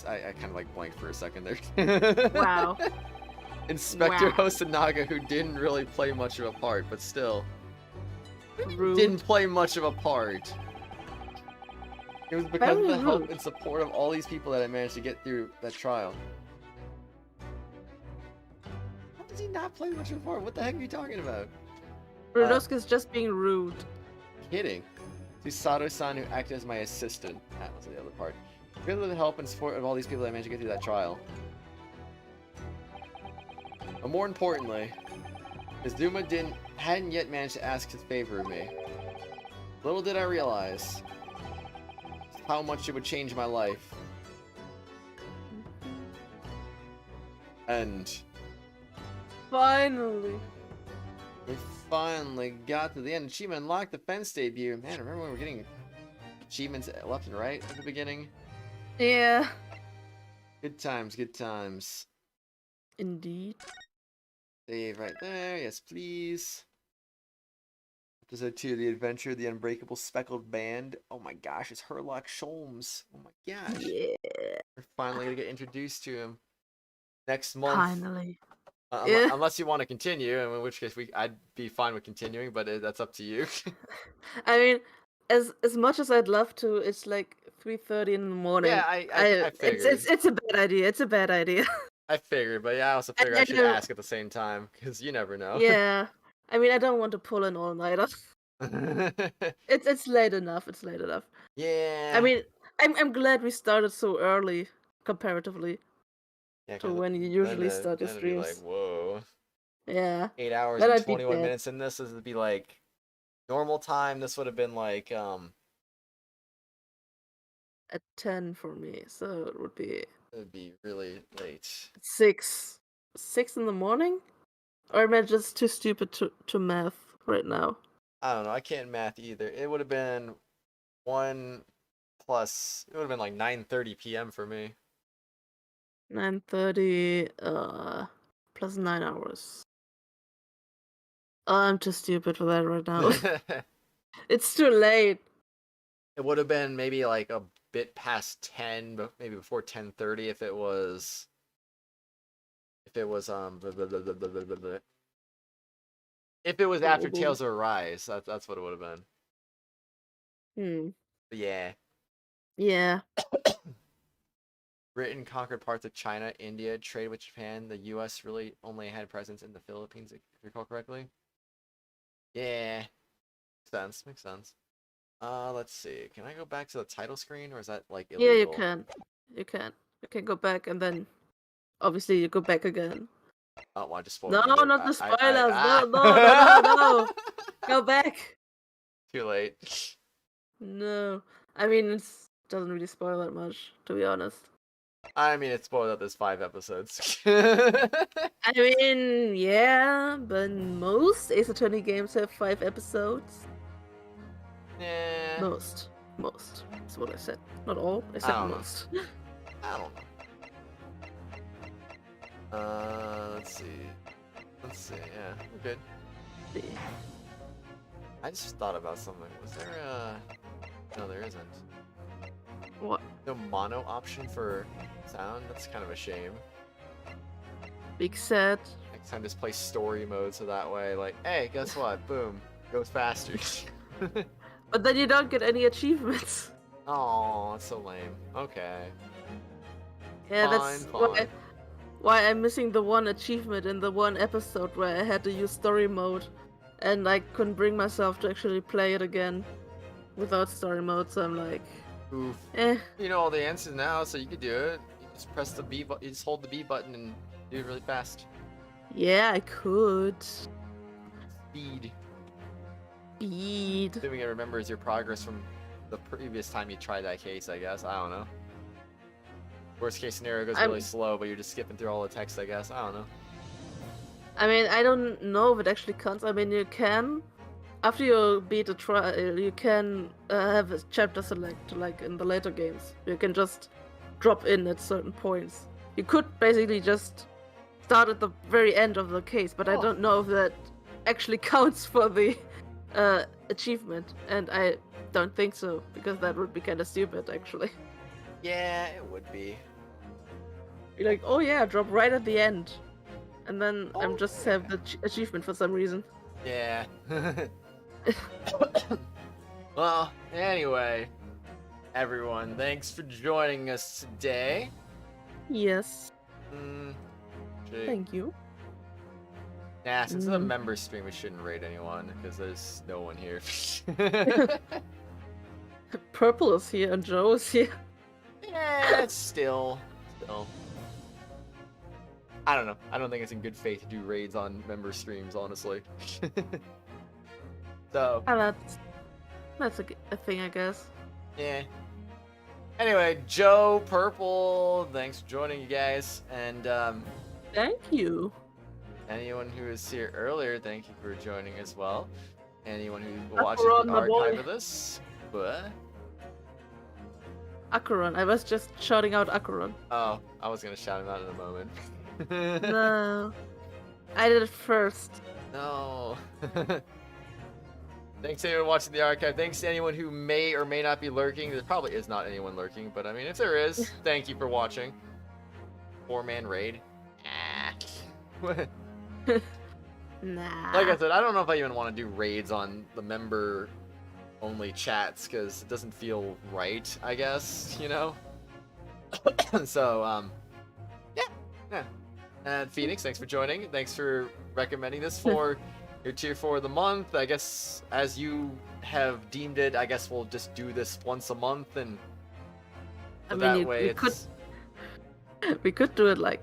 I kind of like blanked for a second there. Wow. Inspector Wow. Hosanaga, who didn't really play much of a part, but still. Rude. Didn't play much of a part. It was because of the Very help rude. and support of all these people that I managed to get through that trial. How does he not play much of a part? What the heck are you talking about? Ryunosuke's just being rude. Kidding. Susato-san, who acted as my assistant. That was the other part. Because of the help and support of all these people that I managed to get through that trial. But more importantly, Kazuma hadn't yet managed to ask his favor of me. Little did I realize how much it would change my life. And Finally. we finally got to the end. Achievement unlocked, the fence debut. Man, remember when we were getting achievements left and right at the beginning? Yeah. Good times, good times. Indeed. Save right there. Yes, please. Episode 2, The Adventure of the Unbreakable Speckled Band. Oh my gosh, it's Herlock Sholmes. Oh my gosh. Yeah. We're finally gonna get introduced to him. Next month. Finally. Unless, unless you want to continue, in which case I'd be fine with continuing, but that's up to you. I mean, as much as I'd love to, it's like 3:30 in the morning. Yeah, I figured. It's a bad idea. It's a bad idea. I figured, but yeah, I also figured I should ask at the same time, because you never know. Yeah. I mean, I don't want to pull an all-nighter. It's late enough. It's late enough. Yeah. I mean, I'm glad we started so early comparatively yeah, to 'cause when you then usually start your then it'd be streams. like, whoa. Yeah. 8 hours Then and I'd be 21 dead. minutes, and this would be like normal time. This would have been like At 10 for me, so it would be it would be really late. 6 in the morning, or am I just too stupid to math right now? I don't know. I can't math either. It would have been 1 plus. It would have been like 9:30 p.m. for me. 9:30 plus 9 hours. Oh, I'm too stupid for that right now. It's too late. It would have been maybe like a bit past 10, but maybe before 10:30 if it was blah, blah, blah, blah, blah, blah, blah, blah. If it was after Blah, blah. Tales of Arise, that's what it would have been. But yeah. Yeah. Britain conquered parts of China, India, traded with Japan. The U.S. really only had presence in the Philippines, if I recall correctly. Yeah. Makes sense. Let's see. Can I go back to the title screen, or is that like illegal? Yeah, you can. You can. You can go back and then obviously you go back again. Oh, well, I just spoiled No, it. not the spoilers. I- No. Go back. Too late. No. I mean, it doesn't really spoil that much, to be honest. I mean, it's spoiled that there's 5 episodes. I mean, yeah, but most Ace Attorney games have 5 episodes. Yeah. Most. That's what I said. Not all. I I said don't know. most. I don't know. Let's see. Yeah, we're good. I just thought about something. Was there No, there isn't. What? No mono option for sound? That's kind of a shame. Big set. Next time, just play story mode so that way, like, hey, guess what? Boom. Goes faster. But then you don't get any achievements. Oh, that's so lame. Okay. Yeah, that's Fine. why I'm missing the one achievement in the one episode where I had to use story mode, and I couldn't bring myself to actually play it again without story mode. So I'm like, Oof. eh. You know all the answers now, so you could do it. You just press the B button. You just hold the B button and do it really fast. Yeah, I could. Speed. Speed. Assuming it remembers your progress from the previous time you tried that case, I guess. I don't know. Worst case scenario goes really slow, but you're just skipping through all the text, I guess. I don't know. I mean, I don't know if it actually counts. I mean, you can, after you beat a trial, you can have a chapter select, like in the later games. You can just drop in at certain points. You could basically just start at the very end of the case, but I don't know if that actually counts for the achievement, and I don't think so, because that would be kind of stupid, actually. Yeah, it would be. Be like, oh yeah, drop right at the end, and then I'm just have the achievement for some reason. Yeah. Well, anyway, everyone, thanks for joining us today. Yes, Gee. thank you. Nah, since it's a member stream, we shouldn't rate anyone, because there's no one here. Purple is here and Joe is here. Yeah, still. I don't know. I don't think it's in good faith to do raids on member streams, honestly. So. And that's a thing, I guess. Yeah. Anyway, Joe, Purple, thanks for joining, you guys, and Thank you. anyone who was here earlier, thank you for joining as well. Anyone who watched Acheron, the my boy. archive of this, what? Acheron. I was just shouting out Acheron. Oh, I was gonna shout him out in a moment. No. I did it first. No. Thanks to anyone watching the archive. Thanks to anyone who may or may not be lurking. There probably is not anyone lurking, but I mean, if there is, thank you for watching. 4-man raid. Nah. Like I said, I don't know if I even want to do raids on the member-only chats, because it doesn't feel right, I guess, you know? So, yeah. And Phoenix, thanks for joining. Thanks for recommending this for your tier 4 of the month. I guess, as you have deemed it, I guess we'll just do this once a month, and I mean, that way we could do it like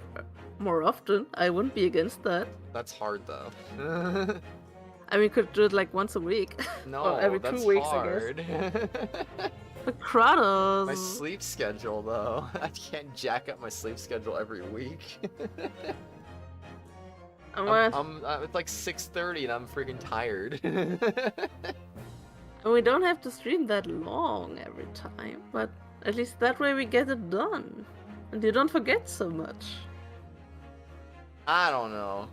more often. I wouldn't be against that. That's hard, though. I mean, we could do it like once a week. No, or every that's 2 weeks, hard. I guess. But Kratos. My sleep schedule, though. I can't jack up my sleep schedule every week. It's like 6:30 and I'm freaking tired. And we don't have to stream that long every time, but at least that way we get it done. And you don't forget so much. I don't know.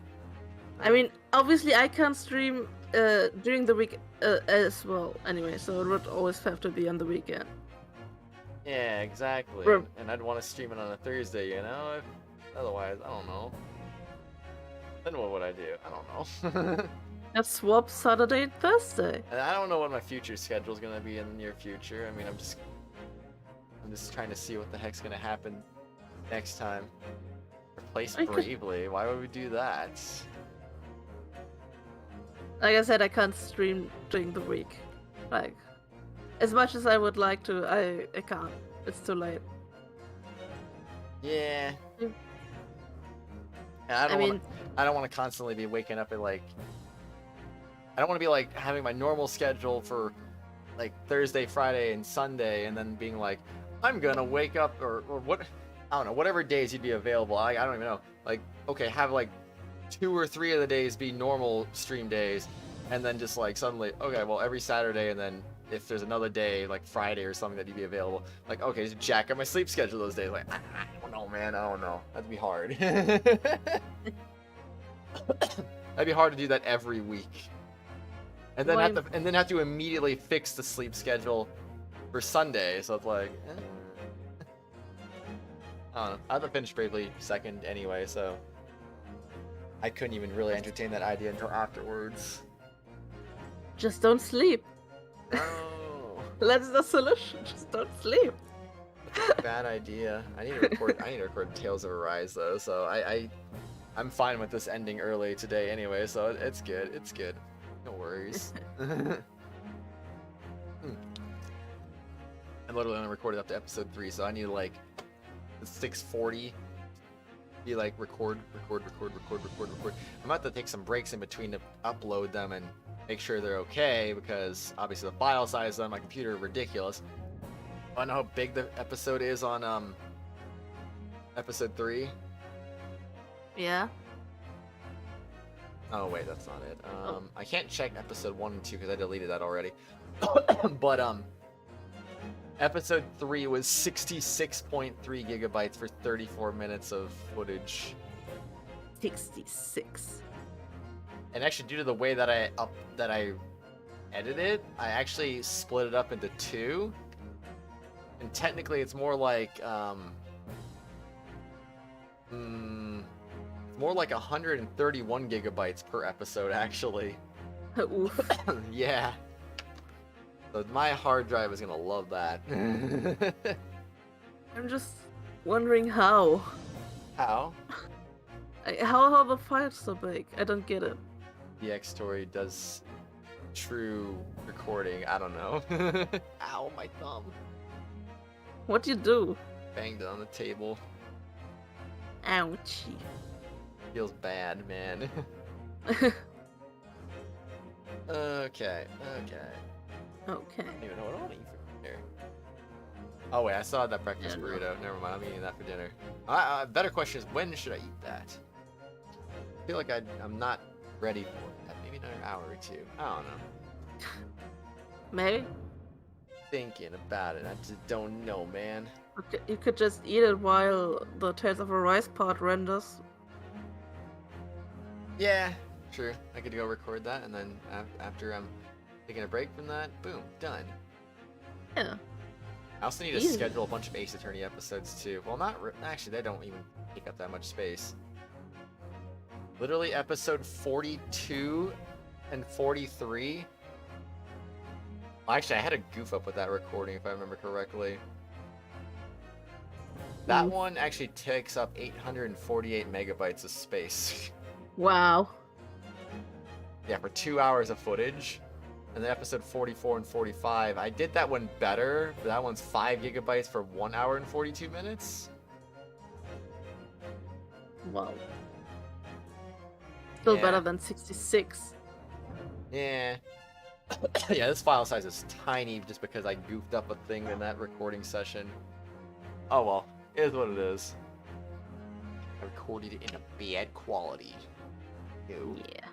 I mean, obviously I can't stream during the week as well anyway, so it would always have to be on the weekend. Yeah, exactly. Bro. And I'd want to stream it on a Thursday, you know? Otherwise, I don't know. Then what would I do? I don't know. Let's swap Saturday and Thursday. And I don't know what my future schedule is gonna be in the near future. I mean, I'm just trying to see what the heck's gonna happen next time. Replace I could- Bravely. Why would we do that? Like I said, I can't stream during the week. Like, as much as I would like to, I can't. It's too late. Yeah. And I don't want to constantly be waking up at like. I don't want to be like having my normal schedule for like Thursday, Friday, and Sunday, and then being like, I'm gonna wake up or what? I don't know, whatever days you'd be available. I don't even know. Like, okay, have like 2 or 3 of the days be normal stream days, and then just like suddenly, okay, well every Saturday, and then if there's another day like Friday or something that you'd be available, like okay, just jack up my sleep schedule those days. Like, I don't know, man, I don't know. That'd be hard. That'd be hard to do that every week. And then have to immediately fix the sleep schedule for Sunday. So it's like, I don't know. I haven't finished Bravely Second anyway, so I couldn't even really entertain that idea until afterwards. Just don't sleep. Oh, That's the solution. Just don't sleep. bad idea. I need to record Tales of Arise though, so I'm fine with this ending early today anyway. So it's good. It's good. No worries. I literally only recorded up to episode 3, so I need like the 640 be like record. I'm about to take some breaks in between to upload them and make sure they're okay, because obviously the file size on my computer are ridiculous. I know how big the episode is on episode 3. Yeah. Oh wait, that's not it. I can't check episode 1 and 2 because I deleted that already. But episode 3 was 66.3 gigabytes for 34 minutes of footage. 66. And actually, due to the way that I edited it, I actually split it up into 2. And technically, it's more like more like 131 gigabytes per episode, actually. Oof. Yeah. So my hard drive is gonna love that. I'm just wondering how. How? How the file's so big? I don't get it. The X Story does true recording. I don't know. Ow, my thumb. What do you do? Banged it on the table. Ouchie. Feels bad, man. Okay. I don't even know what I want to eat for dinner. Oh wait, I still had that breakfast burrito. Never mind, I'm eating that for dinner. Better question is, when should I eat that? I feel like I'm not ready for it. Maybe another hour or 2. I don't know. Maybe? Thinking about it, I just don't know, man. You could just eat it while the Tales of Arise part renders. Yeah, true. I could go record that, and then after I'm taking a break from that, boom, done. Yeah. I also need to Easy. schedule a bunch of Ace Attorney episodes too. Well, actually, they don't even take up that much space. Literally, episode 42 and 43. Well, actually, I had a goof up with that recording, if I remember correctly. That one actually takes up 848 megabytes of space. Wow. Yeah, for 2 hours of footage. And then episode 44 and 45, I did that one better, but that one's 5 gigabytes for 1 hour and 42 minutes. Wow. Still Yeah. better than 66. Yeah. Yeah, this file size is tiny just because I goofed up a thing in that recording session. Oh well, it is what it is. I recorded it in a bad quality. Ew. Yeah.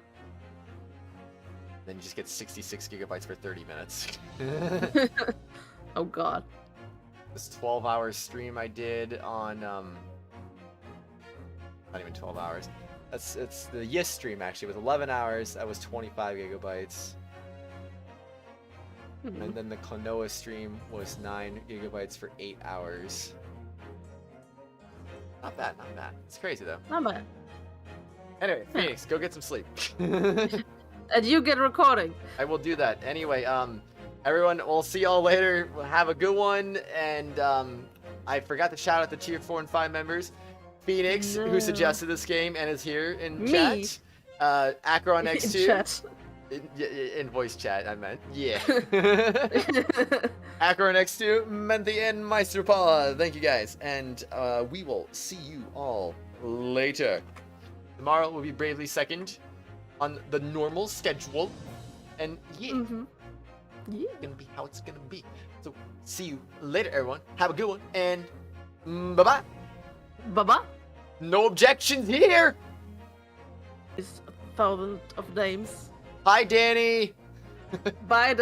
Then you just get 66 gigabytes for 30 minutes. Oh god. This 12-hour stream I did on not even 12 hours. It's the Yes stream actually. It was 11 hours. That was 25 gigabytes. And then the Klonoa stream was 9 gigabytes for 8 hours. Not bad, not bad. It's crazy though. Not bad. Anyway, Phoenix, go get some sleep. And you get recording. I will do that. Anyway, everyone, we'll see y'all later. Have a good one. And I forgot to shout out the tier 4 and 5 members. Phoenix, who suggested this game and is here in chat. Acron X2. In chat. In voice chat, I meant. Yeah. Acron X2, Menthy, and Meisterpaw. Thank you guys. And we will see you all later. Tomorrow will be Bravely second on the normal schedule. And yeah, Mm-hmm. Yeah. it's gonna be how it's gonna be. So see you later, everyone. Have a good one, and bye-bye. Baba No objections here. is 1,000 of names. Hi, Danny. Bye.